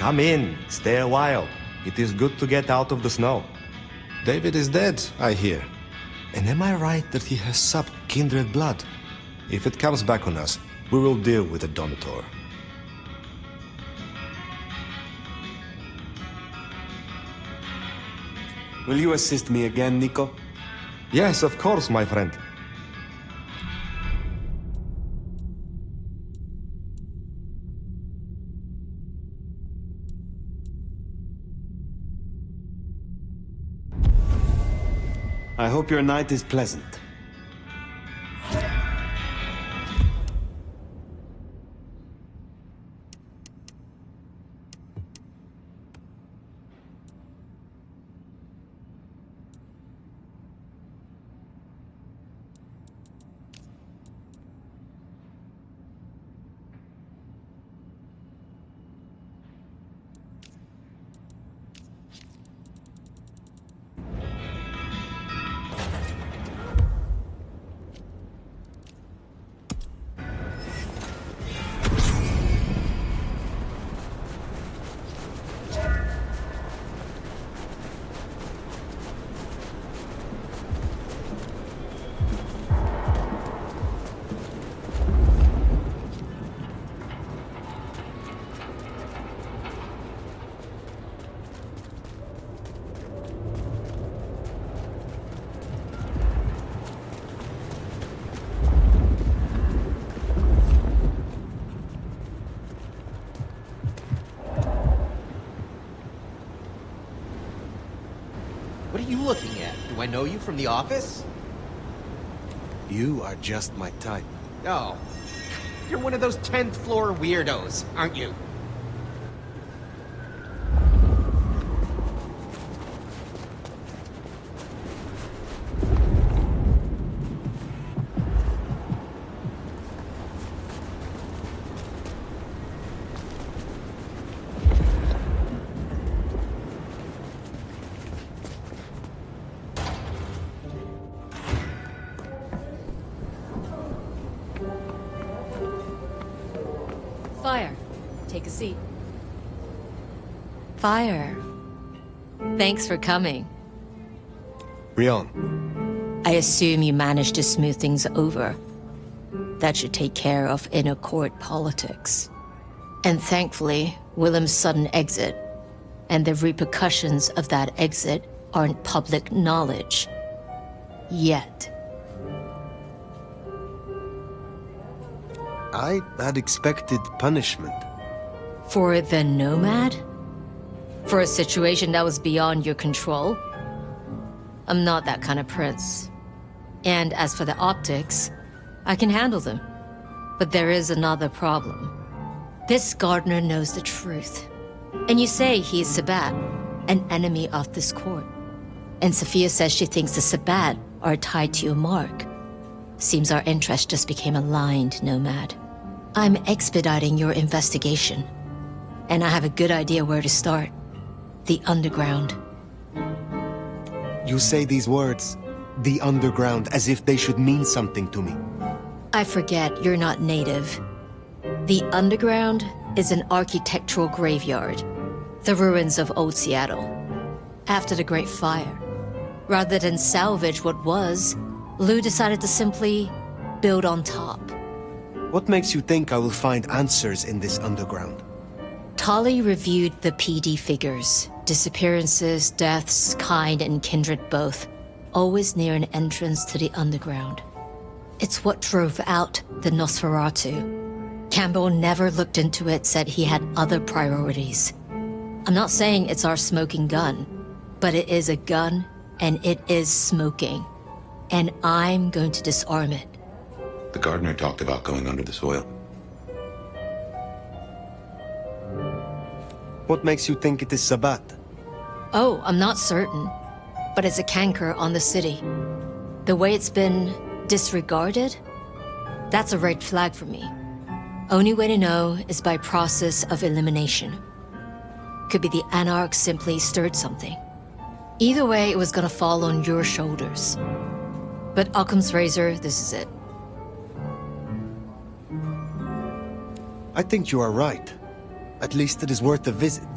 Come in, stay a while. It is good to get out of the snow. David is dead, I hear. And am I right that he has supped kindred blood? If it comes back on us, we will deal with the Dominator. Will you assist me again, Niko? Yes, of course, my friend. I hope your night is pleasant. What are you looking at? Do I know you from the office? You are just my type. Oh. You're one of those 10th floor weirdos, aren't you? Fire. Take a seat. Fire. Thanks for coming. Ryong. I assume you managed to smooth things over. That should take care of inner court politics. And thankfully, Willem's sudden exit and the repercussions of that exit aren't public knowledge. Yet. I had expected punishment. For the Nomad? For a situation that was beyond your control? I'm not that kind of prince. And as for the optics, I can handle them. But there is another problem. This gardener knows the truth. And you say he is Sabbat, an enemy of this court. And Safia says she thinks the Sabbat are tied to your mark. Seems our interests just became aligned, Nomad. I'm expediting your investigation. And I have a good idea where to start. The underground. You say these words, the underground as if they should mean something to me. I forget you're not native. The underground is an architectural graveyard. The ruins of old Seattle. After the Great Fire. Rather than salvage what was, Lou decided to simply build on top. What makes you think I will find answers in this underground? Tolly reviewed the PD figures. Disappearances, deaths, kind and kindred both. Always near an entrance to the underground. It's what drove out the Nosferatu. Campbell never looked into it, said he had other priorities. I'm not saying it's our smoking gun, but it is a gun, and it is smoking. And I'm going to disarm it. The gardener talked about going under the soil. What makes you think it is Sabbat? Oh, I'm not certain. But it's a canker on the city. The way it's been disregarded, that's a red flag for me. Only way to know is by process of elimination. Could be the Anarch simply stirred something. Either way, it was gonna fall on your shoulders. But Occam's razor, this is it. I think you are right. At least it is worth a visit.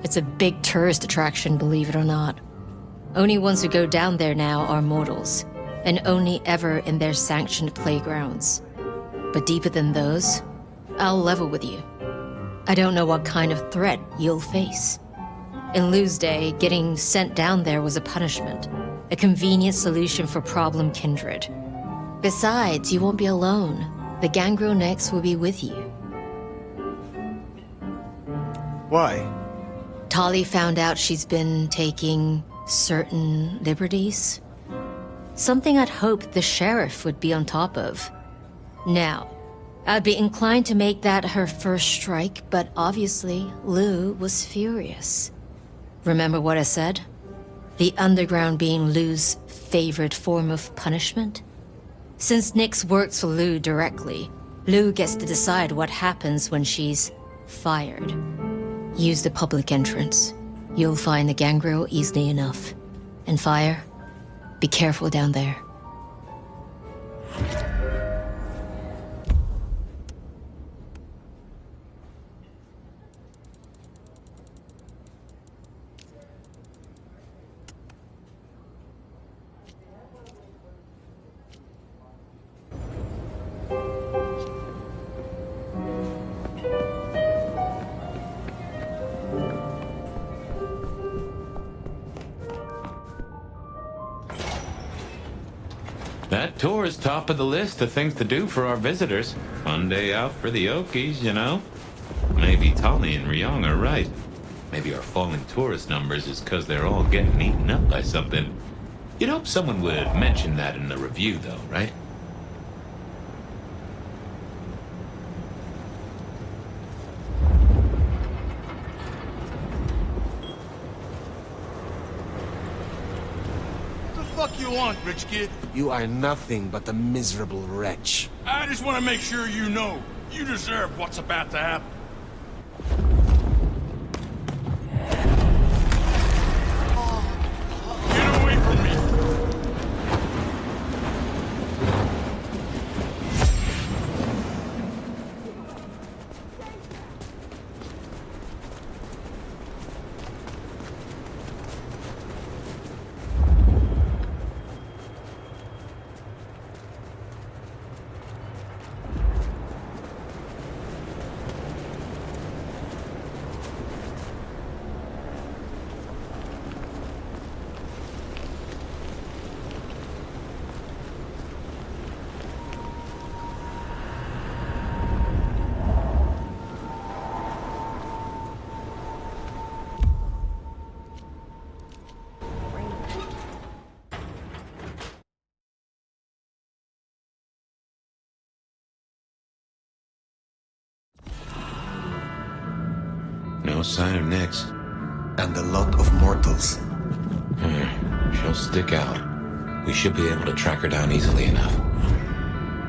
It's a big tourist attraction, believe it or not. Only ones who go down there now are mortals, and only ever in their sanctioned playgrounds. But deeper than those, I'll level with you. I don't know what kind of threat you'll face. In Lou's day, getting sent down there was a punishment, a convenient solution for problem kindred. Besides, you won't be alone. The Gangrel Necks will be with you. Why? Tolly found out she's been taking certain liberties. Something I'd hoped the sheriff would be on top of. Now, I'd be inclined to make that her first strike, but obviously, Lou was furious. Remember what I said? The underground being Lou's favorite form of punishment? Since Nyx works for Lou directly, Lou gets to decide what happens when she's fired. Use the public entrance. You'll find the gangrel easily enough. And fire, be careful down there. That tour is top of the list of things to do for our visitors. Fun day out for the Okies, you know? Maybe Tolly and Ryong are right. Maybe our falling tourist numbers is because they're all getting eaten up by something. You'd hope someone would mention that in the review, though, right? What the fuck you want, rich kid? You are nothing but a miserable wretch. I just want to make sure you know. You deserve what's about to happen. Get away from me! No sign of Nyx. And a lot of mortals. She'll stick out. We should be able to track her down easily enough.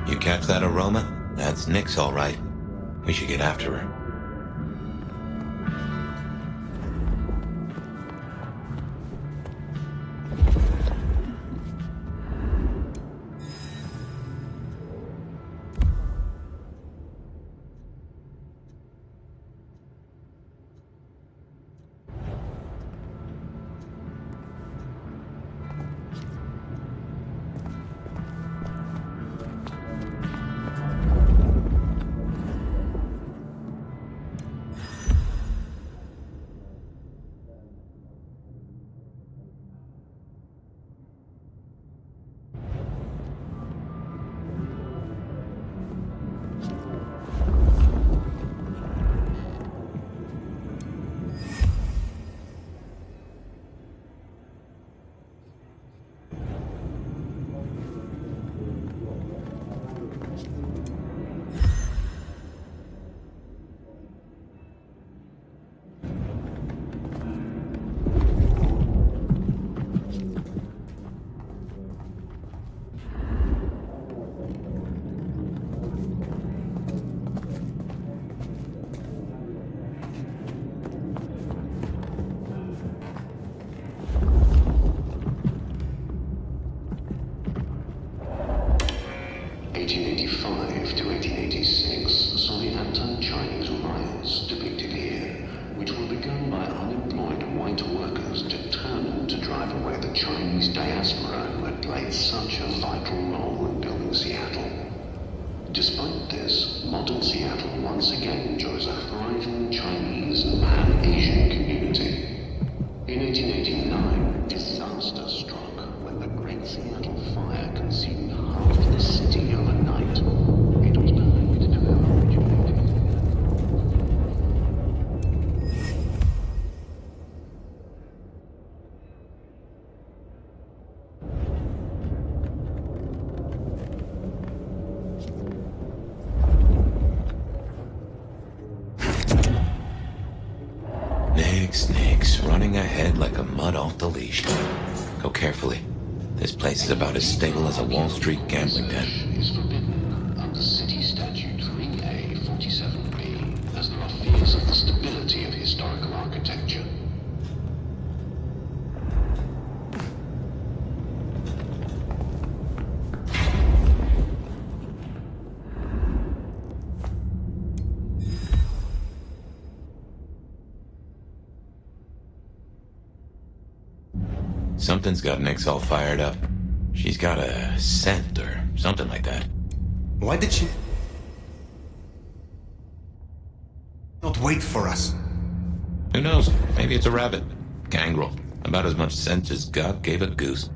You catch that aroma? That's Nyx, all right. We should get after her. 1885 to 1886 saw the anti-Chinese riots depicted here, which were begun by unemployed white workers determined to drive away the Chinese diaspora who had played such a vital role in building Seattle. Despite this, modern Seattle once again enjoys a thriving Chinese and Pan-Asian community. In 1889, disaster struck when the Great Seattle Fire consumed half the city overnight. It was believed to have originated. Snakes running ahead like a mud off the leash. Go carefully. This place is about as stable as a Wall Street gambling den. Is forbidden under City Statute 3A 47B, as there are fears of the stability of historical architecture. Something's got Nyx all fired up. She's got a scent or something like that. Why did she not wait for us? Who knows? Maybe it's a rabbit. Gangrel. About as much scent as God gave a goose.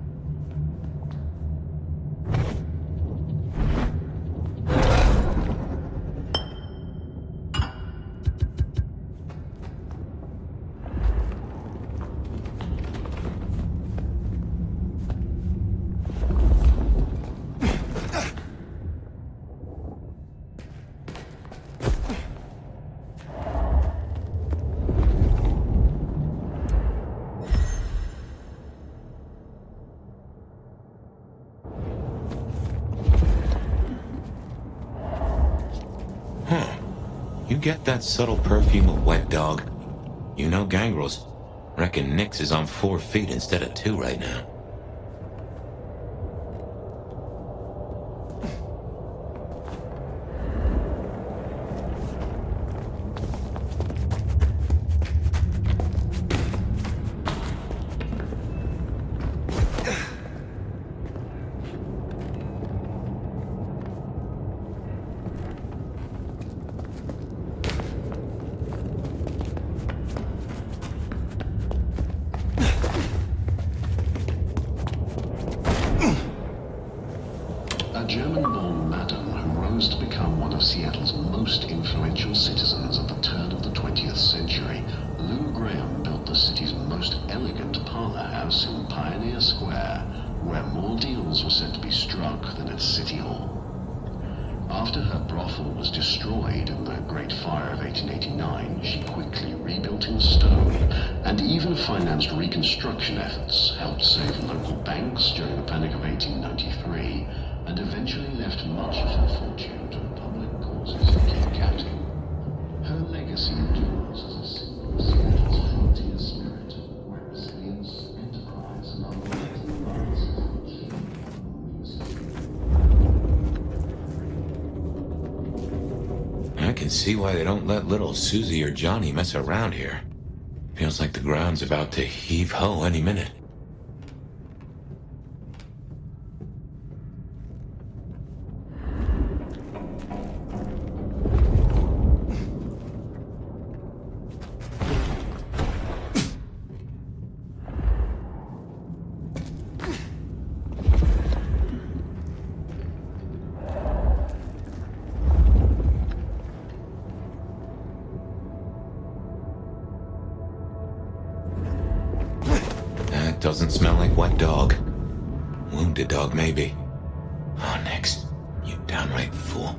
You get that subtle perfume of wet dog? You know gangrels. Reckon Nyx is on 4 feet instead of 2 right now. Reconstruction efforts helped save local banks during the Panic of 1893 and eventually left much of her fortune to public causes in Cape County. Her legacy endures as a symbol of Seattle's frontier spirit, where resilience, enterprise, and unrelenting violence. I can see why they don't let little Susie or Johnny mess around here. Feels like the ground's about to heave-ho any minute. Doesn't smell like wet dog. Wounded dog, maybe. Oh, Nyx, you downright fool.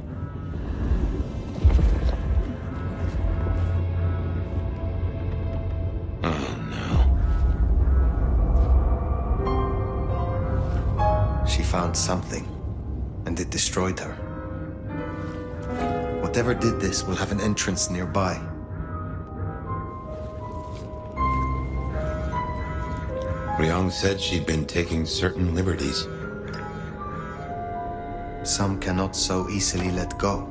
Oh, no. She found something, and it destroyed her. Whatever did this will have an entrance nearby. Ryong said she'd been taking certain liberties. Some cannot so easily let go.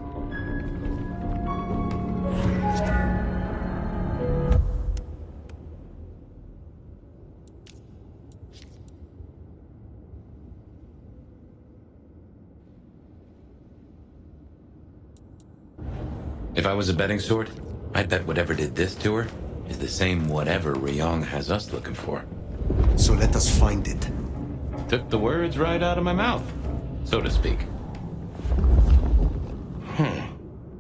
If I was a betting sort, I'd bet whatever did this to her is the same whatever Ryong has us looking for. So let us find it. Took the words right out of my mouth, so to speak.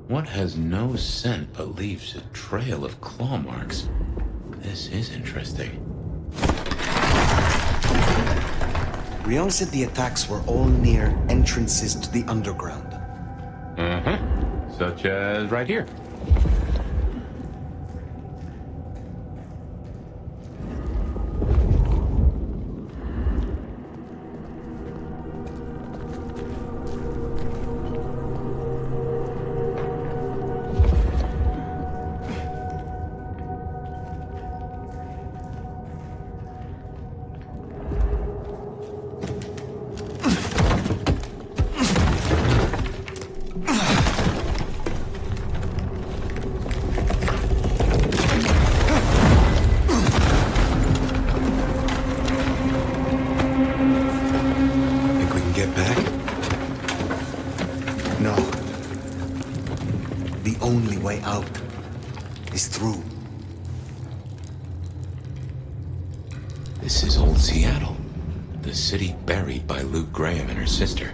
What has no scent but leaves a trail of claw marks? This is interesting. Ryong said the attacks were all near entrances to the underground. Such as right here. This is old Seattle, the city buried by Luke Graham and her sister.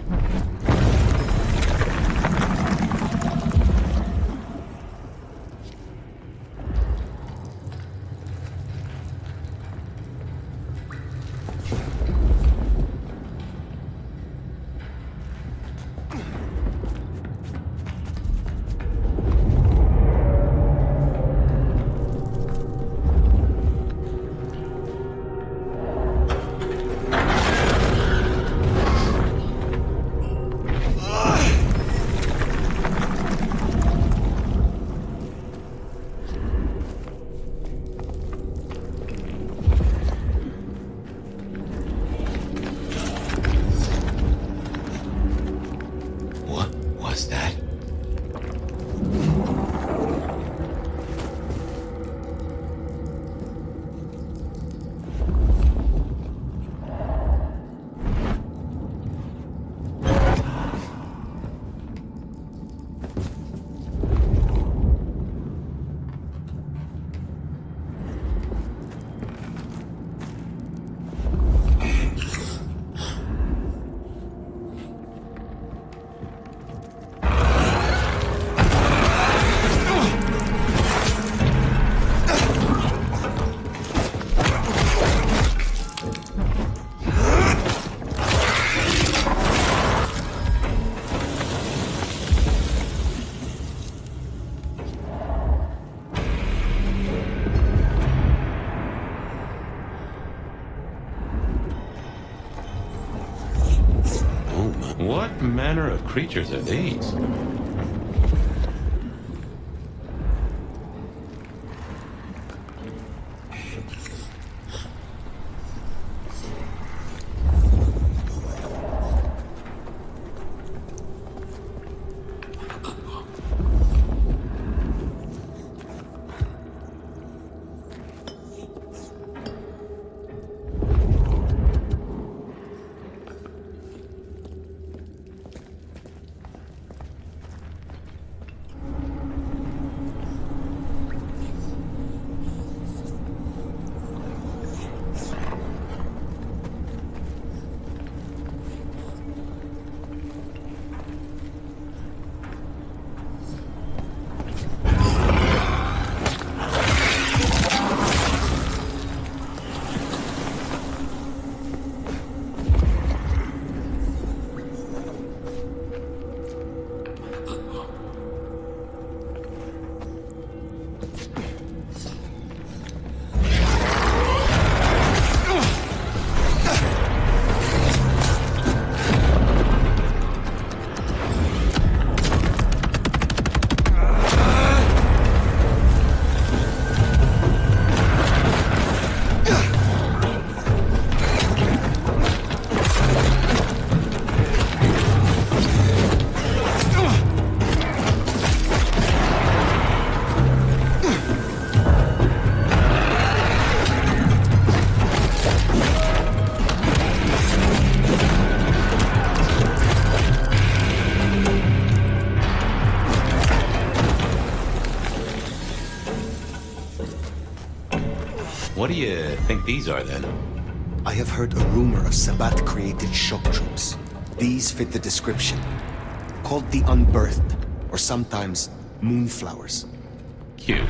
What manner of creatures are these? What do you think these are, then? I have heard a rumor of Sabbath-created shock troops. These fit the description. Called the Unbirthed, or sometimes Moonflowers. Cute.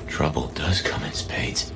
Trouble does come in spades.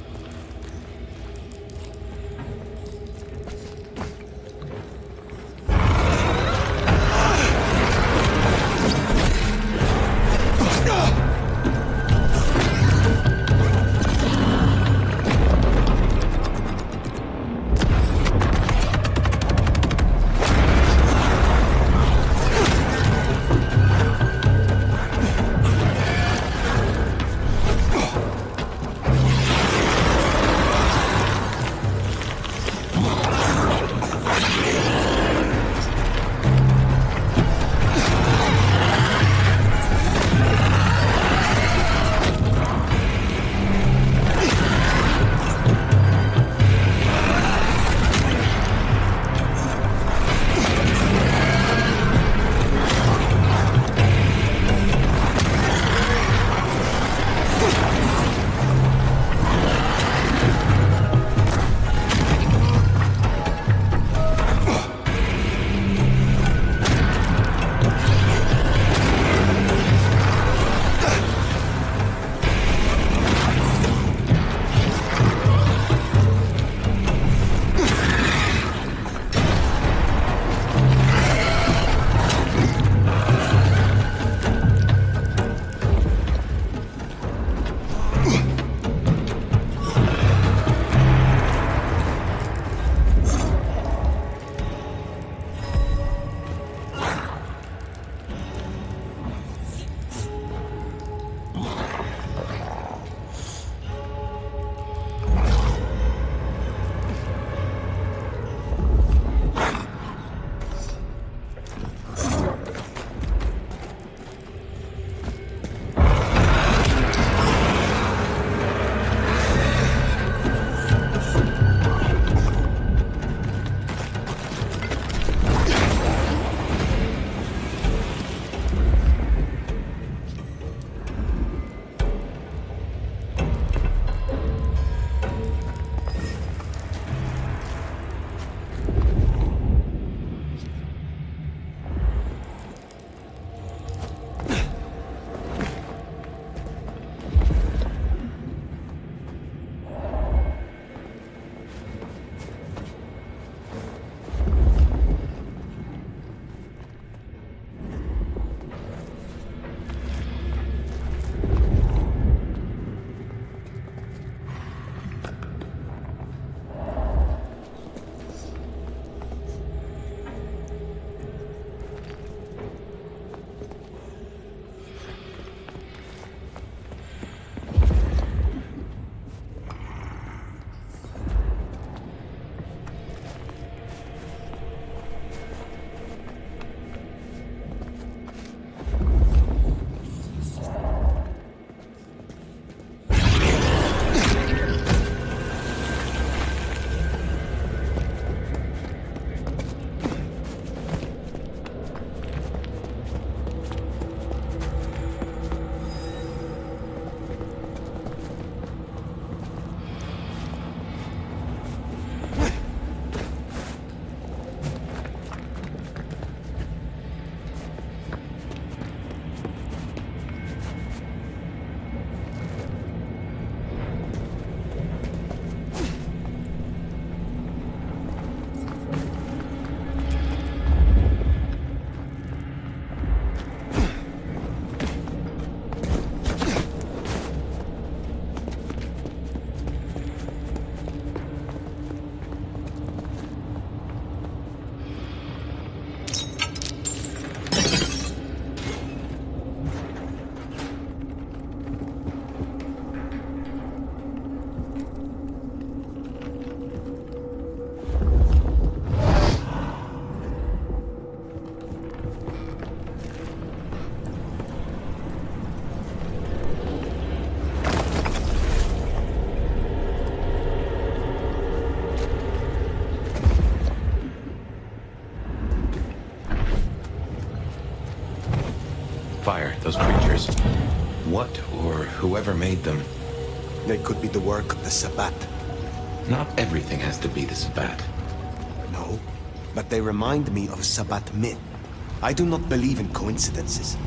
Fire, those creatures. What or whoever made them? They could be the work of the Sabbat. Not everything has to be the Sabbat. No, but they remind me of a Sabbat myth. I do not believe in coincidences.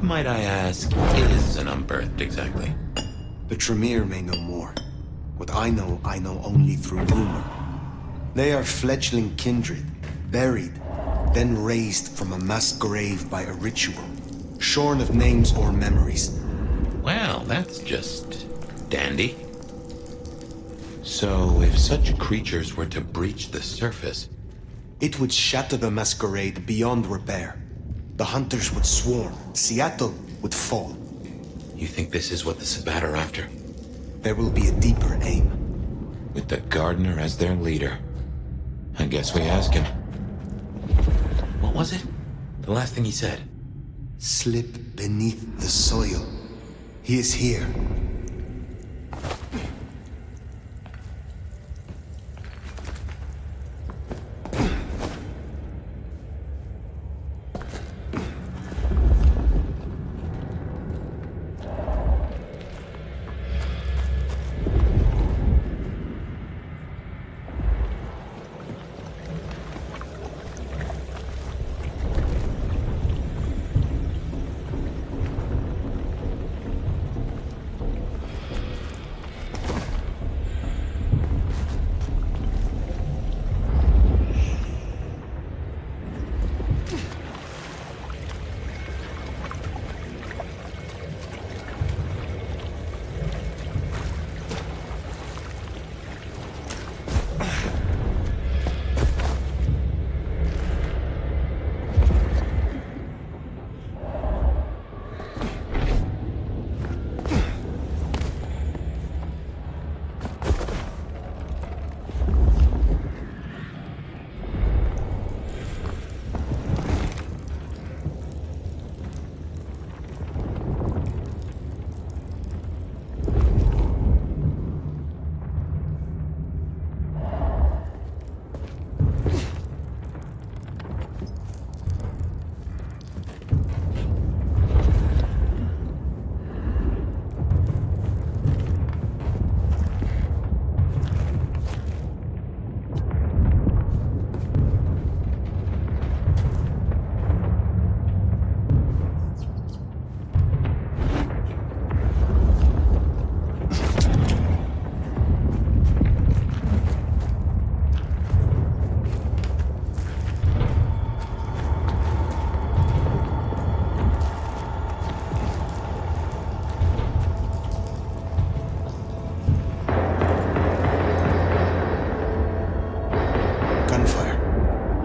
might I ask, is an Unbirthed exactly? The Tremere may know more. What I know only through rumor. They are fledgling kindred, buried, then raised from a mass grave by a ritual, shorn of names or memories. Well, that's just dandy. So, if such creatures were to breach the surface... It would shatter the Masquerade beyond repair. The hunters would swarm. Seattle would fall. You think this is what the Sabbat are after? There will be a deeper aim. With the Gardener as their leader. I guess we ask him. What was it? The last thing he said? Slip beneath the soil. He is here.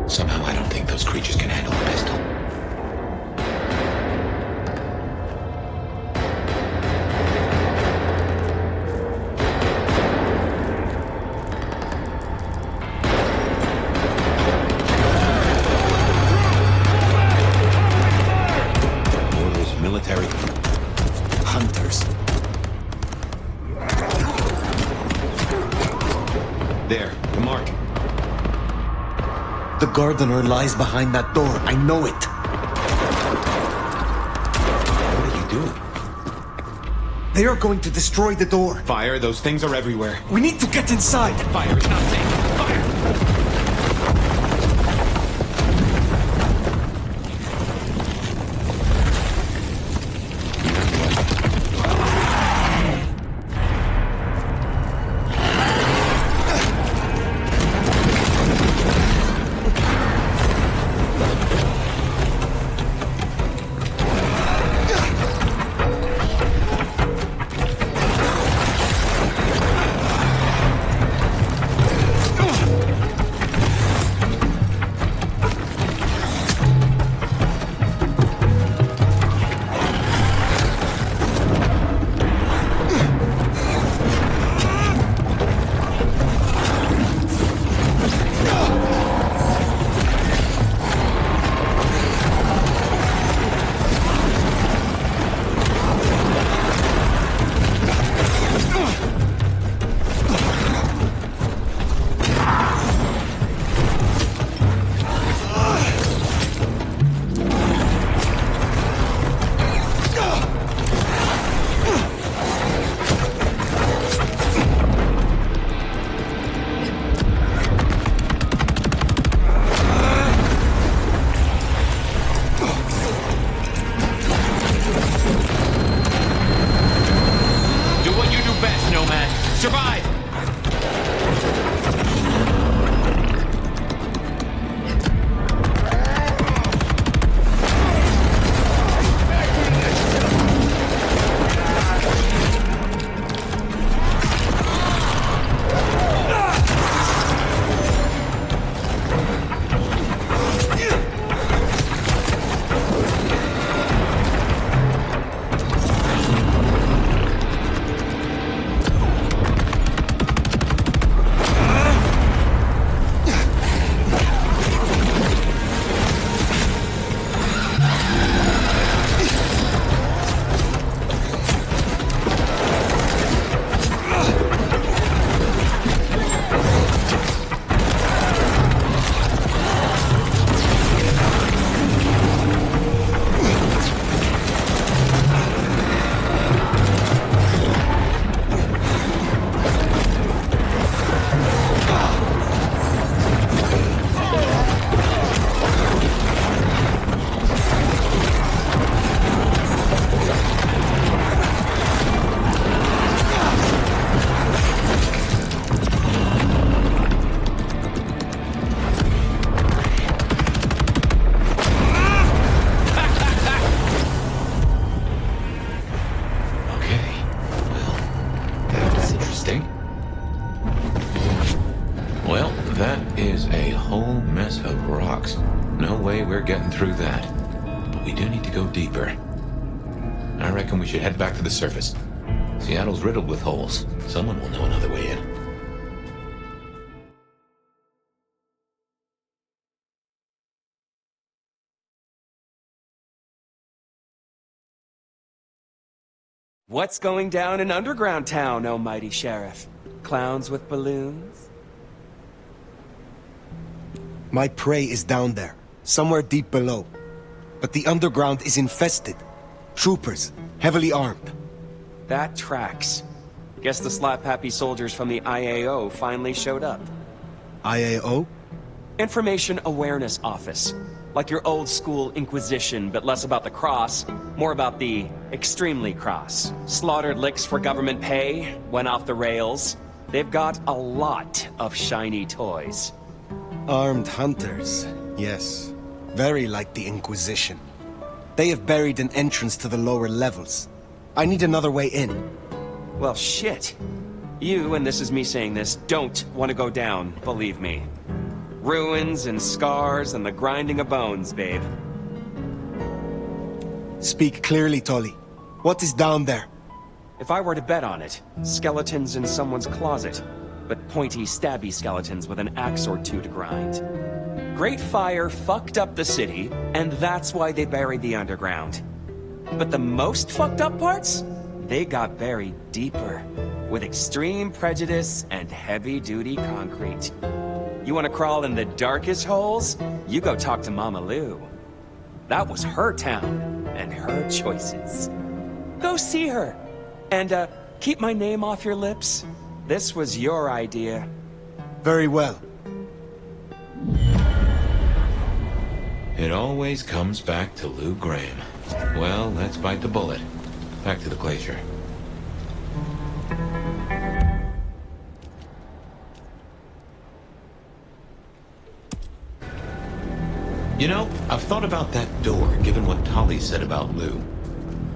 Somehow I don't think those creatures can handle a pistol. Orders, military. Hunters. There, the mark. The Gardener lies behind that door. I know it. What are you doing? They are going to destroy the door. Fire, those things are everywhere. We need to get inside. Fire is not safe. Fire! Well, that is a whole mess of rocks. No way we're getting through that. But we do need to go deeper. I reckon we should head back to the surface. Seattle's riddled with holes. Someone will know another way in. What's going down in Underground Town, oh mighty sheriff? Clowns with balloons? My prey is down there, somewhere deep below. But the underground is infested. Troopers, heavily armed. That tracks. Guess the slap-happy soldiers from the IAO finally showed up. IAO? Information Awareness Office. Like your old school Inquisition, but less about the cross, more about the extremely cross. Slaughtered licks for government pay, went off the rails. They've got a lot of shiny toys. Armed hunters, yes. Very like the Inquisition. They have buried an entrance to the lower levels. I need another way in. Well, shit. You, and this is me saying this, don't want to go down, believe me. Ruins and scars and the grinding of bones, babe. Speak clearly, Tolly. What is down there? If I were to bet on it, skeletons in someone's closet. But pointy, stabby skeletons with an axe or two to grind. Great Fire fucked up the city, and that's why they buried the underground. But the most fucked up parts? They got buried deeper, with extreme prejudice and heavy-duty concrete. You want to crawl in the darkest holes? You go talk to Mama Lou. That was her town, and her choices. Go see her. And, keep my name off your lips. This was your idea. Very well. It always comes back to Lou Graham. Well, let's bite the bullet. Back to the glacier. You know, I've thought about that door, given what Tolly said about Lou.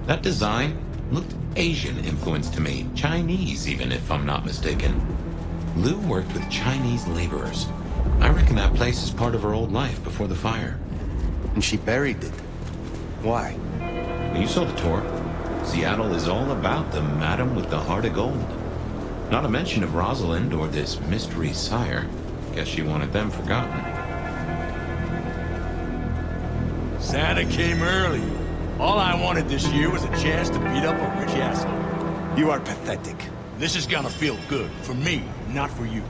That design looked Asian influenced to me. Chinese, even, if I'm not mistaken. Lou worked with Chinese laborers. I reckon that place is part of her old life before the fire. And she buried it. Why? You saw the tour. Seattle is all about the madam with the heart of gold. Not a mention of Rosalind or this mystery sire. Guess she wanted them forgotten. Santa came early. All I wanted this year was a chance to beat up a rich asshole. You are pathetic. This is gonna feel good. For me, not for you.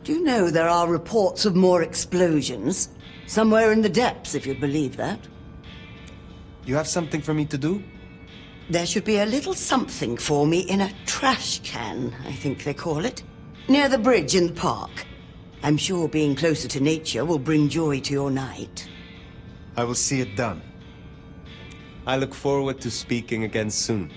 Do you know there are reports of more explosions? Somewhere in the depths, if you'd believe that. You have something for me to do? There should be a little something for me in a trash can, I think they call it. Near the bridge in the park. I'm sure being closer to nature will bring joy to your night. I will see it done. I look forward to speaking again soon.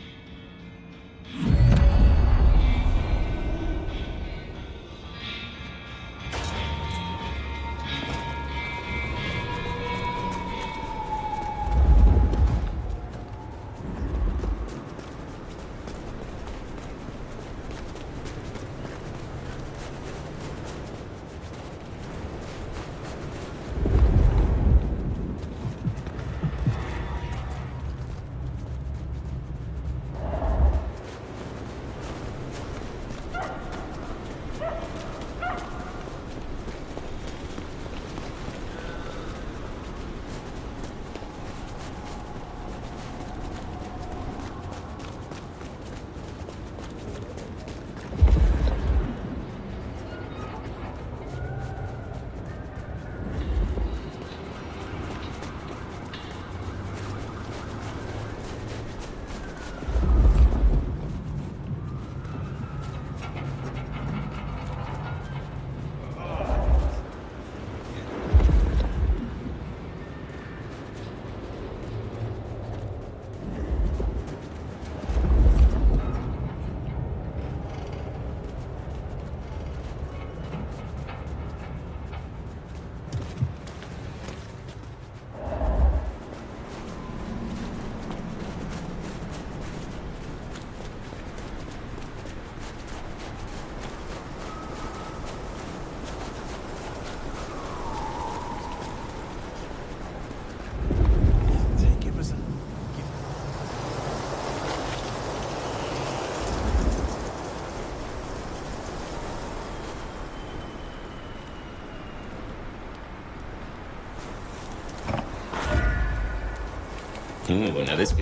Ooh, now this...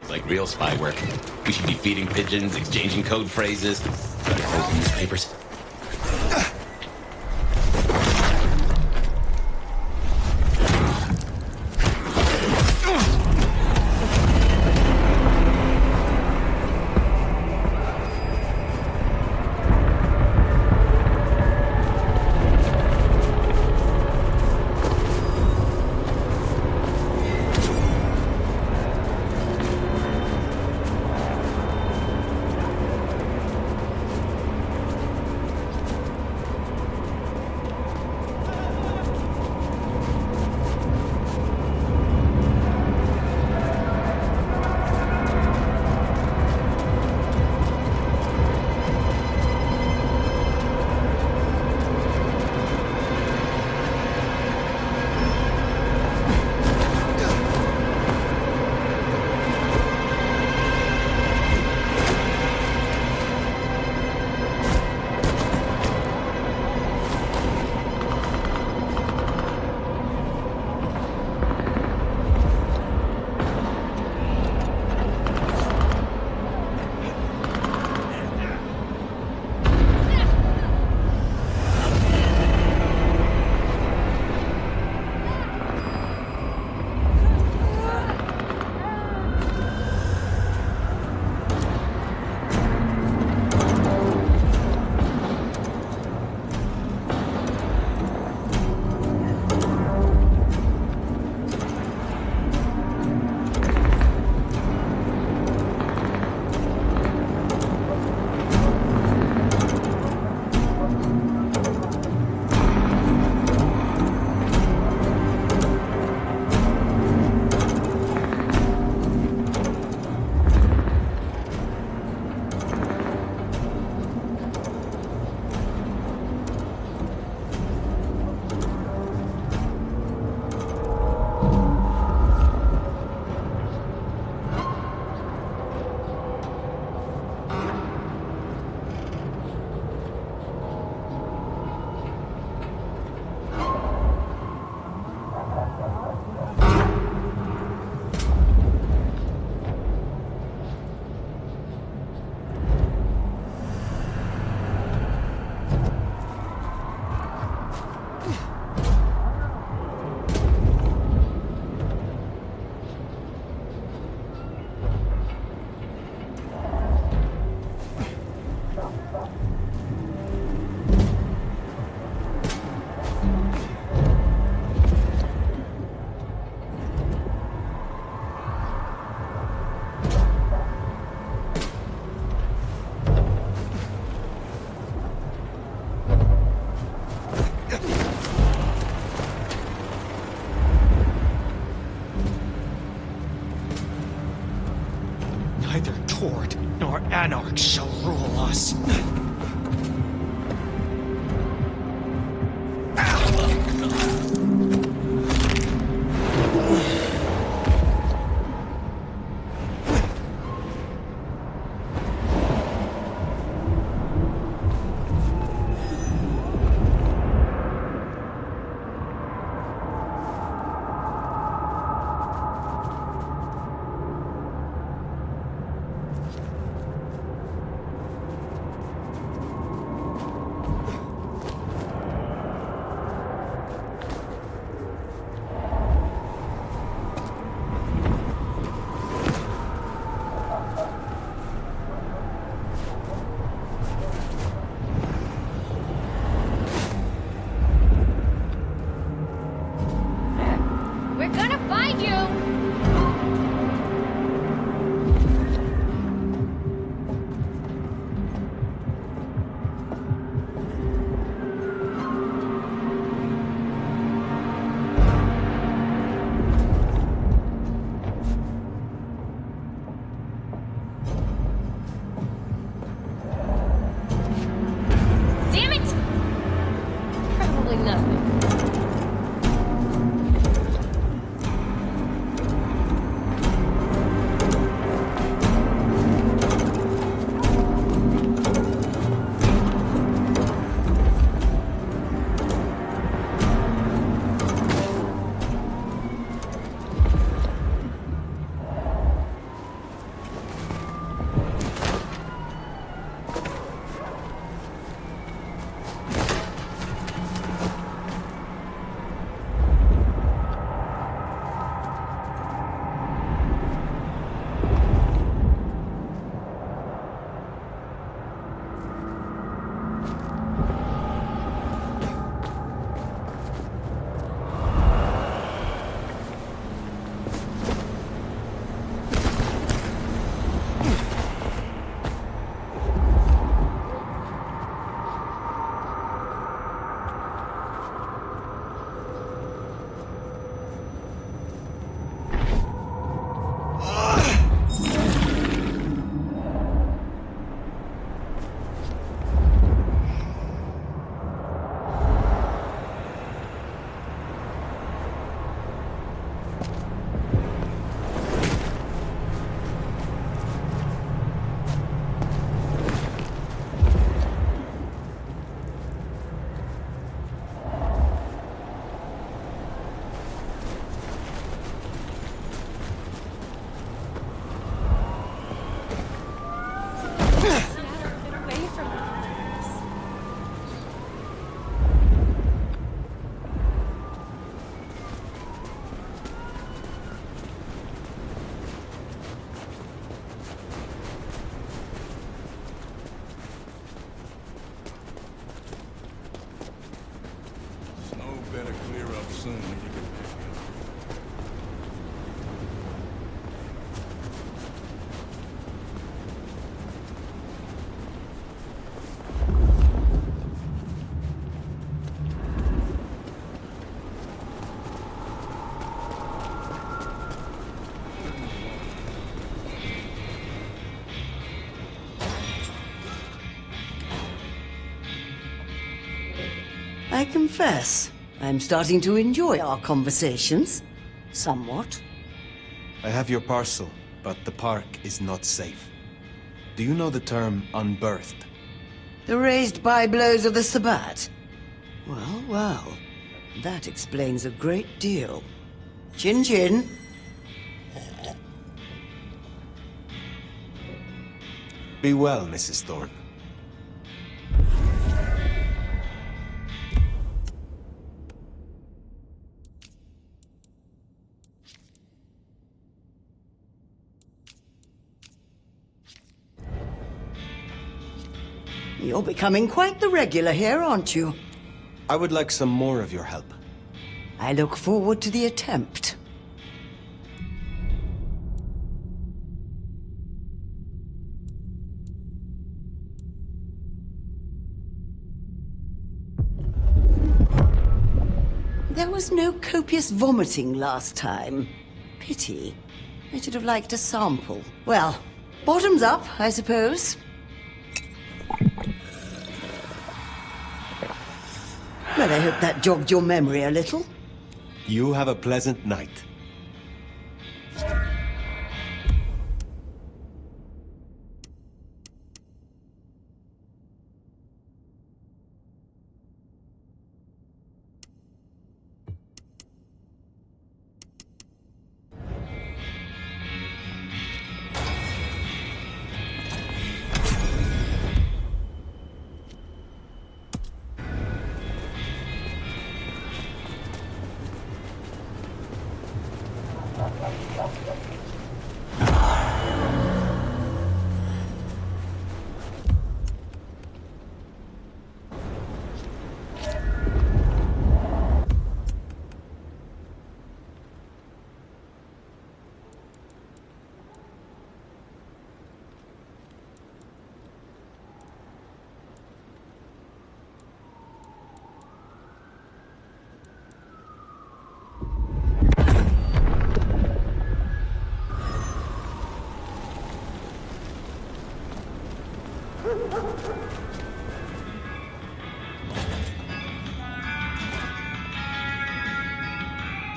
It's like real spy work. We should be feeding pigeons, exchanging code phrases. Better open these papers. Anarch shall rule us. soon. I confess, I'm starting to enjoy our conversations. Somewhat. I have your parcel, but the park is not safe. Do you know the term unbirthed? The raised by-blows of the Sabbat? Well, well. That explains a great deal. Chin chin. Be well, Mrs. Thorn. You're becoming quite the regular here, aren't you? I would like some more of your help. I look forward to the attempt. There was no copious vomiting last time. Pity. I should have liked a sample. Well, bottoms up, I suppose. Well, I hope that jogged your memory a little. You have a pleasant night.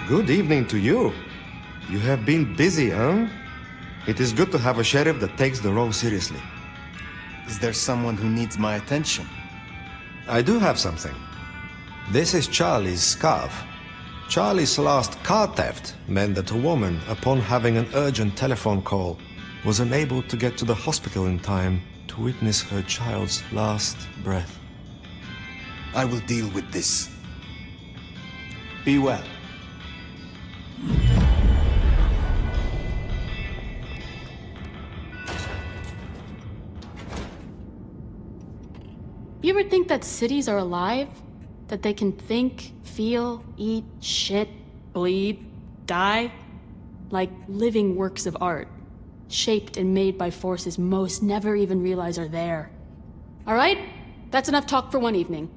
Good evening to you. You have been busy, huh? It is good to have a sheriff that takes the role seriously. Is there someone who needs my attention? I do have something. This is Charlie's scarf. Charlie's last car theft meant that a woman, upon having an urgent telephone call, was unable to get to the hospital in time to witness her child's last breath. I will deal with this. Be well. You ever think that cities are alive? That they can think, feel, eat, shit, bleed, die? Like living works of art, shaped and made by forces most never even realize are there. Alright? That's enough talk for one evening.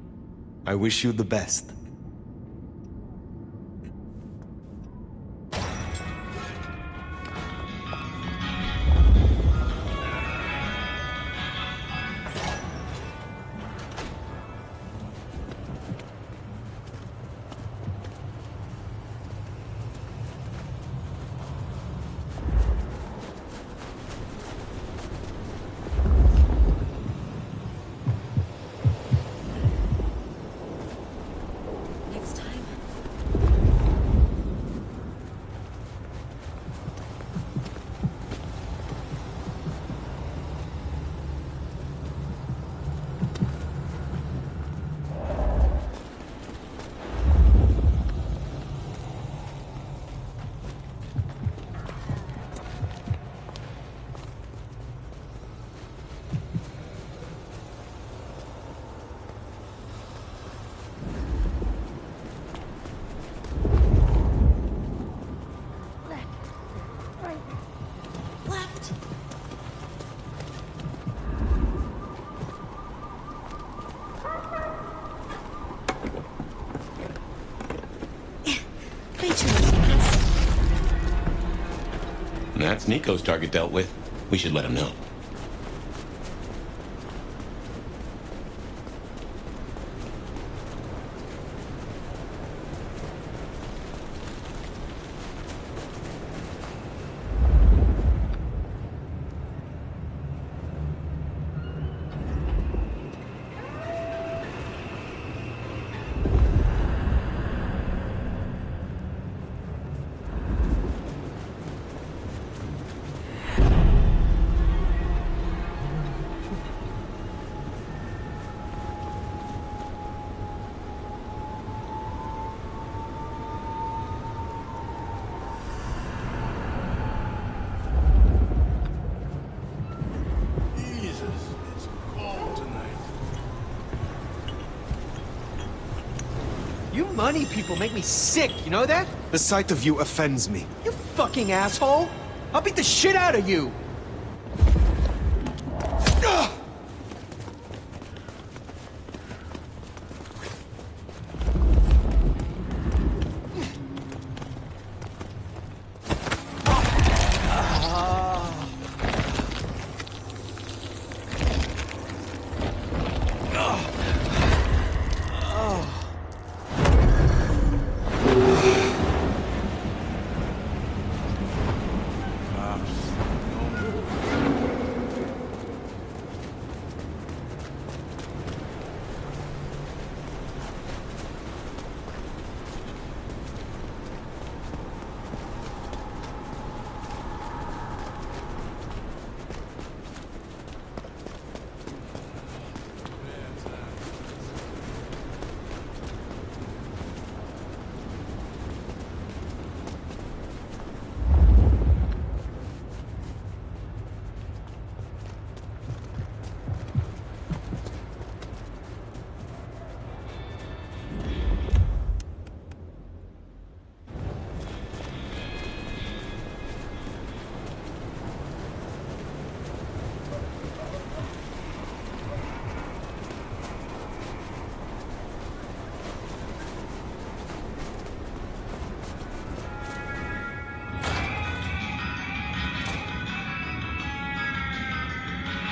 I wish you the best. left. That's Niko's target dealt with. We should let him know. You money people make me sick, you know that? The sight of you offends me. You fucking asshole! I'll beat the shit out of you!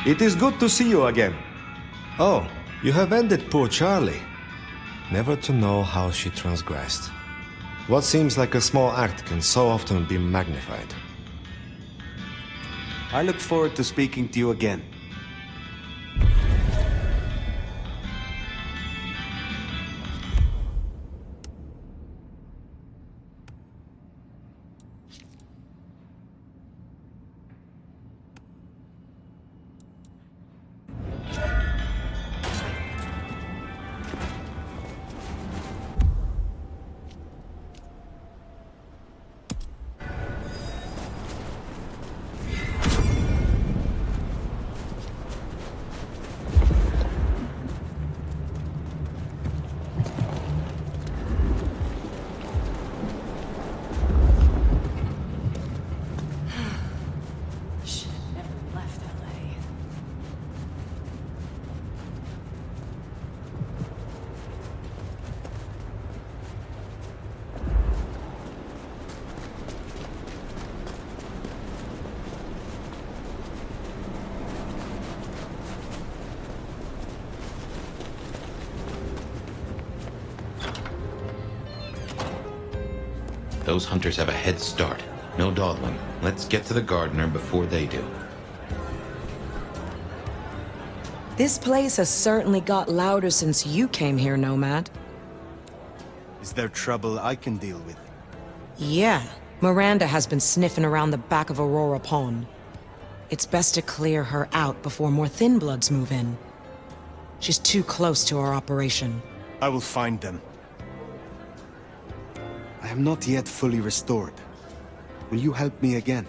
It is good to see you again. Oh, you have ended poor Charlie. Never to know how she transgressed. What seems like a small act can so often be magnified. I look forward to speaking to you again. Those hunters have a head start. No dawdling. Let's get to the gardener before they do. This place has certainly got louder since you came here, Nomad. Is there trouble I can deal with? Yeah. Miranda has been sniffing around the back of Aurora Pond. It's best to clear her out before more Thin Bloods move in. She's too close to our operation. I will find them. I am not yet fully restored. Will you help me again?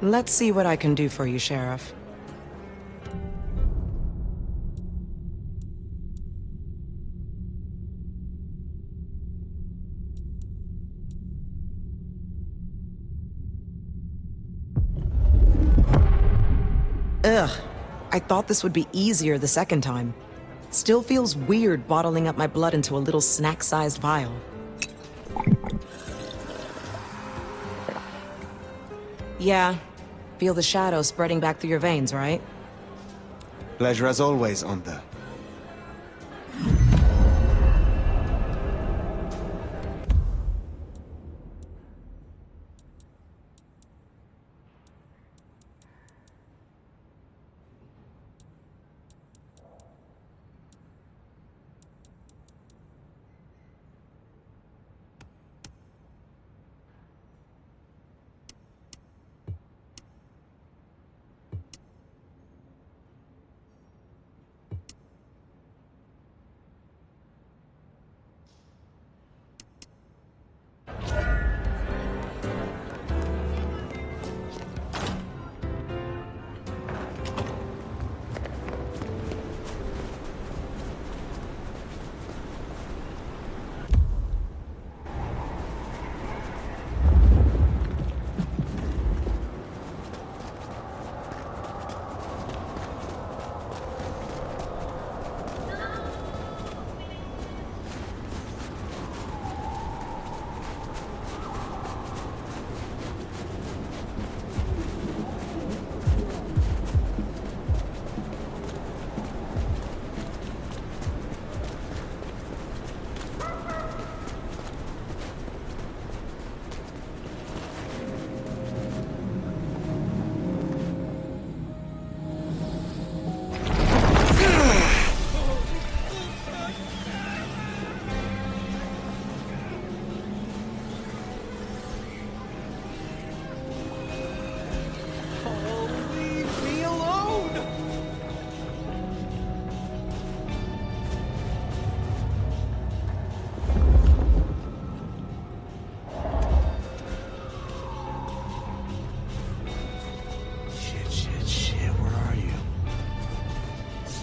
Let's see what I can do for you, Sheriff. Ugh. I thought this would be easier the second time. Still feels weird bottling up my blood into a little snack-sized vial. Yeah. Feel the shadow spreading back through your veins, right? Pleasure as always, Onda.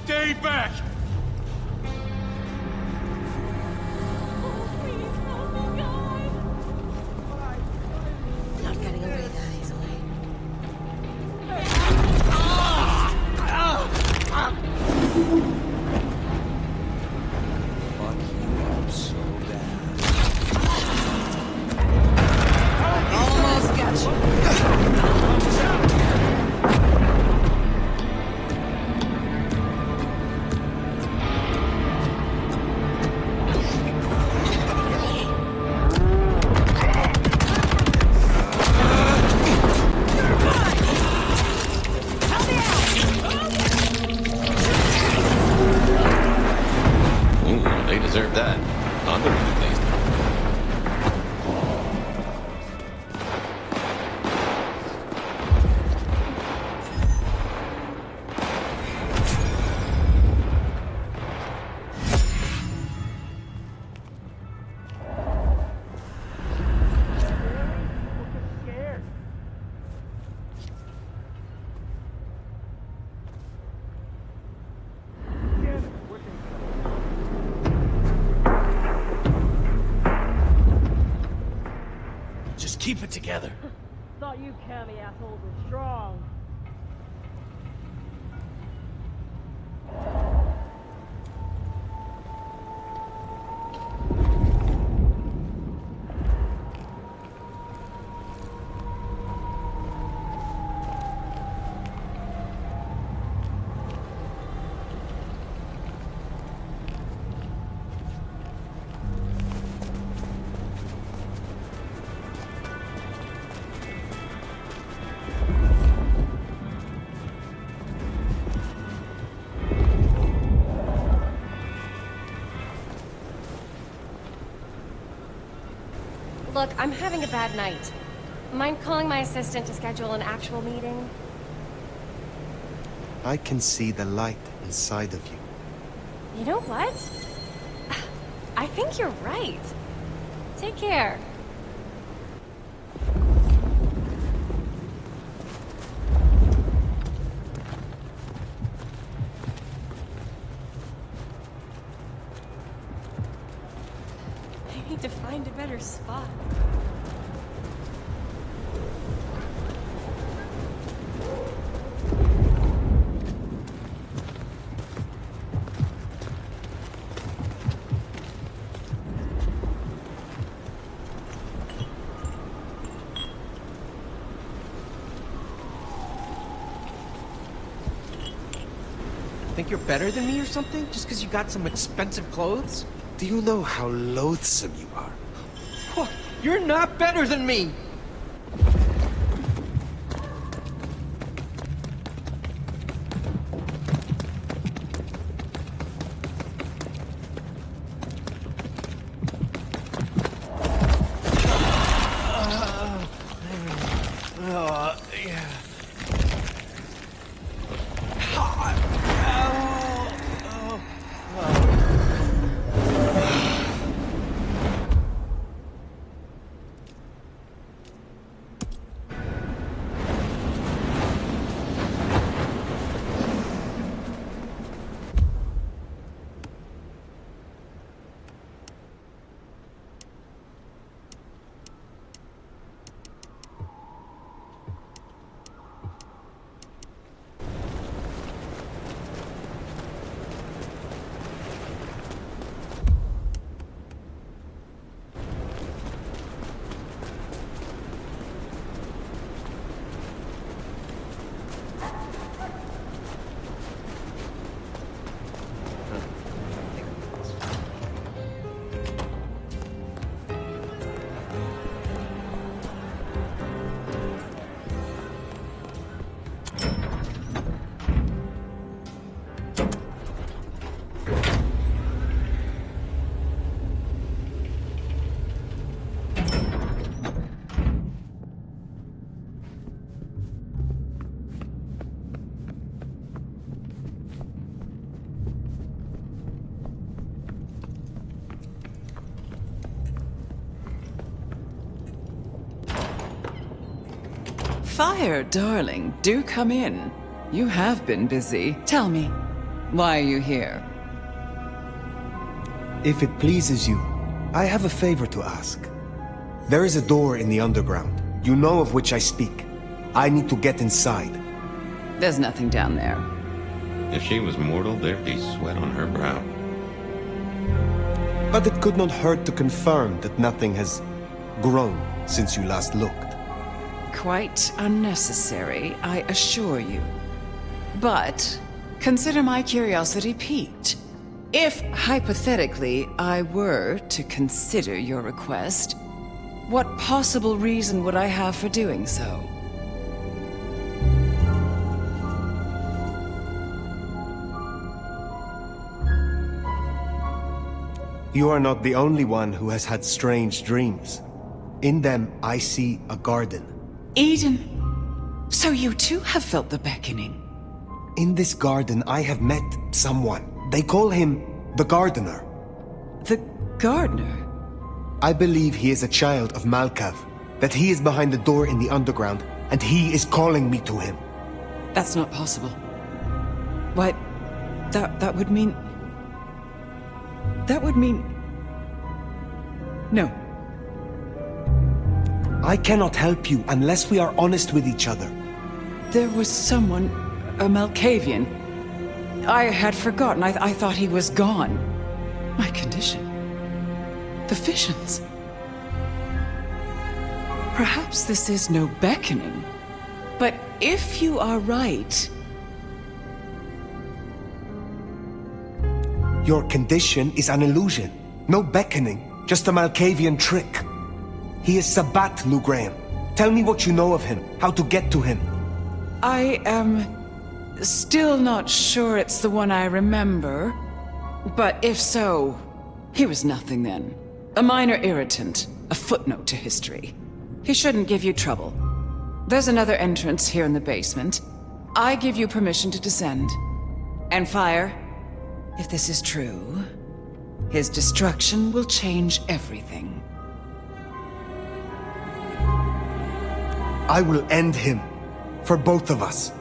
Stay back! Not getting away that easily. Fuck you up so bad. Almost got you. They deserve that. On the at least. Just keep it together. Thought you cammy assholes were strong. Look, I'm having a bad night. Mind calling my assistant to schedule an actual meeting? I can see the light inside of you. You know what? I think you're right. Take care. I need to find a better spot. Think you're better than me or something? Just because you got some expensive clothes? Do you know how loathsome you are? What? You're not better than me! Fire, darling, do come in. You have been busy. Tell me, why are you here? If it pleases you, I have a favor to ask. There is a door in the underground. You know of which I speak. I need to get inside. There's nothing down there. If she was mortal, there'd be sweat on her brow. But it could not hurt to confirm that nothing has grown since you last looked. Quite unnecessary, I assure you. But consider my curiosity piqued. If, hypothetically, I were to consider your request, what possible reason would I have for doing so? You are not the only one who has had strange dreams. In them, I see a garden. Eden, so you too have felt the beckoning. In this garden, I have met someone. They call him the Gardener. The Gardener? I believe he is a child of Malkav, that he is behind the door in the underground, and he is calling me to him. That's not possible. Why, that would mean... That would mean... No. I cannot help you unless we are honest with each other. There was someone, a Malkavian. I had forgotten. I thought he was gone. My condition. The visions. Perhaps this is no beckoning. But if you are right... Your condition is an illusion. No beckoning, just a Malkavian trick. He is Sabat, Lugraham. Tell me what you know of him, how to get to him. I am still not sure it's the one I remember. But if so, he was nothing then. A minor irritant, a footnote to history. He shouldn't give you trouble. There's another entrance here in the basement. I give you permission to descend. And Fire, if this is true, his destruction will change everything. I will end him, for both of us.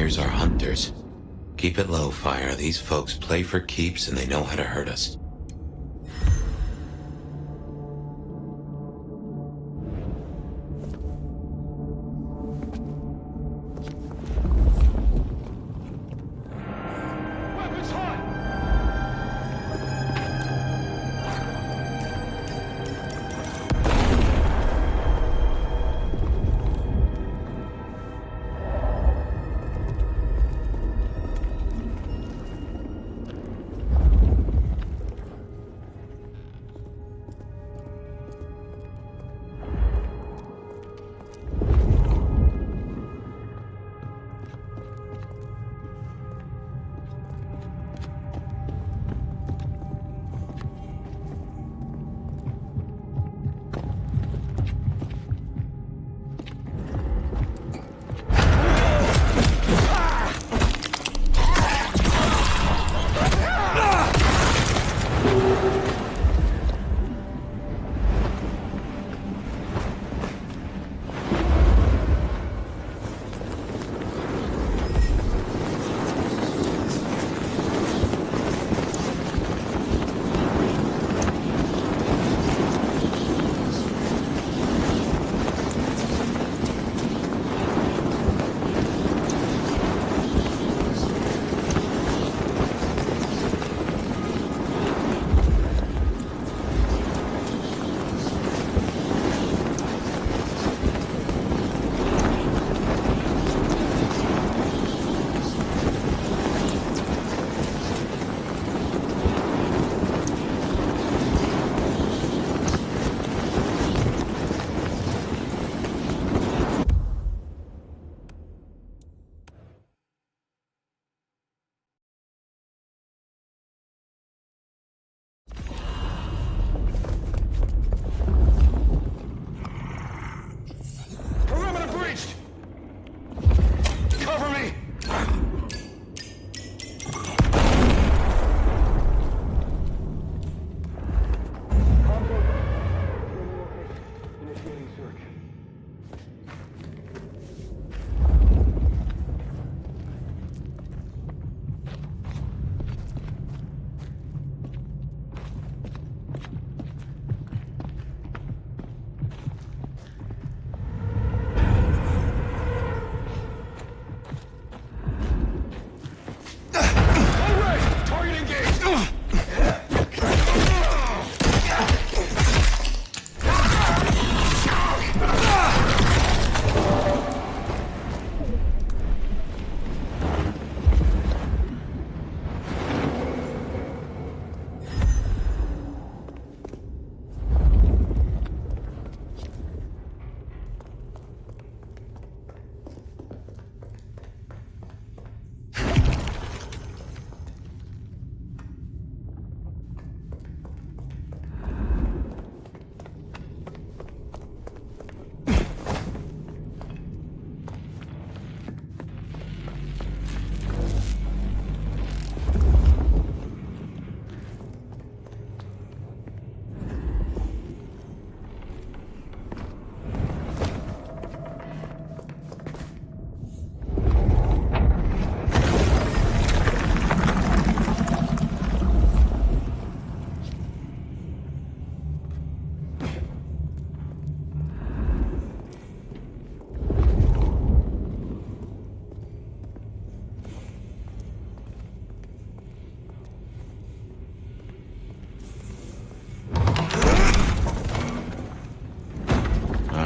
Here's our hunters. Keep it low, Fire. These folks play for keeps and they know how to hurt us.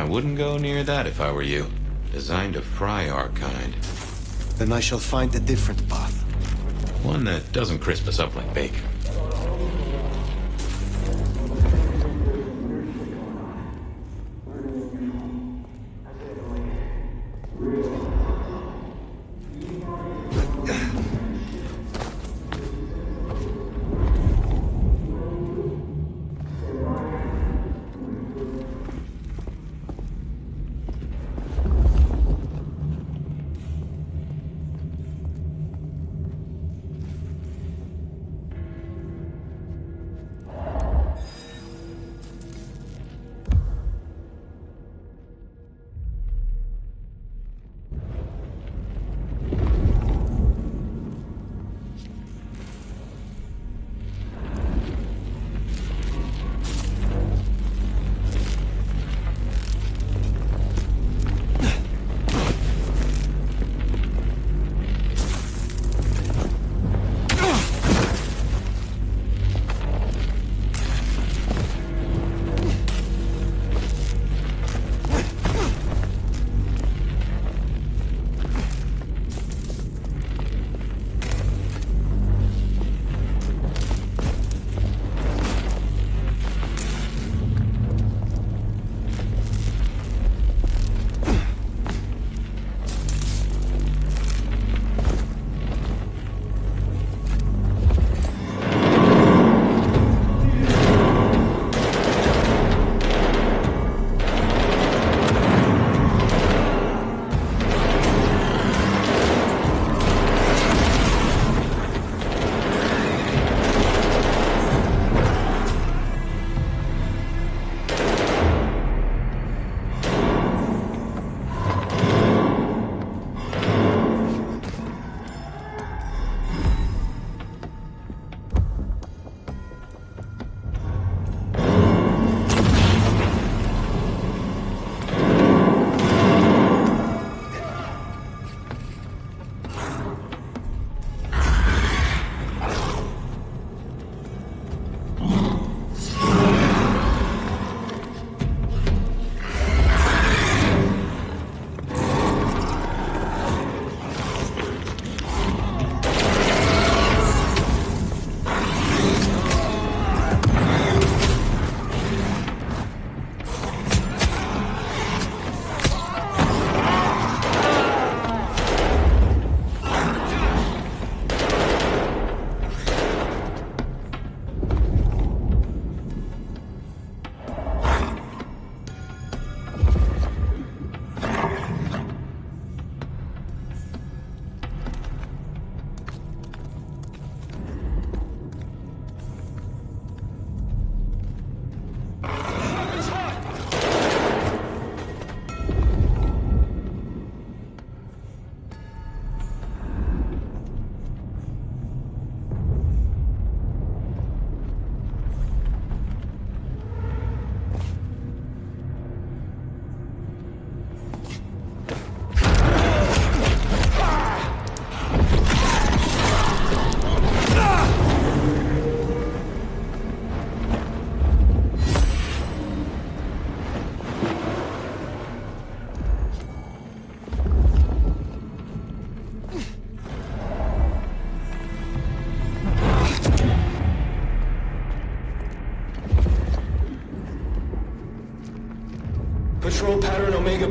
Wouldn't go near that if I were you. Designed to fry our kind. Then I shall find a different path. One that doesn't crisp us up like bacon.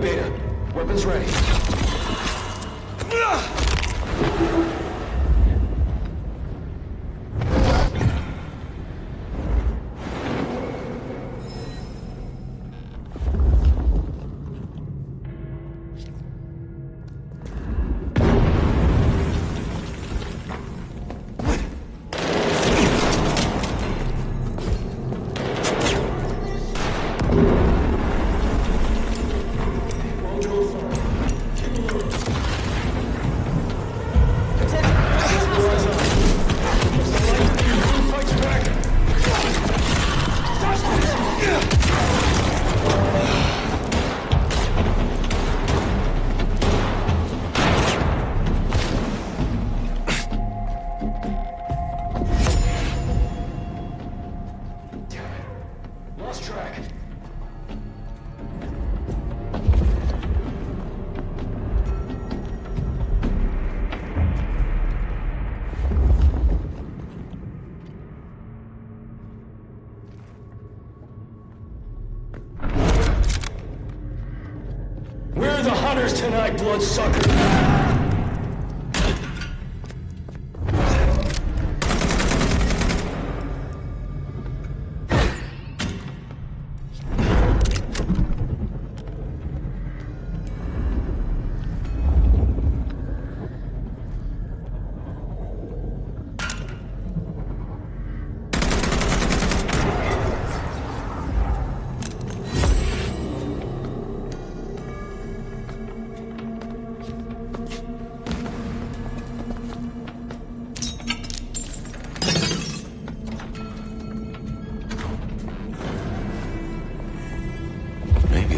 Beta. Weapons ready. We're the hunters tonight, bloodsucker!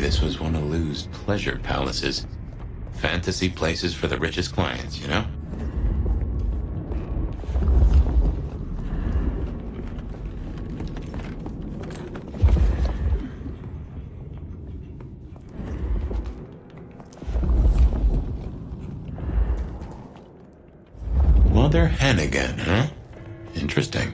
This was one of Lou's pleasure palaces. Fantasy places for the richest clients, you know? Mother hen again, huh? Interesting.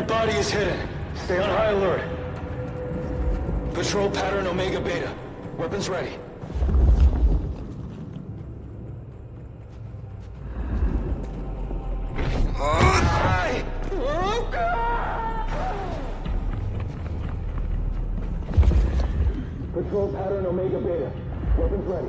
Body is hidden. Stay on high alert. Patrol pattern Omega Beta. Weapons ready. Patrol pattern Omega Beta. Weapons ready.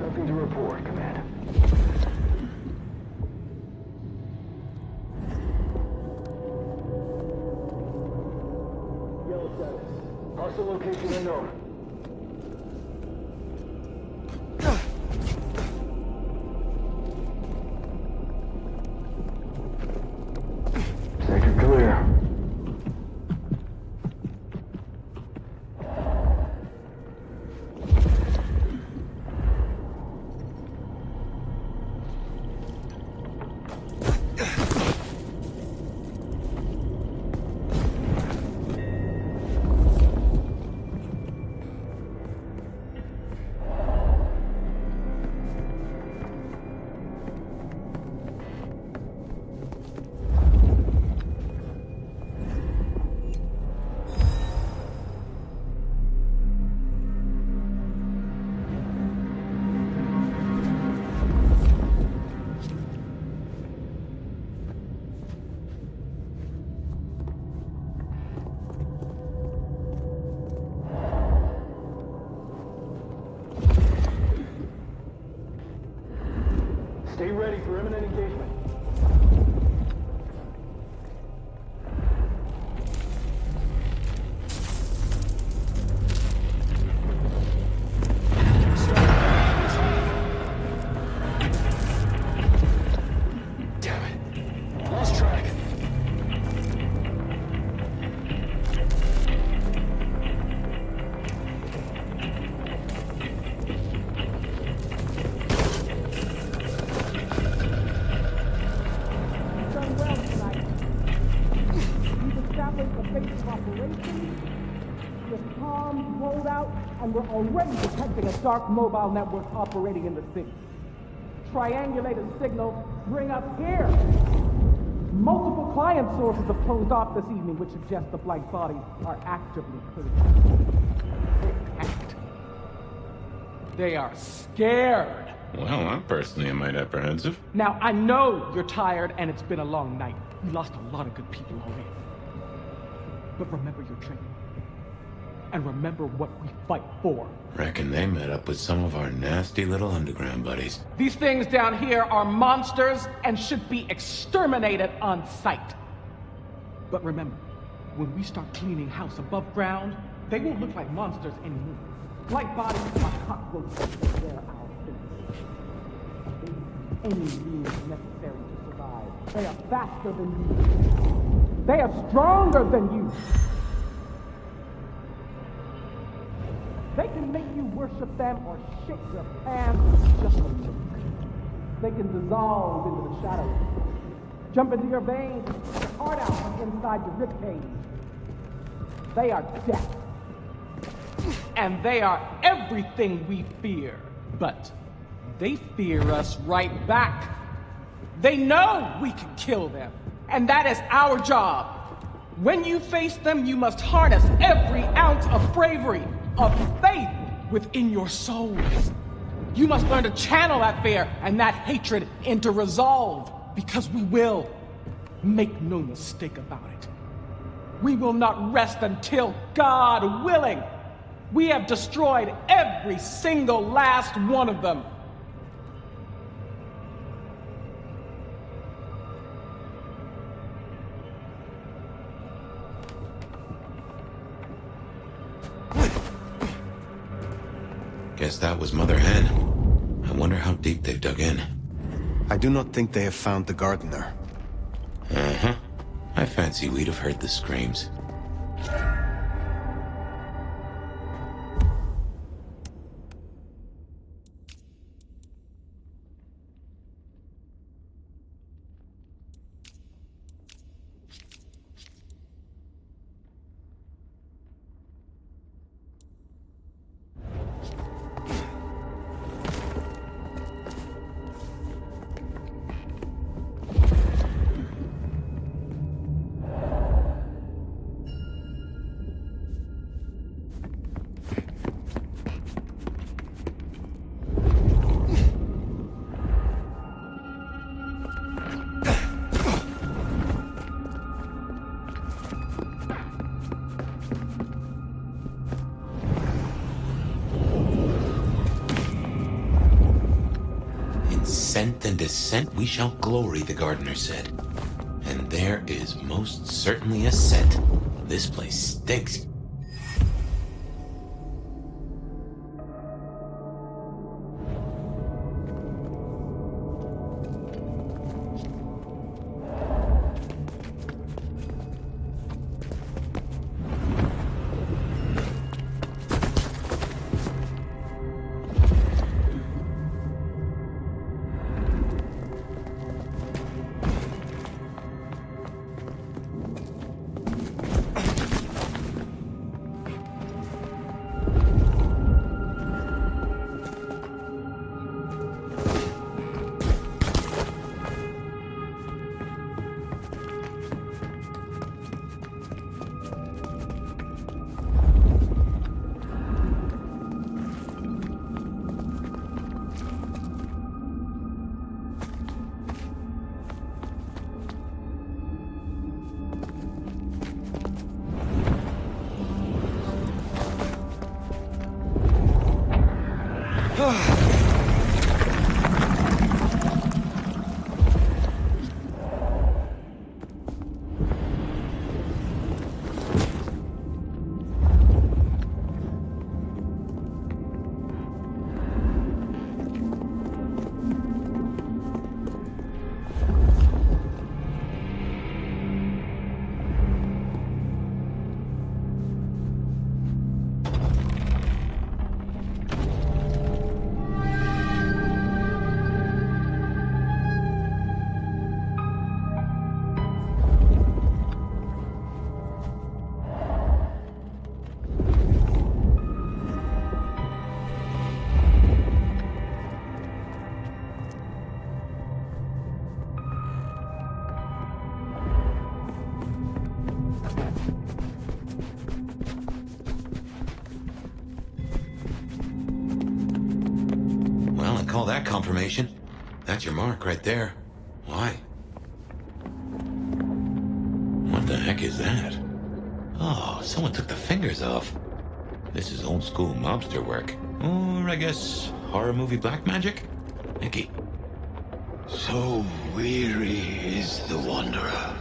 Nothing to report, Command. Yellow status. Hostile location unknown. Sector clear. Stay ready for imminent engagement. Damn it. Lost track. And we're already detecting a dark mobile network operating in the city. Triangulate a signal, bring us here. Multiple client sources have closed off this evening, which suggests the Blight bodies are actively attacked. They are scared. Well, I'm personally a mite apprehensive. Now, I know you're tired and it's been a long night. We lost a lot of good people already. But remember your training. And remember what we fight for. Reckon they met up with some of our nasty little underground buddies. These things down here are monsters and should be exterminated on sight. But remember, when we start cleaning house above ground, they won't look like monsters anymore. Blight bodies are cockroaches. They're our things. They use any means necessary to survive. They are faster than you. They are stronger than you. They can make you worship them or shit your pants just a look. They can dissolve into the shadows, jump into your veins, take your heart out from inside your ribcage. They are death. And they are everything we fear. But they fear us right back. They know we can kill them. And that is our job. When you face them, you must harness every ounce of bravery, of faith within your souls. You must learn to channel that fear and that hatred into resolve, because we will. Make no mistake about it. We will not rest until, God willing, we have destroyed every single last one of them. Guess that was Mother Hen. I wonder how deep they've dug in. I do not think they have found the gardener. Uh-huh. I fancy we'd have heard the screams. Ascent and descent we shall glory, the gardener said. And there is most certainly a scent. This place stinks. Call that confirmation. That's your mark right there. Why? What the heck is that? Oh, someone took the fingers off. This is old school mobster work. Or I guess horror movie black magic? Mickey. So weary is the wanderer.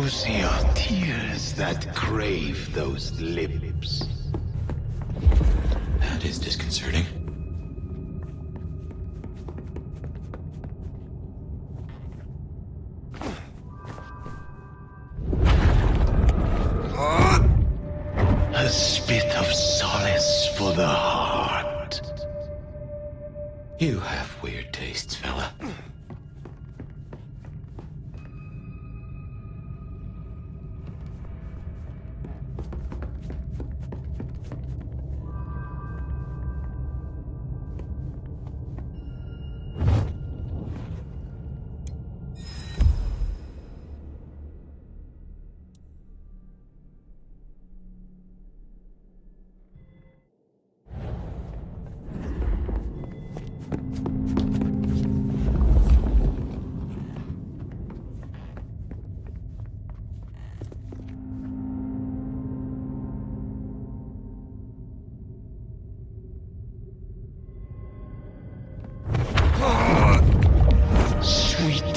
see your tears that crave those lips. That is disconcerting. A spit of solace for the heart. You have weird tastes, fella.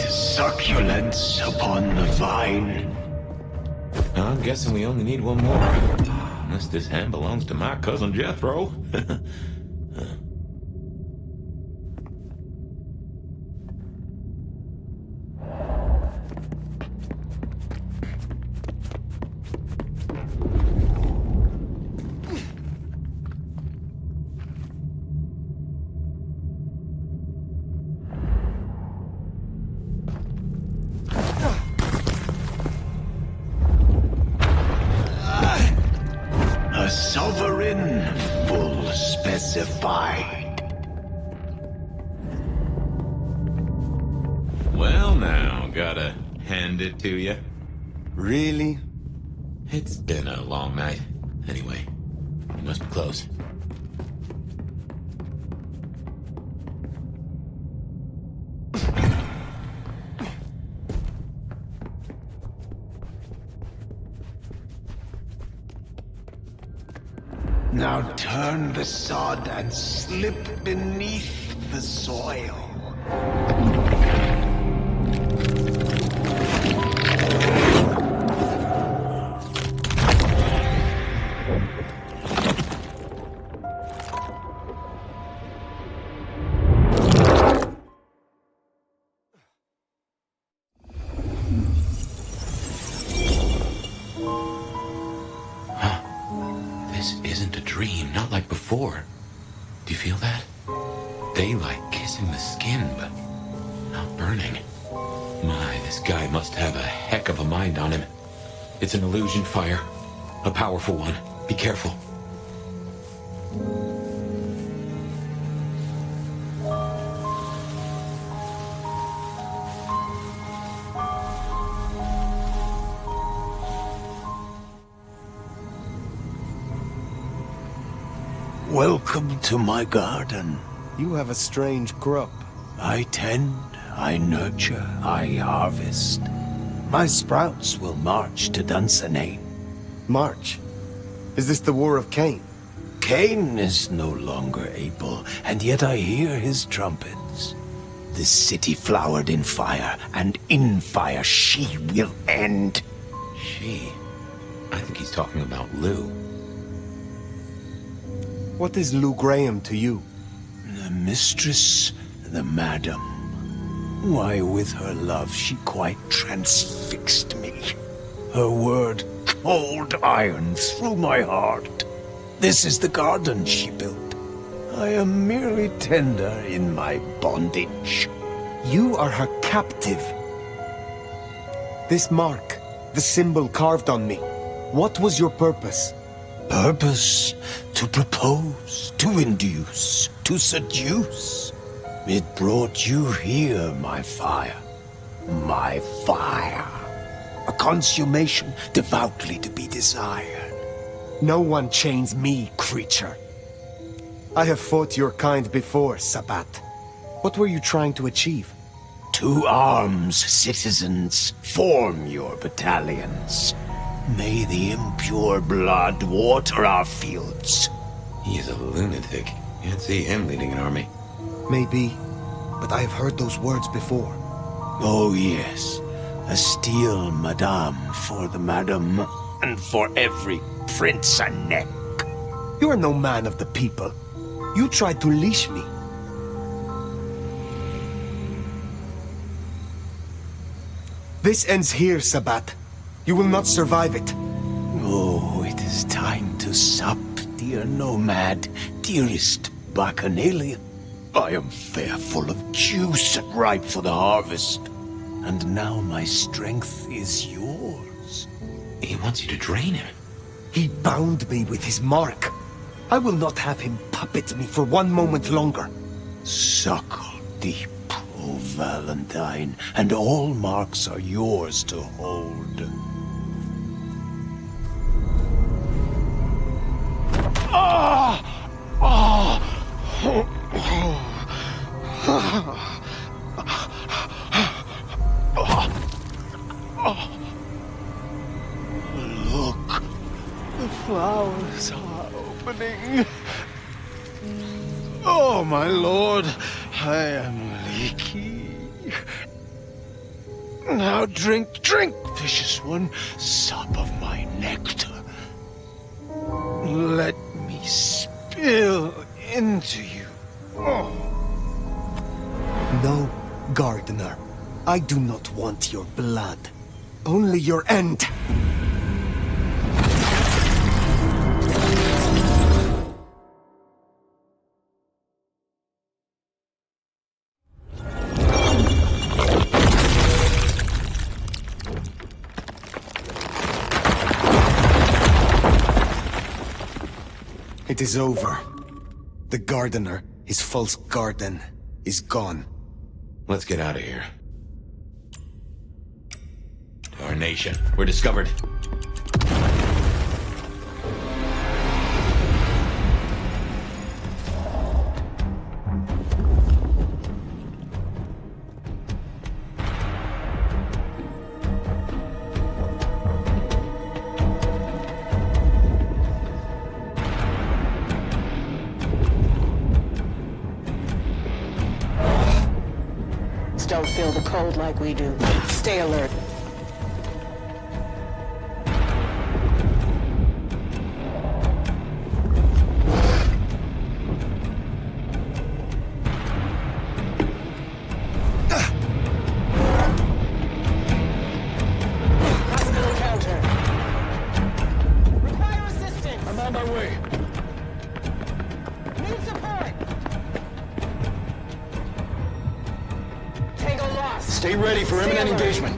Succulence upon the vine. I'm guessing we only need one more. Unless this hand belongs to my cousin Jethro. Sovereign, full specified. Well now, gotta hand it to you. Really? It's been a long night. Anyway, you must be close. Now turn the sod and slip beneath the soil. Not like before. Do you feel that? Daylight kissing the skin, but not burning. My, this guy must have a heck of a mind on him. It's an illusion fire. A powerful one. Be careful. Welcome to my garden. You have a strange crop. I tend, I nurture, I harvest. My sprouts will march to Dunsinane. March? Is this the War of Cain? Cain is no longer able, and yet I hear his trumpets. This city flowered in fire, and in fire she will end. She? I think he's talking about Lou. What is Lou Graham to you? The mistress, the madam. Why, with her love, she quite transfixed me. Her word, cold iron through my heart. This is the garden she built. I am merely tender in my bondage. You are her captive. This mark, the symbol carved on me. What was your purpose? Purpose? To propose, to induce, to seduce. It brought you here, my fire. My fire. A consummation devoutly to be desired. No one chains me, creature. I have fought your kind before, Sabat. What were you trying to achieve? To arms, citizens. Form your battalions. May the impure blood water our fields. He's a lunatic. Can't see him leading an army. Maybe, but I have heard those words before. Oh yes, A steel madame for the madam, and for every prince a neck. You are no man of the people. You tried to leash me. This ends here, Sabat. You will not survive it. Oh, it is time to sup, dear nomad, dearest Bacchanalian. I am fair full of juice and ripe for the harvest. And now my strength is yours. He wants you to drain him. He bound me with his mark. I will not have him puppet me for one moment longer. Suckle deep, O Valentine, and all marks are yours to hold. Look, the flowers are opening. Oh, my lord, I am leaky. Now drink, vicious one, sup of my nectar. Let me spill into you. Oh. No, gardener. I do not want your blood. Only your end. It is over. The gardener, his false garden, is gone. Let's get out of here. Our nation, we're discovered. Don't feel the cold like we do. Stay alert. Hostile encounter. Require assistance. I'm on my way. Need support. Stay ready for imminent engagement.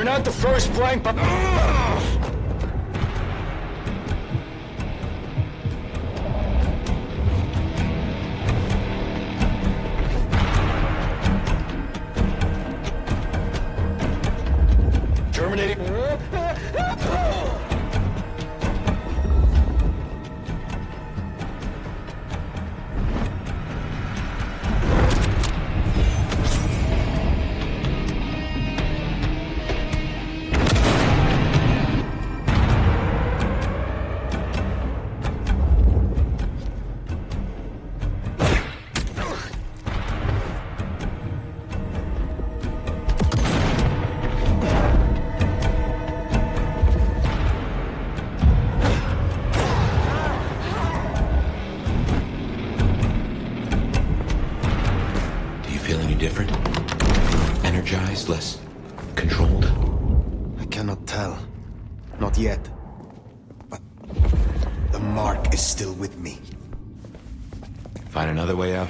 not the first blank, but... Terminating. Less controlled? I cannot tell. Not yet. But the mark is still with me. Find another way out?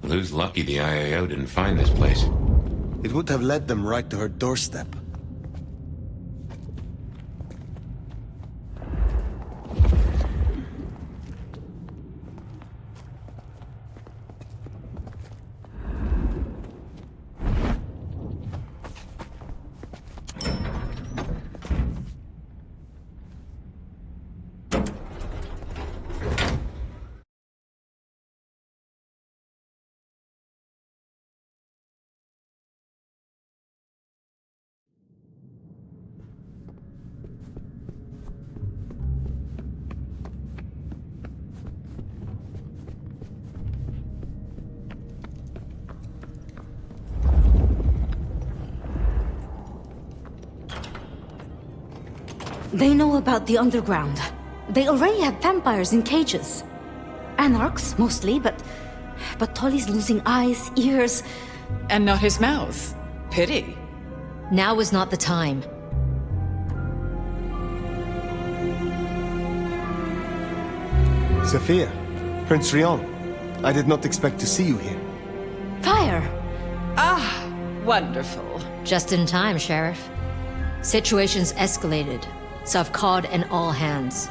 Who's lucky the IAO didn't find this place? It would have led them right to her doorstep. They know about the underground. They already have vampires in cages. Anarchs, mostly, but Tolly's losing eyes, ears... And not his mouth. Pity. Now is not the time. Safia, Prince Ryong, I did not expect to see you here. Fire! Ah, wonderful. Just in time, Sheriff. Situation's escalated, so I've called in all hands.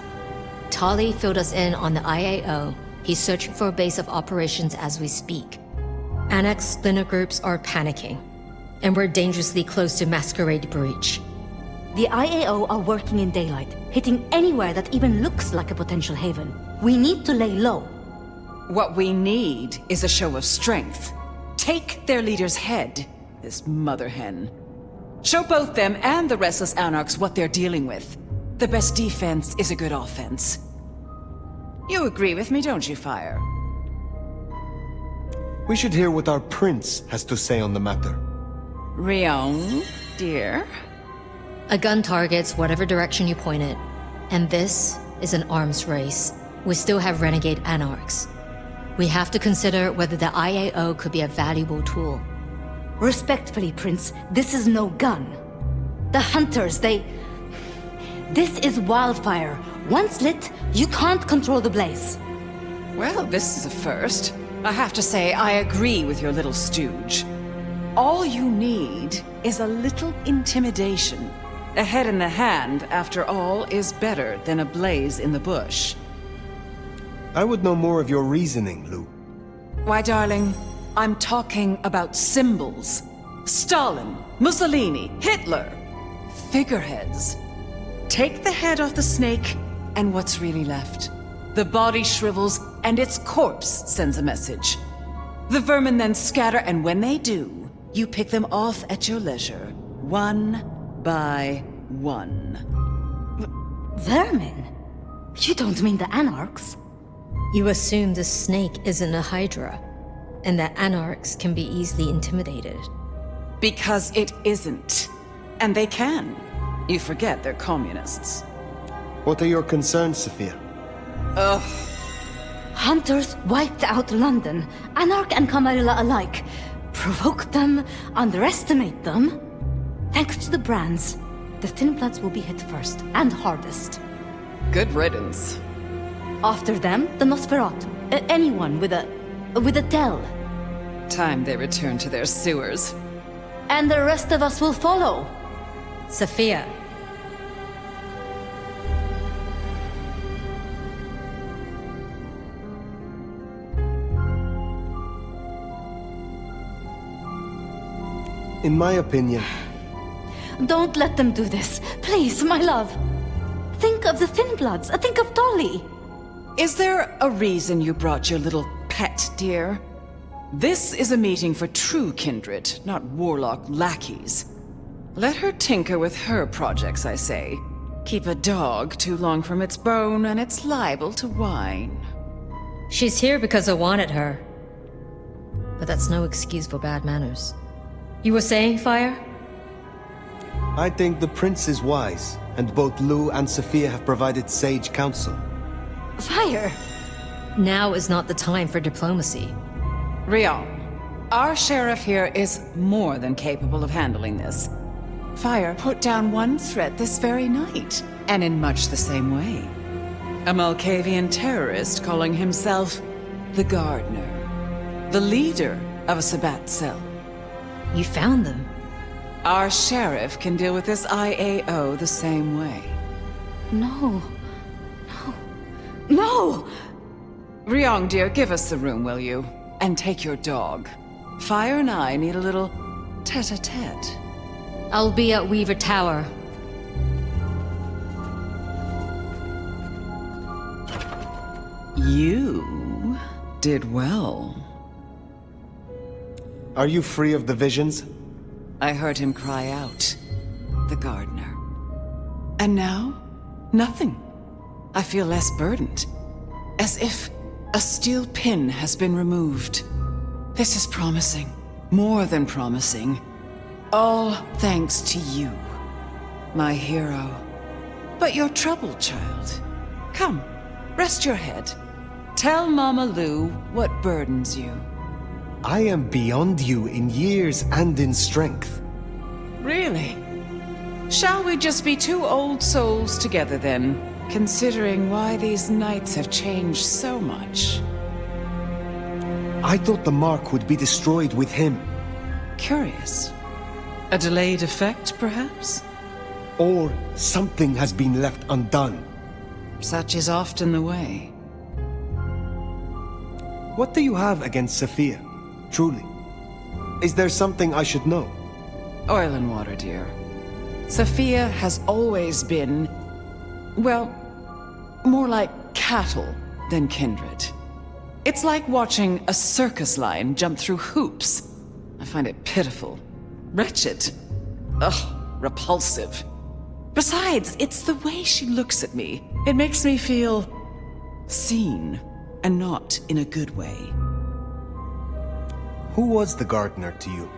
Tolly filled us in on the IAO. He's searching for a base of operations as we speak. Annex splinter groups are panicking, and we're dangerously close to Masquerade Breach. The IAO are working in daylight, hitting anywhere that even looks like a potential haven. We need to lay low. What we need is a show of strength. Take their leader's head, this mother hen. Show both them and the restless Anarchs what they're dealing with. The best defense is a good offense. You agree with me, don't you, Fire? We should hear what our prince has to say on the matter. Ryong, dear? A gun targets whatever direction you point it, and this is an arms race. We still have renegade Anarchs. We have to consider whether the IAO could be a valuable tool. Respectfully, Prince, this is no gun. The hunters, This is wildfire. Once lit, you can't control the blaze. Well, this is a first. I have to say, I agree with your little stooge. All you need is a little intimidation. A head in the hand, after all, is better than a blaze in the bush. I would know more of your reasoning, Lou. Why, darling, I'm talking about symbols. Stalin, Mussolini, Hitler. Figureheads. Take the head off the snake, and what's really left? The body shrivels, and its corpse sends a message. The vermin then scatter, and when they do, you pick them off at your leisure, one by 1. Vermin? You don't mean the Anarchs? You assume the snake isn't a Hydra, and that Anarchs can be easily intimidated. Because it isn't. And they can. You forget they're communists. What are your concerns, Safia? Ugh. Hunters wiped out London, Anarch and Camarilla alike. Provoke them, underestimate them. Thanks to the brands, the Thin Bloods will be hit first and hardest. Good riddance. After them, the Nosferatu. Anyone with a tell. Time they return to their sewers. And the rest of us will follow. Safia. In my opinion... Don't let them do this. Please, my love. Think of the Thin Bloods. Think of Tolly. Is there a reason you brought your little pet, dear? This is a meeting for true kindred, not warlock lackeys. Let her tinker with her projects, I say. Keep a dog too long from its bone, and it's liable to whine. She's here because I wanted her. But that's no excuse for bad manners. You were saying, Fire? I think the prince is wise, and both Lou and Safia have provided sage counsel. Fire! Now is not the time for diplomacy. Ryong, our sheriff here is more than capable of handling this. Fire put down one threat this very night, and in much the same way. A Malkavian terrorist calling himself the Gardener. The leader of a Sabbat cell. You found them? Our sheriff can deal with this IAO the same way. No. No. No! Ryong, dear, give us the room, will you? And take your dog. Fire and I need a little tete-a-tete. I'll be at Weaver Tower. You did well. Are you free of the visions? I heard him cry out. The gardener. And now? Nothing. I feel less burdened. As if a steel pin has been removed. This is promising. More than promising. All thanks to you, my hero. But you're troubled, child. Come, rest your head. Tell Mama Lou what burdens you. I am beyond you in years and in strength. Really? Shall we just be two old souls together then, considering why these nights have changed so much? I thought the mark would be destroyed with him. Curious. A delayed effect, perhaps? Or something has been left undone. Such is often the way. What do you have against Safia, truly? Is there something I should know? Oil and water, dear. Safia has always been, well, more like cattle than kindred. It's like watching a circus lion jump through hoops. I find it pitiful. Wretched. Ugh, repulsive. Besides, it's the way she looks at me. It makes me feel seen, and not in a good way. Who was the gardener to you?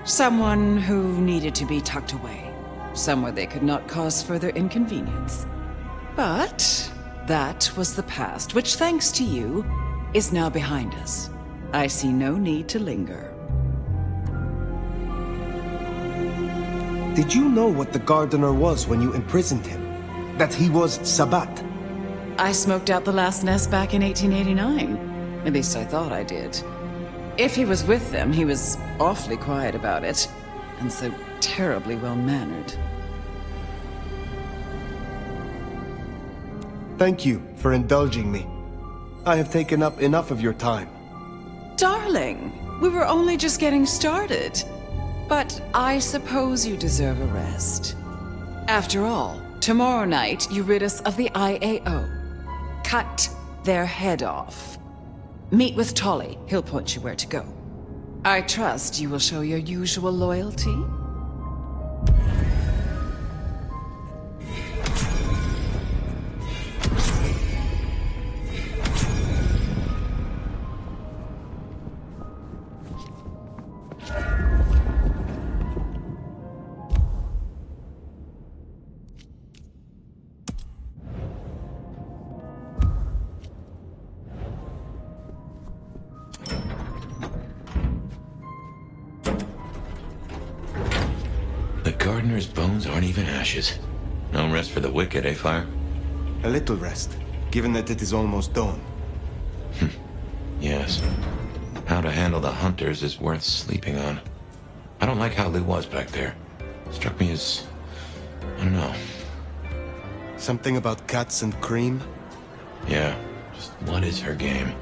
Someone who needed to be tucked away. Somewhere they could not cause further inconvenience. But that was the past, which, thanks to you, is now behind us. I see no need to linger. Did you know what the gardener was when you imprisoned him? That he was Sabbat? I smoked out the last nest back in 1889. At least I thought I did. If he was with them, he was awfully quiet about it, and so terribly well-mannered. Thank you for indulging me. I have taken up enough of your time. Darling, we were only just getting started. But I suppose you deserve a rest. After all, tomorrow night you rid us of the IAO. Cut their head off. Meet with Tolly. He'll point you where to go. I trust you will show your usual loyalty. gardener's bones aren't even ashes. No rest for the wicked, eh, Fire? A little rest, given that it is almost dawn. Yes. How to handle the hunters is worth sleeping on. I don't like how Lou was back there. Struck me as... I don't know. Something about cats and cream? Yeah, just what is her game?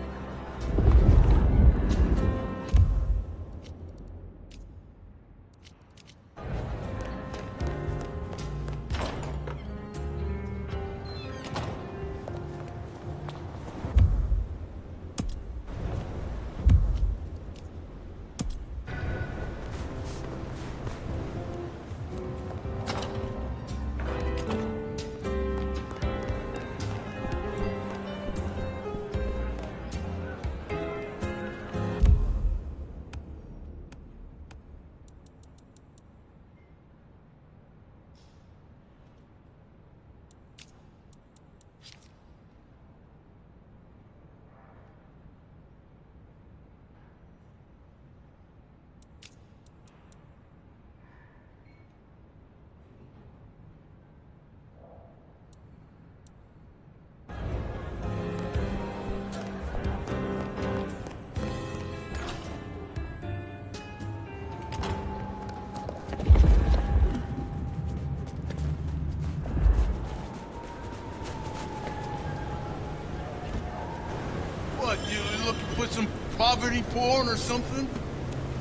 What, you looking for some poverty porn or something?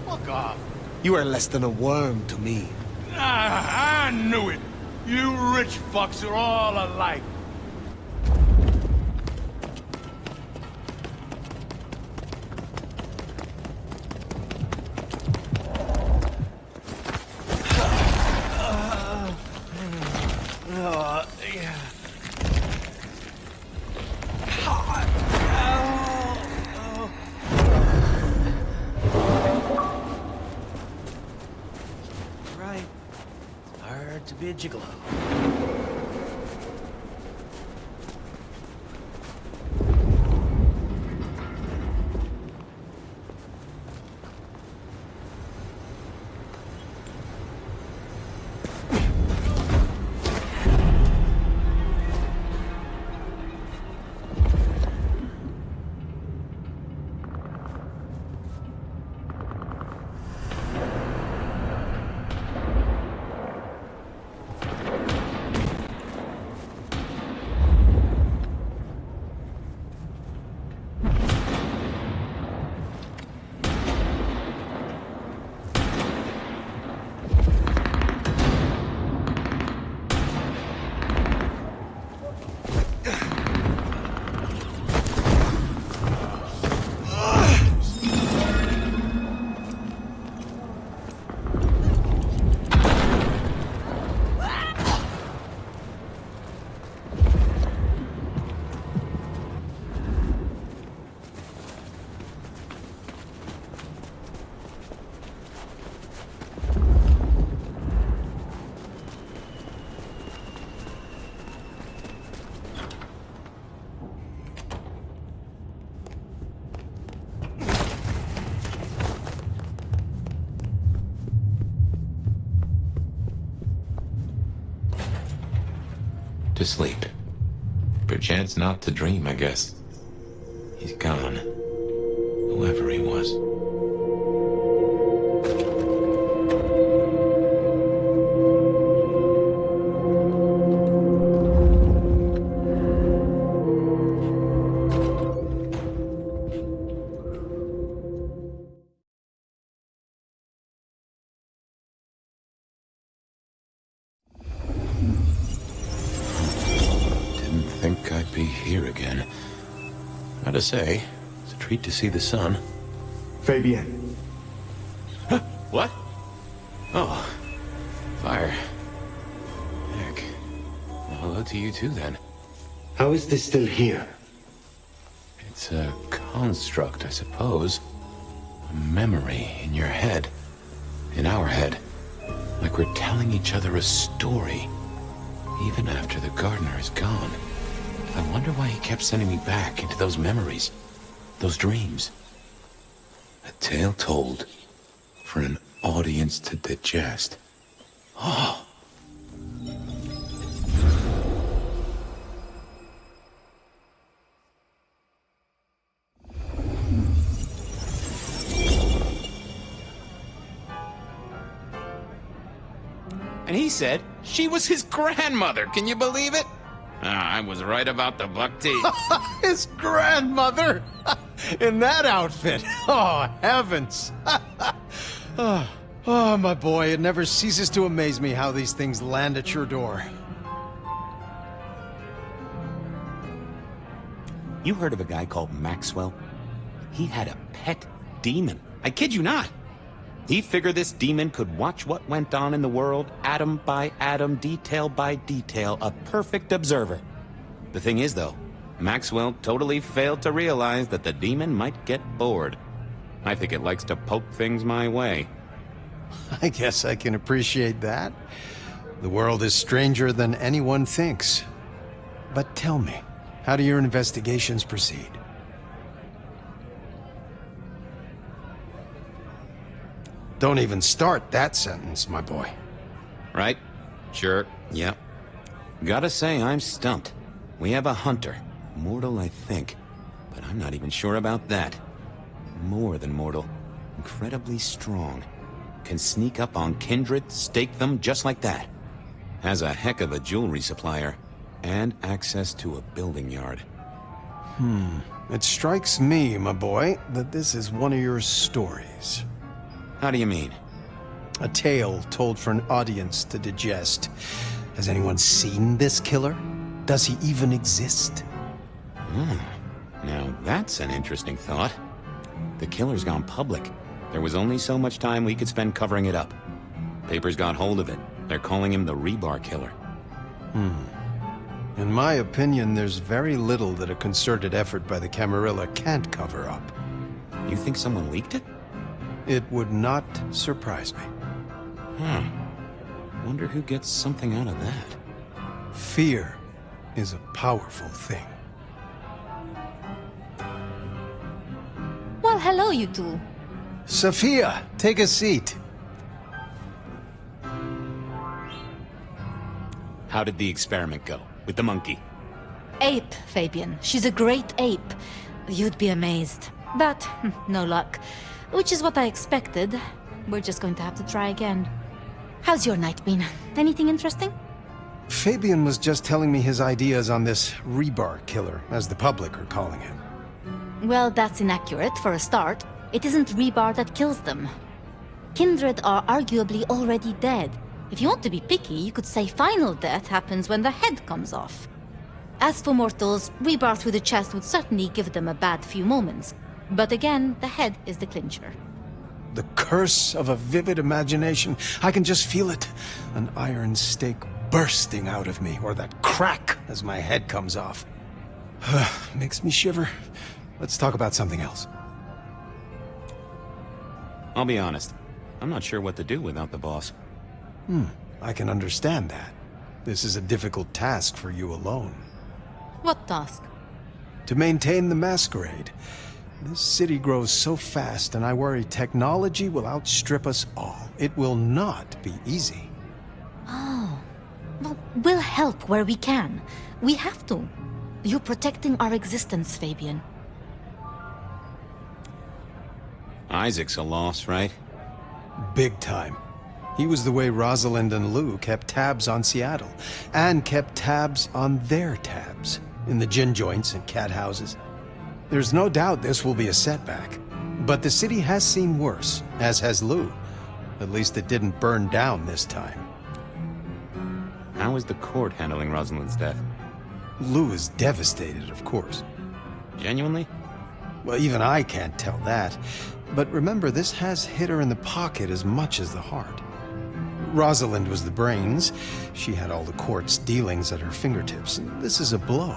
Fuck off. You are less than a worm to me. Ah, I knew it. You rich fucks are all alike. Be a gigolo. To sleep. Perchance not to dream, I guess. He's gone. Whoever he was. Here again. Gotta say, it's a treat to see the sun. Fabien. Huh? What? Oh. Fire. Heck. Well, hello to you too, then. How is this still here? It's a construct, I suppose. A memory in your head. In our head. Like we're telling each other a story. Even after the gardener is gone. I wonder why he kept sending me back into those memories, those dreams. A tale told for an audience to digest. Oh. And he said she was his grandmother. Can you believe it? I was right about the buck teeth. His grandmother? In that outfit? Oh, heavens. Oh, my boy, it never ceases to amaze me how these things land at your door. You heard of a guy called Maxwell? He had a pet demon. I kid you not. He figured this demon could watch what went on in the world, atom by atom, detail by detail, a perfect observer. The thing is, though, Maxwell totally failed to realize that the demon might get bored. I think it likes to poke things my way. I guess I can appreciate that. The world is stranger than anyone thinks. But tell me, how do your investigations proceed? Don't even start that sentence, my boy. Right? Sure. Yep. Gotta say, I'm stumped. We have a hunter. Mortal, I think. But I'm not even sure about that. More than mortal. Incredibly strong. Can sneak up on kindred, stake them just like that. Has a heck of a jewelry supplier. And access to a building yard. It strikes me, my boy, that this is one of your stories. How do you mean? A tale told for an audience to digest. Has anyone seen this killer? Does he even exist? Now that's an interesting thought. The killer's gone public. There was only so much time we could spend covering it up. Papers got hold of it. They're calling him the Rebar Killer. In my opinion, there's very little that a concerted effort by the Camarilla can't cover up. You think someone leaked it? It would not surprise me. Wonder who gets something out of that. Fear is a powerful thing. Well, hello, you two. Safia, take a seat. How did the experiment go? With the monkey? Ape, Fabien. She's a great ape. You'd be amazed. But, no luck. Which is what I expected. We're just going to have to try again. How's your night been? Anything interesting? Fabien was just telling me his ideas on this Rebar Killer, as the public are calling him. Well, that's inaccurate for a start. It isn't Rebar that kills them. Kindred are arguably already dead. If you want to be picky, you could say final death happens when the head comes off. As for mortals, Rebar through the chest would certainly give them a bad few moments. But again, the head is the clincher. The curse of a vivid imagination. I can just feel it. An iron stake bursting out of me, or that crack as my head comes off. Makes me shiver. Let's talk about something else. I'll be honest. I'm not sure what to do without the boss. I can understand that. This is a difficult task for you alone. What task? To maintain the Masquerade. This city grows so fast, and I worry technology will outstrip us all. It will not be easy. Oh. Well, we'll help where we can. We have to. You're protecting our existence, Fabien. Isaac's a loss, right? Big time. He was the way Rosalind and Lou kept tabs on Seattle, and kept tabs on their tabs, in the gin joints and cat houses. There's no doubt this will be a setback, but the city has seen worse, as has Lou. At least it didn't burn down this time. How is the court handling Rosalind's death? Lou is devastated, of course. Genuinely? Well, even I can't tell that. But remember, this has hit her in the pocket as much as the heart. Rosalind was the brains. She had all the court's dealings at her fingertips. This is a blow.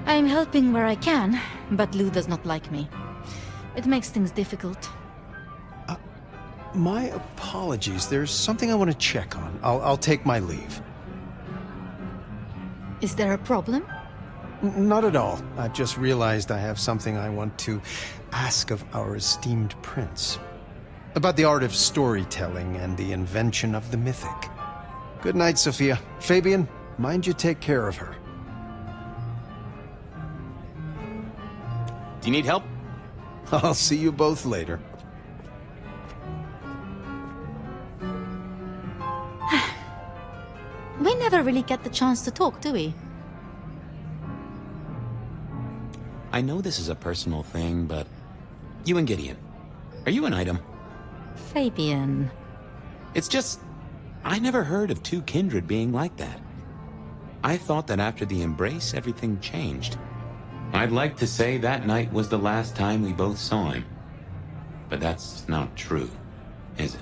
I'm helping where I can, but Lou does not like me. It makes things difficult. My apologies. There's something I want to check on. I'll take my leave. Is there a problem? Not at all. I've just realized I have something I want to ask of our esteemed prince. About the art of storytelling and the invention of the mythic. Good night, Safia. Fabien, mind you take care of her. Do you need help? I'll see you both later. We never really get the chance to talk, do we? I know this is a personal thing, but you and Gideon, are you an item? Fabien. It's just, I never heard of two kindred being like that. I thought that after the embrace, everything changed. I'd like to say that night was the last time we both saw him. But that's not true, is it?